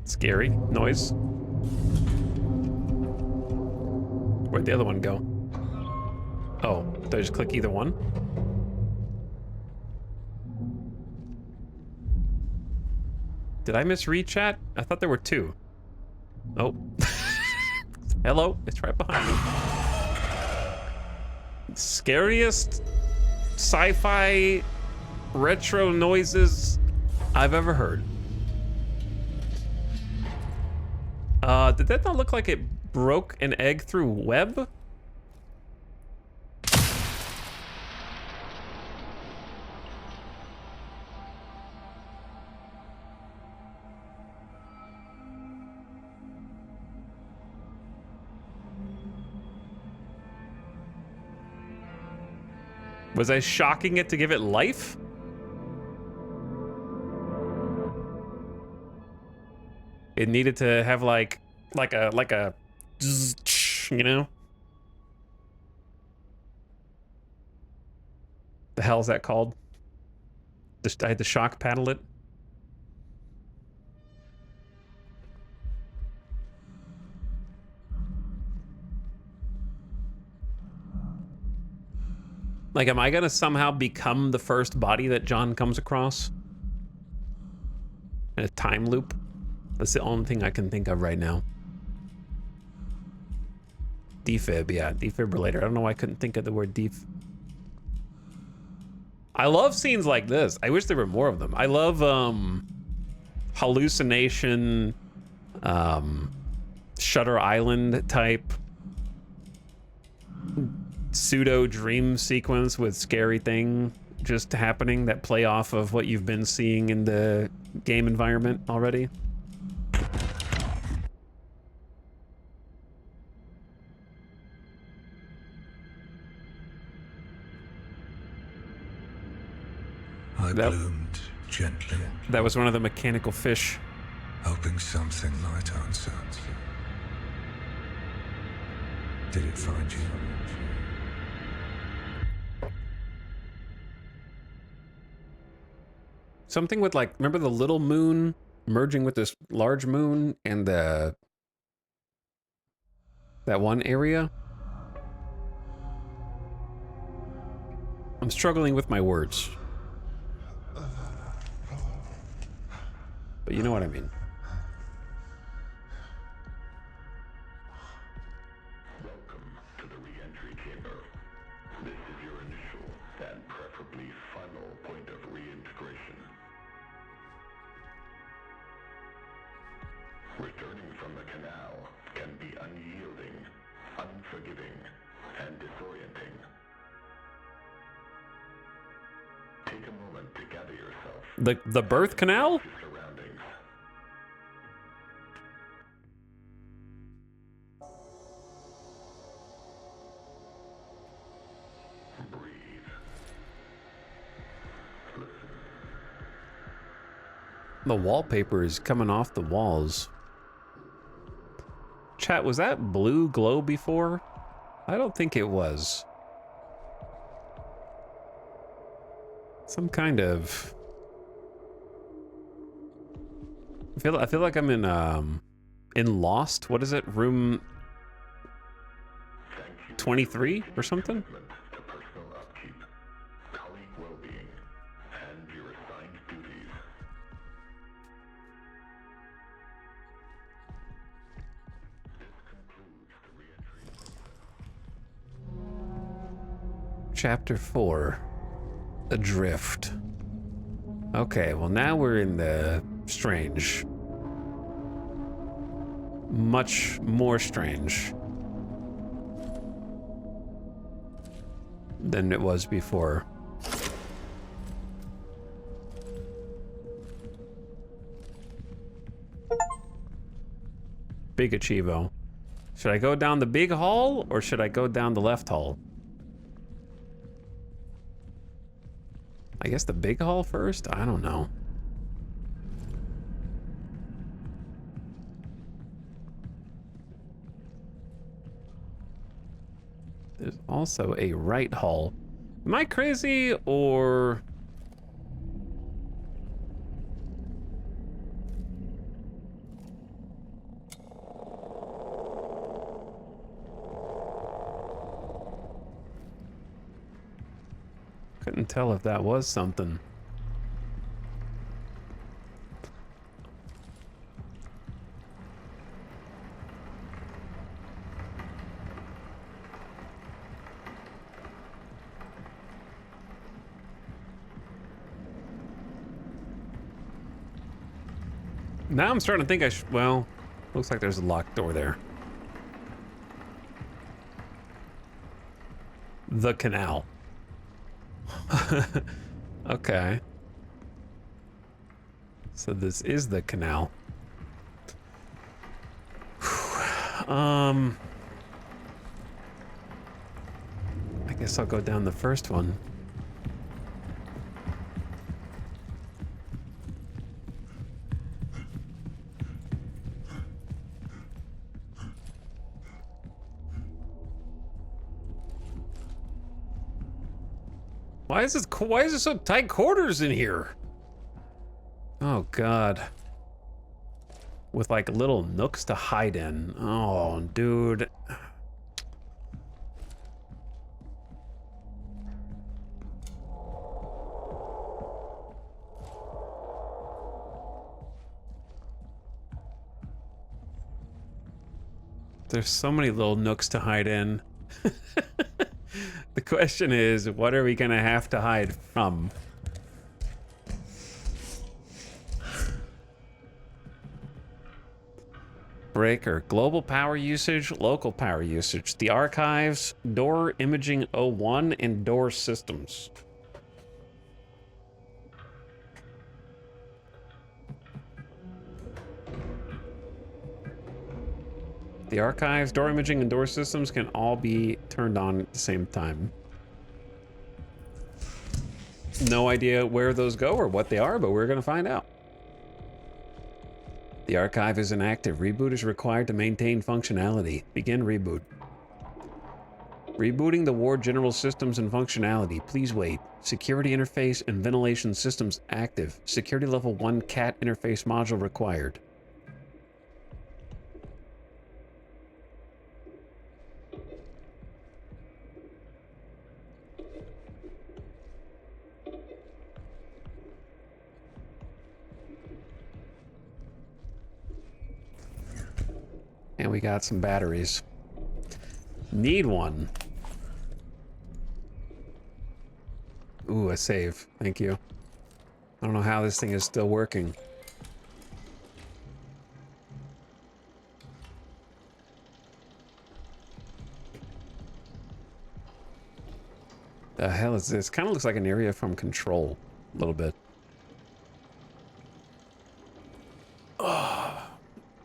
Scary noise. Where'd the other one go? Oh, did I just click either one? Did I misread chat? I thought there were two. Oh. Hello, it's right behind me. Scariest sci-fi retro noises I've ever heard. Did that not look like it broke an egg through web? Was I shocking it to give it life? It needed to have like a, you know? The hell's that called? Just I had to shock paddle it. Like, am I gonna somehow become the first body that John comes across? In a time loop? That's the only thing I can think of right now. Defib, yeah, defibrillator. I don't know why I couldn't think of the word I love scenes like this. I wish there were more of them. I love hallucination, Shutter Island type pseudo dream sequence with scary thing just happening that play off of what you've been seeing in the game environment already. I bloomed gently. That was one of the mechanical fish. Hoping something might answer. Did it find you? Something with like, remember the little moon merging with this large moon and that one area? I'm struggling with my words. But you know what I mean. Welcome to the re-entry chamber. This is your initial and preferably final point of reintegration. Returning from the canal can be unyielding, unforgiving, and disorienting. Take a moment to gather yourself. The birth canal? Surroundings. Breathe. Listen. The wallpaper is coming off the walls. Chat, was that blue glow before? I don't think it was. Some kind of... I feel like I'm in Lost. What is it? Room 23 or something? To personal upkeep, colleague well-being, and your assigned duties. This concludes the re-entry process. Chapter 4. Adrift. Okay, well now we're in the strange. Much more strange than it was before. Big Achievo. Should I go down the big hall or should I go down the left hall? I guess the big hall first? I don't know. There's also a right hall. Am I crazy or... Couldn't tell if that was something. Now I'm starting to think I should, well, looks like there's a locked door there. The canal. Okay. So this is the canal. I guess I'll go down the first one. Why is it so tight quarters in here? Oh God. With like little nooks to hide in. Oh, dude. There's so many little nooks to hide in. The question is, what are we gonna have to hide from? Breaker, global power usage, local power usage, the archives, door imaging 01, and door systems. The archives, door imaging, and door systems can all be turned on at the same time. No idea where those go or what they are, but we're gonna find out. The archive is inactive. Reboot is required to maintain functionality. Begin reboot. Rebooting the ward general systems and functionality. Please wait. Security interface and ventilation systems active. Security level 1 CAT interface module required. And we got some batteries. Need one. Ooh, a save. Thank you. I don't know how this thing is still working. The hell is this? Kind of looks like an area from Control, a little bit. Oh.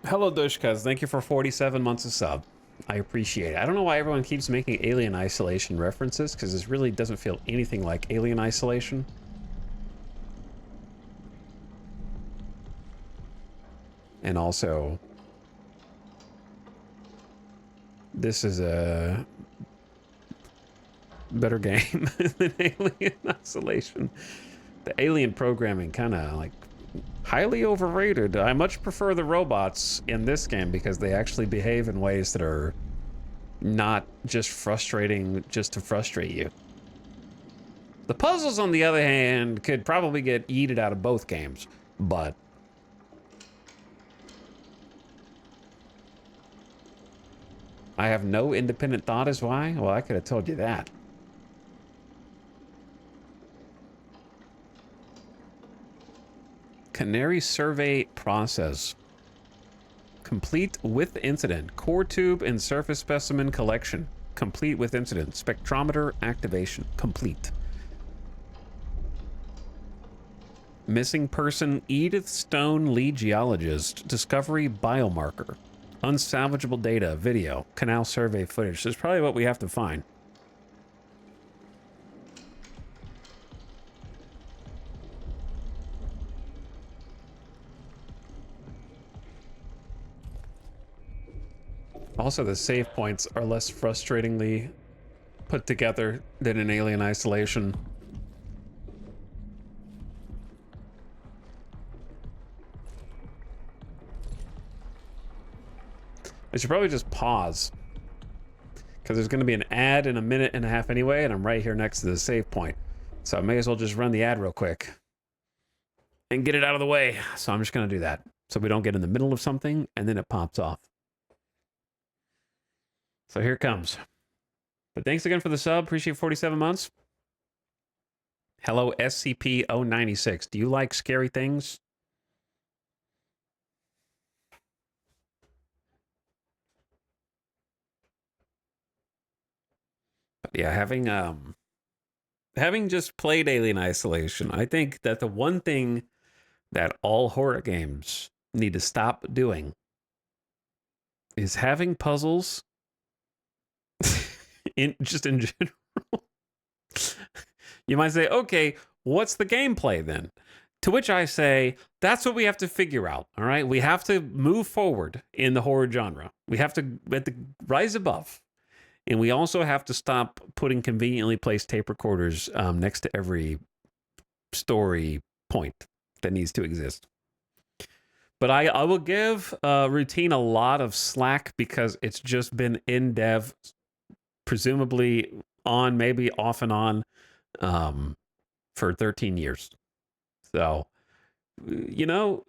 Hello, Dushkas. Thank you for 47 months of sub. I appreciate it. I don't know why everyone keeps making Alien Isolation references, because this really doesn't feel anything like Alien Isolation. And also, this is a better game than Alien Isolation. The alien programming kind of like highly overrated. I much prefer the robots in this game because they actually behave in ways that are not just frustrating just to frustrate you. The puzzles, on the other hand, could probably get yeeted out of both games, but I have no independent thought as why. Well, I could have told you that. Canary survey process. Complete with incident. Core tube and surface specimen collection. Complete with incident. Spectrometer activation. Complete. Missing person Edith Stone, lead geologist. Discovery biomarker. Unsalvageable data. Video. Canal survey footage. That's probably what we have to find. Also, the save points are less frustratingly put together than in Alien Isolation. I should probably just pause, because there's going to be an ad in a minute and a half anyway, and I'm right here next to the save point. So I may as well just run the ad real quick and get it out of the way. So I'm just going to do that, so we don't get in the middle of something and then it pops off. So here it comes. But thanks again for the sub. Appreciate 47 months. Hello, SCP-096. Do you like scary things? But yeah, having just played Alien Isolation, I think that the one thing that all horror games need to stop doing is having puzzles in general. You might say, okay, what's the gameplay then? To which I say, that's what we have to figure out, all right? We have to move forward in the horror genre. We have to rise above. And we also have to stop putting conveniently placed tape recorders next to every story point that needs to exist. But I will give Routine a lot of slack because it's just been in dev, presumably on, maybe off and on, for 13 years. So, you know,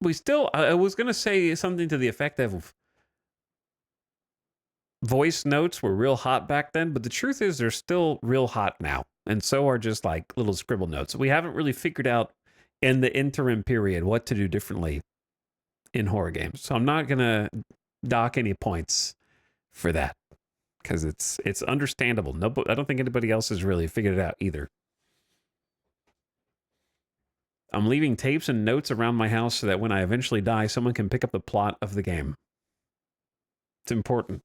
we still, I was going to say something to the effect of voice notes were real hot back then, but the truth is they're still real hot now. And so are just like little scribble notes. We haven't really figured out in the interim period what to do differently in horror games. So I'm not going to dock any points for that because it's understandable. No, I don't think anybody else has really figured it out either. I'm leaving tapes and notes around my house so that when I eventually die, someone can pick up the plot of the game. It's important.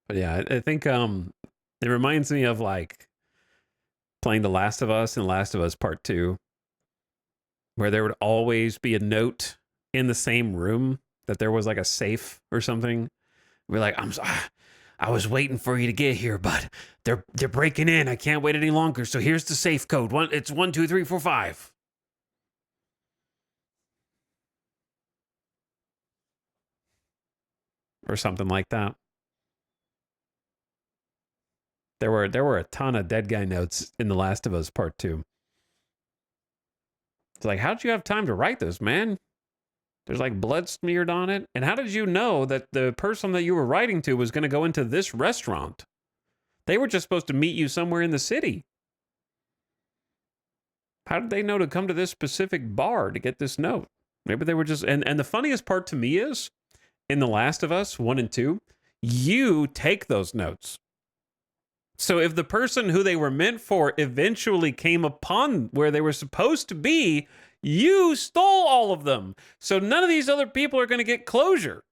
But yeah, I think it reminds me of like playing The Last of Us and Last of Us Part 2, where there would always be a note in the same room that there was like a safe or something. We're like, I was waiting for you to get here, but they're breaking in. I can't wait any longer. So here's the safe code. It's 1, 2, 3, 4, 5. Or something like that. There were a ton of dead guy notes in The Last of Us Part 2. It's like, how'd you have time to write this, man? There's like blood smeared on it. And how did you know that the person that you were writing to was going to go into this restaurant? They were just supposed to meet you somewhere in the city. How did they know to come to this specific bar to get this note? Maybe they were just, and the funniest part to me is, in The Last of Us 1 and 2, you take those notes. So if the person who they were meant for eventually came upon where they were supposed to be, you stole all of them. So none of these other people are going to get closure.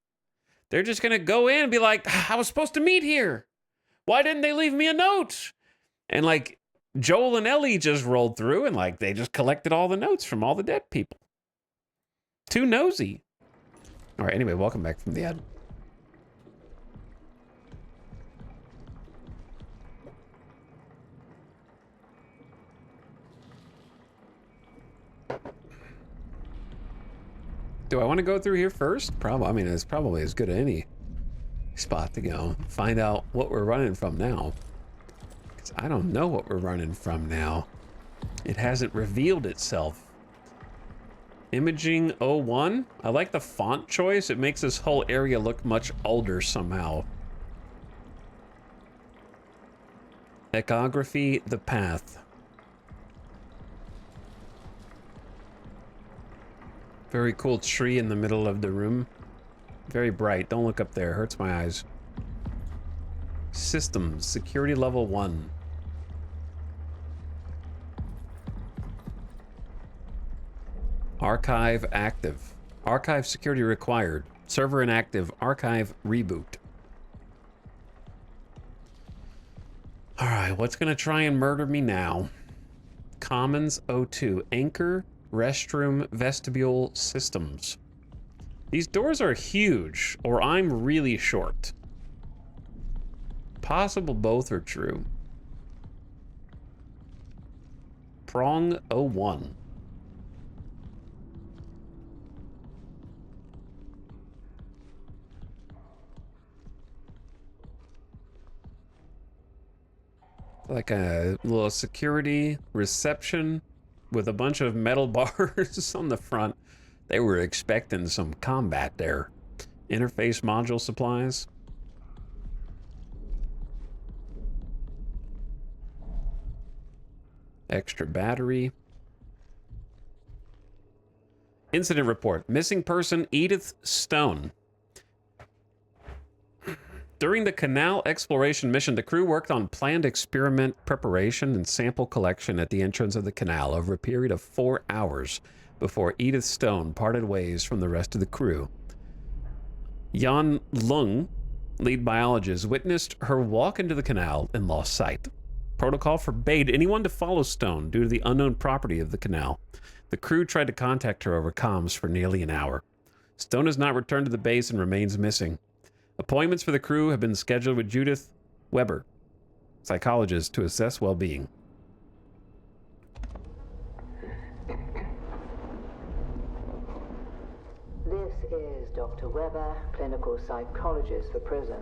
They're just going to go in and be like, I was supposed to meet here. Why didn't they leave me a note? And like Joel and Ellie just rolled through and like they just collected all the notes from all the dead people. Too nosy. All right, anyway, welcome back from the ad. Do I want to go through here first? Probably. I mean, it's probably as good as any spot to go. Find out what we're running from now. Because I don't know what we're running from now. It hasn't revealed itself. Imaging 01. I like the font choice. It makes this whole area look much older somehow. Echography, the path. Very cool tree in the middle of the room. Very bright. Don't look up there. Hurts my eyes. Systems. Security level 1. Archive active. Archive security required. Server inactive. Archive reboot. Alright, what's gonna try and murder me now? Commons 02. Anchor, restroom, vestibule, systems. These doors are huge, or I'm really short. Possible both are true. Prong 01. Like a little security reception with a bunch of metal bars on the front. They were expecting some combat there. Interface module supplies. Extra battery. Incident report. Missing person Edith Stone. During the canal exploration mission, the crew worked on planned experiment preparation and sample collection at the entrance of the canal over a period of 4 hours before Edith Stone parted ways from the rest of the crew. Jan Lung, lead biologist, witnessed her walk into the canal and lost sight. Protocol forbade anyone to follow Stone due to the unknown property of the canal. The crew tried to contact her over comms for nearly an hour. Stone has not returned to the base and remains missing. Appointments for the crew have been scheduled with Judith Weber, psychologist, to assess well-being. This is Dr. Weber, clinical psychologist for prison.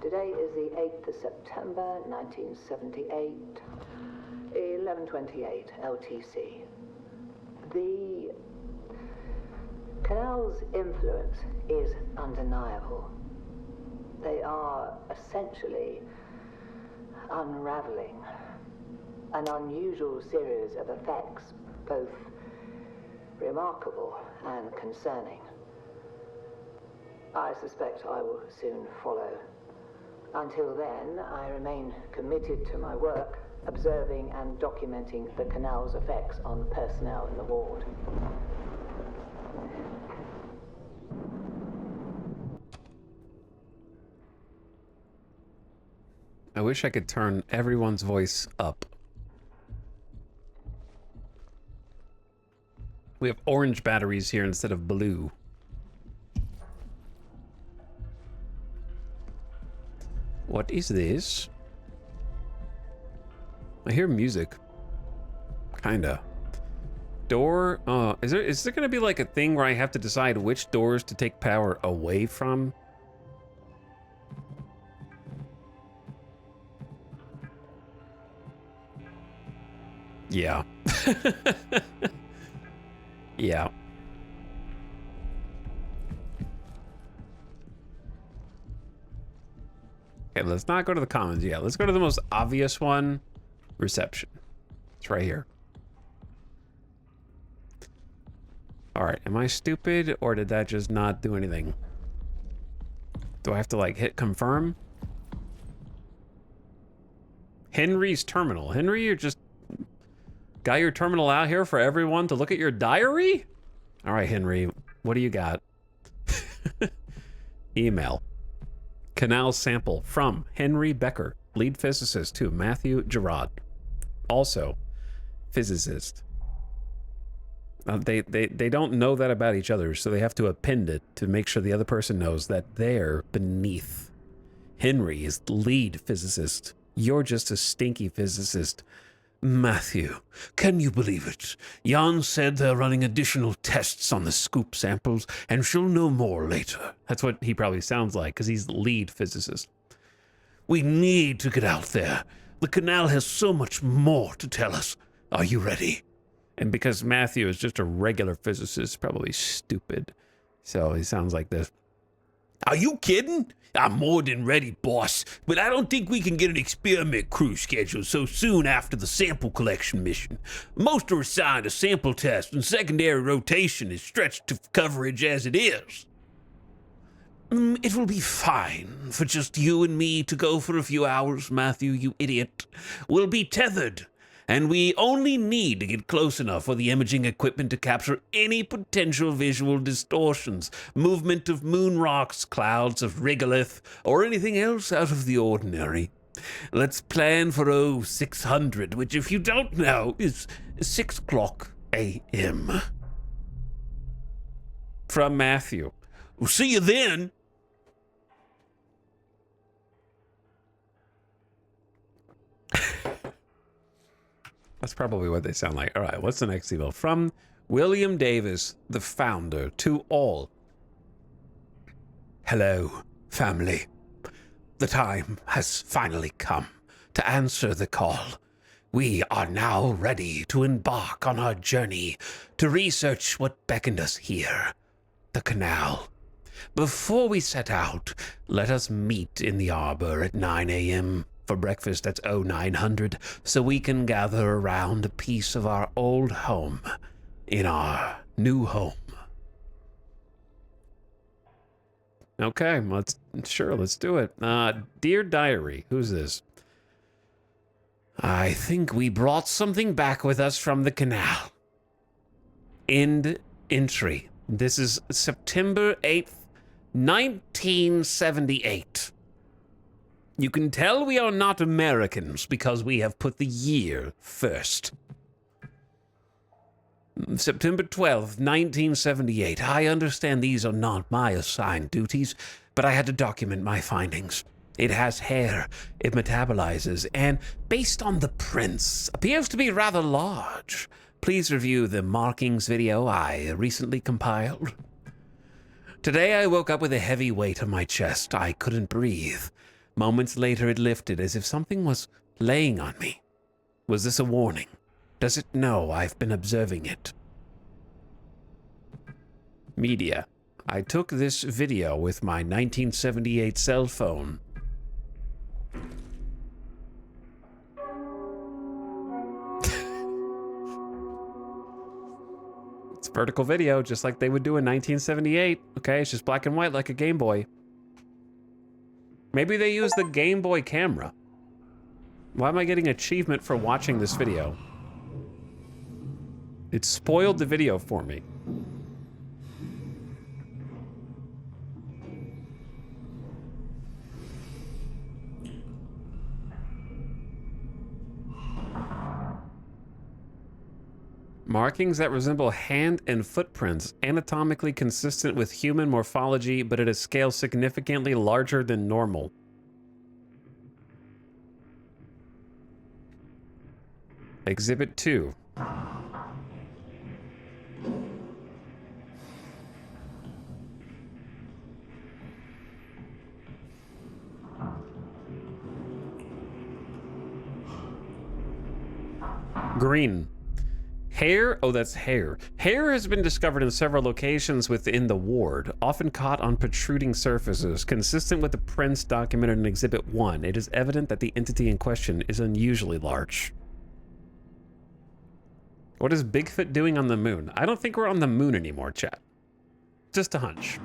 Today is the 8th of September, 1978, 11:28 LTC. The canal's influence is undeniable. They are essentially unraveling an unusual series of effects, both remarkable and concerning. I suspect I will soon follow. Until then, I remain committed to my work, observing and documenting the canal's effects on personnel in the ward. I wish I could turn everyone's voice up. We have orange batteries here instead of blue. What is this? I hear music. Kinda. Door, is there gonna be like a thing where I have to decide which doors to take power away from? Yeah. Yeah. Okay, let's not go to the commons yet. Let's go to the most obvious one. Reception. It's right here. All right, am I stupid or did that just not do anything? Do I have to like hit confirm? Henry's terminal. Henry, you just got your terminal out here for everyone to look at your diary? All right, Henry, what do you got? Email. Canal sample from Henry Becker, lead physicist, to Matthew Gerard, also physicist. They don't know that about each other, so they have to append it to make sure the other person knows that they're beneath. Henry is lead physicist. You're just a stinky physicist. Matthew, can you believe it? Jan said they're running additional tests on the scoop samples, and she'll know more later. That's what he probably sounds like, because he's the lead physicist. We need to get out there. The canal has so much more to tell us. Are you ready? And because Matthew is just a regular physicist, probably stupid. So he sounds like this. Are you kidding? I'm more than ready, boss, but I don't think we can get an experiment crew scheduled so soon after the sample collection mission. Most are assigned a sample test, and secondary rotation is stretched to coverage as it is. It will be fine for just you and me to go for a few hours, Matthew, you idiot. We'll be tethered, and we only need to get close enough for the imaging equipment to capture any potential visual distortions, movement of moon rocks, clouds of regolith, or anything else out of the ordinary. Let's plan for 0600, which, if you don't know, is 6 o'clock a.m. From Matthew. We'll see you then. That's probably what they sound like. All right, what's the next email? From William Davis, the founder, to all. Hello, family. The time has finally come to answer the call. We are now ready to embark on our journey to research what beckoned us here, the canal. Before we set out, let us meet in the arbor at 9 a.m. for breakfast at 0900, so we can gather around a piece of our old home in our new home. Okay, let's do it. Dear Diary, who's this? I think we brought something back with us from the canal. End entry. This is September 8th, 1978. You can tell we are not Americans because we have put the year first. September 12th, 1978. I understand these are not my assigned duties, but I had to document my findings. It has hair, it metabolizes, and based on the prints, appears to be rather large. Please review the markings video I recently compiled. Today I woke up with a heavy weight on my chest. I couldn't breathe. Moments later it lifted as if something was laying on me. Was this a warning? Does it know I've been observing it? Media. I took this video with my 1978 cell phone. It's vertical video, just like they would do in 1978. Okay, it's just black and white like a Game Boy. Maybe they use the Game Boy camera. Why am I getting achievement for watching this video? It spoiled the video for me. Markings that resemble hand and footprints, anatomically consistent with human morphology, but at a scale significantly larger than normal. Exhibit 2. Green. Hair? Oh, that's hair. Hair has been discovered in several locations within the ward, often caught on protruding surfaces. Consistent with the prints documented in Exhibit 1, it is evident that the entity in question is unusually large. What is Bigfoot doing on the moon? I don't think we're on the moon anymore, chat. Just a hunch.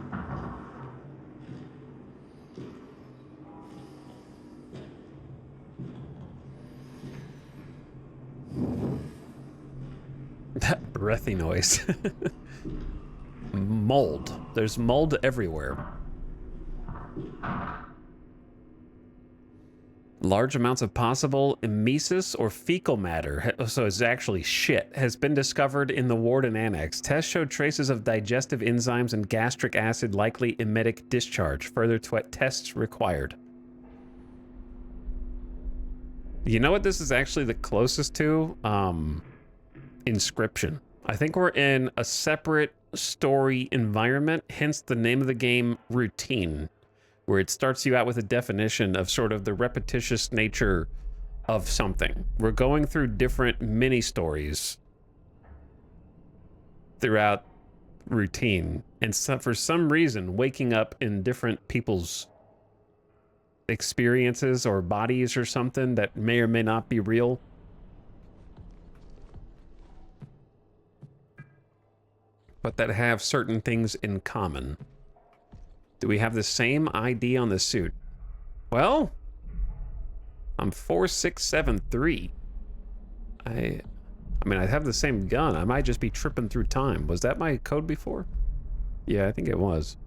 That breathy noise. Mold. There's mold everywhere. Large amounts of possible emesis or fecal matter, so it's actually shit, has been discovered in the Warden Annex. Tests showed traces of digestive enzymes and gastric acid likely emetic discharge. Further tests required. You know what this is actually the closest to? Inscription. I think we're in a separate story environment, hence the name of the game, Routine, where it starts you out with a definition of sort of the repetitious nature of something. We're going through different mini stories throughout Routine, and so for some reason waking up in different people's experiences or bodies or something that may or may not be real. But that have certain things in common. Do we have the same ID on the suit? Well, I'm 4673. I mean, I have the same gun. I might just be tripping through time. Was that my code before? Yeah, I think it was.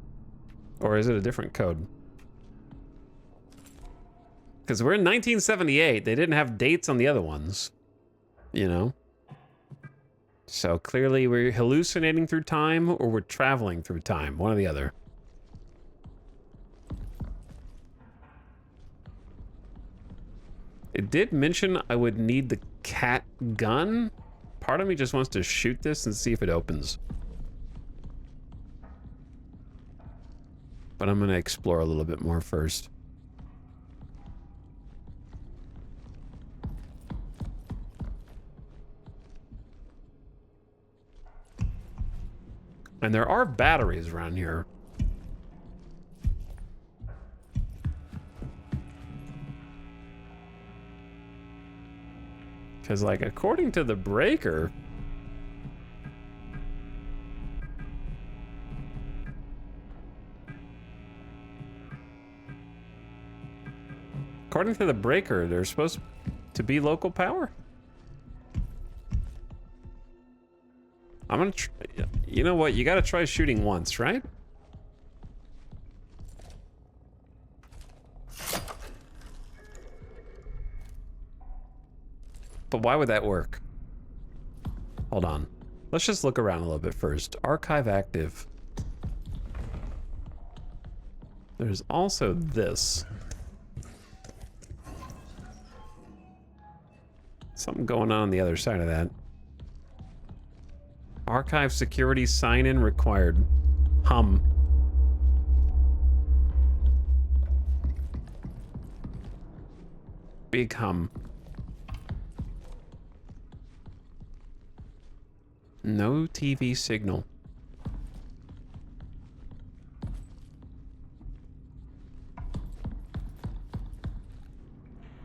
Or is it a different code? Because we're in 1978. They didn't have dates on the other ones. You know? So clearly we're hallucinating through time or we're traveling through time. One or the other. It did mention I would need the cat gun. Part of me just wants to shoot this and see if it opens. But I'm going to explore a little bit more first. And there are batteries around here. Because, like, according to the breaker... According to the breaker, there's supposed to be local power. I'm gonna you know what? You gotta try shooting once, right? But why would that work? Hold on. Let's just look around a little bit first. Archive active. There's also this. Something going on the other side of that. Archive security sign-in required. Hum. Big hum. No TV signal.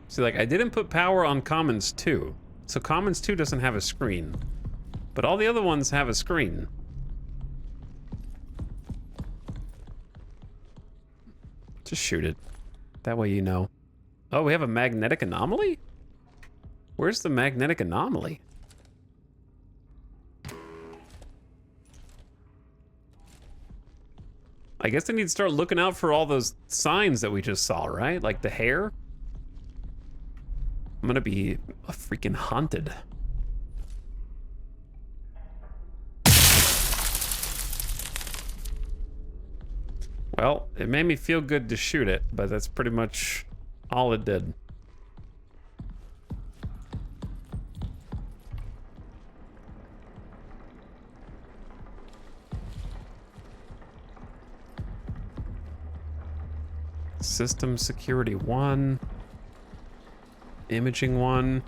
See, like, I didn't put power on Commons 2. So Commons 2 doesn't have a screen. But all the other ones have a screen. Just shoot it. That way you know. Oh, we have a magnetic anomaly? Where's the magnetic anomaly? I guess I need to start looking out for all those signs that we just saw, right? Like the hair. I'm gonna be freaking haunted. Well, it made me feel good to shoot it, but that's pretty much all it did. System security 1. Imaging 1.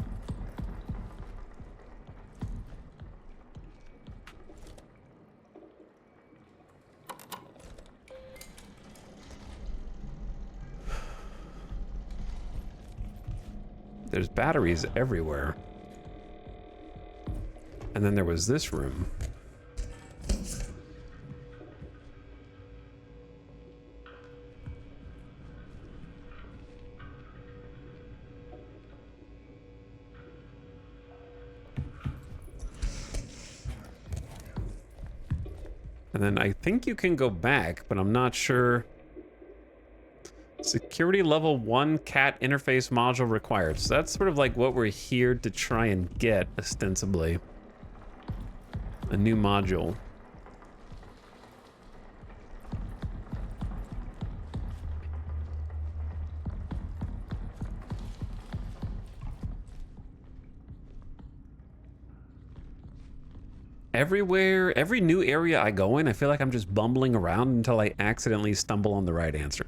There's batteries everywhere. And then there was this room. And then I think you can go back, but I'm not sure. Security level 1 cat interface module required. So that's sort of like what we're here to try and get, ostensibly. A new module. Everywhere, every new area I go in, I feel like I'm just bumbling around until I accidentally stumble on the right answer.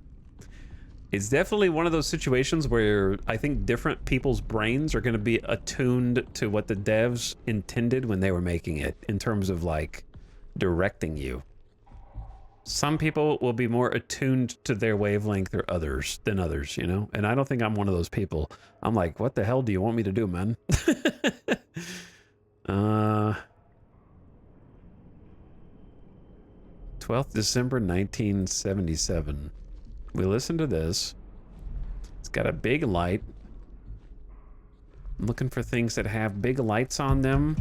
It's definitely one of those situations where I think different people's brains are going to be attuned to what the devs intended when they were making it in terms of like directing you. Some people will be more attuned to their wavelength or others than others, you know? And I don't think I'm one of those people. I'm like, what the hell do you want me to do, man? 12th December 1977. We listen to this. It's got a big light. I'm looking for things that have big lights on them.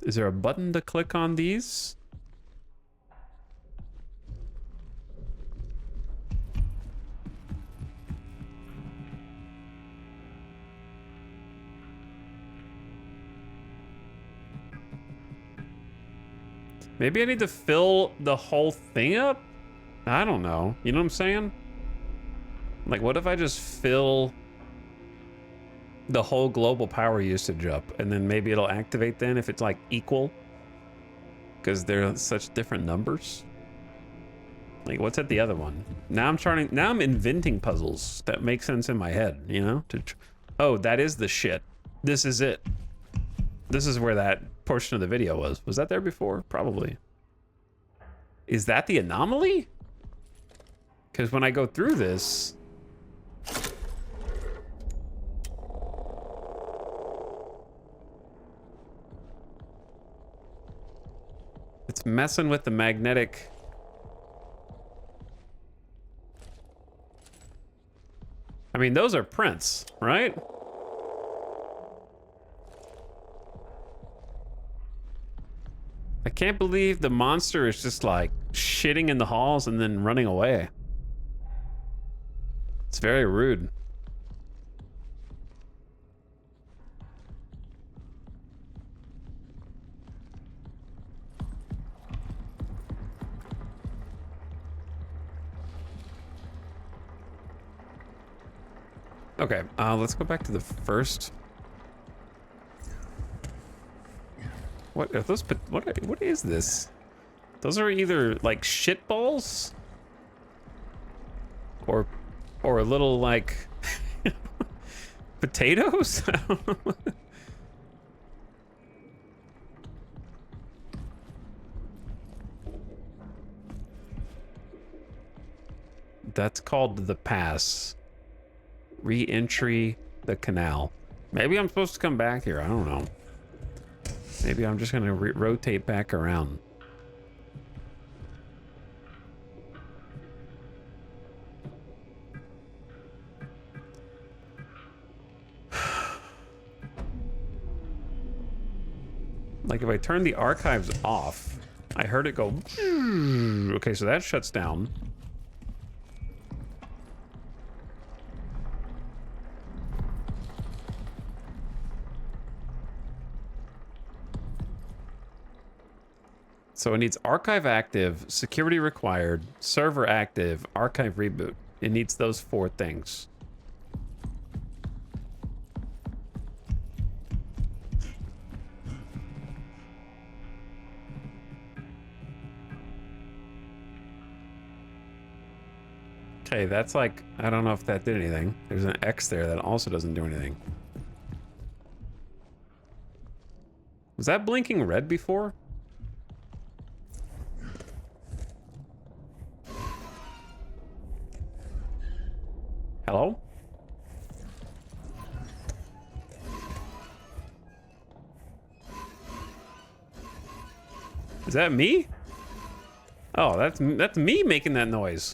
Is there a button to click on these? Maybe I need to fill the whole thing up? I don't know. You know what I'm saying? Like, what if I just fill the whole global power usage up, and then maybe it'll activate then if it's like equal? Because they're such different numbers. Like, what's at the other one? Now I'm inventing puzzles that make sense in my head, you know? Oh, that is the shit. This is it. This is where that portion of the video was. Was that there before? Probably. Is that the anomaly? Because when I go through this... It's messing with the magnetic... I mean, those are prints, right? I can't believe the monster is just like shitting in the halls and then running away. It's very rude. Okay, let's go back to the first. What are those? What is this? Those are either like shit balls, or a little like potatoes. I don't know. That's called the pass. Re-entry the canal. Maybe I'm supposed to come back here. I don't know. Maybe I'm just gonna rotate back around. Like if I turn the archives off, I heard it go. Okay, so that shuts down. So it needs archive active, security required, server active, archive reboot. It needs those 4 things. Okay, that's like, I don't know if that did anything. There's an X there that also doesn't do anything. Was that blinking red before? Hello? Is that me? Oh, that's me making that noise.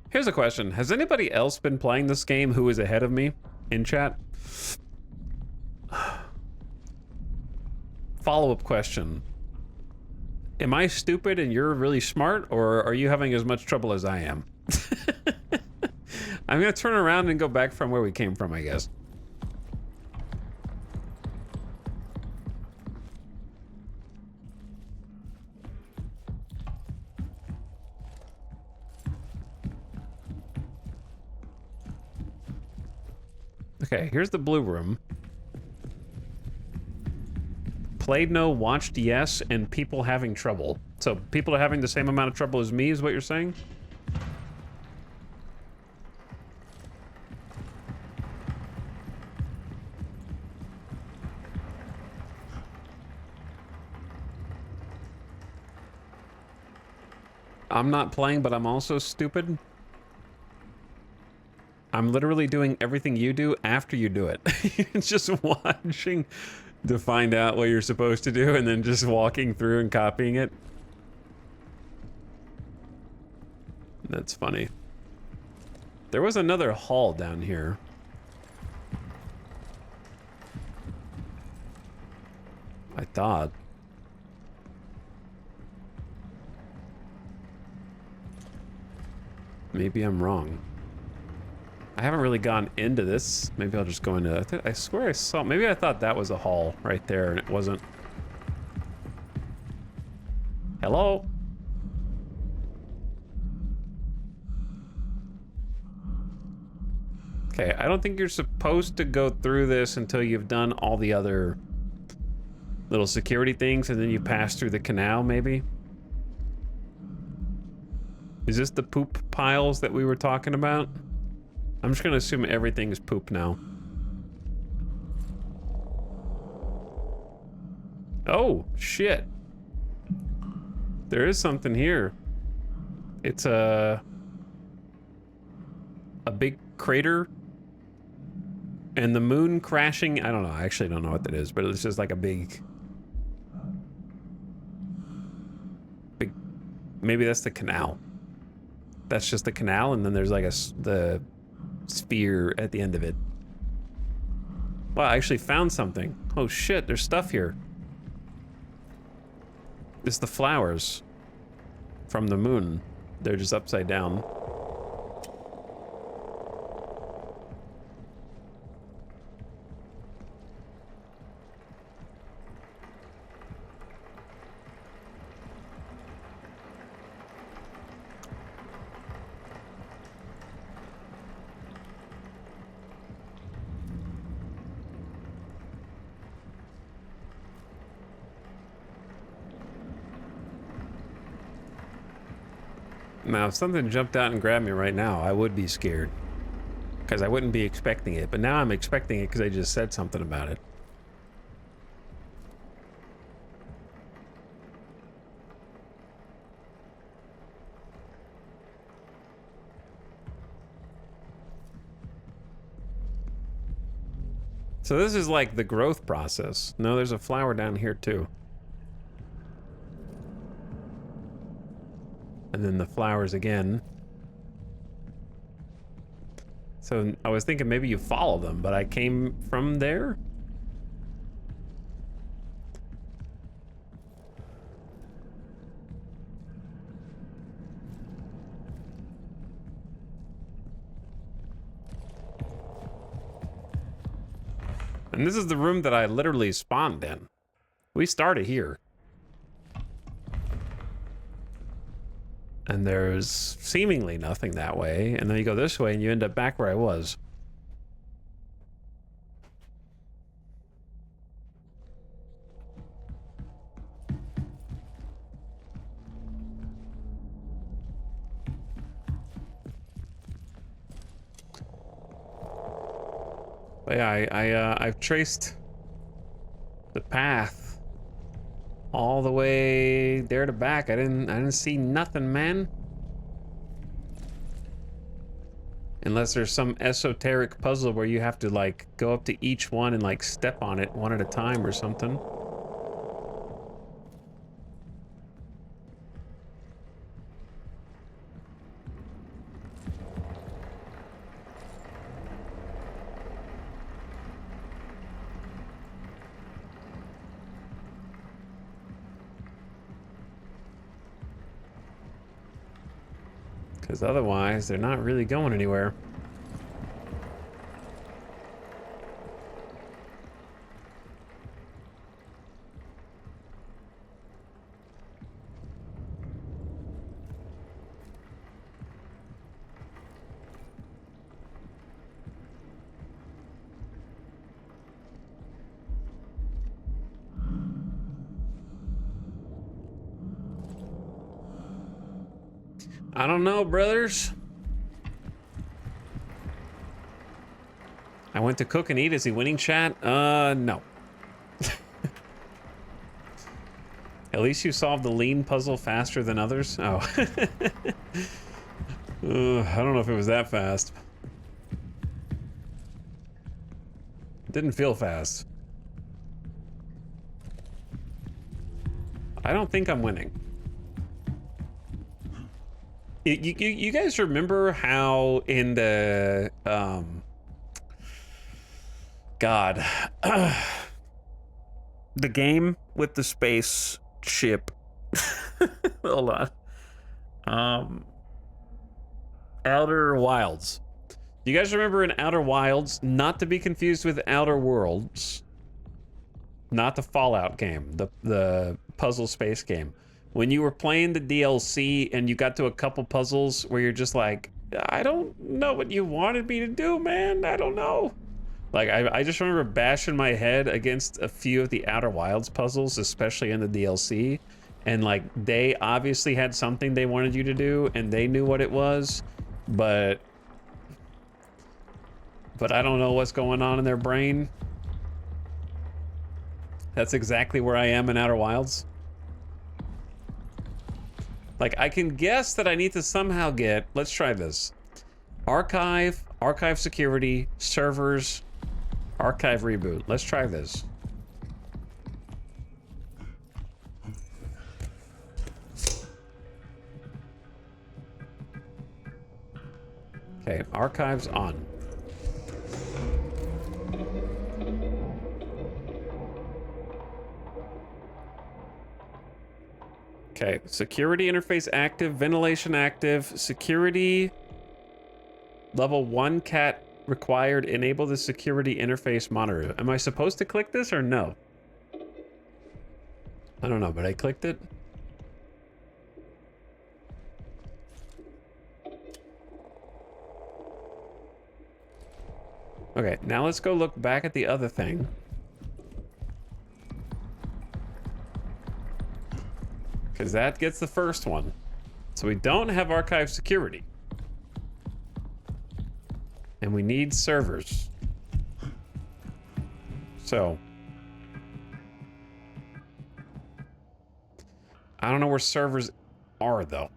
Here's a question. Has anybody else been playing this game who is ahead of me in chat? Follow-up question. Am I stupid and you're really smart, or are you having as much trouble as I am? I'm gonna turn around and go back from where we came from, I guess. Okay, here's the blue room. Played no, watched yes, and people having trouble. So people are having the same amount of trouble as me is what you're saying? I'm not playing, but I'm also stupid. I'm literally doing everything you do after you do it. It's just watching to find out what you're supposed to do and then just walking through and copying it. That's funny. There was another hall down here. I thought. Maybe I'm wrong. I haven't really gone into this. Maybe I'll just go into... I swear I saw... Maybe I thought that was a hall right there, and it wasn't. Hello? Okay, I don't think you're supposed to go through this until you've done all the other little security things, and then you pass through the canal, maybe? Is this the poop piles that we were talking about? I'm just gonna assume everything is poop now. Oh, shit. There is something here. It's a big crater. And the moon crashing. I don't know. I actually don't know what that is, but it's just like a big... Maybe that's the canal. That's just the canal, and then there's like the sphere at the end of it. Wow, I actually found something. Oh shit, there's stuff here. It's the flowers from the moon. They're just upside down. Now, if something jumped out and grabbed me right now, I would be scared. Because I wouldn't be expecting it. But now I'm expecting it because I just said something about it. So this is like the growth process. No, there's a flower down here too. And then the flowers again. So I was thinking maybe you follow them, but I came from there? And this is the room that I literally spawned in. We started here. And there's seemingly nothing that way. And then you go this way and you end up back where I was. But yeah, I've traced the path all the way there to back. I didn't see nothing, man. Unless there's some esoteric puzzle where you have to like go up to each one and like step on it one at a time or something. Because otherwise, they're not really going anywhere. I don't know, brothers. I went to cook and eat. Is he winning, chat? No. At least you solved the lean puzzle faster than others. Oh. I don't know if it was that fast. It didn't feel fast. I don't think I'm winning. You guys remember how in the God, the game with the space ship? Hold on. Outer Wilds. You guys remember in Outer Wilds, not to be confused with Outer Worlds, not the Fallout game, the puzzle space game. When you were playing the DLC and you got to a couple puzzles where you're just like, I don't know what you wanted me to do, man. I don't know. Like, I just remember bashing my head against a few of the Outer Wilds puzzles, especially in the DLC. And, like, they obviously had something they wanted you to do, and they knew what it was. But I don't know what's going on in their brain. That's exactly where I am in Outer Wilds. Like, I can guess that I need to somehow get, let's try this. Archive security, servers, archive reboot. Let's try this. Okay, archives on. Okay, security interface active, ventilation active, security level 1 cat required, enable the security interface monitor. Am I supposed to click this or no? I don't know, but I clicked it. Okay, now let's go look back at the other thing. Because that gets the first one. So we don't have archive security. And we need servers. So. I don't know where servers are, though.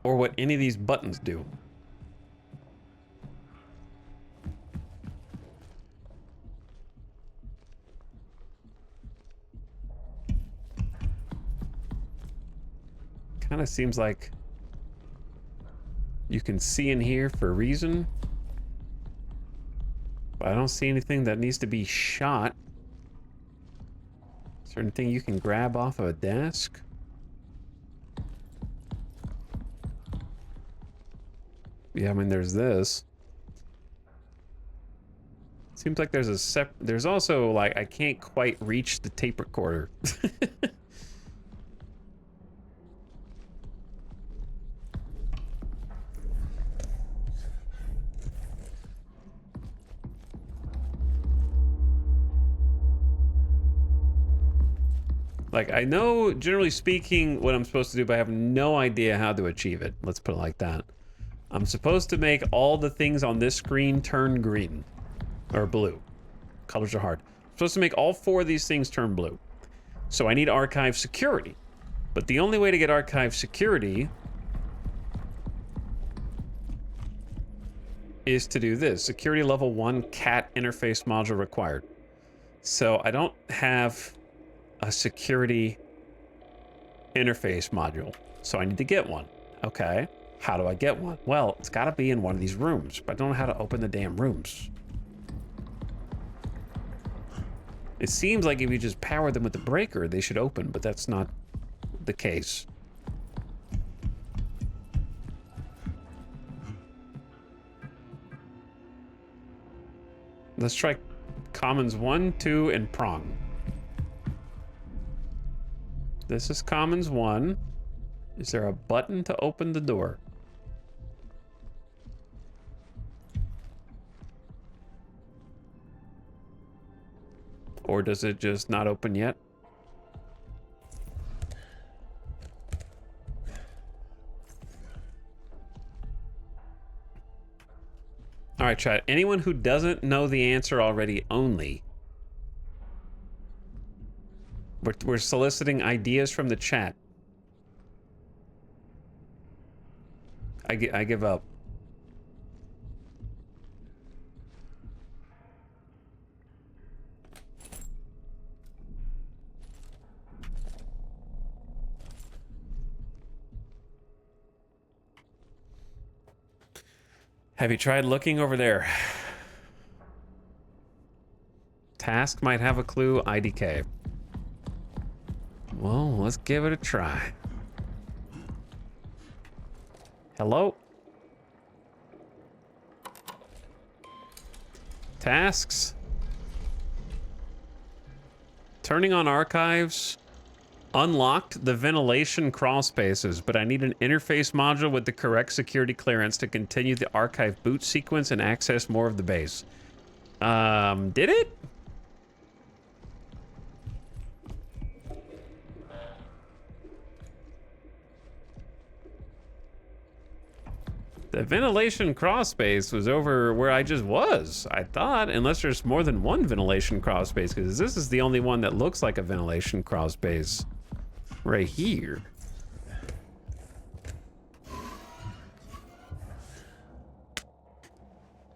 Or what any of these buttons do. Kind of seems like you can see in here for a reason, but I don't see anything that needs to be shot. Is there anything you can grab off of a desk? Yeah, I mean, there's this. Seems like there's there's also, like, I can't quite reach the tape recorder. Like, I know, generally speaking, what I'm supposed to do, but I have no idea how to achieve it. Let's put it like that. I'm supposed to make all the things on this screen turn green. Or blue. Colors are hard. I'm supposed to make all 4 of these things turn blue. So I need archive security. But the only way to get archive security is to do this. Security level 1 cat interface module required. So I don't have a security interface module. So I need to get one. Okay. How do I get one? Well, it's got to be in one of these rooms, but I don't know how to open the damn rooms. It seems like if you just power them with the breaker, they should open, but that's not the case. Let's try commons 1, 2, and prong. This is commons 1. Is there a button to open the door? Or does it just not open yet? All right, chat. Anyone who doesn't know the answer already only. We're soliciting ideas from the chat. I give up. Have you tried looking over there? Task might have a clue. IDK. Well, let's give it a try. Hello? Tasks? Turning on archives. Unlocked the ventilation crawl spaces, but I need an interface module with the correct security clearance to continue the archive boot sequence and access more of the base. Did it? The ventilation crawl space was over where I just was, I thought, unless there's more than one ventilation crawl space, because this is the only one that looks like a ventilation crawl space. Right here.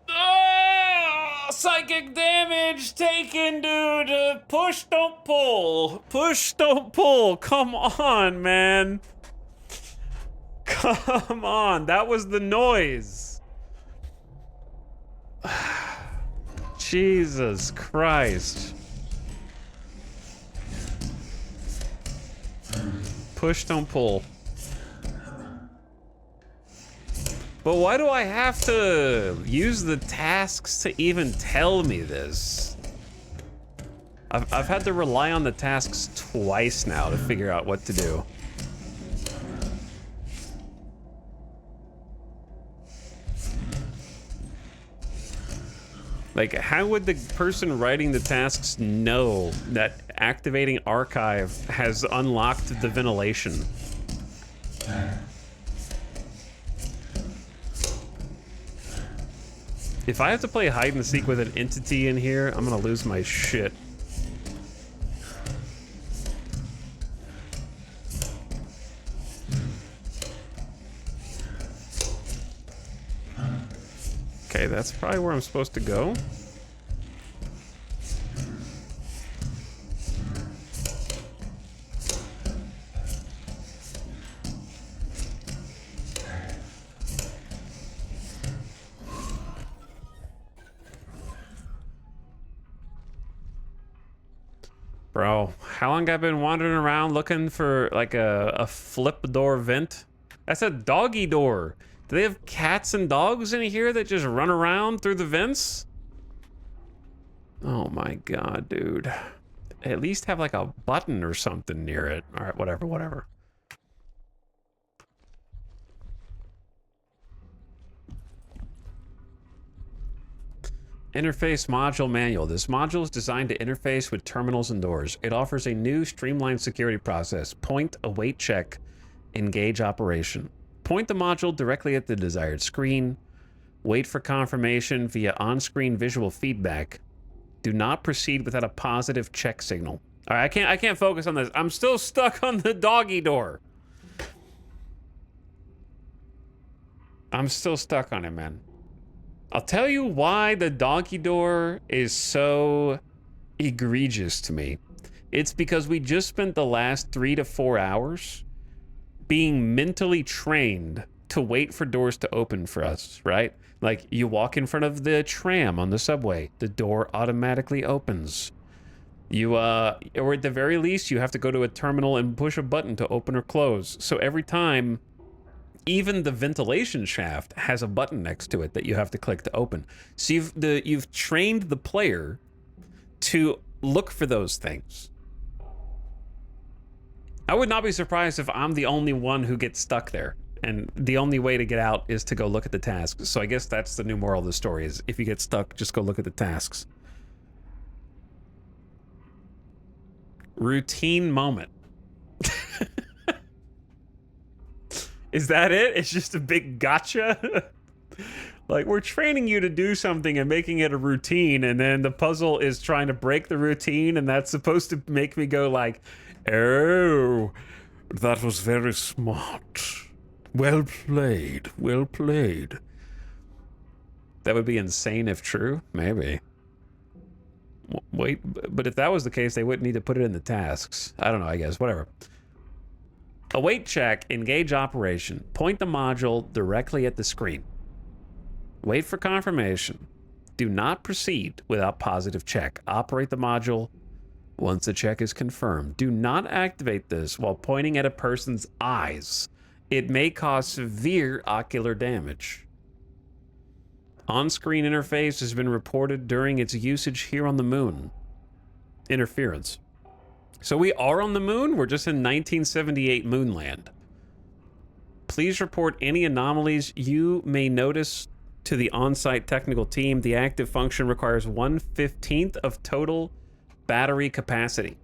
Oh, psychic damage taken, dude. Push, don't pull. Push, don't pull. Come on, man. Come on. That was the noise. Jesus Christ. Push, don't pull. But why do I have to use the tasks to even tell me this? I've had to rely on the tasks twice now to figure out what to do. Like, how would the person writing the tasks know that activating archive has unlocked the ventilation? If I have to play hide and seek with an entity in here, I'm gonna lose my shit. Okay, that's probably where I'm supposed to go. Bro, how long have I been wandering around looking for like a flip door vent? That's a doggy door. Do they have cats and dogs in here that just run around through the vents? Oh my god, dude. At least have like a button or something near it. All right, whatever. Interface module manual. This module is designed to interface with terminals and doors. It offers a new streamlined security process. Point, await check, engage operation. Point the module directly at the desired screen. Wait for confirmation via on-screen visual feedback. Do not proceed without a positive check signal. All right, I can't focus on this. I'm still stuck on the doggy door. I'm still stuck on it, man. I'll tell you why the donkey door is so egregious to me. It's because we just spent the last 3 to 4 hours being mentally trained to wait for doors to open for us, right? Like, you walk in front of the tram on the subway, the door automatically opens. You, or at the very least, you have to go to a terminal and push a button to open or close. So every time, even the ventilation shaft has a button next to it that you have to click to open. So you've trained the player to look for those things. I would not be surprised if I'm the only one who gets stuck there, and the only way to get out is to go look at the tasks. So I guess that's the new moral of the story, is if you get stuck, just go look at the tasks. Routine moment. Is that it? It's just a big gotcha? Like, we're training you to do something and making it a routine, and then the puzzle is trying to break the routine, and that's supposed to make me go like, oh, that was very smart. Well played, well played. That would be insane if true. Maybe. Wait, but if that was the case, they wouldn't need to put it in the tasks. I don't know, I guess. Whatever. Await check, engage operation. Point the module directly at the screen. Wait for confirmation. Do not proceed without positive check. Operate the module once the check is confirmed. Do not activate this while pointing at a person's eyes. It may cause severe ocular damage. On-screen interface has been reported during its usage here on the moon. Interference. So we are on the moon? We're just in 1978 Moonland. Please report any anomalies you may notice to the on-site technical team. The active function requires 1/15 of total battery capacity.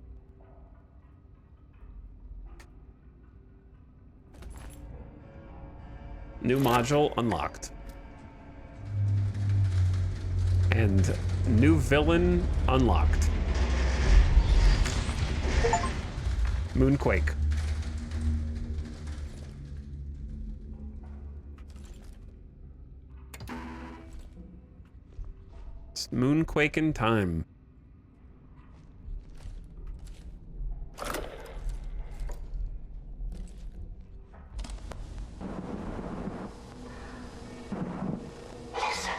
New module unlocked. And new villain unlocked. Moonquake. It's Moonquake in time. Listen.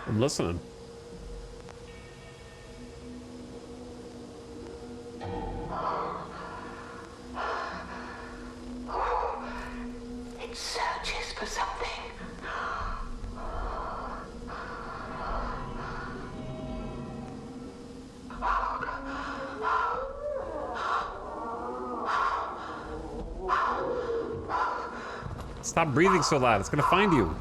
I'm listening. It searches for something. Stop breathing so loud. It's gonna find you.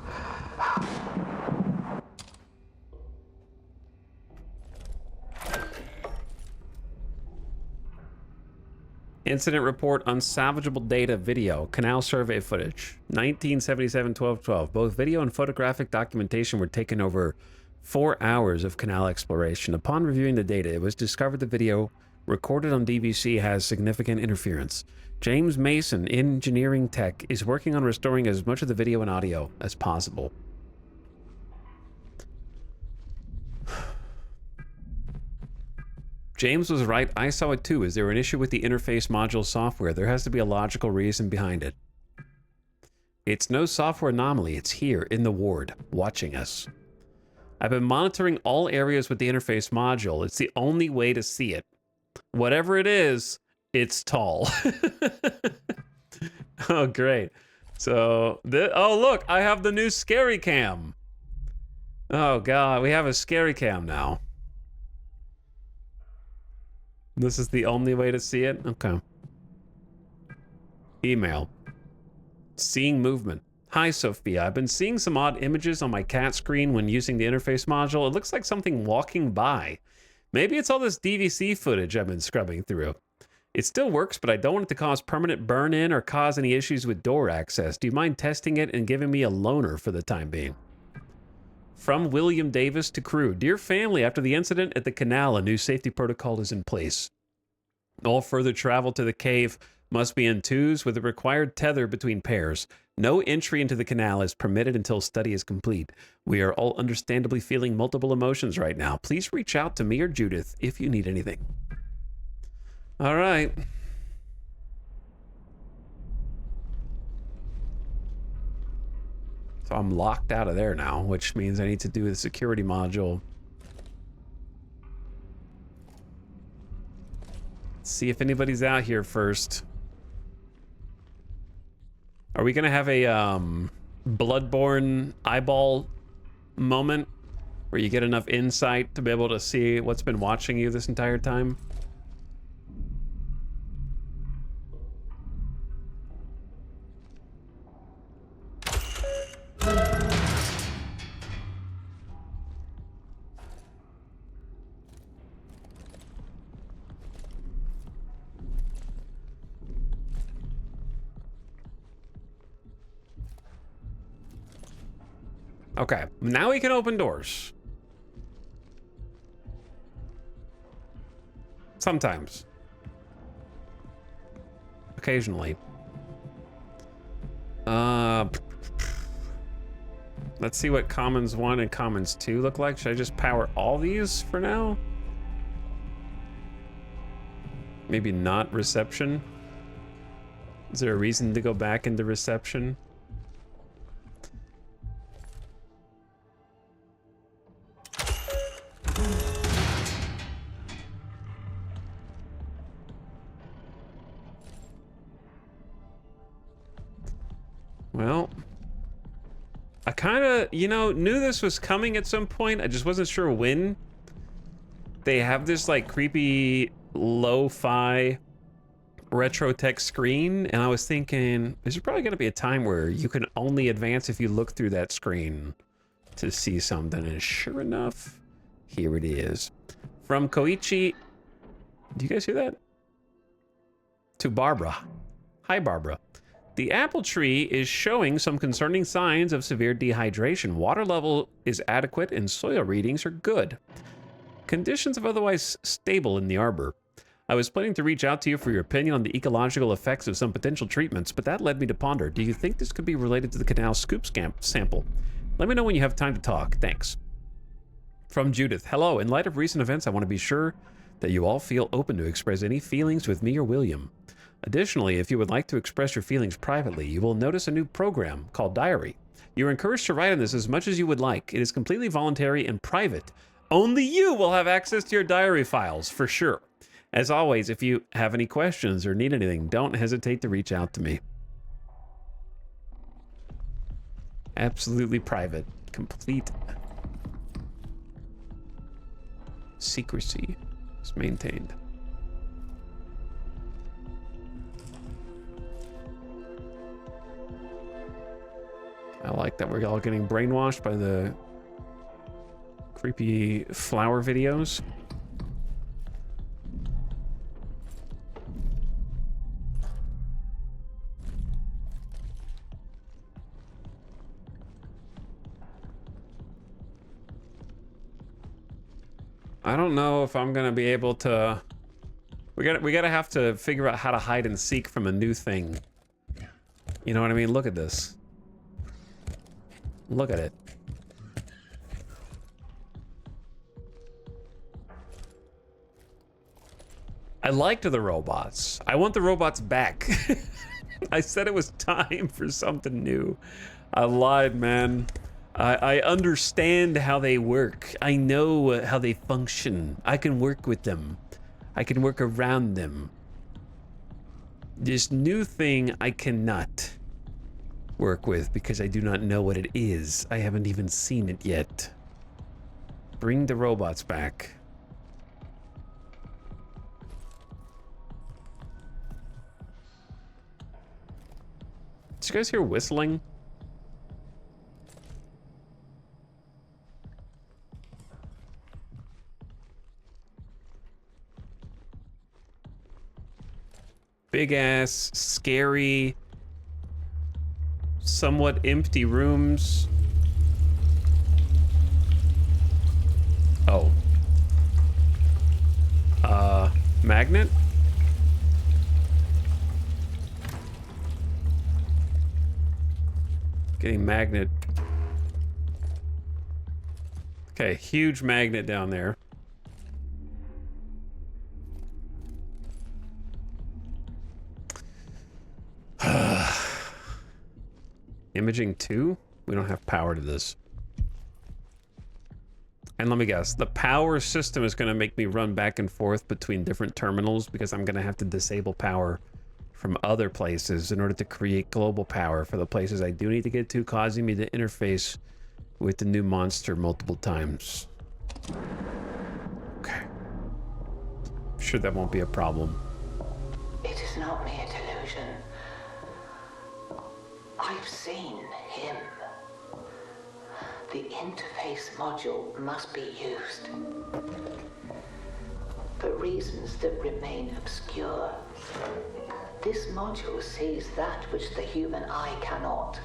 Incident report, unsalvageable data, video, canal survey footage, 1977-12-12. Both video and photographic documentation were taken over 4 hours of canal exploration. Upon reviewing the data, it was discovered the video recorded on DVC has significant interference. James Mason, engineering tech, is working on restoring as much of the video and audio as possible. James was right. I saw it too. Is there an issue with the interface module software? There has to be a logical reason behind it. It's no software anomaly. It's here in the ward, watching us. I've been monitoring all areas with the interface module. It's the only way to see it. Whatever it is, it's tall. Oh, great. So, oh, look, I have the new scary cam. Oh, God, we have a scary cam now. This is the only way to see it? Okay. Email. Seeing movement. Hi, Sophia. I've been seeing some odd images on my cat screen when using the interface module. It looks like something walking by. Maybe it's all this DVC footage I've been scrubbing through. It still works, but I don't want it to cause permanent burn-in or cause any issues with door access. Do you mind testing it and giving me a loaner for the time being? From William Davis to crew. Dear family, after the incident at the canal, a new safety protocol is in place. All further travel to the cave Must be in twos with a required tether between pairs. No entry into the canal is permitted until study is complete. We are all understandably feeling multiple emotions right now. Please reach out to me or Judith if you need anything. All right. So I'm locked out of there now, which means I need to do the security module. Let's see if anybody's out here first. Are we gonna have a Bloodborne eyeball moment where you get enough insight to be able to see what's been watching you this entire time? Okay, now we can open doors. Sometimes. Occasionally. Let's see what Commons 1 and Commons 2 look like. Should I just power all these for now? Maybe not reception? Is there a reason to go back into reception? Well, I kind of, knew this was coming at some point. I just wasn't sure when. They have this like creepy lo-fi retro tech screen, and I was thinking there's probably going to be a time where you can only advance if you look through that screen to see something, and sure enough, here it is. From Koichi, do you guys hear that? To Barbara. Hi, Barbara. The apple tree is showing some concerning signs of severe dehydration. Water level is adequate and soil readings are good. Conditions are otherwise stable in the arbor. I was planning to reach out to you for your opinion on the ecological effects of some potential treatments, but that led me to ponder. Do you think this could be related to the canal scoop sample? Let me know when you have time to talk. Thanks. From Judith. Hello. In light of recent events, I want to be sure that you all feel open to express any feelings with me or William. Additionally, if you would like to express your feelings privately, you will notice a new program called Diary. You are encouraged to write on this as much as you would like. It is completely voluntary and private. Only you will have access to your diary files, for sure. As always, if you have any questions or need anything, don't hesitate to reach out to me. Absolutely private. Complete secrecy is maintained. I like that we're all getting brainwashed by the creepy flower videos. I don't know if I'm gonna be able to. We gotta have to figure out how to hide and seek from a new thing. You know what I mean? Look at this. Look at it. I liked the robots. I want the robots back. I said it was time for something new. I lied, man. I understand how they work. I know how they function. I can work with them. I can work around them. This new thing I cannot work with because I do not know what it is. I haven't even seen it yet. Bring the robots back. Did you guys hear whistling? Big ass, scary, somewhat empty rooms. Oh. Magnet? Getting magnet. Okay, huge magnet down there. Imaging 2? We don't have power to this. And let me guess, the power system is going to make me run back and forth between different terminals because I'm going to have to disable power from other places in order to create global power for the places I do need to get to, causing me to interface with the new monster multiple times. Okay. I'm sure that won't be a problem. It is not mere delusion. I've seen him. The interface module must be used. For reasons that remain obscure. This module sees that which the human eye cannot.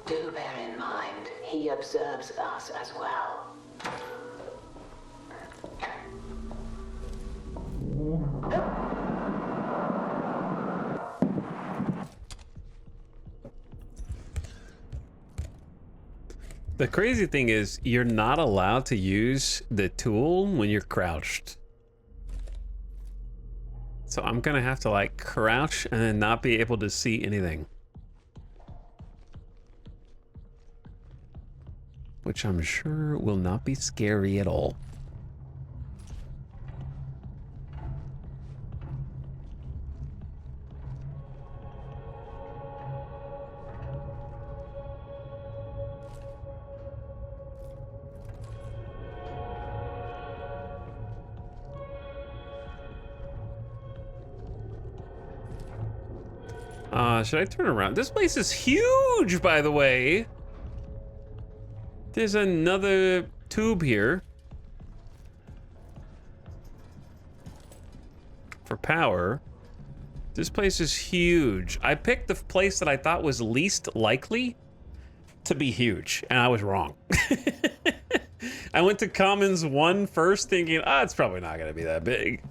Do bear in mind, he observes us as well. The crazy thing is, you're not allowed to use the tool when you're crouched. So I'm gonna have to like crouch and then not be able to see anything. Which I'm sure will not be scary at all. Should I turn around? This place is huge, by the way. There's another tube here. For power. This place is huge. I picked the place that I thought was least likely to be huge, and I was wrong. I went to Commons 1 first thinking, it's probably not gonna be that big.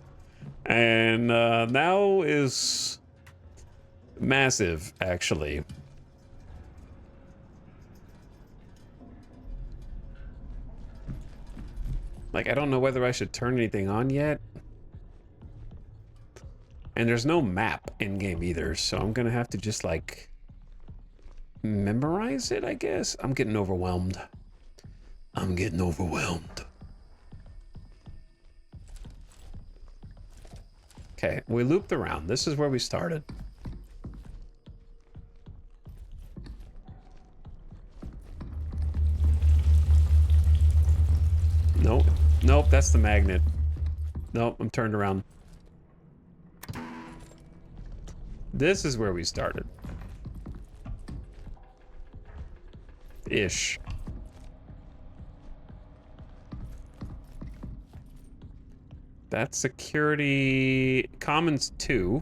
And now is massive, actually. Like, I don't know whether I should turn anything on yet. And there's no map in-game either, so I'm gonna have to just, like, memorize it, I guess. I'm getting overwhelmed. I'm getting overwhelmed. Okay, we looped around. This is where we started. Nope. Nope, that's the magnet. Nope, I'm turned around. This is where we started. Ish. That's security Commons 2.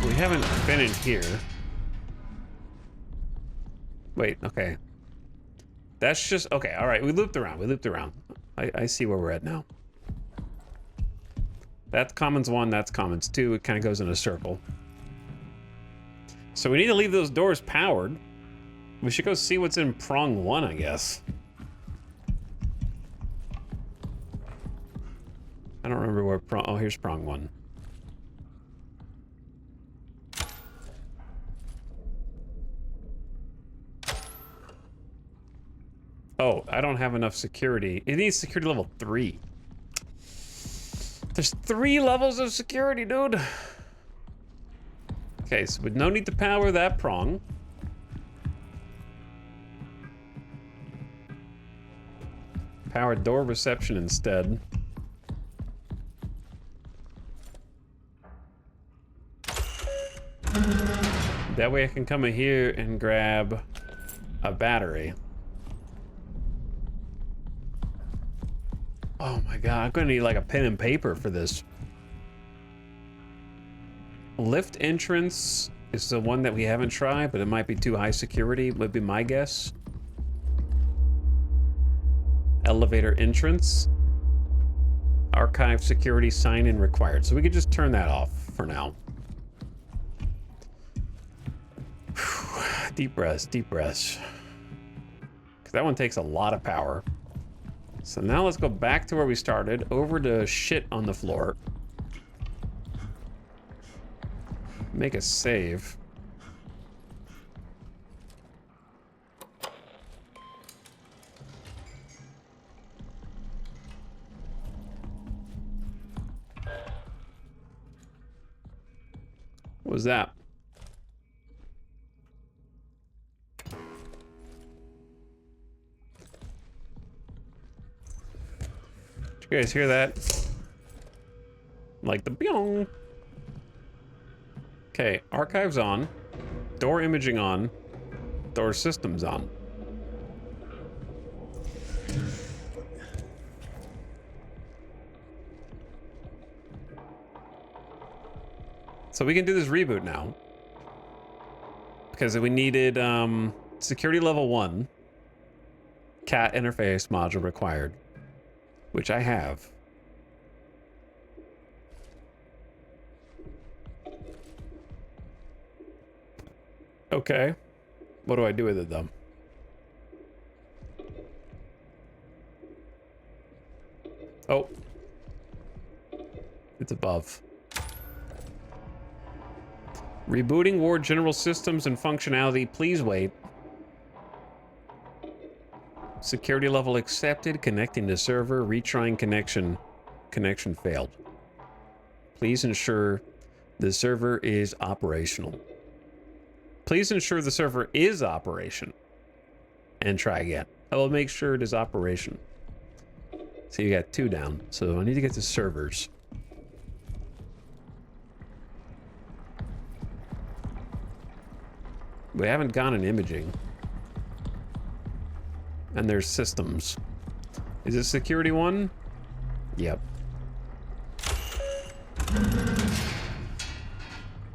We haven't been in here. Wait, okay. That's just, okay, all right, we looped around, I see where we're at now. That's Commons 1, that's Commons 2, it kind of goes in a circle. So we need to leave those doors powered. We should go see what's in prong 1, I guess. I don't remember where prong, oh, here's prong 1. Oh, I don't have enough security. It needs security level 3. There's 3 levels of security, dude. Okay, so with no need to power that prong. Power door reception instead. That way I can come in here and grab a battery. Oh my god, I'm gonna need like a pen and paper for this. Lift entrance is the one that we haven't tried, but it might be too high security, would be my guess. Elevator entrance. Archive security sign-in required. So we could just turn that off for now. Deep breaths, deep breaths. Because that one takes a lot of power. So now let's go back to where we started, over to shit on the floor. Make a save. What was that? Did you guys hear that? Like the byong. Okay, archives on. Door imaging on. Door systems on. So we can do this reboot now. Because we needed security level 1. Cat interface module required. Which I have. Okay. What do I do with it though? Oh. It's above. Rebooting Ward General Systems and functionality. Please wait. Security level accepted. Connecting to server. Retrying connection. Connection failed. Please ensure the server is operational. Please ensure the server is operation. And try again. I will make sure it is operation. So you got 2 down. So I need to get to servers. We haven't gone in imaging. And there's systems. Is this security 1? Yep.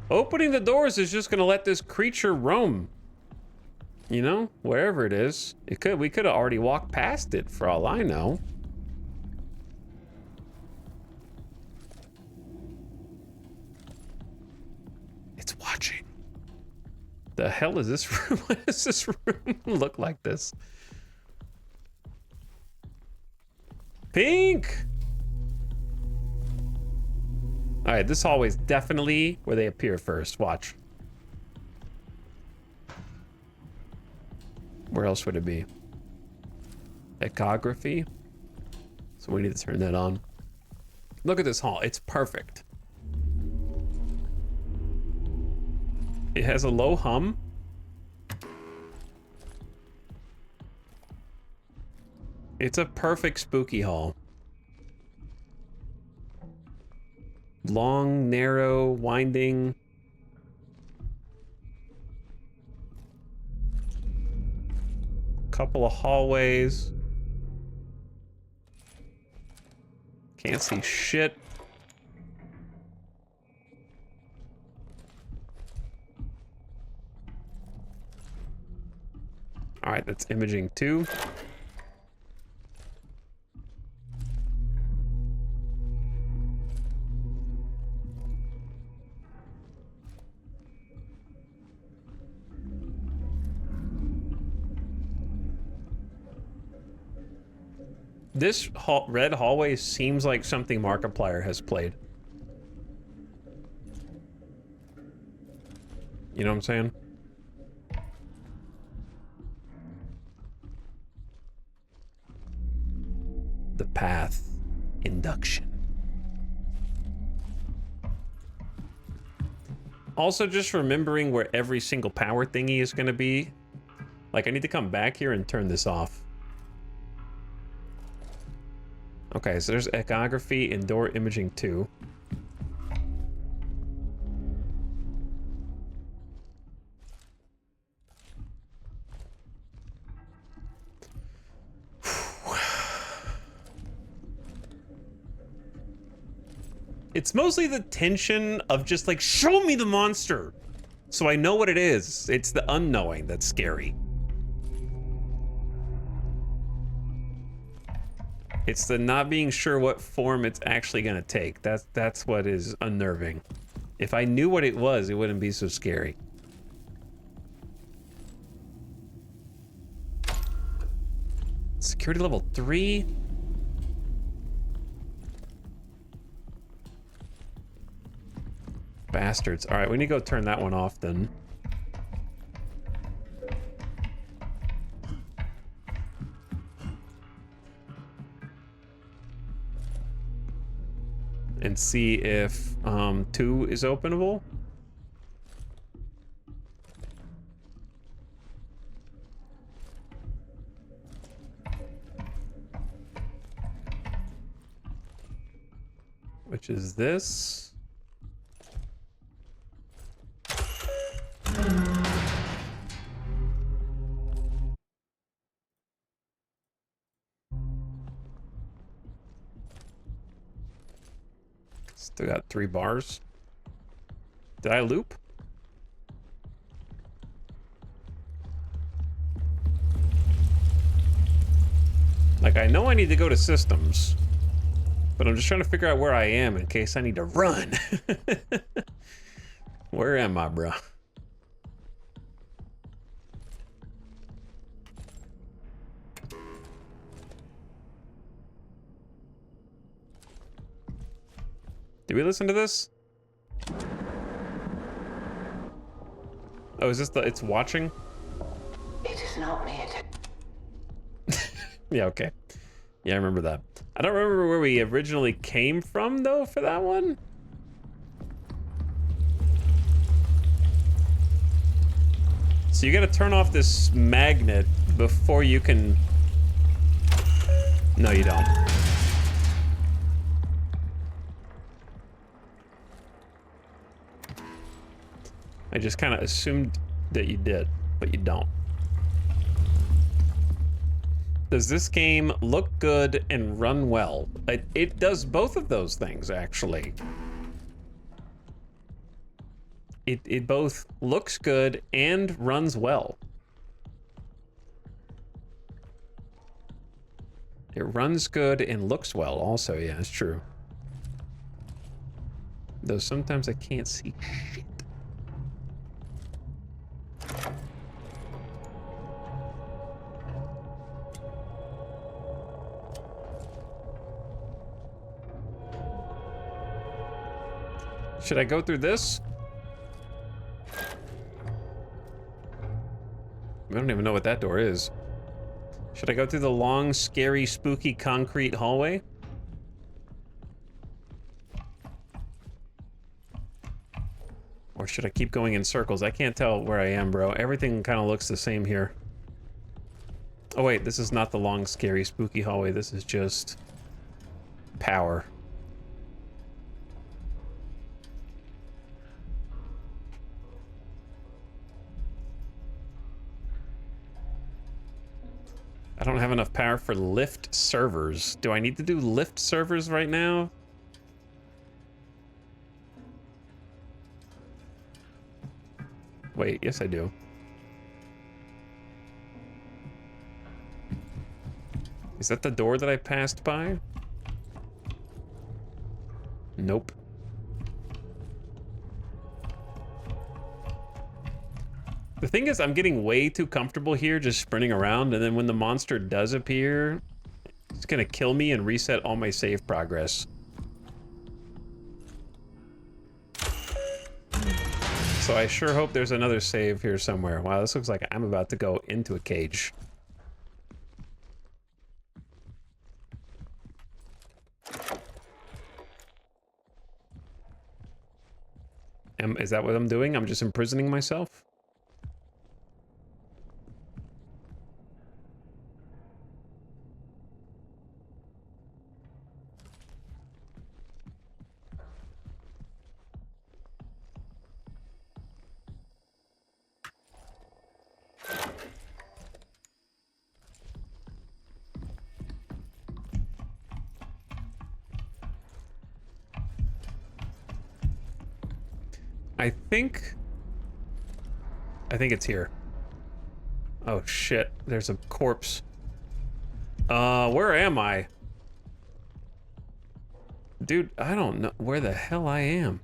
Opening the doors is just gonna let this creature roam. You know, wherever it is. We could have already walked past it for all I know. It's watching. The hell is this room? Why does this room look like this? Pink! Alright, this hallway is definitely where they appear first. Watch. Where else would it be? Echography. So we need to turn that on. Look at this hall. It's perfect. It has a low hum. It's a perfect spooky hall. Long, narrow, winding. Couple of hallways. Can't see shit. All right, that's imaging 2. This red hallway seems like something Markiplier has played. You know what I'm saying? The path. Induction. Also, just remembering where every single power thingy is going to be. Like, I need to come back here and turn this off. Okay, so there's echography and door imaging 2. It's mostly the tension of just like, show me the monster so I know what it is. It's the unknowing that's scary. It's the not being sure what form it's actually gonna take. That's what is unnerving. If I knew what it was, it wouldn't be so scary. Security level 3? Bastards. Alright, we need to go turn that one off then. And see if 2 is openable. Which is this. Still got 3 bars. Did I loop? Like, I know I need to go to systems, but I'm just trying to figure out where I am in case I need to run. Where am I, bro? Did we listen to this? Oh, is this the... It's watching? It is not me. Yeah, okay. Yeah, I remember that. I don't remember where we originally came from, though, for that one. So you gotta turn off this magnet before you can... No, you don't. I just kind of assumed that you did, but you don't. Does this game look good and run well? It does both of those things, actually. It both looks good and runs well. It runs good and looks well also, yeah, it's true. Though sometimes I can't see shit. Should I go through this? I don't even know what that door is. Should I go through the long, scary, spooky concrete hallway? Or should I keep going in circles? I can't tell where I am, bro. Everything kind of looks the same here. Oh wait, this is not the long, scary, spooky hallway. This is just power. I don't have enough power for lift servers. Do I need to do lift servers right now? Wait, yes I do. Is that the door that I passed by? Nope. The thing is, I'm getting way too comfortable here just sprinting around, and then when the monster does appear, it's gonna kill me and reset all my save progress. So I sure hope there's another save here somewhere. Wow, this looks like I'm about to go into a cage. Is that what I'm doing? I'm just imprisoning myself? I think it's here. Oh shit, there's a corpse. Where am I? Dude, I don't know where the hell I am.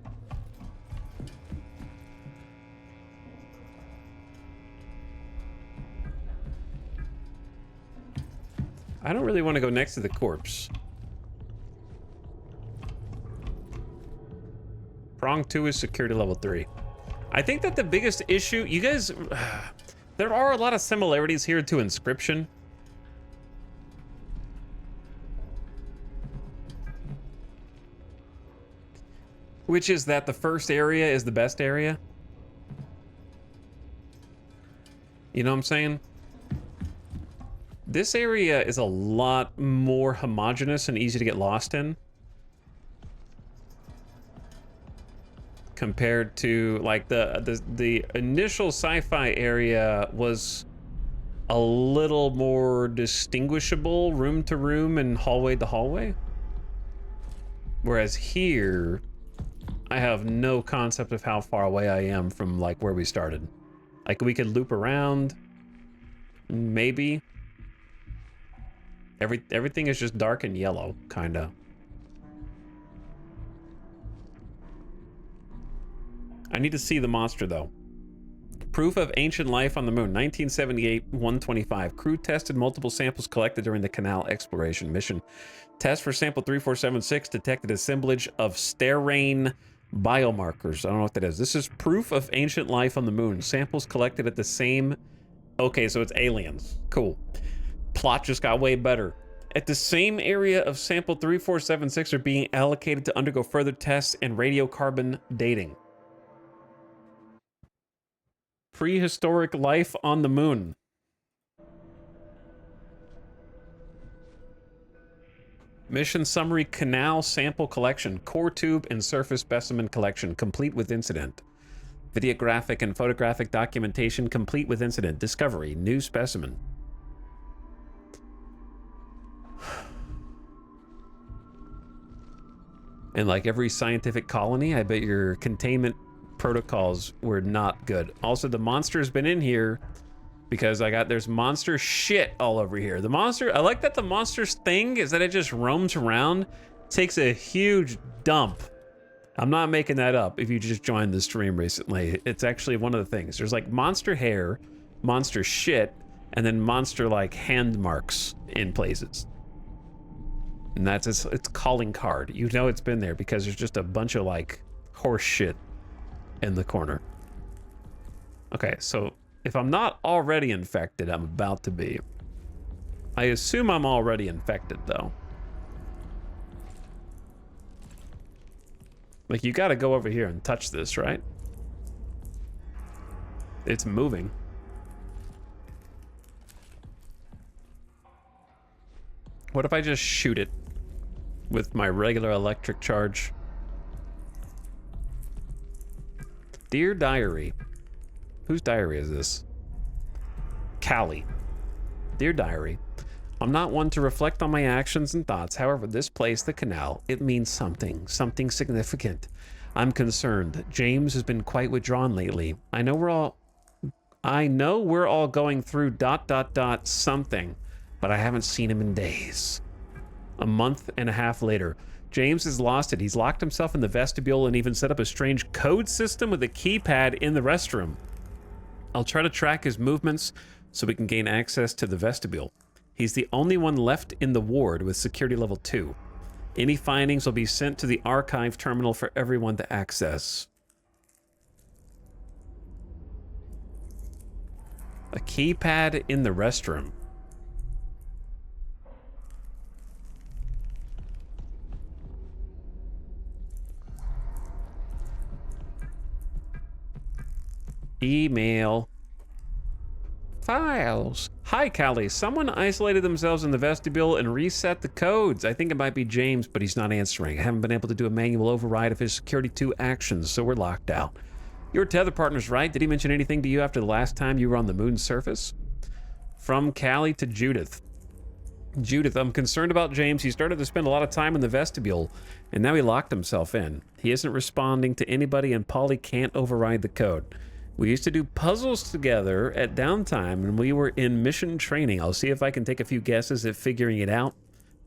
I don't really want to go next to the corpse. Prong 2 is security level 3. I think that the biggest issue, you guys, there are a lot of similarities here to Inscription. Which is that the first area is the best area. You know what I'm saying? This area is a lot more homogeneous and easy to get lost in. Compared to like the initial sci-fi area was a little more distinguishable room to room and hallway to hallway. Whereas here, I have no concept of how far away I am from like where we started. Like we could loop around, maybe. Everything is just dark and yellow, kinda. I need to see the monster though. Proof of ancient life on the moon, 1978, 125. Crew tested multiple samples collected during the canal exploration mission. Test for sample 3476 detected assemblage of sterane biomarkers. I don't know what that is. This is proof of ancient life on the moon. Samples collected at the same... Okay, so it's aliens. Cool. Plot just got way better. At the same area of sample 3476 are being allocated to undergo further tests and radiocarbon dating. Prehistoric life on the moon. Mission summary: canal sample collection, core tube and surface specimen collection, complete with incident. Videographic and photographic documentation, complete with incident. Discovery, new specimen. And like every scientific colony, I bet your containment protocols were not good. Also, the monster's been in here because there's monster shit all over here. The monster, I like that the monster's thing is that it just roams around, takes a huge dump. I'm not making that up if you just joined the stream recently. It's actually one of the things. There's like monster hair, monster shit, and then monster like hand marks in places. And that's its calling card. You know it's been there because there's just a bunch of like horse shit in the corner. Okay, so if I'm not already infected, I'm about to be. I assume I'm already infected, though. Like, you gotta go over here and touch this, right? It's moving. What if I just shoot it with my regular electric charge? Dear Diary. Whose diary is this? Callie. Dear Diary. I'm not one to reflect on my actions and thoughts. However, this place, the canal, it means something significant. I'm concerned. James has been quite withdrawn lately. I know we're all going through ... something, but I haven't seen him in days. A month and a half later, James has lost it. He's locked himself in the vestibule and even set up a strange code system with a keypad in the restroom. I'll try to track his movements so we can gain access to the vestibule. He's the only one left in the ward with security level 2. Any findings will be sent to the archive terminal for everyone to access. A keypad in the restroom. Email. Files. Hi, Callie. Someone isolated themselves in the vestibule and reset the codes. I think it might be James, but he's not answering. I haven't been able to do a manual override of his security 2 actions, so we're locked out. Your tether partner's right. Did he mention anything to you after the last time you were on the moon's surface? From Callie to Judith. Judith, I'm concerned about James. He started to spend a lot of time in the vestibule, and now he locked himself in. He isn't responding to anybody, and Polly can't override the code. We used to do puzzles together at downtime, and we were in mission training. I'll see if I can take a few guesses at figuring it out,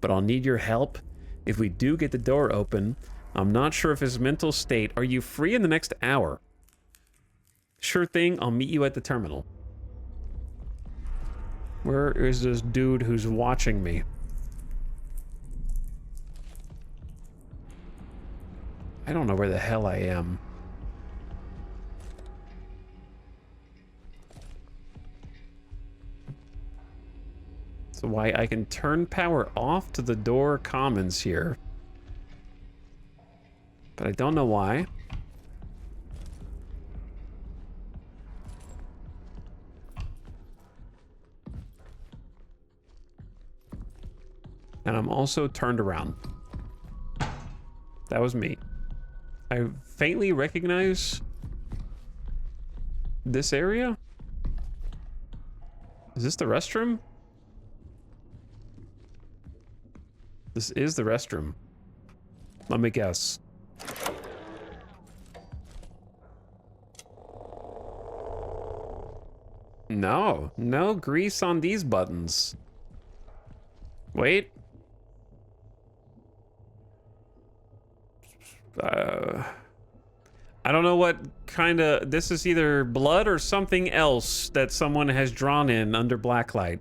but I'll need your help. If we do get the door open, I'm not sure of his mental state. Are you free in the next hour? Sure thing, I'll meet you at the terminal. Where is this dude who's watching me? I don't know where the hell I am. So why I can turn power off to the door commons here. But I don't know why. And I'm also turned around. That was me. I faintly recognize this area. Is this the restroom? This is the restroom. Let me guess. No, no grease on these buttons. Wait. I don't know what kind of... This is either blood or something else that someone has drawn in under blacklight.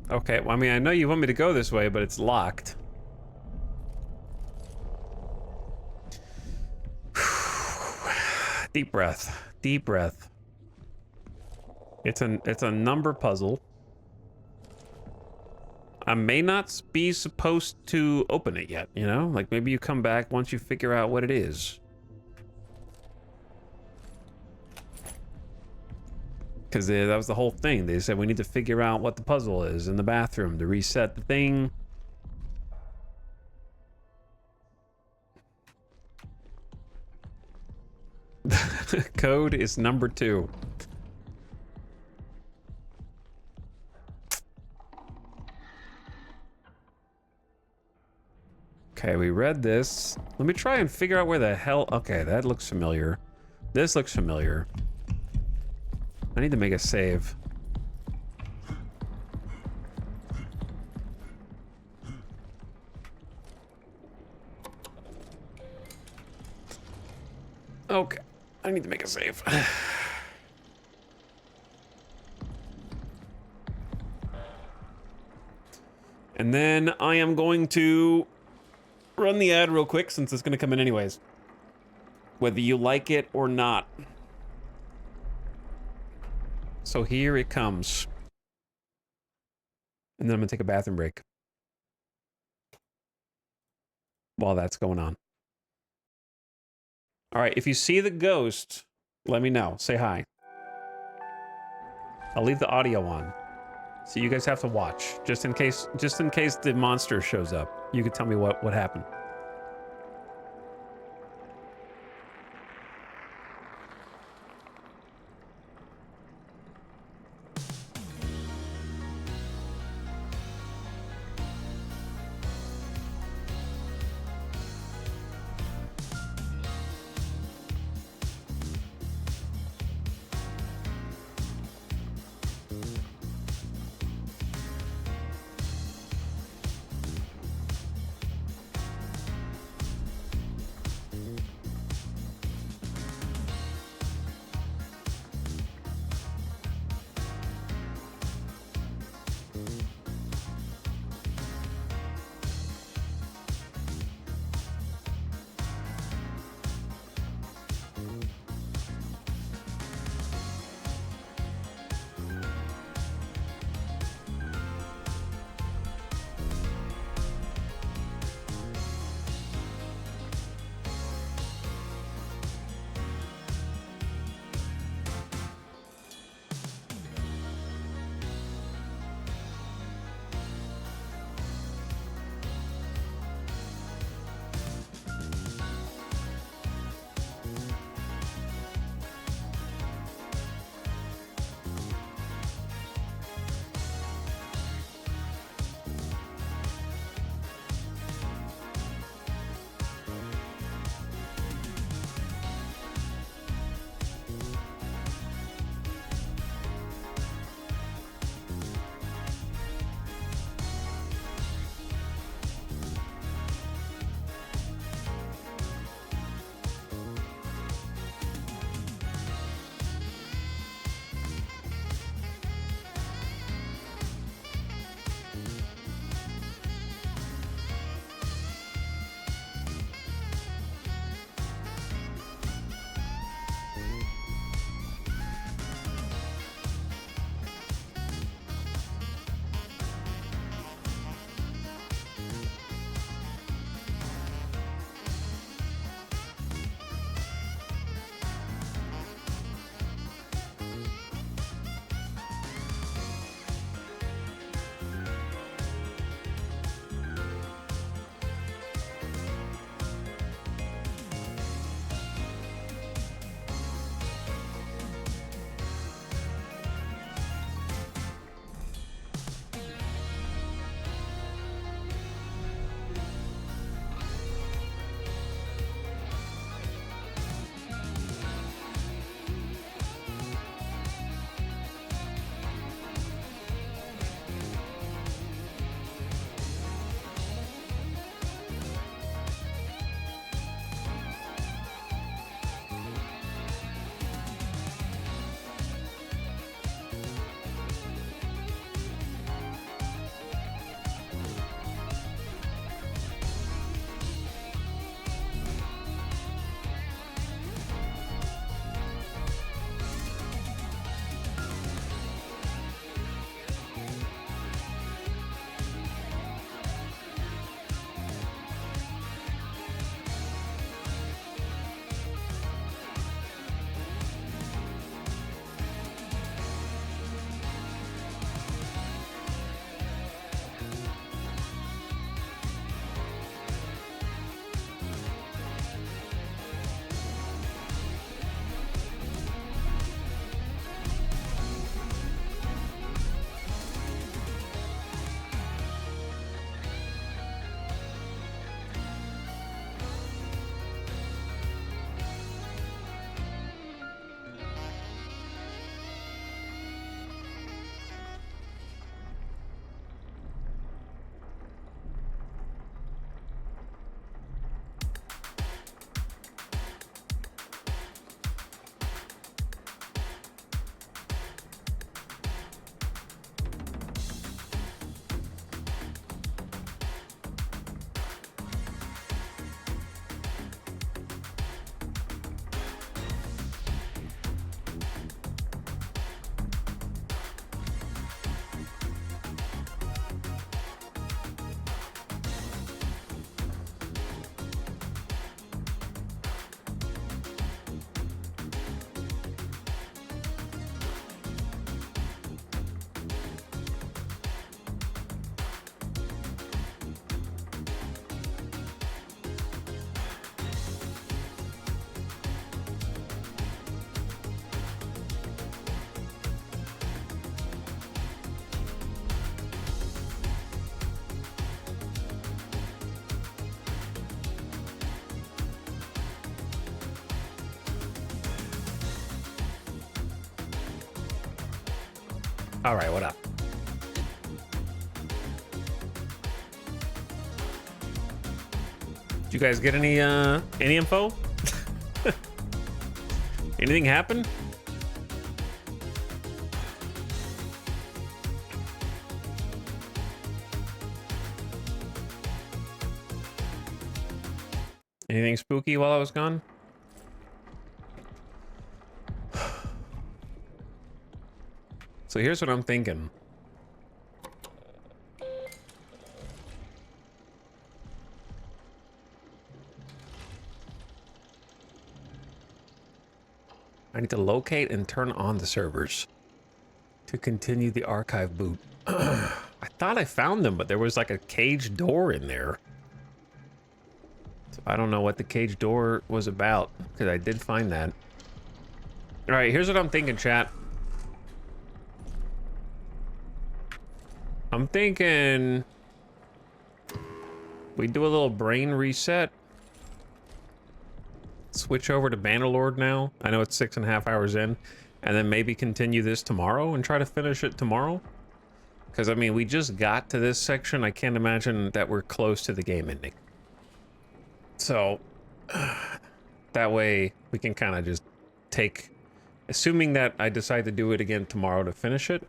Okay, well, I mean, I know you want me to go this way, but it's locked. Deep breath. Deep breath. It's a number puzzle. I may not be supposed to open it yet, you know? Like, maybe you come back once you figure out what it is. Because that was the whole thing. They said we need to figure out what the puzzle is in the bathroom to reset the thing. Code is number 2. Okay, we read this. Let me try and figure out where the hell... Okay, that looks familiar. This looks familiar. I need to make a save. Okay, I need to make a save. And then I am going to run the ad real quick since it's going to come in anyways. Whether you like it or not. So here it comes. And then I'm going to take a bathroom break while that's going on. All right, if you see the ghost, let me know. Say hi. I'll leave the audio on. So you guys have to watch just in case the monster shows up. You can tell me what happened. All right, what up? Did you guys get any info? Anything happen? Anything spooky while I was gone? So here's what I'm thinking. I need to locate and turn on the servers to continue the archive boot. I thought I found them, but there was like a cage door in there. So I don't know what the cage door was about, because I did find that. All right, here's what I'm thinking, chat. I'm thinking we do a little brain reset. Switch over to Bannerlord now. I know it's 6.5 hours in. And then maybe continue this tomorrow and try to finish it tomorrow. Because, I mean, we just got to this section. I can't imagine that we're close to the game ending. So, that way we can kind of just take... Assuming that I decide to do it again tomorrow to finish it,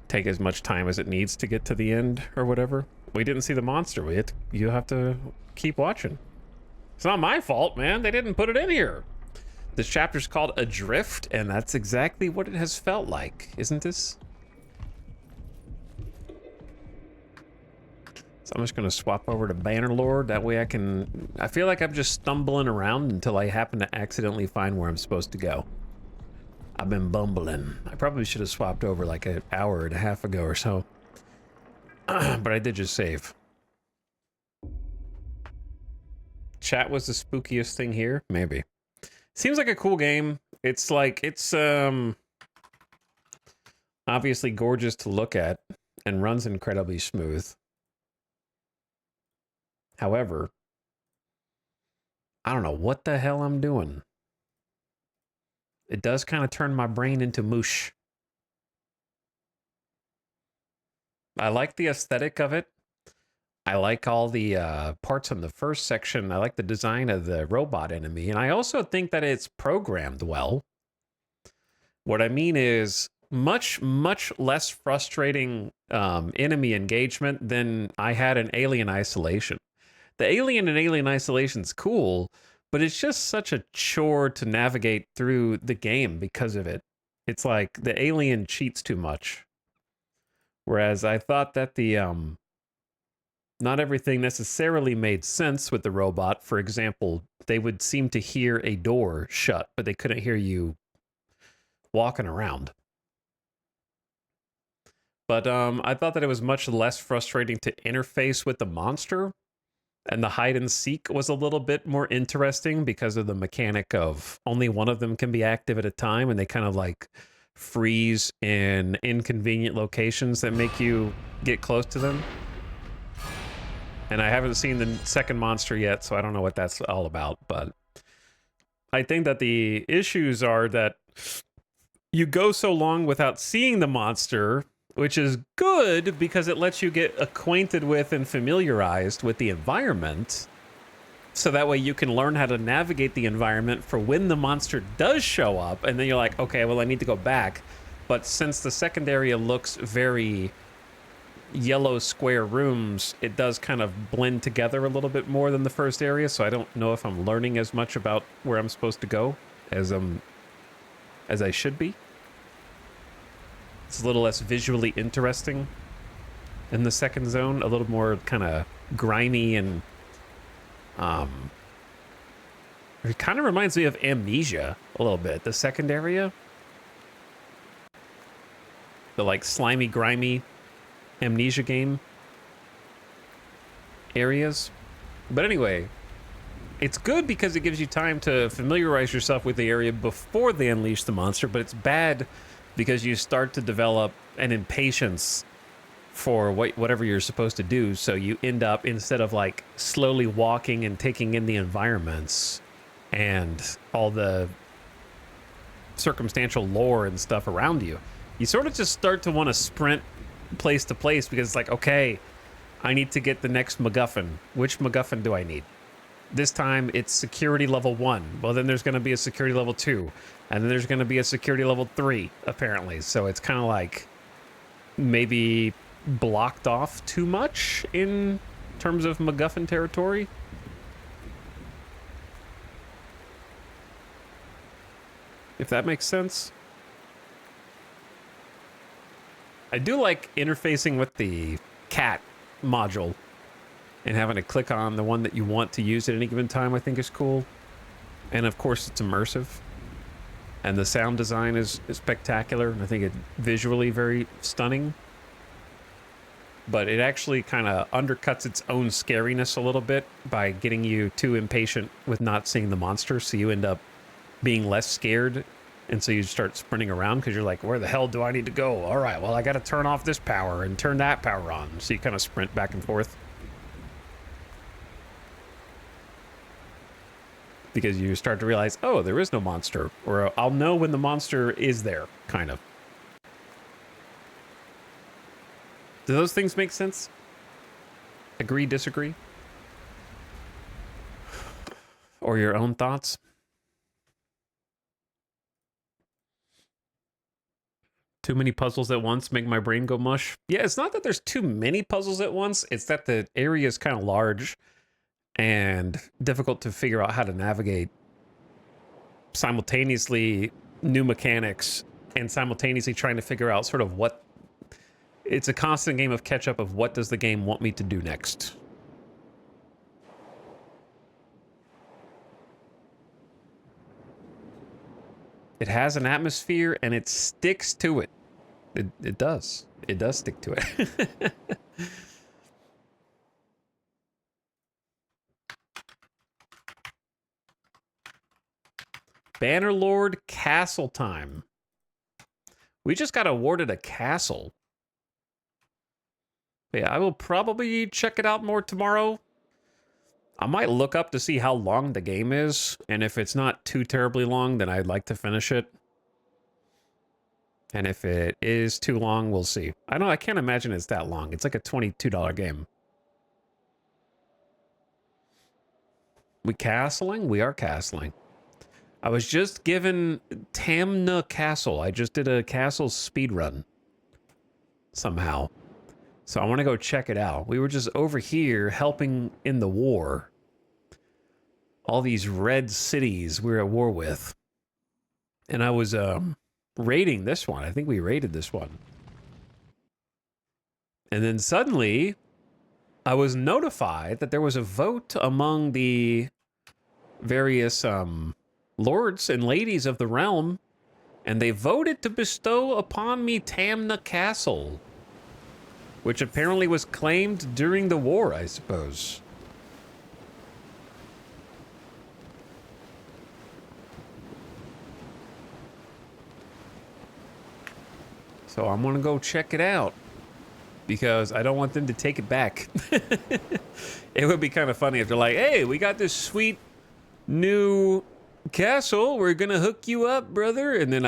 take as much time as it needs to get to the end or whatever. We didn't see the monster. You have to keep watching. It's not my fault, man. They didn't put it in here. This chapter's called Adrift, and that's exactly what it has felt like, isn't this? So I'm just gonna swap over to Bannerlord. That way I feel like I'm just stumbling around until I happen to accidentally find where I'm supposed to go. I've been bumbling. I probably should have swapped over like an hour and a half ago or so. But I did just save. Chat was the spookiest thing here? Maybe. Seems like a cool game. It's obviously gorgeous to look at and runs incredibly smooth. However, I don't know what the hell I'm doing. It does kind of turn my brain into mush. I like the aesthetic of it. I like all the parts in the first section. I like the design of the robot enemy. And I also think that it's programmed well. What I mean is much, much less frustrating enemy engagement than I had in Alien Isolation. The Alien in Alien Isolation's cool, but it's just such a chore to navigate through the game because of it. It's like the alien cheats too much. Whereas I thought that the not everything necessarily made sense with the robot. For example, they would seem to hear a door shut, but they couldn't hear you walking around. But I thought that it was much less frustrating to interface with the monster. And the hide and seek was a little bit more interesting because of the mechanic of only one of them can be active at a time, and they kind of like freeze in inconvenient locations that make you get close to them. And I haven't seen the second monster yet, so I don't know what that's all about. But I think that the issues are that you go so long without seeing the monster, which is good because it lets you get acquainted with and familiarized with the environment. So that way you can learn how to navigate the environment for when the monster does show up. And then you're like, okay, well, I need to go back. But since the second area looks very yellow square rooms, it does kind of blend together a little bit more than the first area. So I don't know if I'm learning as much about where I'm supposed to go as I should be. It's a little less visually interesting in the second zone, a little more kind of grimy and it kind of reminds me of Amnesia a little bit. The second area, the like slimy, grimy Amnesia game areas. But anyway, it's good because it gives you time to familiarize yourself with the area before they unleash the monster, but it's bad because you start to develop an impatience for whatever you're supposed to do. So you end up, instead of like slowly walking and taking in the environments and all the circumstantial lore and stuff around you, you sort of just start to want to sprint place to place because it's like, okay, I need to get the next MacGuffin. Which MacGuffin do I need? This time it's security level 1. Well, then there's going to be a security level 2. And then there's going to be a security level 3, apparently. So it's kind of like maybe blocked off too much in terms of MacGuffin territory. If that makes sense. I do like interfacing with the cat module and having to click on the one that you want to use at any given time. I think is cool. And of course it's immersive. And the sound design is spectacular. And I think it's visually very stunning. But it actually kind of undercuts its own scariness a little bit by getting you too impatient with not seeing the monster. So you end up being less scared. And so you start sprinting around because you're like, where the hell do I need to go? All right, well, I got to turn off this power and turn that power on. So you kind of sprint back and forth. Because you start to realize, oh, there is no monster. Or I'll know when the monster is there, kind of. Do those things make sense? Agree, disagree? Or your own thoughts? Too many puzzles at once make my brain go mush. Yeah, it's not that there's too many puzzles at once. It's that the area is kind of large and difficult to figure out how to navigate simultaneously new mechanics and simultaneously trying to figure out sort of what... It's a constant game of catch up of what does the game want me to do next. It has an atmosphere and it sticks to it. It does. It does stick to it. Bannerlord Castle time. We just got awarded a castle. Yeah, I will probably check it out more tomorrow. I might look up to see how long the game is, and if it's not too terribly long, then I'd like to finish it. And if it is too long, we'll see. I can't imagine it's that long. It's like a $22 game. We castling? We are castling. I was just given Tamna Castle. I just did a castle speed run. Somehow. So I want to go check it out. We were just over here helping in the war. All these red cities we're at war with. And I was raiding this one. I think we raided this one. And then suddenly, I was notified that there was a vote among the various lords and ladies of the realm. And they voted to bestow upon me Tamna Castle. Which apparently was claimed during the war, I suppose. So I'm gonna go check it out. Because I don't want them to take it back. It would be kind of funny if they're like, hey, we got this sweet new castle. We're gonna hook you up, brother. And then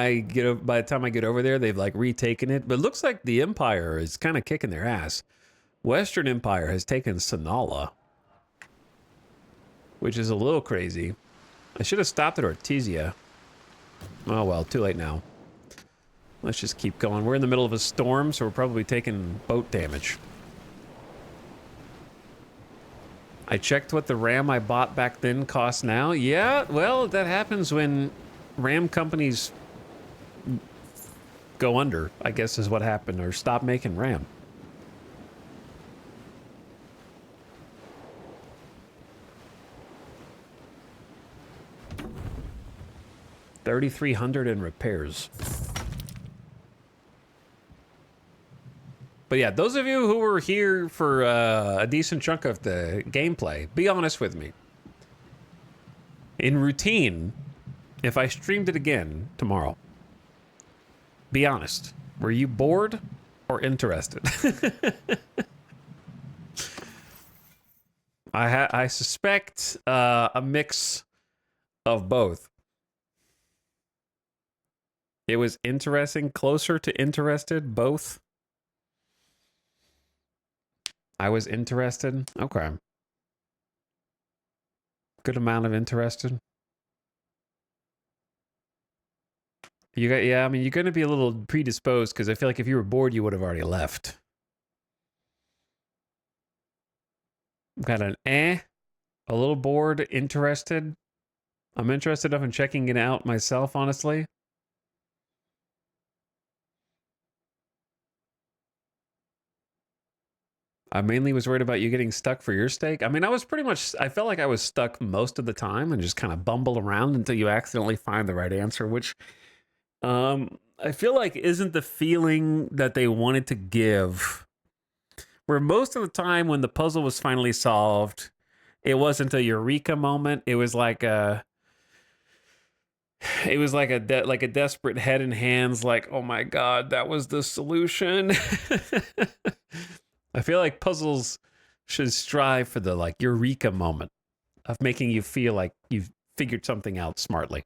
by the time I get over there, they've like retaken it. But it looks like the Empire is kind of kicking their ass. Western Empire has taken Sanala. Which is a little crazy. I should have stopped at Ortizia. Oh well, too late now. Let's just keep going. We're in the middle of a storm, so we're probably taking boat damage. I checked what the RAM I bought back then costs now. Yeah, well, that happens when RAM companies go under, I guess is what happened, or stop making RAM. $3,300 in repairs. But yeah, those of you who were here for a decent chunk of the gameplay, be honest with me. In routine, if I streamed it again tomorrow, be honest. Were you bored or interested? I suspect a mix of both. It was interesting, closer to interested, both. I was interested. Okay. Good amount of interested. You got, yeah, I mean, you're going to be a little predisposed because I feel like if you were bored, you would have already left. Got an a little bored, interested. I'm interested enough in checking it out myself, honestly. I mainly was worried about you getting stuck for your steak. I mean, I felt like I was stuck most of the time and just kind of bumble around until you accidentally find the right answer, which I feel like isn't the feeling that they wanted to give. Where most of the time when the puzzle was finally solved, it wasn't a eureka moment. It was like a desperate head and hands, like, oh my God, that was the solution. I feel like puzzles should strive for the like eureka moment of making you feel like you've figured something out smartly.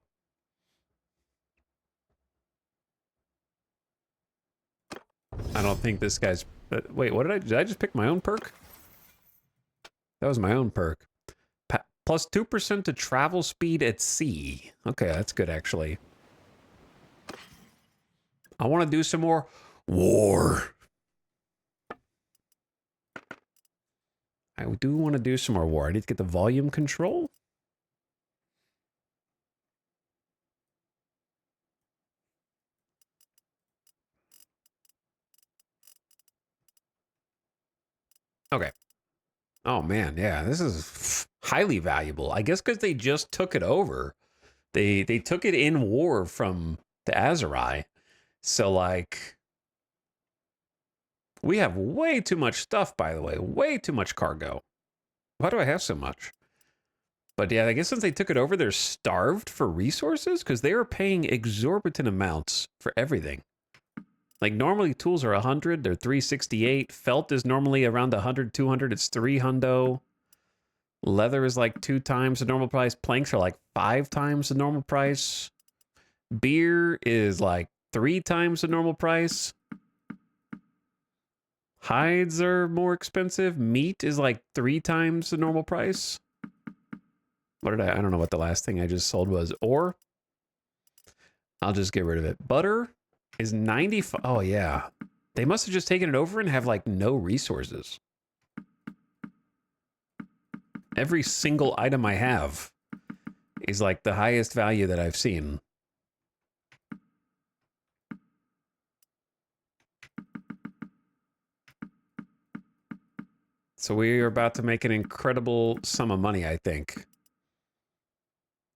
I don't think this guy's... wait, what did I just pick my own perk? That was my own perk. Plus 2% to travel speed at sea. Okay, that's good, actually. I want to do some more war. I do want to do some more war. I need to get the volume control. Okay. Oh, man, yeah, this is highly valuable. I guess because they just took it over. They took it in war from the Azerai. So, like, we have way too much stuff, by the way. Way too much cargo. Why do I have so much? But yeah, I guess since they took it over, they're starved for resources because they are paying exorbitant amounts for everything. Like normally tools are 100, they're 368. Felt is normally around 100, 200, it's 300. Leather is like 2 times the normal price. Planks are like 5 times the normal price. Beer is like 3 times the normal price. Hides are more expensive. Meat is like 3 times the normal price. What did I don't know what the last thing I just sold was. Ore. I'll just get rid of it. Butter is 95. Oh, yeah. They must have just taken it over and have like no resources. Every single item I have is like the highest value that I've seen. So we are about to make an incredible sum of money, I think.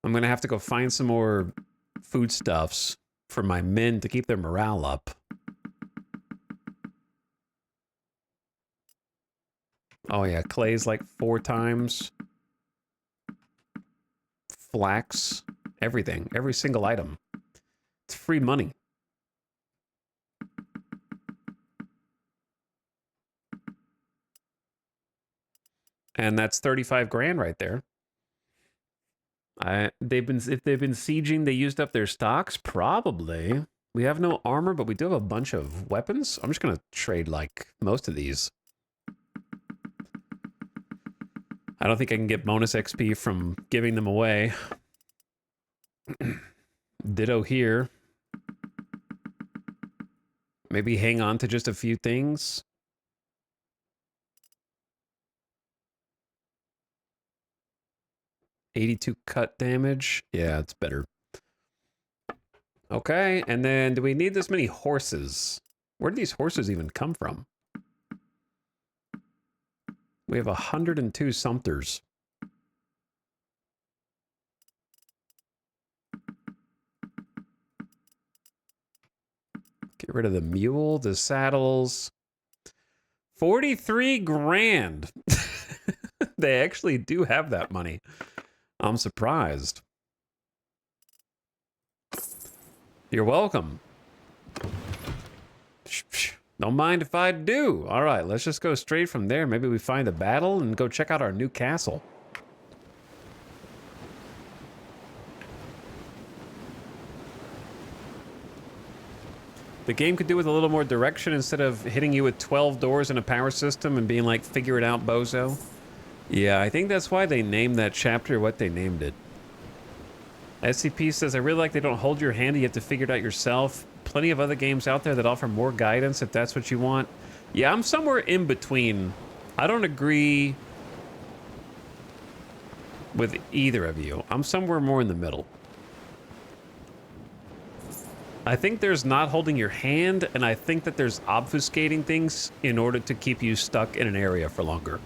I'm going to have to go find some more foodstuffs for my men to keep their morale up. Oh yeah, clay's like 4 times. Flax, everything, every single item. It's free money. And that's 35 grand right there. If they've been sieging, they used up their stocks? Probably. We have no armor, but we do have a bunch of weapons. I'm just going to trade like most of these. I don't think I can get bonus XP from giving them away. Ditto here. Maybe hang on to just a few things. $82 cut damage. Yeah, it's better. Okay, and then do we need this many horses? Where do these horses even come from? We have 102 Sumters. Get rid of the mule, the saddles. 43 grand. They actually do have that money. I'm surprised. You're welcome. Don't mind if I do. All right, let's just go straight from there. Maybe we find a battle and go check out our new castle. The game could do with a little more direction instead of hitting you with 12 doors and a power system and being like, figure it out, bozo. Yeah, I think that's why they named that chapter what they named it. SCP says, I really like they don't hold your hand, you have to figure it out yourself. Plenty of other games out there that offer more guidance if that's what you want. Yeah, I'm somewhere in between. I don't agree with either of you. I'm somewhere more in the middle. I think there's not holding your hand, and I think that there's obfuscating things in order to keep you stuck in an area for longer.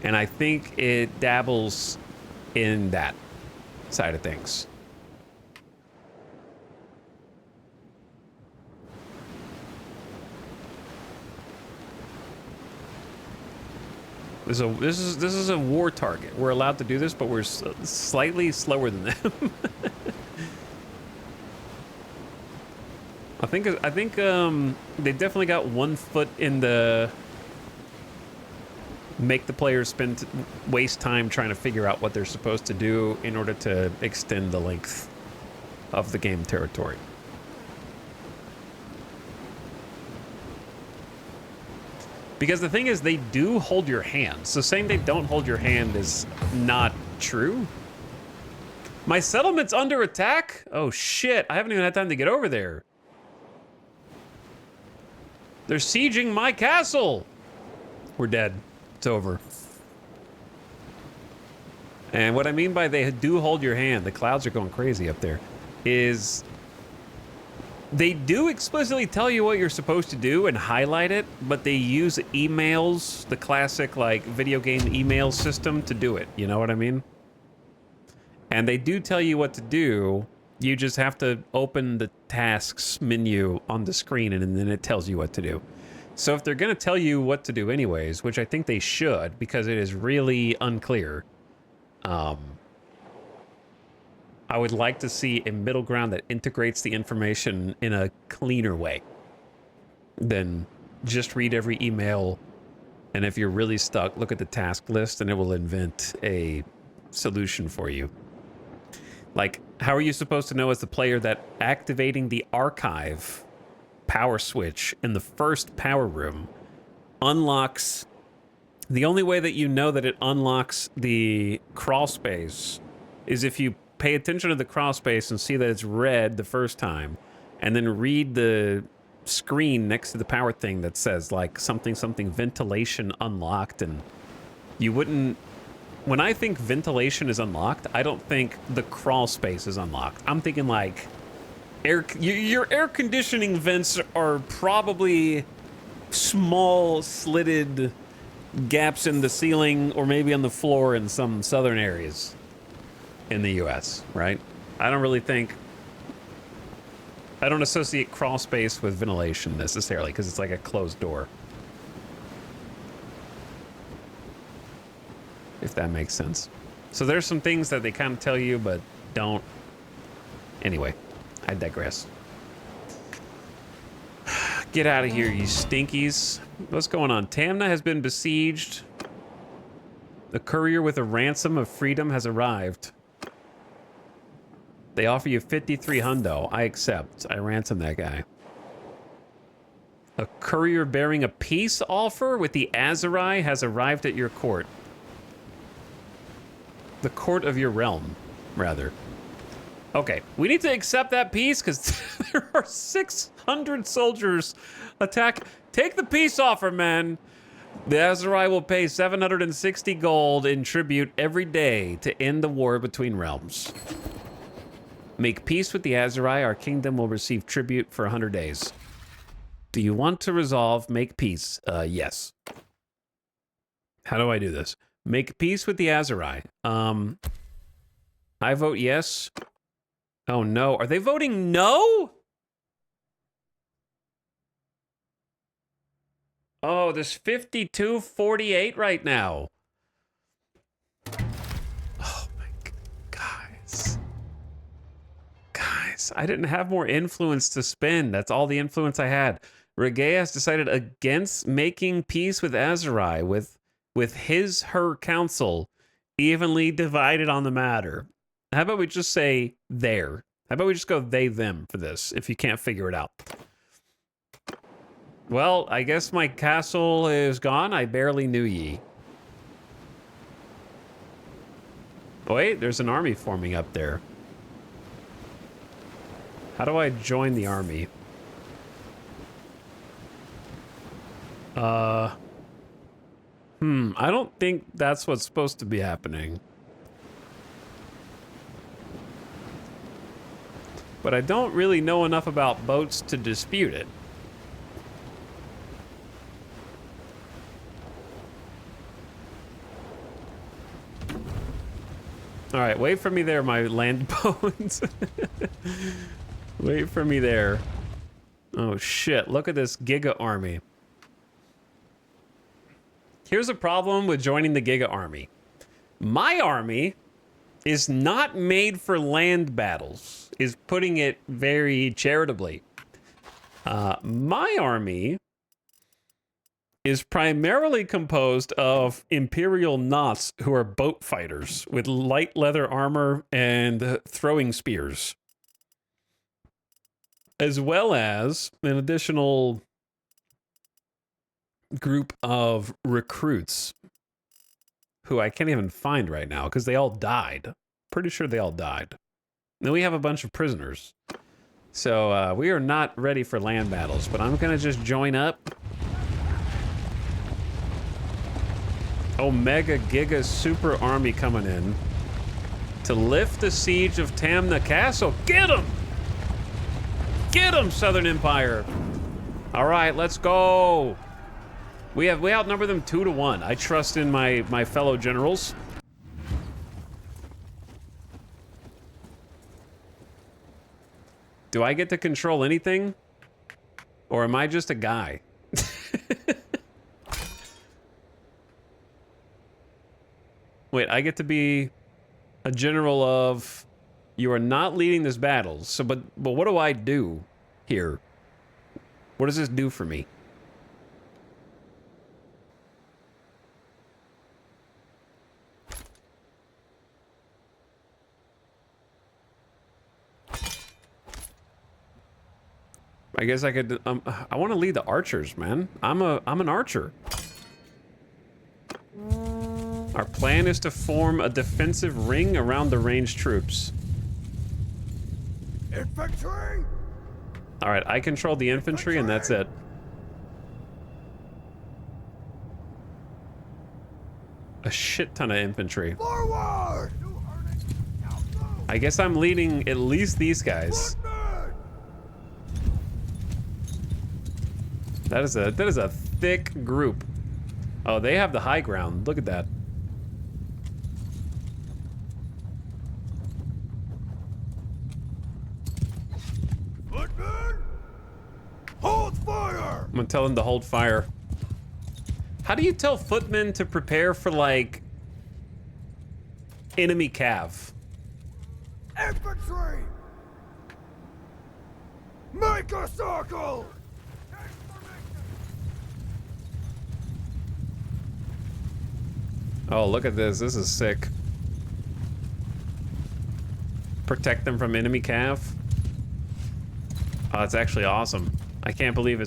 And I think it dabbles in that side of things. This is a war target. We're allowed to do this, but we're slightly slower than them. I think they definitely got 1 foot in the make the players waste time trying to figure out what they're supposed to do in order to extend the length of the game territory. Because the thing is, they do hold your hand. So saying they don't hold your hand is not true. My settlement's under attack? Oh shit, I haven't even had time to get over there. They're sieging my castle. We're dead. It's over. And what I mean by they do hold your hand, the clouds are going crazy up there, is they do explicitly tell you what you're supposed to do and highlight it, but they use emails, the classic like video game email system to do it. You know what I mean? And they do tell you what to do. You just have to open the tasks menu on the screen and then it tells you what to do. So if they're going to tell you what to do anyways, which I think they should because it is really unclear, I would like to see a middle ground that integrates the information in a cleaner way than just read every email. And if you're really stuck, look at the task list and it will invent a solution for you. Like, how are you supposed to know as the player that activating the archive power switch in the first power room unlocks... The only way that you know that it unlocks the crawl space is if you pay attention to the crawl space and see that it's red the first time, and then read the screen next to the power thing that says, like, something ventilation unlocked, and you wouldn't... When I think ventilation is unlocked, I don't think the crawl space is unlocked. I'm thinking like your air conditioning vents are probably small slitted gaps in the ceiling or maybe on the floor in some southern areas in the US, right? I don't associate crawl space with ventilation necessarily because it's like a closed door. If that makes sense. So there's some things that they kind of tell you, but don't. Anyway, I digress. Get out of here, you stinkies. What's going on? Tamna has been besieged. The courier with a ransom of freedom has arrived. They offer you 53 hundo. I accept. I ransom that guy. A courier bearing a peace offer with the Azurai has arrived at your court. The court of your realm, rather. Okay, we need to accept that peace because there are 600 soldiers attack. Take the peace offer, man. The Azurai will pay 760 gold in tribute every day to end the war between realms. Make peace with the Azurai. Our kingdom will receive tribute for 100 days. Do you want to resolve make peace? Yes. How do I do this? Make peace with the Azurai. I vote yes. Oh no, are they voting no? Oh, there's 52-48 right now. Oh my guys. Guys, I didn't have more influence to spend. That's all the influence I had. Reggae has decided against making peace with Azurai with her council evenly divided on the matter. How about we just say there? How about we just go they, them for this, if you can't figure it out? Well, I guess my castle is gone. I barely knew ye. Oh, wait, there's an army forming up there. How do I join the army? I don't think that's what's supposed to be happening. But I don't really know enough about boats to dispute it. All right, wait for me there, my land bones. Wait for me there. Oh shit, look at this Giga army. Here's a problem with joining the Giga army. My army is not made for land battles, is putting it very charitably. My army is primarily composed of Imperial Knots who are boat fighters with light leather armor and throwing spears, as well as an additional group of recruits who I can't even find right now because they all died. Pretty sure they all died. Then we have a bunch of prisoners. So we are not ready for land battles, but I'm gonna just join up. Omega Giga Super Army coming in to lift the siege of Tamna Castle. Get him! Get him, Southern Empire! All right, let's go. We outnumber them 2-1. I trust in my fellow generals. Do I get to control anything? Or am I just a guy? Wait, I get to be a general of... You are not leading this battle. So, but what do I do here? What does this do for me? I guess I could. I want to lead the archers, man. I'm an archer. Our plan is to form a defensive ring around the ranged troops. Infantry! All right, I control the infantry, and that's it. A shit ton of infantry. Forward! I guess I'm leading at least these guys. That is a thick group. Oh, they have the high ground. Look at that. Footmen! Hold fire! I'm gonna tell them to hold fire. How do you tell footmen to prepare for, like, enemy cav? Infantry! Make a circle! Oh, look at this. This is sick. Protect them from enemy cav. Oh, that's actually awesome. I can't believe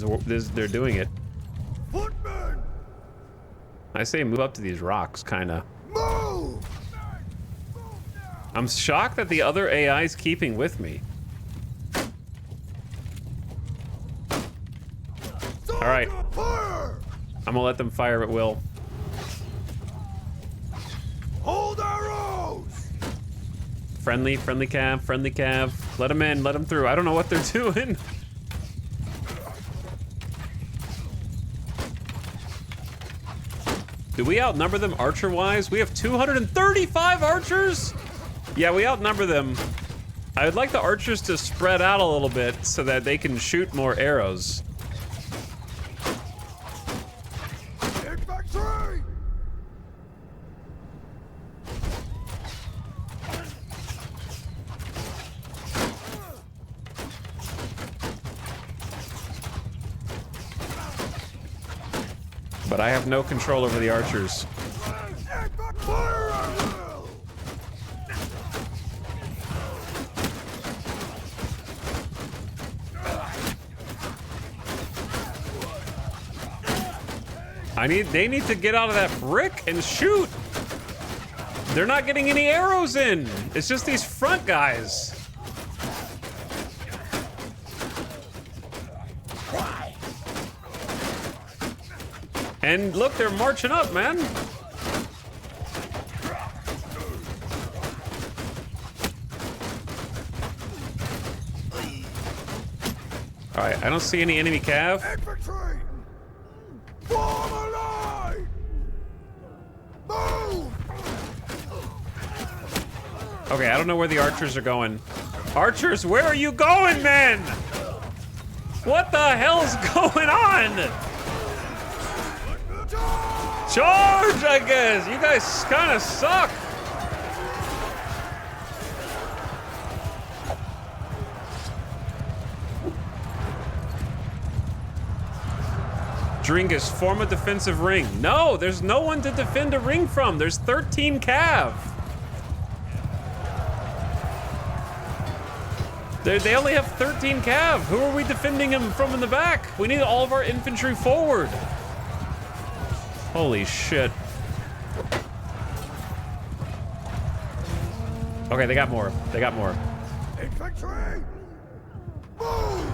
they're doing it. Footmen! I say move up to these rocks, kinda. Move! I'm shocked that the other AI's keeping with me. All right. Fire! I'm gonna let them fire at will. Hold arrows! Friendly cav. Let them in, let them through. I don't know what they're doing. Do we outnumber them archer-wise? We have 235 archers? Yeah, we outnumber them. I would like the archers to spread out a little bit so that they can shoot more arrows. Infantry! But I have no control over the archers. Fire at will! They need to get out of that brick and shoot. They're not getting any arrows in. It's just these front guys. And look, they're marching up, man. All right, I don't see any enemy cav. Infantry! Form a line! Move! Okay, I don't know where the archers are going. Archers, where are you going, man? What the hell's going on? Charge, I guess. You guys kind of suck. Dringus, form a defensive ring. No, there's no one to defend a ring from. There's 13 cav. They only have 13 cav. Who are we defending them from in the back? We need all of our infantry forward. Holy shit. Okay, they got more. They got more. Infantry! Move!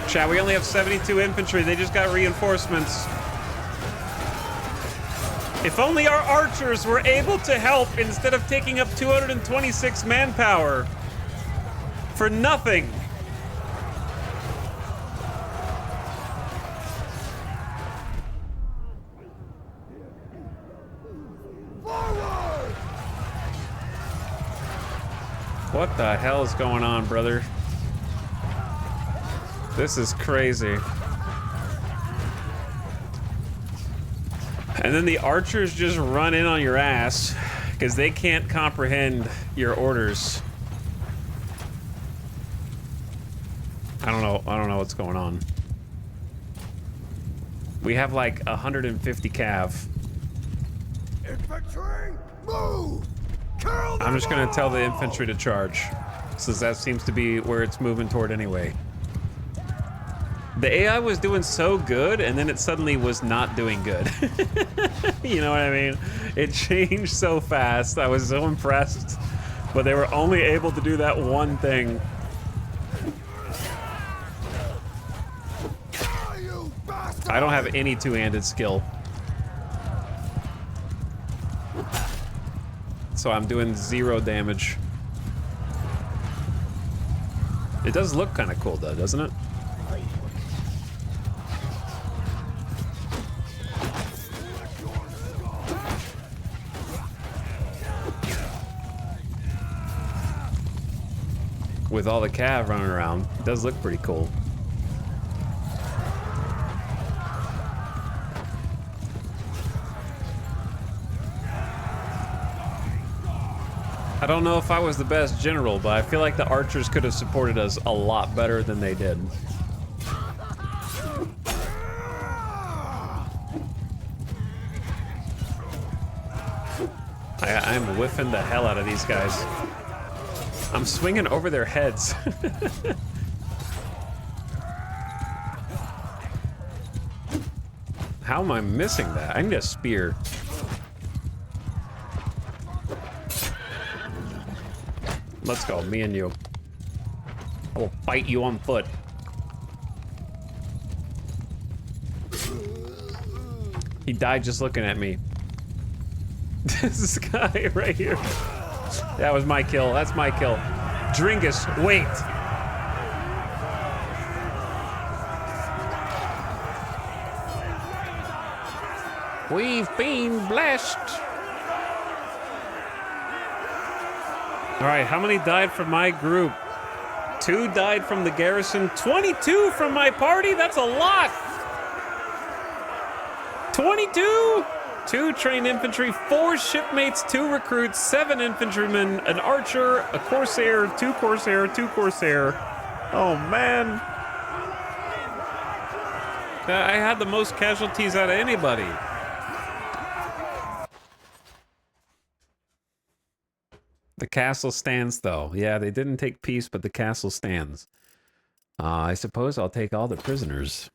Chat, we only have 72 infantry. They just got reinforcements. If only our archers were able to help instead of taking up 226 manpower for nothing. Forward! What the hell is going on, brother? This is crazy. And then the archers just run in on your ass because they can't comprehend your orders. I don't know what's going on. We have like 150 cav. Infantry! Move! Kill them I'm just gonna tell the all! infantry to charge, since that seems to be where it's moving toward anyway. The AI was doing so good, and then it suddenly was not doing good. You know what I mean? It changed so fast. I was so impressed, but they were only able to do that one thing. Ah, you bastard! I don't have any two-handed skill. So I'm doing 0 damage. It does look kind of cool though, doesn't it? With all the cav running around, it does look pretty cool. I don't know if I was the best general, but I feel like the archers could have supported us a lot better than they did. I'm whiffing the hell out of these guys. I'm swinging over their heads. How am I missing that? I need a spear. Let's go, me and you. I will bite you on foot. He died just looking at me. This guy right here. That was my kill. That's my kill. Dringus, wait. We've been blessed. All right, how many died from my group? 2 died from the garrison. 22 from my party? That's a lot. 22? 2 trained infantry, 4 shipmates, 2 recruits, 7 infantrymen, an archer, a corsair, 2 corsair, 2 corsair. Oh, man. I had the most casualties out of anybody. The castle stands, though. Yeah, they didn't take peace, but the castle stands. I suppose I'll take all the prisoners.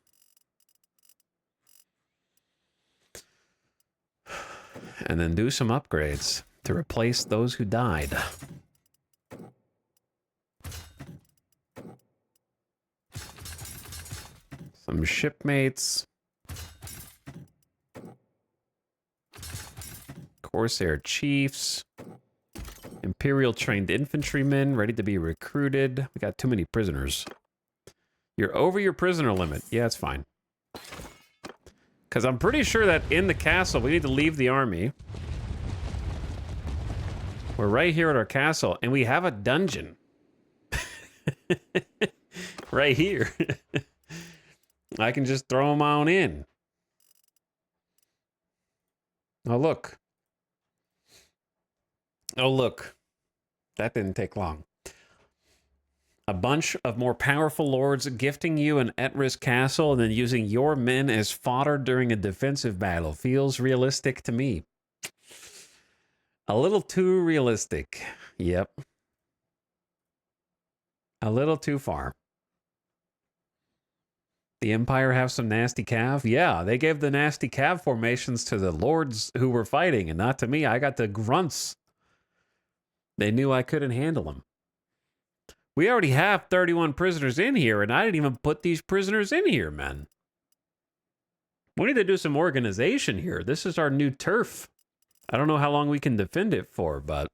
And then do some upgrades to replace those who died. Some shipmates. Corsair chiefs. Imperial trained infantrymen ready to be recruited. We got too many prisoners. You're over your prisoner limit. Yeah, it's fine. Because I'm pretty sure that in the castle, we need to leave the army. We're right here at our castle, and we have a dungeon. Right here. I can just throw them on in. Oh, look. Oh, look. That didn't take long. A bunch of more powerful lords gifting you an at-risk castle and then using your men as fodder during a defensive battle feels realistic to me. A little too realistic. Yep. A little too far. The Empire have some nasty cav? Yeah, they gave the nasty cav formations to the lords who were fighting, and not to me. I got the grunts. They knew I couldn't handle them. We already have 31 prisoners in here, and I didn't even put these prisoners in here, man. We need to do some organization here. This is our new turf. I don't know how long we can defend it for, but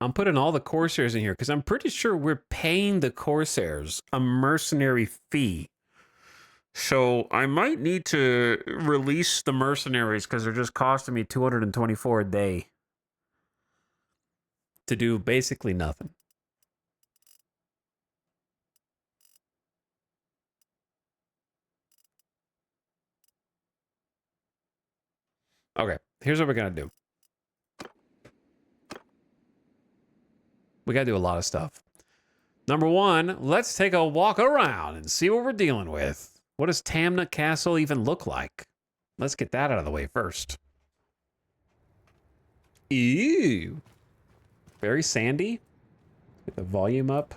I'm putting all the Corsairs in here because I'm pretty sure we're paying the Corsairs a mercenary fee. So I might need to release the mercenaries because they're just costing me 224 a day to do basically nothing. Okay, here's what we're going to do. We got to do a lot of stuff. Number one, let's take a walk around and see what we're dealing with. What does Tamna Castle even look like? Let's get that out of the way first. Ew. Very sandy. Get the volume up.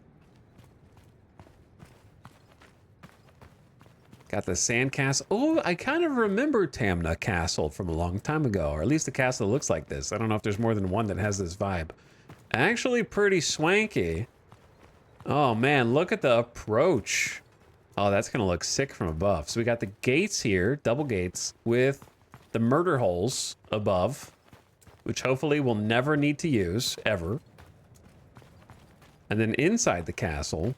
Got the sand castle. Oh, I kind of remember Tamna Castle from a long time ago, or at least the castle that looks like this. I don't know if there's more than one that has this vibe. Actually pretty swanky. Oh man, look at the approach. Oh, that's gonna look sick from above. So we got the gates here, double gates, with the murder holes above, which hopefully we'll never need to use, ever. And then inside the castle,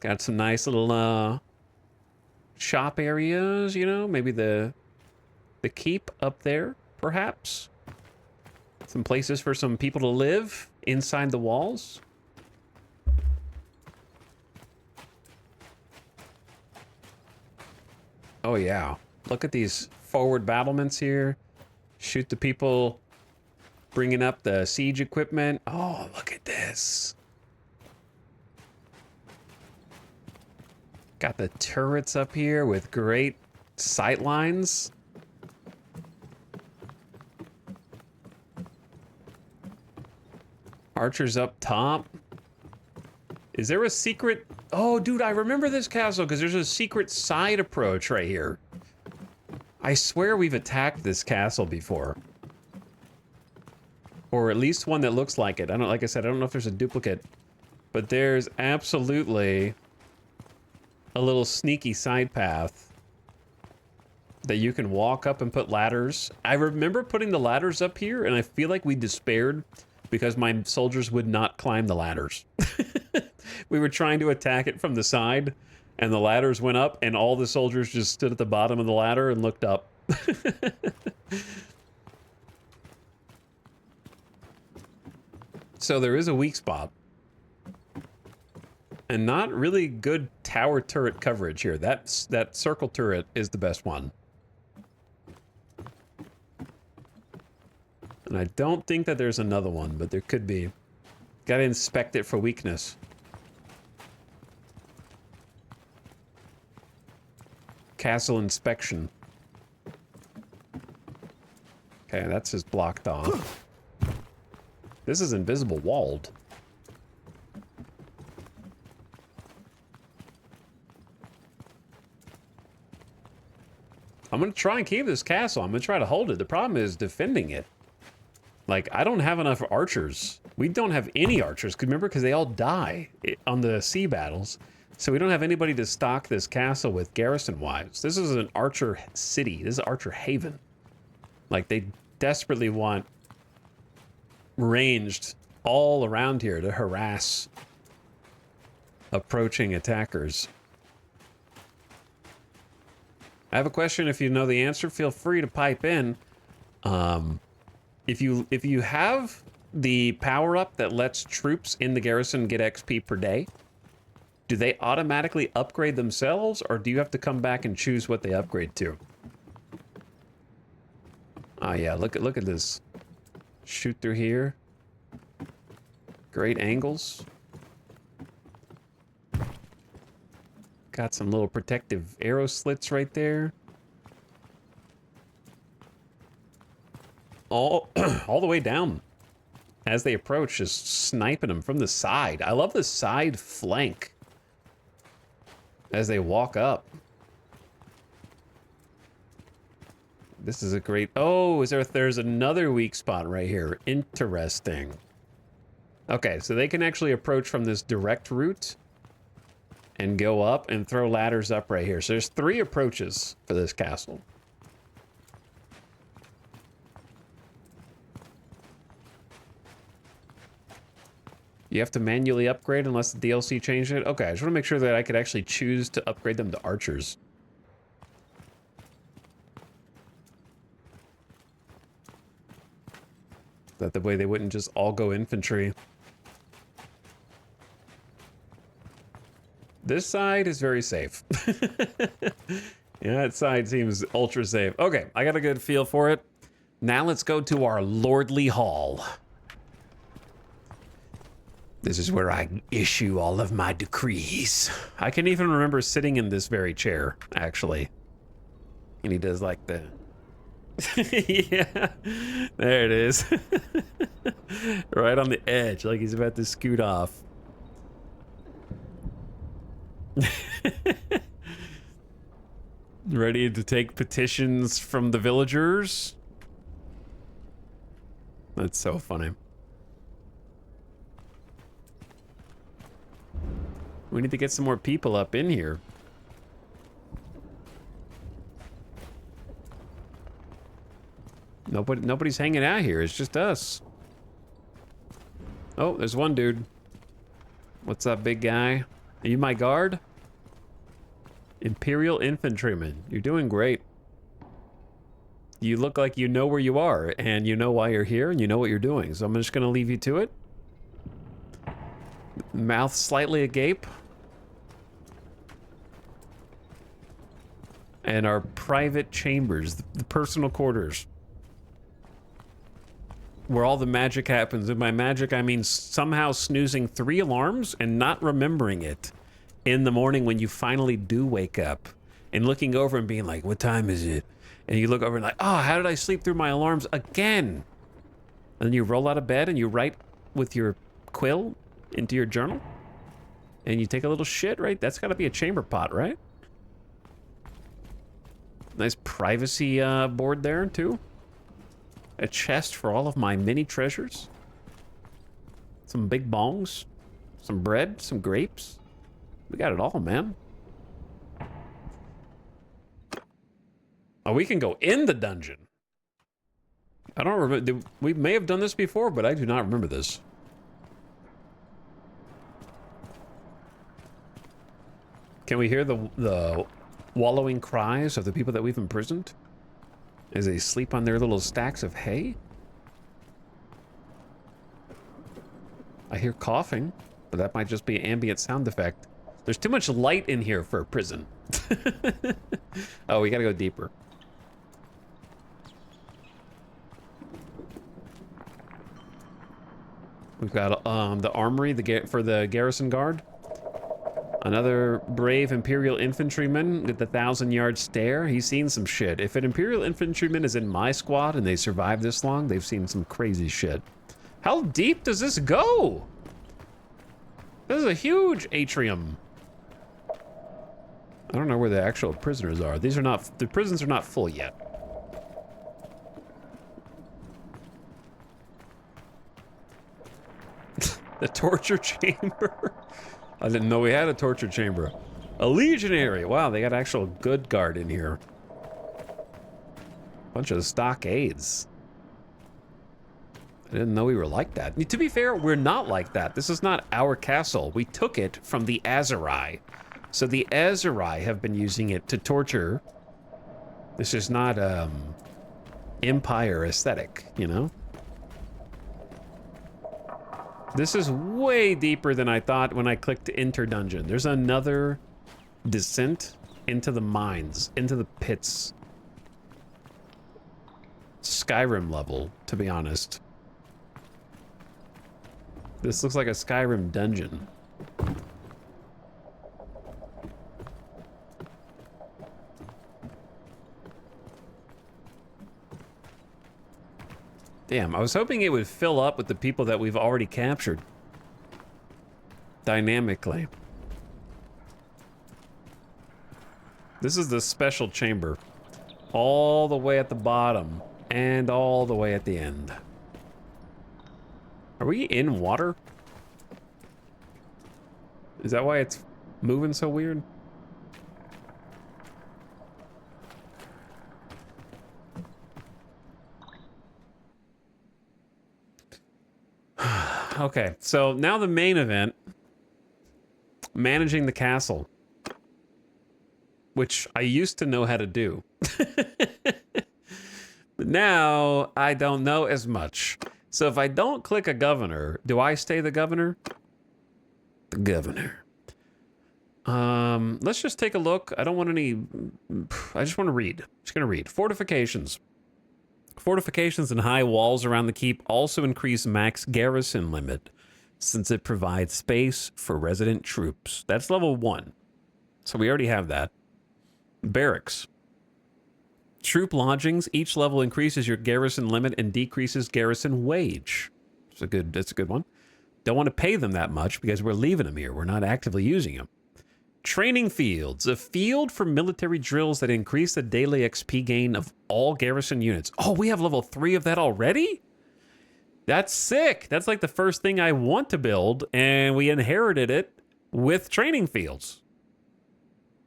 got some nice little shop areas, you know, maybe the keep up there, perhaps. Some places for some people to live inside the walls. Oh yeah, look at these forward battlements here. Shoot the people bringing up the siege equipment. Oh, look at this. Got the turrets up here with great sight lines. Archers up top. Is there a secret? Oh, dude, I remember this castle because there's a secret side approach right here. I swear we've attacked this castle before. Or at least one that looks like it. I don't, like I said, I don't know if there's a duplicate. But there's absolutely a little sneaky side path that you can walk up and put ladders. I remember putting the ladders up here, and I feel like we despaired because my soldiers would not climb the ladders. We were trying to attack it from the side, and the ladders went up, and all the soldiers just stood at the bottom of the ladder and looked up. So there is a weak spot. And not really good tower turret coverage here. That circle turret is the best one. And I don't think that there's another one, but there could be. Gotta inspect it for weakness. Castle inspection. Okay, that's just blocked off. This is invisible walled. I'm gonna try and keep this castle. I'm gonna try to hold it. The problem is defending it. Like, I don't have enough archers. We don't have any archers. Remember, because they all die on the sea battles. So we don't have anybody to stock this castle with garrison-wise. This is an archer city. This is Archer Haven. Like, they desperately want ranged all around here to harass approaching attackers. I have a question. If you know the answer, feel free to pipe in. If you have the power-up that lets troops in the garrison get XP per day, do they automatically upgrade themselves, or do you have to come back and choose what they upgrade to? Oh yeah, look at this. Shoot through here. Great angles. Got some little protective arrow slits right there. All the way down. As they approach, just sniping them from the side. I love the side flank as they walk up. This is a great... Oh, there's another weak spot right here. Interesting. Okay, so they can actually approach from this direct route and go up and throw ladders up right here. So there's 3 approaches for this castle. You have to manually upgrade unless the DLC changed it? Okay, I just want to make sure that I could actually choose to upgrade them to archers. That the way they wouldn't just all go infantry. This side is very safe. Yeah, that side seems ultra safe. Okay, I got a good feel for it. Now let's go to our lordly hall. This is where I issue all of my decrees. I can even remember sitting in this very chair, actually. And he does like the... Yeah, there it is. Right on the edge, like he's about to scoot off. Ready to take petitions from the villagers? That's so funny. We need to get some more people up in here. Nobody's hanging out here. It's just us. Oh, there's one dude. What's up, big guy? Are you my guard? Imperial infantryman. You're doing great. You look like you know where you are, and you know why you're here, and you know what you're doing. So I'm just gonna leave you to it. Mouth slightly agape. And our private chambers, the personal quarters. Where all the magic happens. And by magic, I mean somehow snoozing 3 alarms and not remembering it in the morning when you finally do wake up. And looking over and being like, what time is it? And you look over and like, oh, how did I sleep through my alarms again? And then you roll out of bed and you write with your quill into your journal. And you take a little shit, right? That's got to be a chamber pot, right? Nice privacy board there, too. A chest for all of my mini treasures. Some big bongs. Some bread, some grapes. We got it all, man. Oh, we can go in the dungeon. I don't remember. We may have done this before, but I do not remember this. Can we hear the wallowing cries of the people that we've imprisoned as they sleep on their little stacks of hay? I hear coughing, but that might just be an ambient sound effect. There's too much light in here for a prison. Oh, we gotta go deeper. We've got the armory for the garrison guard. Another brave Imperial infantryman with the 1,000-yard stare. He's seen some shit. If an Imperial infantryman is in my squad and they survive this long, they've seen some crazy shit. How deep does this go? This is a huge atrium. I don't know where the actual prisoners are. These are not, the prisons are not full yet. The torture chamber. I didn't know we had a torture chamber. A legionary. Wow, they got actual good guard in here. Bunch of stockades. I didn't know we were like that. To be fair, we're not like that. This is not our castle. We took it from the Aserai. So the Aserai have been using it to torture. This is not Empire aesthetic, you know? This is way deeper than I thought when I clicked enter dungeon. There's another descent into the mines, into the pits. Skyrim level, to be honest. This looks like a Skyrim dungeon. Damn, I was hoping it would fill up with the people that we've already captured. Dynamically. This is the special chamber. All the way at the bottom. And all the way at the end. Are we in water? Is that why it's moving so weird? Okay, so now the main event. Managing the castle. Which I used to know how to do. But now I don't know as much. So if I don't click a governor, do I stay the governor? The governor. Let's just take a look. I don't want any... I just want to read. Just going to read. Fortifications. Fortifications and high walls around the keep also increase max garrison limit, since it provides space for resident troops. That's level 1. So we already have that. Barracks. Troop lodgings. Each level increases your garrison limit and decreases garrison wage. That's a good one. Don't want to pay them that much because we're leaving them here. We're not actively using them. Training fields. A field for military drills that increase the daily XP gain of all garrison units. Oh, we have level 3 of that already? That's sick. That's like the first thing I want to build, and we inherited it with training fields.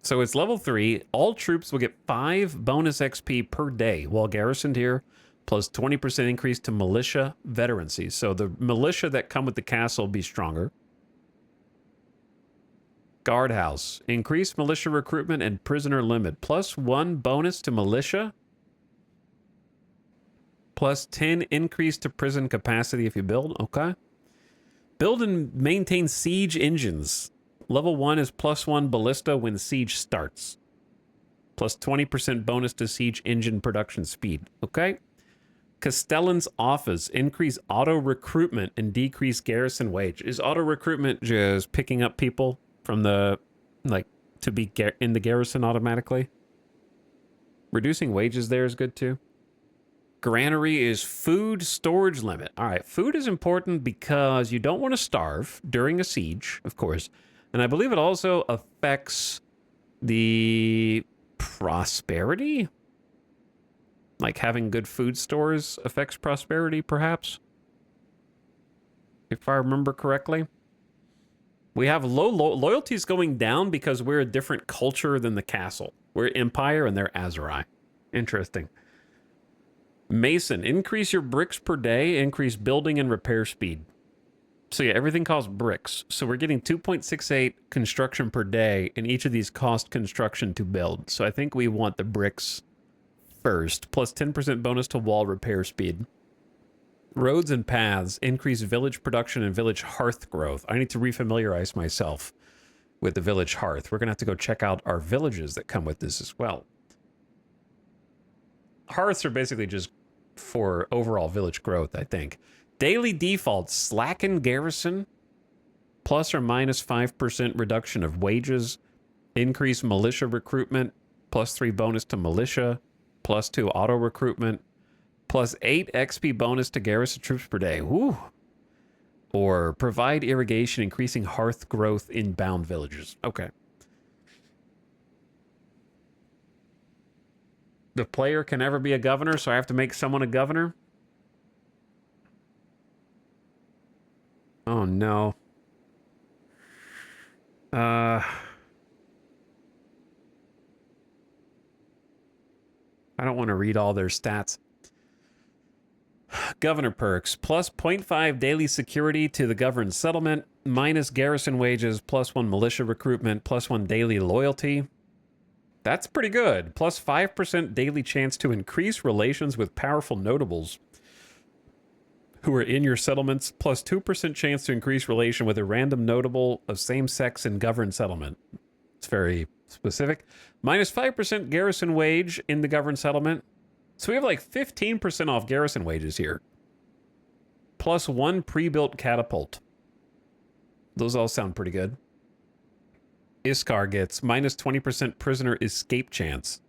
So it's level 3. All troops will get 5 bonus XP per day while garrisoned here, plus 20% increase to militia veterancy. So the militia that come with the castle will be stronger. Guardhouse. Increase militia recruitment and prisoner limit. Plus 1 bonus to militia. Plus 10 increase to prison capacity if you build. Okay. Build and maintain siege engines. Level 1 is plus 1 ballista when siege starts. Plus 20% bonus to siege engine production speed. Okay. Castellan's office. Increase auto recruitment and decrease garrison wage. Is auto recruitment just picking up people from the, like, to be in the garrison automatically? Reducing wages there is good too. Granary is food storage limit. All right, food is important because you don't want to starve during a siege, of course. And I believe it also affects the prosperity. Like having good food stores affects prosperity, perhaps. If I remember correctly. We have loyalties going down because we're a different culture than the castle. We're Empire and they're Aserai. Interesting. Mason, increase your bricks per day, increase building and repair speed. So yeah, everything costs bricks. So we're getting 2.68 construction per day, and each of these cost construction to build. So I think we want the bricks first, plus 10% bonus to wall repair speed. Roads and paths, increase village production and village hearth growth. I need to refamiliarize myself with the village hearth. We're going to have to go check out our villages that come with this as well. Hearths are basically just for overall village growth, I think. Daily default, slacken garrison, plus or minus 5% reduction of wages, increase militia recruitment, plus 3 bonus to militia, plus 2 auto recruitment, plus 8 XP bonus to garrison troops per day. Woo! Or provide irrigation, increasing hearth growth in bound villages. Okay. The player can never be a governor, so I have to make someone a governor? Oh, no. I don't want to read all their stats. Governor perks. Plus 0.5 daily security to the governed settlement. Minus garrison wages. Plus 1 militia recruitment. Plus 1 daily loyalty. That's pretty good. Plus 5% daily chance to increase relations with powerful notables who are in your settlements. Plus 2% chance to increase relation with a random notable of same sex in governed settlement. It's very specific. Minus 5% garrison wage in the governed settlement. So we have like 15% off garrison wages here. Plus 1 pre-built catapult. Those all sound pretty good. Iskar gets minus 20% prisoner escape chance.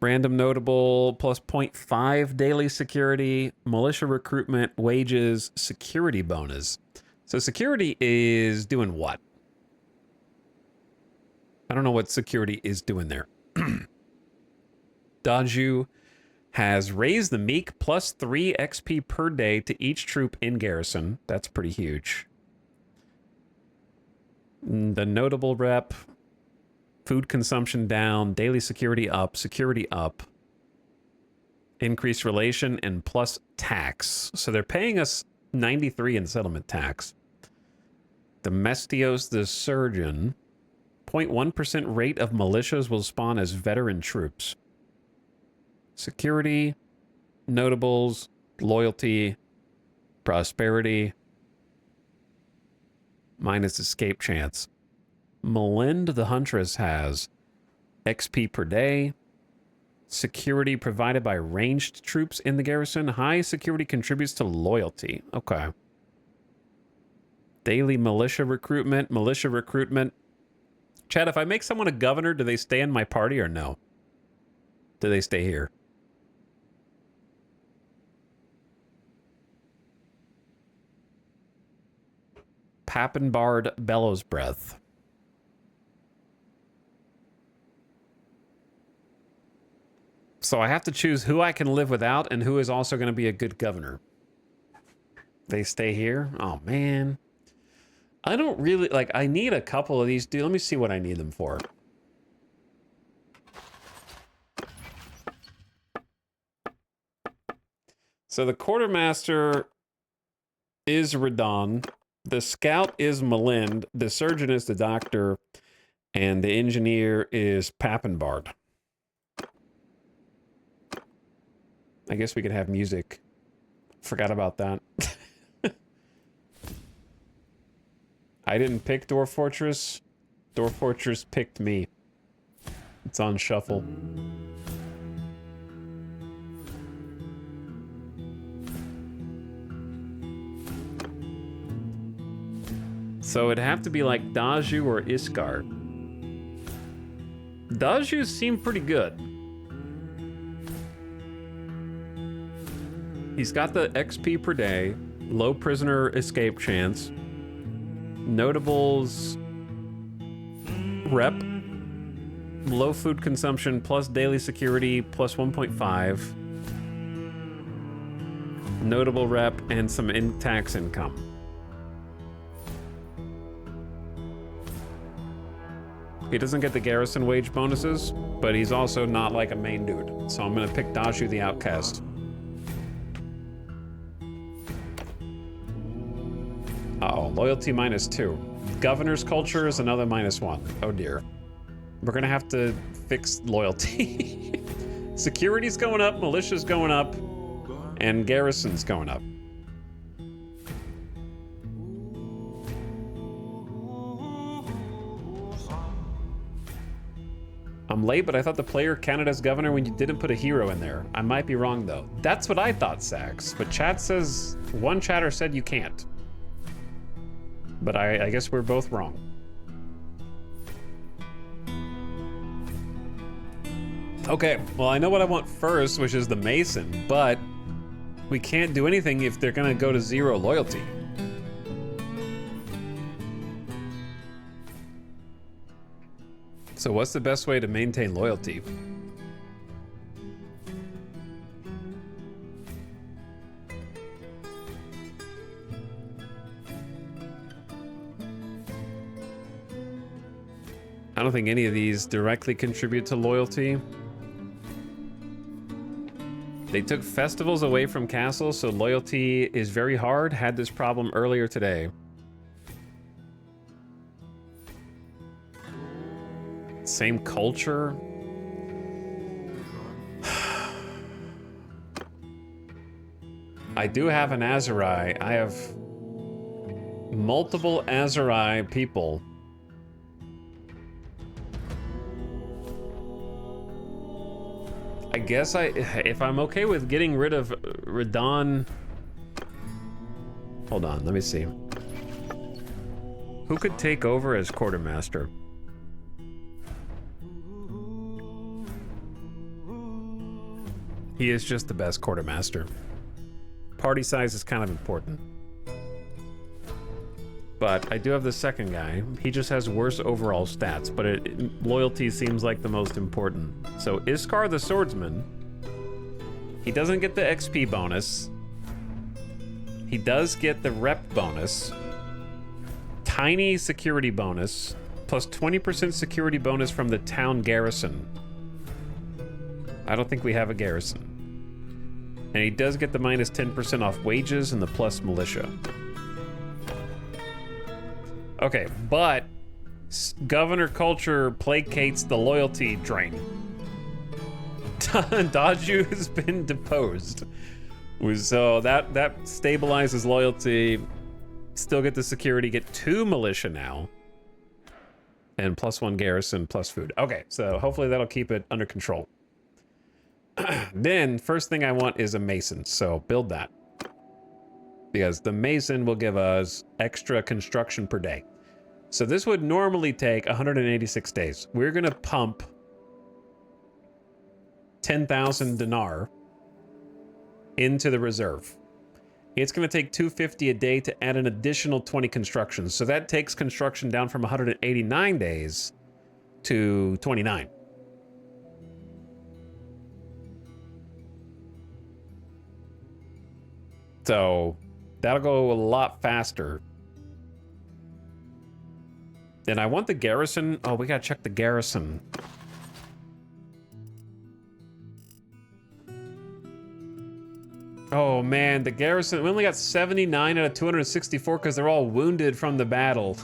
Random notable plus 0.5 daily security, militia recruitment, wages, security bonus. So security is doing what? I don't know what security is doing there. Daju has raised the meek plus 3 XP per day to each troop in garrison. That's pretty huge. The notable rep, food consumption down, daily security up, increased relation, and plus tax. So they're paying us 93 in settlement tax. Domestios the surgeon, 0.1% rate of militias will spawn as veteran troops. Security, notables, loyalty, prosperity, minus escape chance. Melind the Huntress has XP per day, security provided by ranged troops in the garrison. High security contributes to loyalty. Okay. Daily militia recruitment. Chad, if I make someone a governor, do they stay in my party or no? Do they stay here? Papenbard Bellows Breath. So I have to choose who I can live without and who is also going to be a good governor. They stay here? Oh, man. I don't really... Like, I need a couple of these. Dude, let me see what I need them for. So the quartermaster is Radon. The scout is Melind. The surgeon is the doctor. And the engineer is Papenbard. I guess we could have music. Forgot about that. I didn't pick Dwarf Fortress. Dwarf Fortress picked me. It's on shuffle. So it'd have to be like Daju or Iskar. Daju seemed pretty good. He's got the XP per day, low prisoner escape chance, notables rep, low food consumption plus daily security plus 1.5, notable rep, and some tax income. He doesn't get the garrison wage bonuses, but he's also not like a main dude. So I'm gonna pick Daju the Outcast. Uh-oh, loyalty -2. Governor's culture is another -1. Oh dear. We're gonna have to fix loyalty. Security's going up, militia's going up, and garrison's going up. I'm late, but I thought the player counted as governor when you didn't put a hero in there. I might be wrong though. That's what I thought, Sax. But chat says, one chatter said you can't. But I guess we're both wrong. Okay, well I know what I want first, which is the Mason, but we can't do anything if they're gonna go to 0 loyalty. So what's the best way to maintain loyalty? I don't think any of these directly contribute to loyalty. They took festivals away from castles, so loyalty is very hard. Had this problem earlier today. Same culture. I do have an Azurai. I have multiple Azurai people. I guess if I'm okay with getting rid of Radon. Hold on, let me see. Who could take over as quartermaster? He is just the best quartermaster. Party size is kind of important. But I do have the second guy. He just has worse overall stats, but loyalty seems like the most important. So Iskar the Swordsman, he doesn't get the XP bonus. He does get the rep bonus. Tiny security bonus, plus 20% security bonus from the town garrison. I don't think we have a garrison. And he does get the minus 10% off wages and the plus militia. Okay, but Governor Culture placates the loyalty drain. Daju has been deposed. So that stabilizes loyalty. Still get the security, get 2 militia now. And plus 1 garrison, plus food. Okay, so hopefully that'll keep it under control. Then, first thing I want is a mason, so build that. Because the mason will give us extra construction per day. So this would normally take 186 days. We're gonna pump 10,000 dinar into the reserve. It's gonna take 250 a day to add an additional 20 constructions. So that takes construction down from 189 days to 29. So that'll go a lot faster. And I want the garrison. Oh, we gotta check the garrison. Oh man, the garrison, we only got 79 out of 264 because they're all wounded from the battle.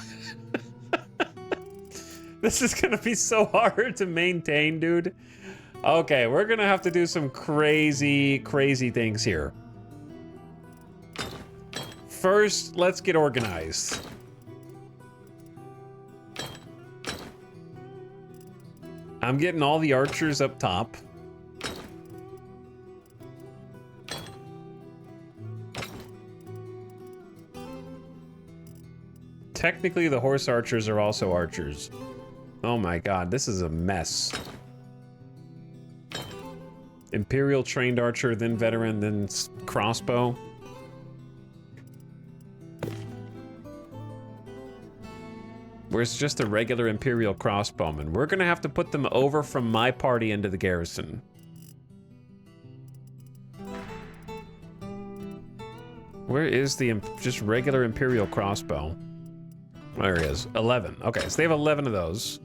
This is gonna be so hard to maintain, dude. Okay, we're gonna have to do some crazy, crazy things here. First, let's get organized. I'm getting all the archers up top. Technically, the horse archers are also archers. Oh my god, this is a mess. Imperial trained archer, then veteran, then crossbow. Where's just a regular Imperial crossbowman? We're gonna have to put them over from my party into the garrison. Where is the just regular Imperial crossbow? There he is, 11. Okay, so they have 11 of those.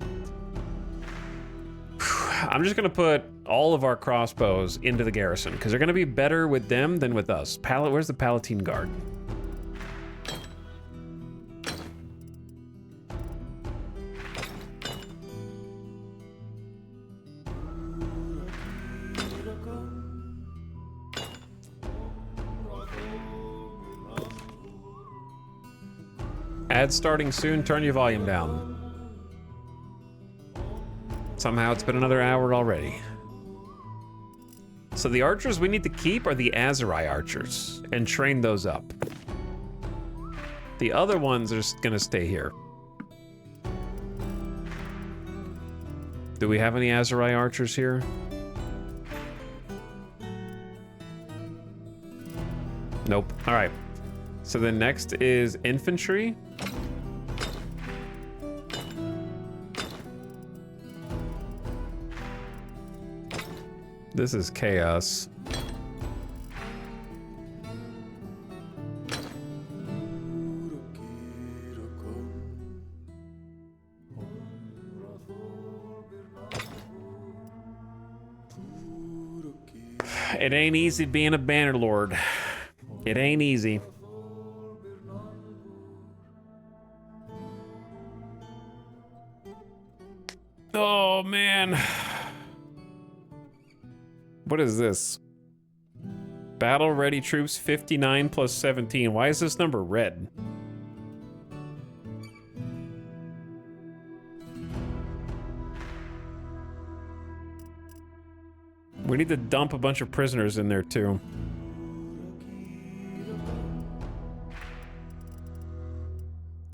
I'm just gonna put all of our crossbows into the garrison because they're gonna be better with them than with us. Where's the Palatine Guard? Ad starting soon, turn your volume down. Somehow it's been another hour already. So the archers we need to keep are the Azurai archers and train those up. The other ones are just gonna stay here. Do we have any Azurai archers here? Nope. All right. So the next is infantry. This is chaos. It ain't easy being a Bannerlord. It ain't easy. Oh, man. What is this? Battle ready troops 59 plus 17. Why is this number red? We need to dump a bunch of prisoners in there too.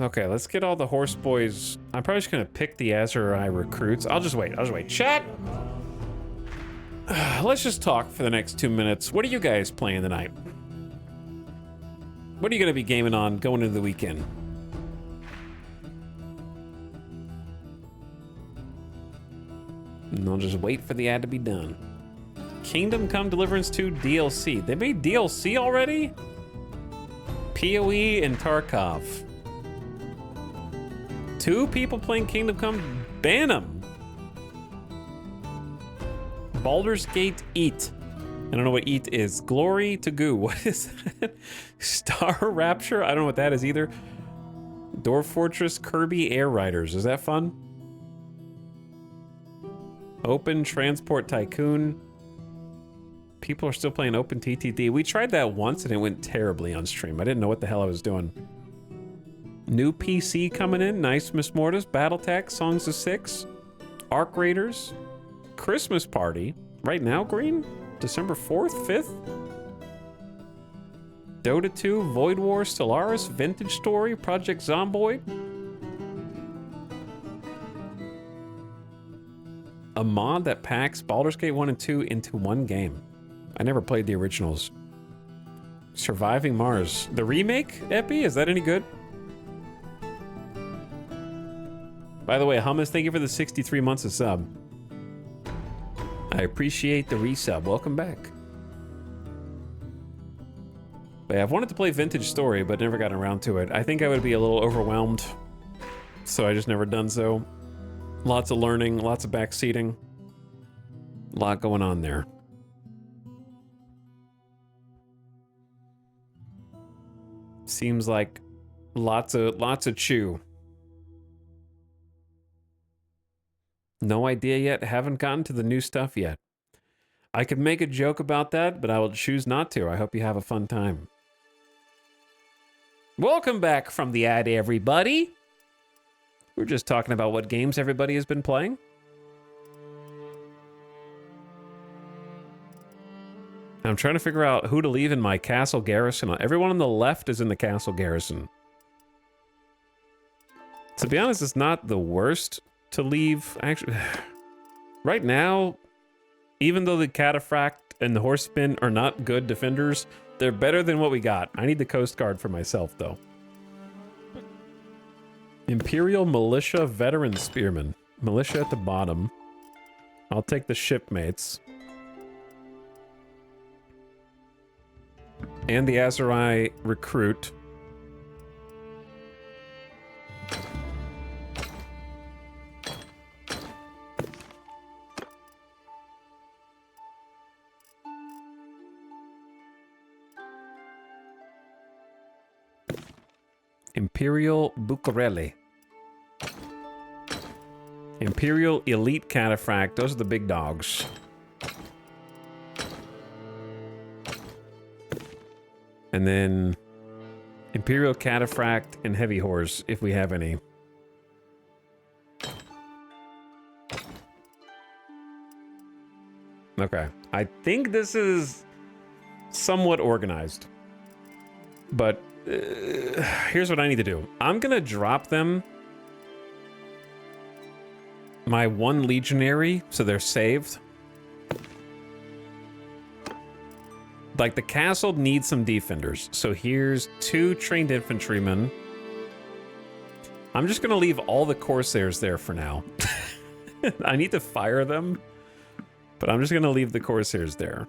Okay, let's get all the horse boys. I'm probably just gonna pick the Azurai recruits. I'll just wait. Chat! Let's just talk for the next 2 minutes. What are you guys playing tonight? What are you gonna be gaming on going into the weekend? And I'll just wait for the ad to be done. Kingdom Come Deliverance 2 DLC. They made DLC already? PoE and Tarkov. 2 people playing Kingdom Come? Ban them. Baldur's Gate Eat. I don't know what Eat is. Glory to Goo. What is that? Star Rapture? I don't know what that is either. Dwarf Fortress Kirby Air Riders. Is that fun? Open Transport Tycoon. People are still playing Open TTD. We tried that once and it went terribly on stream. I didn't know what the hell I was doing. New PC coming in. Nice, Miss Mortis. Battletech, Songs of Six. Arc Raiders. Christmas Party. Right now, Green? December 4th, 5th? Dota 2, Void War, Stellaris, Vintage Story, Project Zomboid. A mod that packs Baldur's Gate 1 and 2 into one game. I never played the originals. Surviving Mars. The remake, Epi? Is that any good? By the way, Hummus, thank you for the 63 months of sub. I appreciate the resub. Welcome back. But yeah, I've wanted to play Vintage Story, but never got around to it. I think I would be a little overwhelmed, so I just never done so. Lots of learning, lots of backseating. A lot going on there. Seems like lots of chew. No idea yet. Haven't gotten to the new stuff yet. I could make a joke about that, but I will choose not to. I hope you have a fun time. Welcome back from the ad, everybody. We're just talking about what games everybody has been playing. I'm trying to figure out who to leave in my castle garrison. Everyone on the left is in the castle garrison. To be honest, it's not the worst to leave. Actually, right now, even though the Cataphract and the Horsespin are not good defenders, they're better than what we got. I need the Coast Guard for myself, though. Imperial Militia Veteran Spearmen. Militia at the bottom. I'll take the shipmates. And the Azurai Recruit. Imperial Bucareli. Imperial Elite Cataphract. Those are the big dogs. And then Imperial Cataphract and Heavy Horse, if we have any. Okay. I think this is somewhat organized. But here's what I need to do. I'm going to drop them my one legionary, so they're saved. Like, the castle needs some defenders. So here's 2 trained infantrymen. I'm just going to leave all the Corsairs there for now. I need to fire them. But I'm just gonna leave the Corsairs there.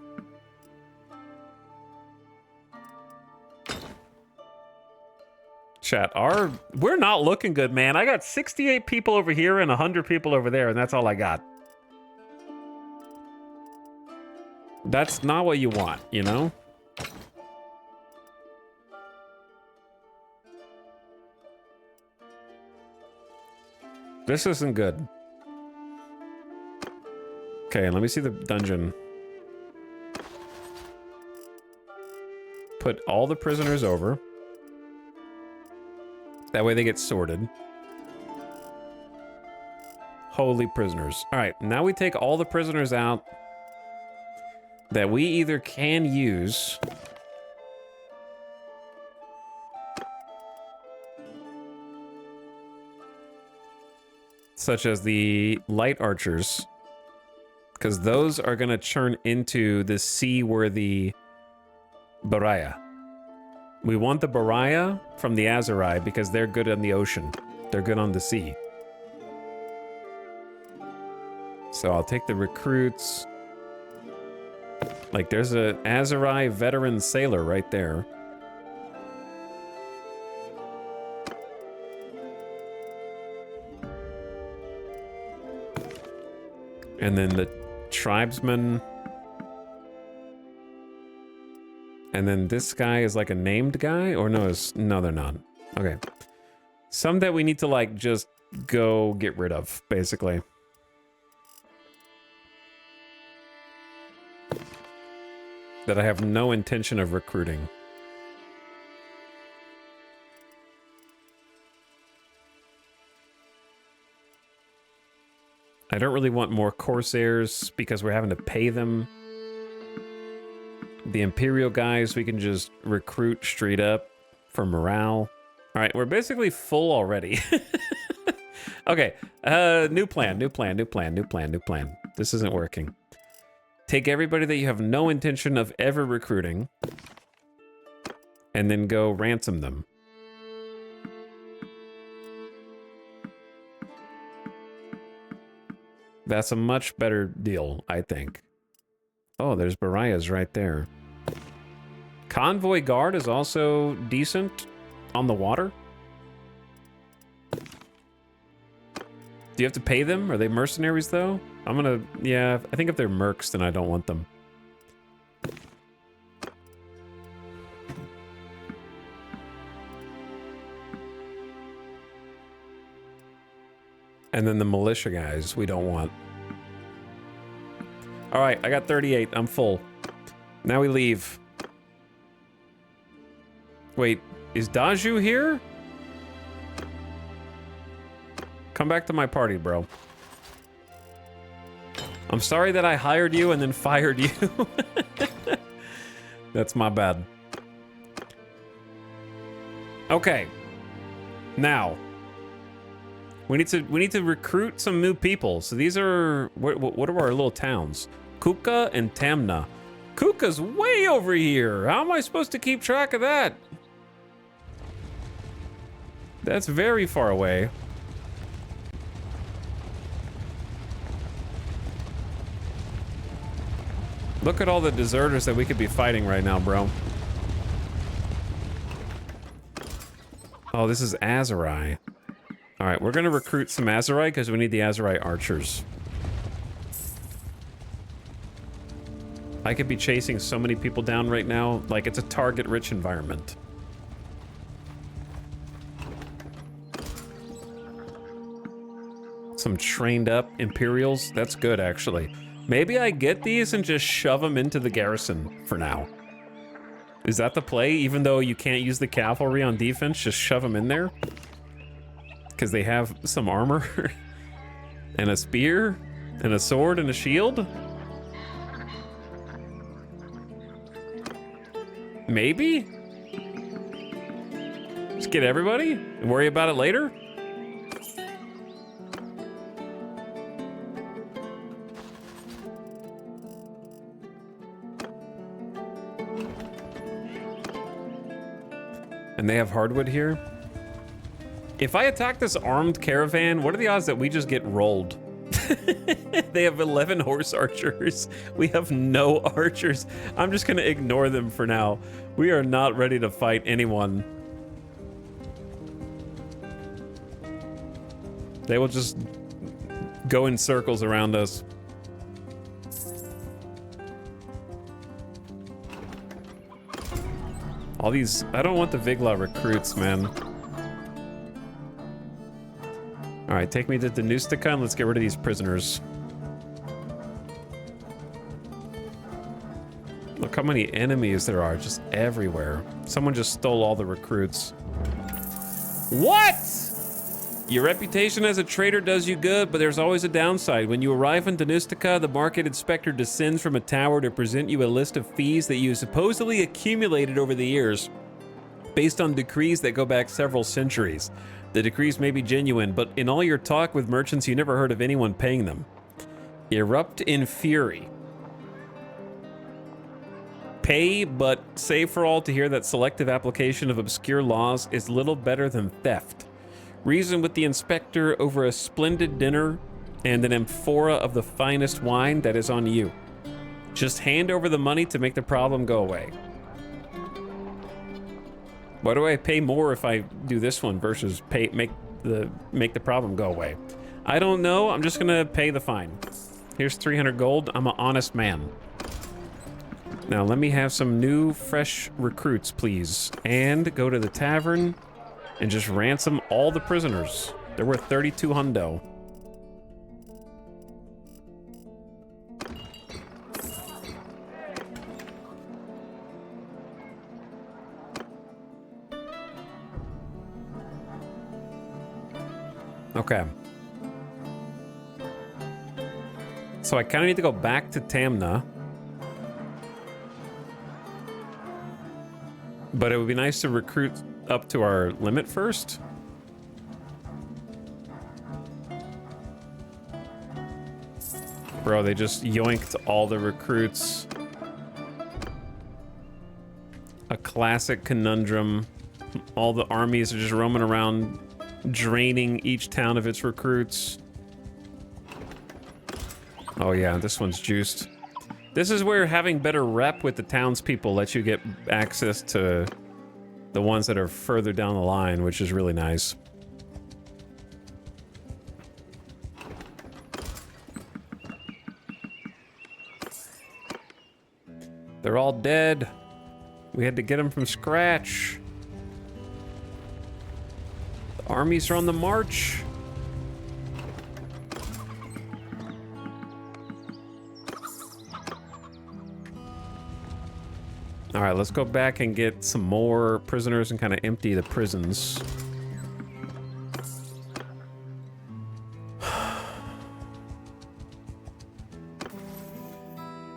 Chat, we're not looking good, man. I got 68 people over here and 100 people over there, and that's all I got. That's not what you want, you know? This isn't good. Okay, let me see the dungeon. Put all the prisoners over. That way they get sorted. Holy prisoners. All right, now we take all the prisoners out that we either can use such as the light archers, because those are going to turn into the seaworthy Baraya. We want the Baraya from the Azurai because they're good on the ocean. They're good on the sea. So I'll take the recruits. Like, there's a Azurai veteran sailor right there. And then the tribesman. And then this guy is like a named guy? Or no, no, they're not. Okay. Some that we need to, like, just go get rid of, basically. That I have no intention of recruiting. I don't really want more Corsairs because we're having to pay them. The Imperial guys, we can just recruit straight up for morale. All right, we're basically full already. Okay, new plan. This isn't working. Take everybody that you have no intention of ever recruiting and then go ransom them. That's a much better deal, I think. Oh, there's Baraya's right there. Convoy guard is also decent on the water. Do you have to pay them? Are they mercenaries, though? I'm gonna... Yeah, I think if they're mercs, then I don't want them. And then the militia guys, we don't want. All right, I got 38. I'm full. Now we leave. Wait, is Daju here? Come back to my party, bro. I'm sorry that I hired you and then fired you. That's my bad. Okay. Now, we need to recruit some new people. So these are what are our little towns? Kuka and Tamna. Kuka's way over here. How am I supposed to keep track of that? That's very far away. Look at all the deserters that we could be fighting right now, bro. Oh, this is Azurai. All right, we're gonna recruit some Azurai because we need the Azurai archers. I could be chasing so many people down right now. Like, it's a target-rich environment. Some trained-up Imperials. That's good, actually. Maybe I get these and just shove them into the garrison for now. Is that the play? Even though you can't use the cavalry on defense, just shove them in there? Because they have some armor and a spear and a sword and a shield? Maybe? Just get everybody and worry about it later? And they have hardwood here. If I attack this armed caravan, what are the odds that we just get rolled? They have 11 horse archers. We have no archers. I'm just going to ignore them for now. We are not ready to fight anyone. They will just go in circles around us. All these... I don't want the Vigla recruits, man. Alright, take me to Danustica and let's get rid of these prisoners. Look how many enemies there are, just everywhere. Someone just stole all the recruits. What?! Your reputation as a trader does you good, but there's always a downside. When you arrive in Danustica, the market inspector descends from a tower to present you a list of fees that you supposedly accumulated over the years, based on decrees that go back several centuries. The decrees may be genuine, but in all your talk with merchants, you never heard of anyone paying them. Erupt in fury. Pay, but save for all to hear that selective application of obscure laws is little better than theft. Reason with the inspector over a splendid dinner and an amphora of the finest wine. That is on you. Just hand over the money to make the problem go away. Why do I pay more if I do this one versus make the problem go away? I don't know. I'm just gonna pay the fine. Here's 300 gold. I'm an honest man. Now let me have some new fresh recruits, please, and go to the tavern and just ransom all the prisoners. They're worth 32 hundo. Okay. So I kind of need to go back to Tamna. But it would be nice to recruit up to our limit first. Bro, they just yoinked all the recruits. A classic conundrum. All the armies are just roaming around, draining each town of its recruits. Oh yeah, this one's juiced. This is where having better rep with the townspeople lets you get access to the ones that are further down the line, which is really nice. They're all dead. We had to get them from scratch. The armies are on the march. All right, let's go back and get some more prisoners and kind of empty the prisons.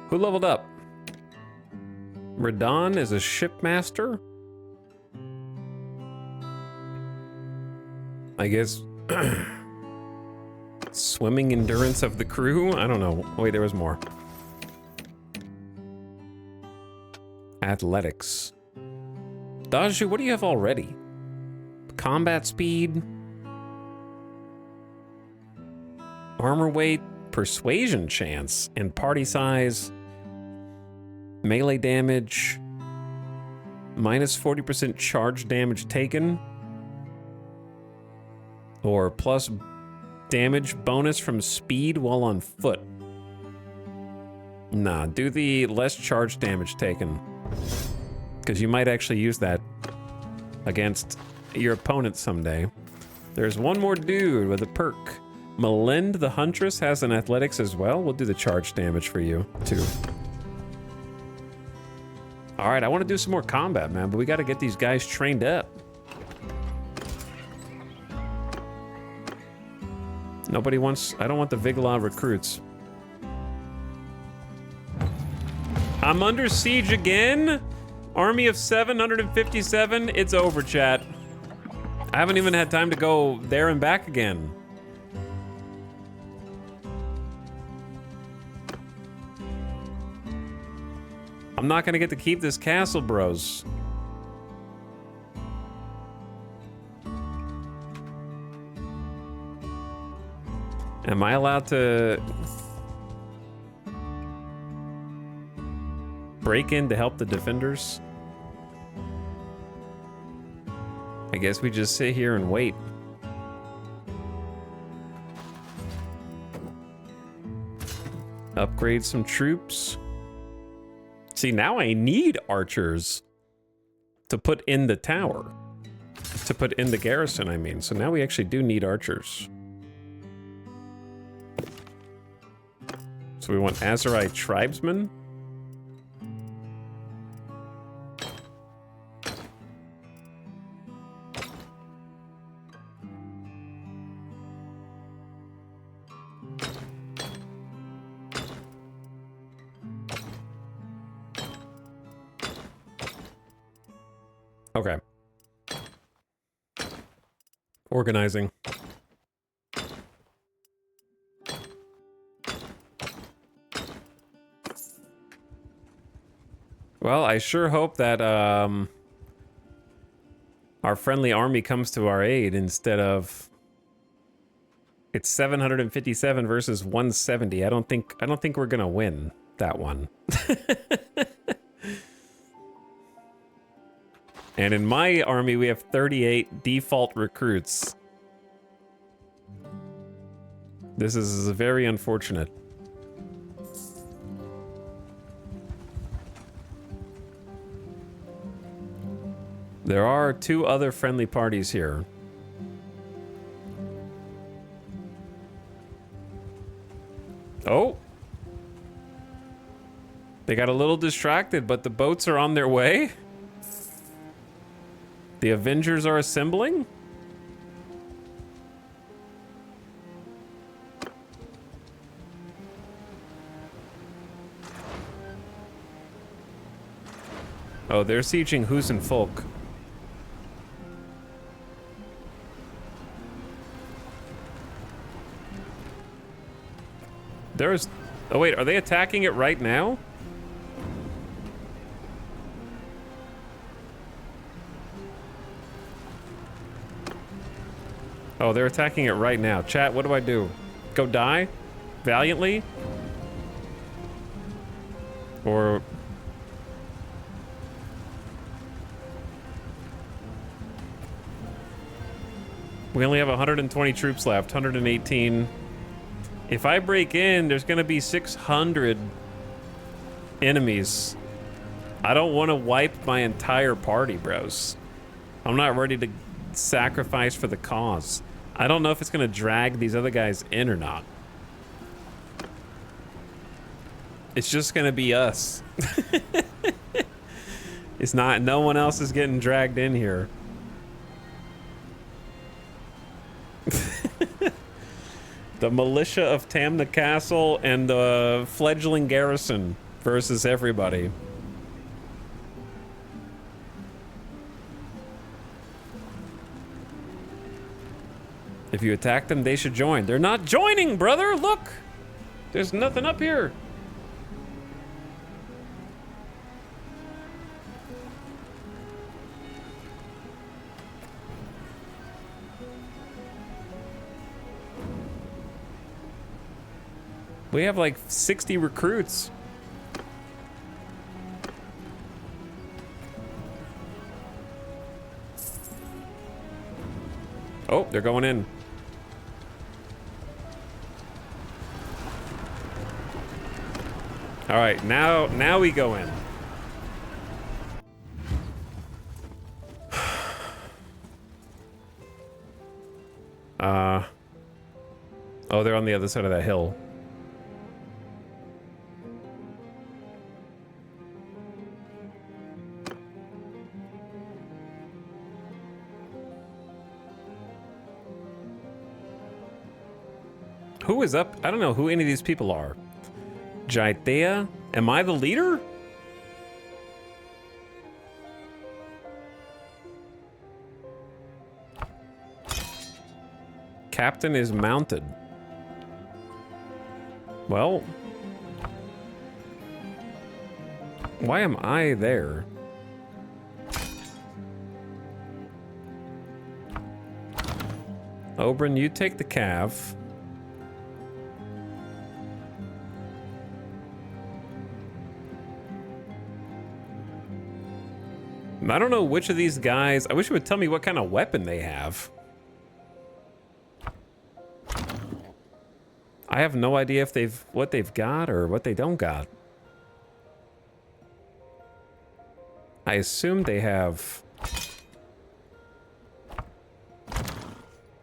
Who leveled up? Radon is a shipmaster? I guess swimming endurance of the crew? I don't know. Wait, there was more. Athletics. Daju, what do you have already? Combat speed, armor weight, persuasion chance, and party size, melee damage, minus 40% charge damage taken, or plus damage bonus from speed while on foot. Nah, do the less charge damage taken, because you might actually use that against your opponent someday. There's one more dude with a perk. Melend the Huntress has an athletics as well. We'll do the charge damage for you, too. All right, I want to do some more combat, man, but we got to get these guys trained up. Nobody wants... I don't want the Vigla recruits. I'm under siege again? Army of 757. It's over, chat. I haven't even had time to go there and back again. I'm not gonna get to keep this castle, bros. Am I allowed to break in to help the defenders? I guess we just sit here and wait. Upgrade some troops. See, now I need archers to put in the tower. To put in the garrison, I mean. So now we actually do need archers. So we want Azerite tribesmen. Okay. Organizing. Well, I sure hope that our friendly army comes to our aid instead of it's 757 versus 170. I don't think we're gonna win that one. And in my army, we have 38 default recruits. This is very unfortunate. There are 2 other friendly parties here. Oh! They got a little distracted, but the boats are on their way. The Avengers are assembling? Oh, they're sieging Husenfolk. There's... Oh wait, are they attacking it right now? Oh, they're attacking it right now. Chat, what do I do? Go die? Valiantly? Or... We only have 120 troops left, 118. If I break in, there's gonna be 600 enemies. I don't want to wipe my entire party, bros. I'm not ready to sacrifice for the cause. I don't know if it's gonna drag these other guys in or not. It's just gonna be us. It's not, no one else is getting dragged in here. The militia of Tamna Castle and the fledgling garrison versus everybody. If you attack them, they should join. They're not joining, brother! Look! There's nothing up here. We have like 60 recruits. Oh, they're going in. All right, now we go in. Oh, they're on the other side of that hill. Who is up? I don't know who any of these people are. Jaitea? Am I the leader? Captain is mounted. Well, why am I there? Oberyn, you take the cav. I don't know which of these guys... I wish it would tell me what kind of weapon they have. I have no idea if what they've got or what they don't got. I assume they have...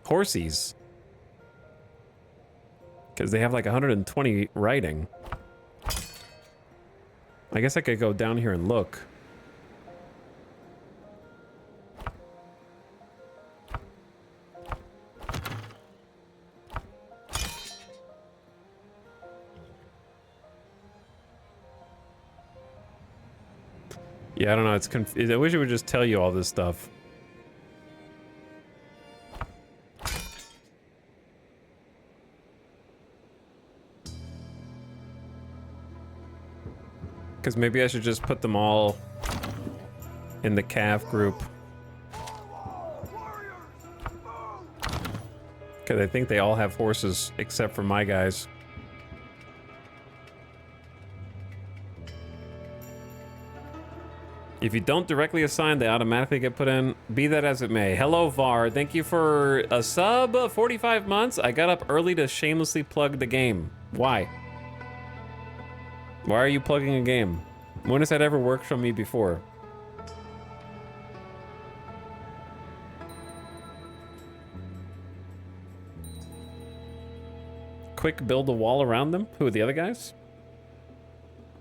horsies. Because they have like 120 riding. I guess I could go down here and look. Yeah, I don't know. It's I wish it would just tell you all this stuff. Because maybe I should just put them all in the calf group. Because I think they all have horses except for my guys. If you don't directly assign, they automatically get put in. Be that as it may. Hello, VAR. Thank you for a sub. 45 months. I got up early to shamelessly plug the game. Why? Why are you plugging a game? When has that ever worked for me before? Quick build a wall around them? Who are the other guys?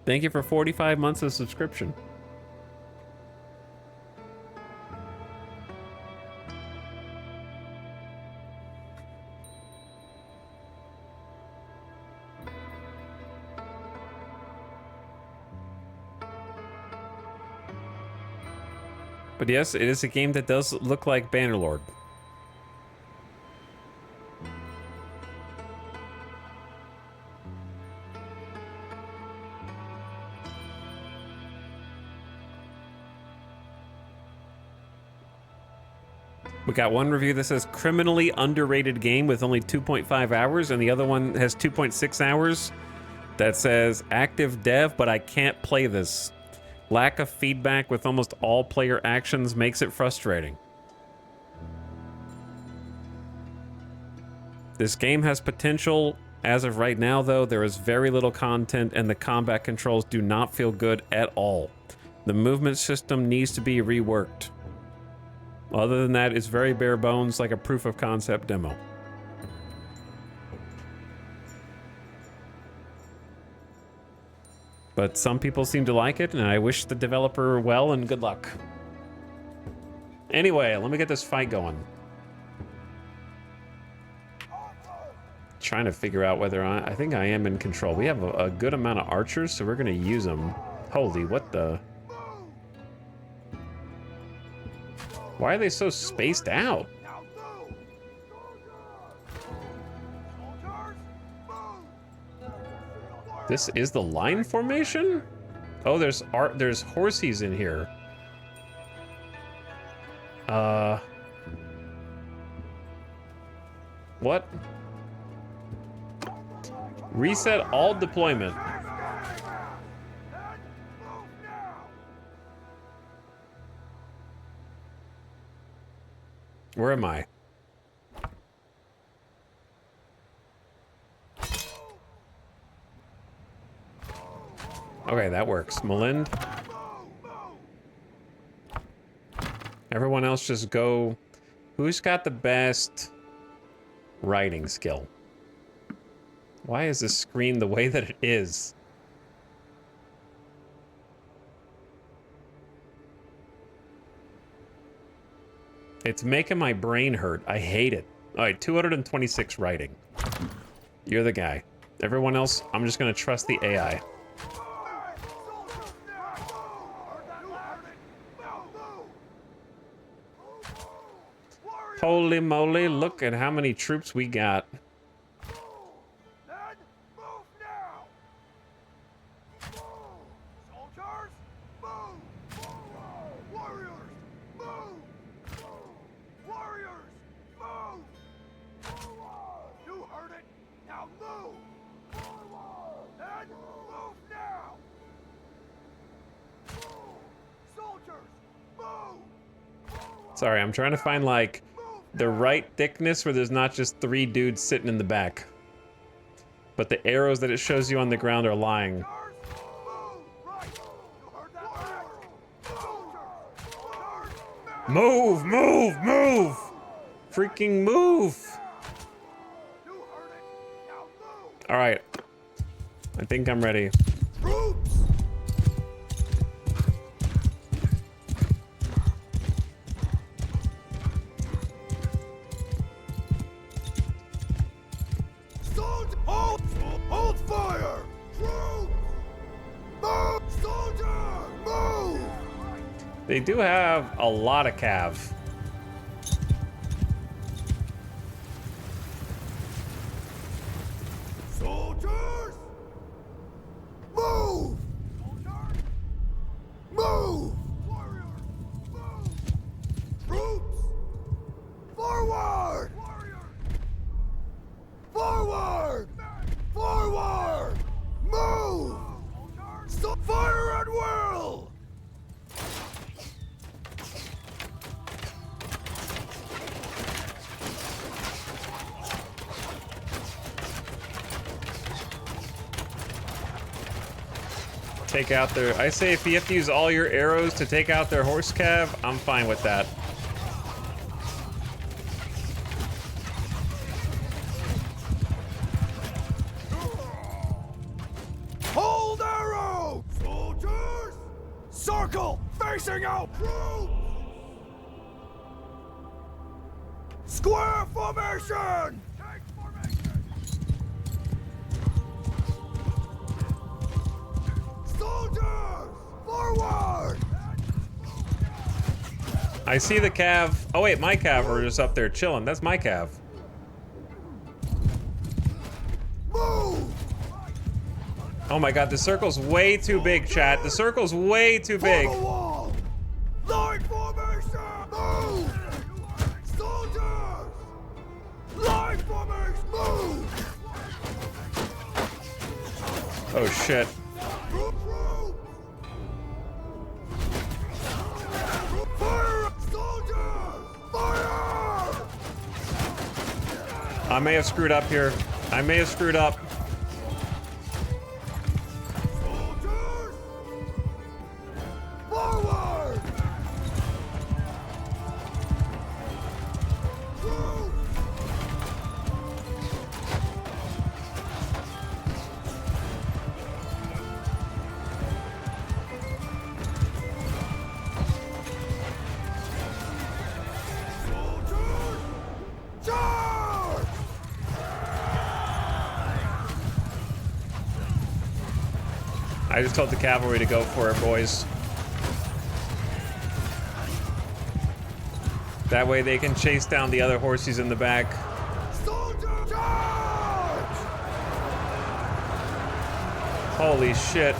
Thank you for 45 months of subscription. But yes, it is a game that does look like Bannerlord. We got one review that says criminally underrated game with only 2.5 hours, and the other one has 2.6 hours that says active dev, but I can't play this. Lack of feedback with almost all player actions makes it frustrating. This game has potential. As of right now, though, there is very little content and the combat controls do not feel good at all. The movement system needs to be reworked. Other than that, it's very bare bones, like a proof of concept demo. But some people seem to like it, and I wish the developer well and good luck. Anyway, let me get this fight going. Trying to figure out whether I think I am in control. We have a good amount of archers, so we're gonna use them. Holy, what the? Why are they so spaced out? This is the line formation? Oh, there's horsies in here. What? Reset all deployment. Where am I? Okay, that works. Malind. Everyone else just go. Who's got the best writing skill? Why is this screen the way that it is? It's making my brain hurt. I hate it. All right, 226 writing. You're the guy. Everyone else, I'm just gonna trust the AI. Holy moly, look at how many troops we got. Sorry, I'm trying to find like the right thickness where there's not just 3 dudes sitting in the back. But the arrows that it shows you on the ground are lying. Move, move, move! Freaking move! Alright. I think I'm ready. Hold fire! Move! Move! Soldier! Move! They do have a lot of cav. Soldiers! Move! Move! Move! Troops! Forward! Forward! Forward! Move! Fire at will! Take out their... I say if you have to use all your arrows to take out their horse cav, I'm fine with that. Hold arrow! Soldiers! Circle! Facing out! Troops! Square formation! Soldiers! Forward! I see the cav. Oh wait, my cav are just up there chilling. That's my cav. Move! Oh my god, the circle's way too big, chat. The circle's way too big. For the wall! Line formation! Move! Soldiers! Line formation! Move! Oh shit. Fire! Soldiers! Fire! I may have screwed up here. I may have screwed up. Soldiers! Forward! Troops! Soldiers! Charge! I just told the cavalry to go for it, boys. That way they can chase down the other horses in the back. Soldier! Charge! Holy shit.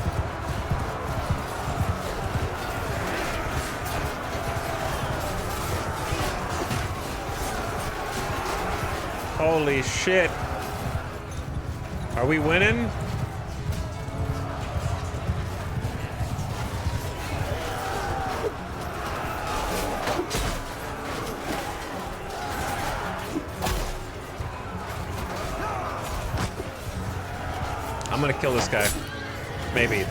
Holy shit. Are we winning? I'm gonna kill this guy. Maybe.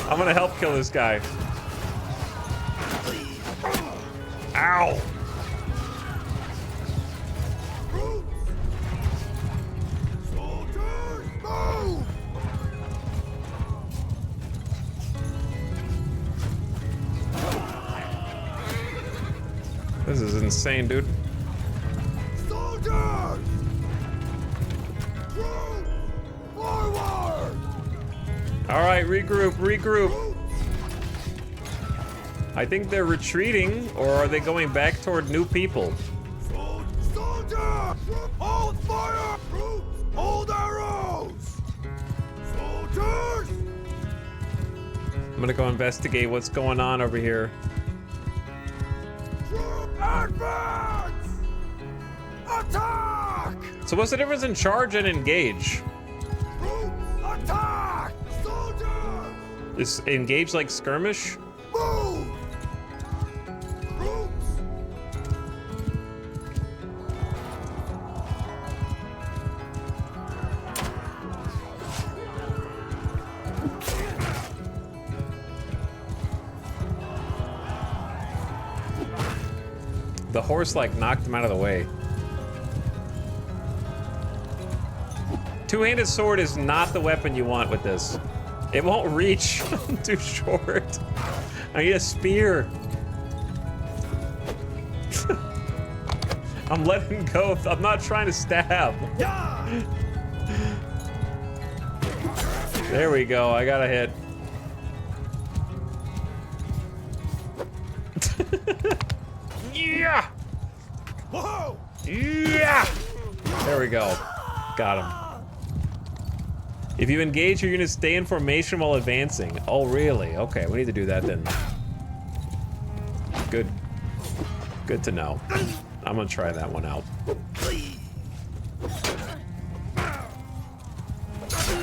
I'm gonna help kill this guy. Ow! Soldiers! Move! This is insane, dude. Soldiers! Troops! Forward! Alright, regroup, regroup. I think they're retreating, or are they going back toward new people? Soldier! Hold fire! Troops! Hold arrows! Soldiers! I'm gonna go investigate what's going on over here. Troops! Advance! Attack! So what's the difference in charge and engage? Troops, attack! Soldiers! Is engage like skirmish? Move! Troops! The horse like knocked him out of the way. Two-handed sword is not the weapon you want with this. It won't reach. I'm too short. I need a spear. I'm letting go. I'm not trying to stab. Yeah! There we go. I got a hit. Yeah! Whoa! Yeah! There we go. Got him. If you engage, you're gonna stay in formation while advancing. Oh, really? Okay, we need to do that then. Good. Good to know. I'm gonna try that one out.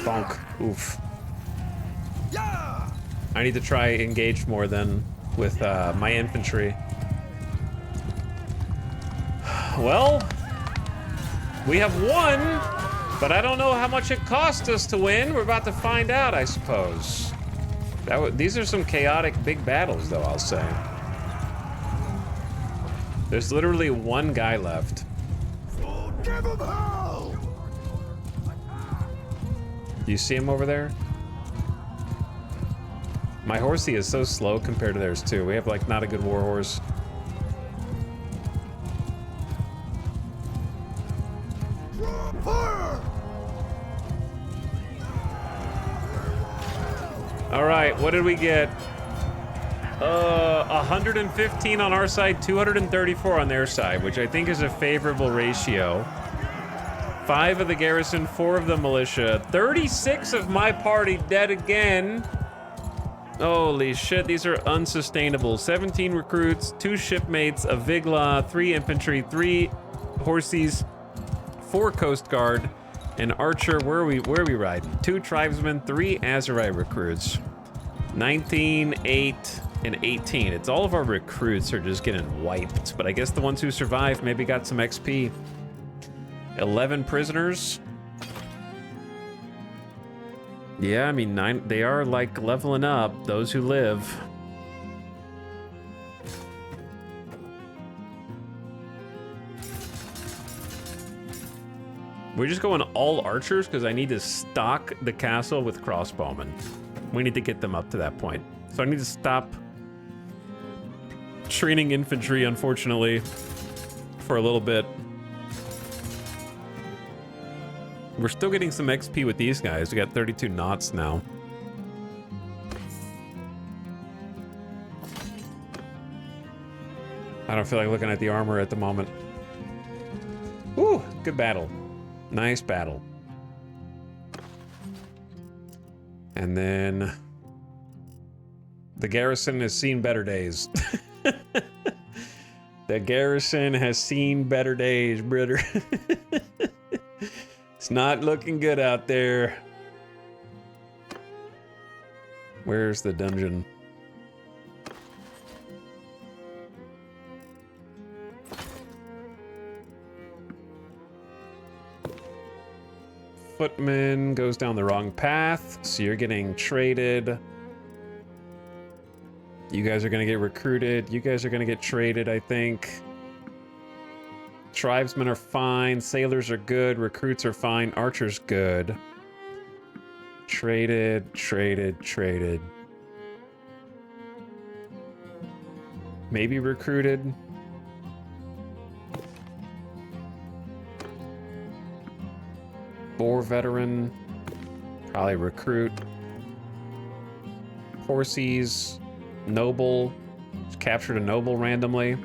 Bonk. Oof. Yeah! I need to try engage more than with my infantry. Well, we have won, but I don't know how much it cost us to win. We're about to find out, I suppose. These are some chaotic big battles, though, I'll say. There's literally one guy left. So give him hell! Do you see him over there? My horsey is so slow compared to theirs, too. We have, like, not a good war horse. Fire! All right, what did we get? 115 on our side, 234 on their side, which I think is a favorable ratio. 5 of the garrison, 4 of the militia, 36 of my party dead again. Holy shit, these are unsustainable. 17 recruits, 2 shipmates, a Vigla, 3 infantry, 3 horsies, 4 Coast Guard, an archer. Where are we riding? 2 tribesmen, 3 Azerite recruits. 19, 8, and 18. It's all of our recruits are just getting wiped, but I guess the ones who survived maybe got some XP. 11 prisoners. Yeah, I mean, 9, they are like leveling up, those who live. We're just going all archers because I need to stock the castle with crossbowmen. We need to get them up to that point. So I need to stop training infantry, unfortunately, for a little bit. We're still getting some XP with these guys. We got 32 knots now. I don't feel like looking at the armor at the moment. Ooh, good battle. Nice battle. And then the garrison has seen better days. The garrison has seen better days, brother. It's not looking good out there. Where's the dungeon? Footman goes down the wrong path, so you're getting traded. You guys are gonna get recruited. You guys are gonna get traded, I think. Tribesmen are fine. Sailors are good. Recruits are fine. Archers good. Traded, traded, traded. Maybe recruited. Boar veteran. Probably recruit. Horsies. Noble. Just captured a noble randomly.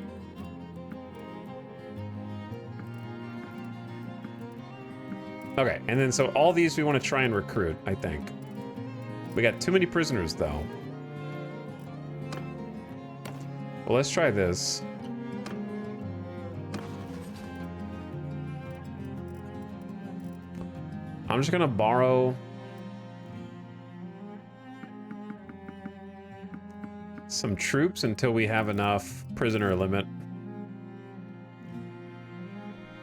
Okay, and then so all these we want to try and recruit, I think. We got too many prisoners, though. Well, let's try this. I'm just gonna borrow some troops until we have enough prisoner limit.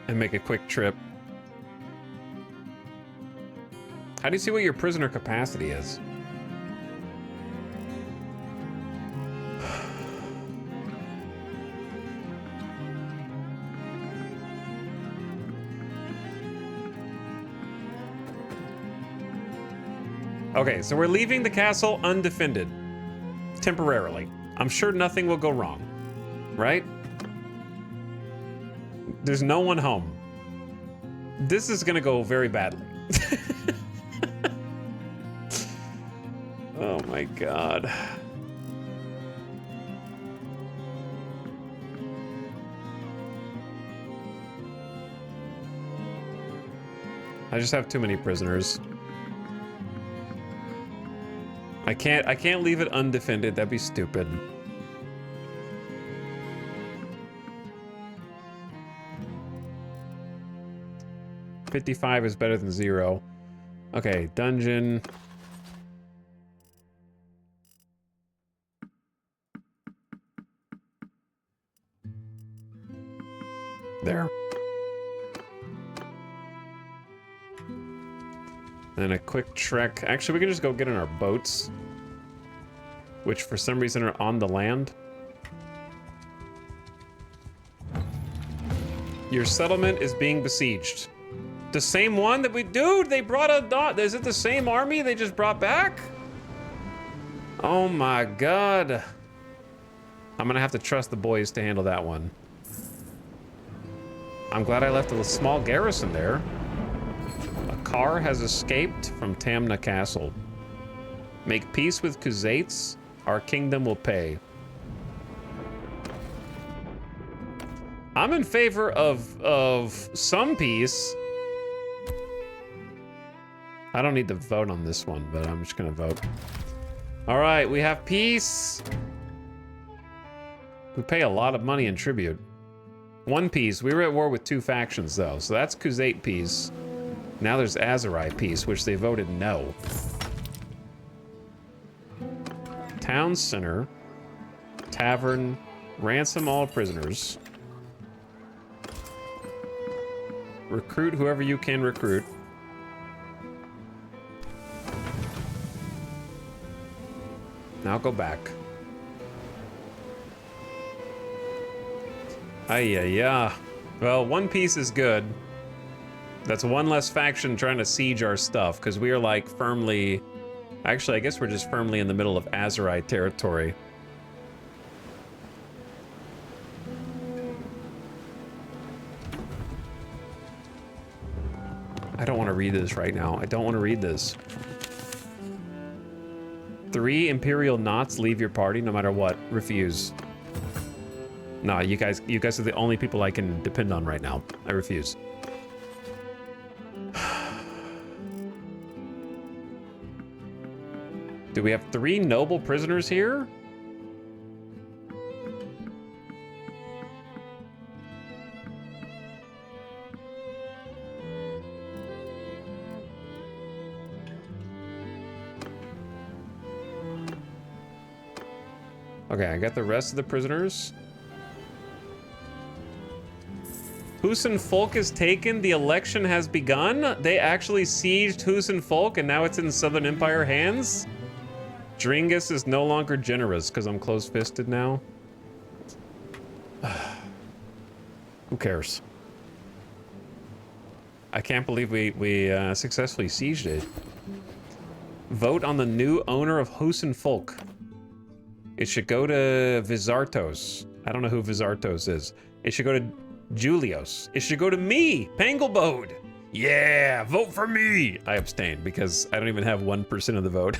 And make a quick trip. How do you see what your prisoner capacity is? Okay, so we're leaving the castle undefended. Temporarily. I'm sure nothing will go wrong. Right? There's no one home. This is gonna go very badly. Oh my god. I just have too many prisoners. I can't leave it undefended. That'd be stupid. $55 is better than 0. Okay, dungeon. There. And a quick trek. Actually, we can just go get in our boats, which for some reason are on the land. Your settlement is being besieged. The same one that we... Dude, they brought a dot. Is it the same army they just brought back? Oh my god. I'm gonna have to trust the boys to handle that one. I'm glad I left a small garrison there. A car has escaped from Tamna Castle. Make peace with Khuzaits. Our kingdom will pay. I'm in favor of some peace. I don't need to vote on this one, but I'm just gonna vote. All right, we have peace. We pay a lot of money in tribute. One peace. We were at war with 2 factions, though, so that's Khuzait peace. Now there's Azerai peace, which they voted no. Town center. Tavern. Ransom all prisoners. Recruit whoever you can recruit. Now go back. Ay-ya-ya. Well, one piece is good. That's one less faction trying to siege our stuff, because we are like firmly... Actually, I guess we're just firmly in the middle of Azerai territory. I don't want to read this right now. I don't want to read this. 3 Imperial Knots leave your party no matter what. Refuse. No, you guys are the only people I can depend on right now. I refuse. Do we have 3 noble prisoners here? Okay, I got the rest of the prisoners. Husin Folk is taken. The election has begun. They actually sieged Husin Folk, and now it's in Southern Empire hands. Dringus is no longer generous because I'm close-fisted now. Who cares? I can't believe we successfully sieged it. Vote on the new owner of Husin Folk. It should go to Vizartos. I don't know who Vizartos is. It should go to Julios. It should go to me, Panglebode. Yeah, vote for me. I abstained because I don't even have 1% of the vote.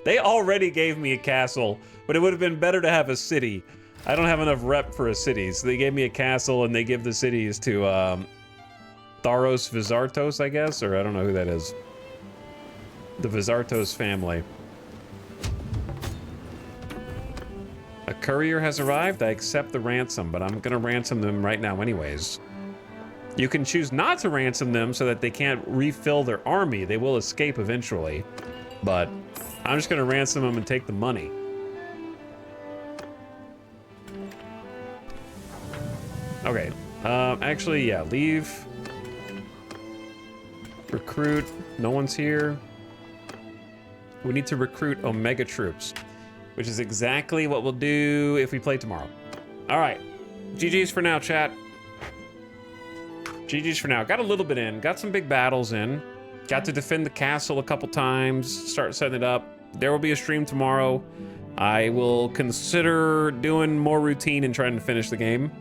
They already gave me a castle, but it would have been better to have a city. I don't have enough rep for a city, so they gave me a castle and they give the cities to Tharos Vizartos, I guess, or I don't know who that is. The Vizartos family. A courier has arrived. I accept the ransom, but I'm gonna ransom them right now anyways. You can choose not to ransom them so that they can't refill their army. They will escape eventually. But I'm just going to ransom them and take the money. Okay. Actually, yeah, leave. Recruit. No one's here. We need to recruit Omega troops, which is exactly what we'll do if we play tomorrow. All right. GG's for now, chat. GG's for now. Got a little bit in. Got some big battles in. Got to defend the castle a couple times. Start setting it up. There will be a stream tomorrow. I will consider doing more routine and trying to finish the game.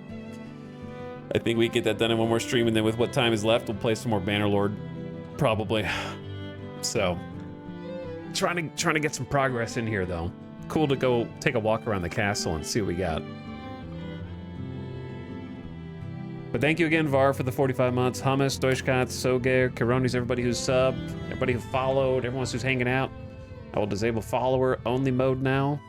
I think we get that done in one more stream, and then with what time is left, we'll play some more Bannerlord, probably. So, trying to get some progress in here, though. Cool to go take a walk around the castle and see what we got. But thank you again, Var, for the 45 months. Hummus, Deutschkat, Soger, Karonis, everybody who's subbed, everybody who followed, everyone who's hanging out. I will disable follower only mode now.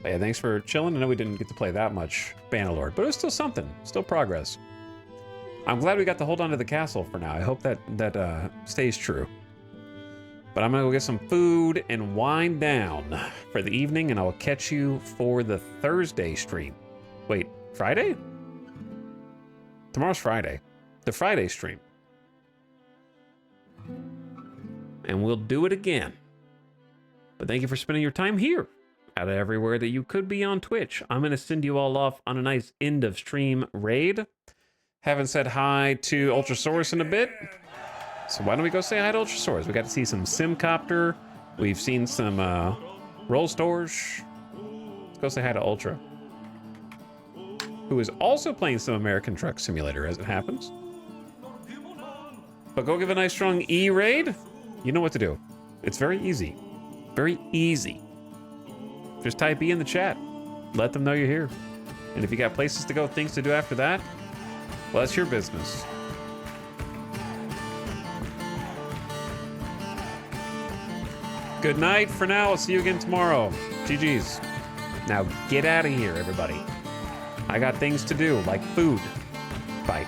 But yeah, thanks for chilling. I know we didn't get to play that much Bannerlord, but it was still something. Still progress. I'm glad we got to hold on to the castle for now. I hope that stays true. But I'm gonna go get some food and wind down for the evening, and I'll catch you for the Thursday stream. Wait, Friday? Tomorrow's Friday. The Friday stream. And we'll do it again. But thank you for spending your time here. Out of everywhere that you could be on Twitch. I'm going to send you all off on a nice end of stream raid. Haven't said hi to Ultrasaurus in a bit. So why don't we go say hi to Ultrasaurus? We got to see some Simcopter. We've seen some Roll Stores. Let's go say hi to Ultra, who is also playing some American Truck Simulator as it happens. But go give a nice strong E raid. You know what to do. It's very easy. Very easy. Just type E in the chat. Let them know you're here. And if you got places to go, things to do after that, well, that's your business. Good night for now. I'll see you again tomorrow. GG's. Now get out of here, everybody. I got things to do, like food. Bye.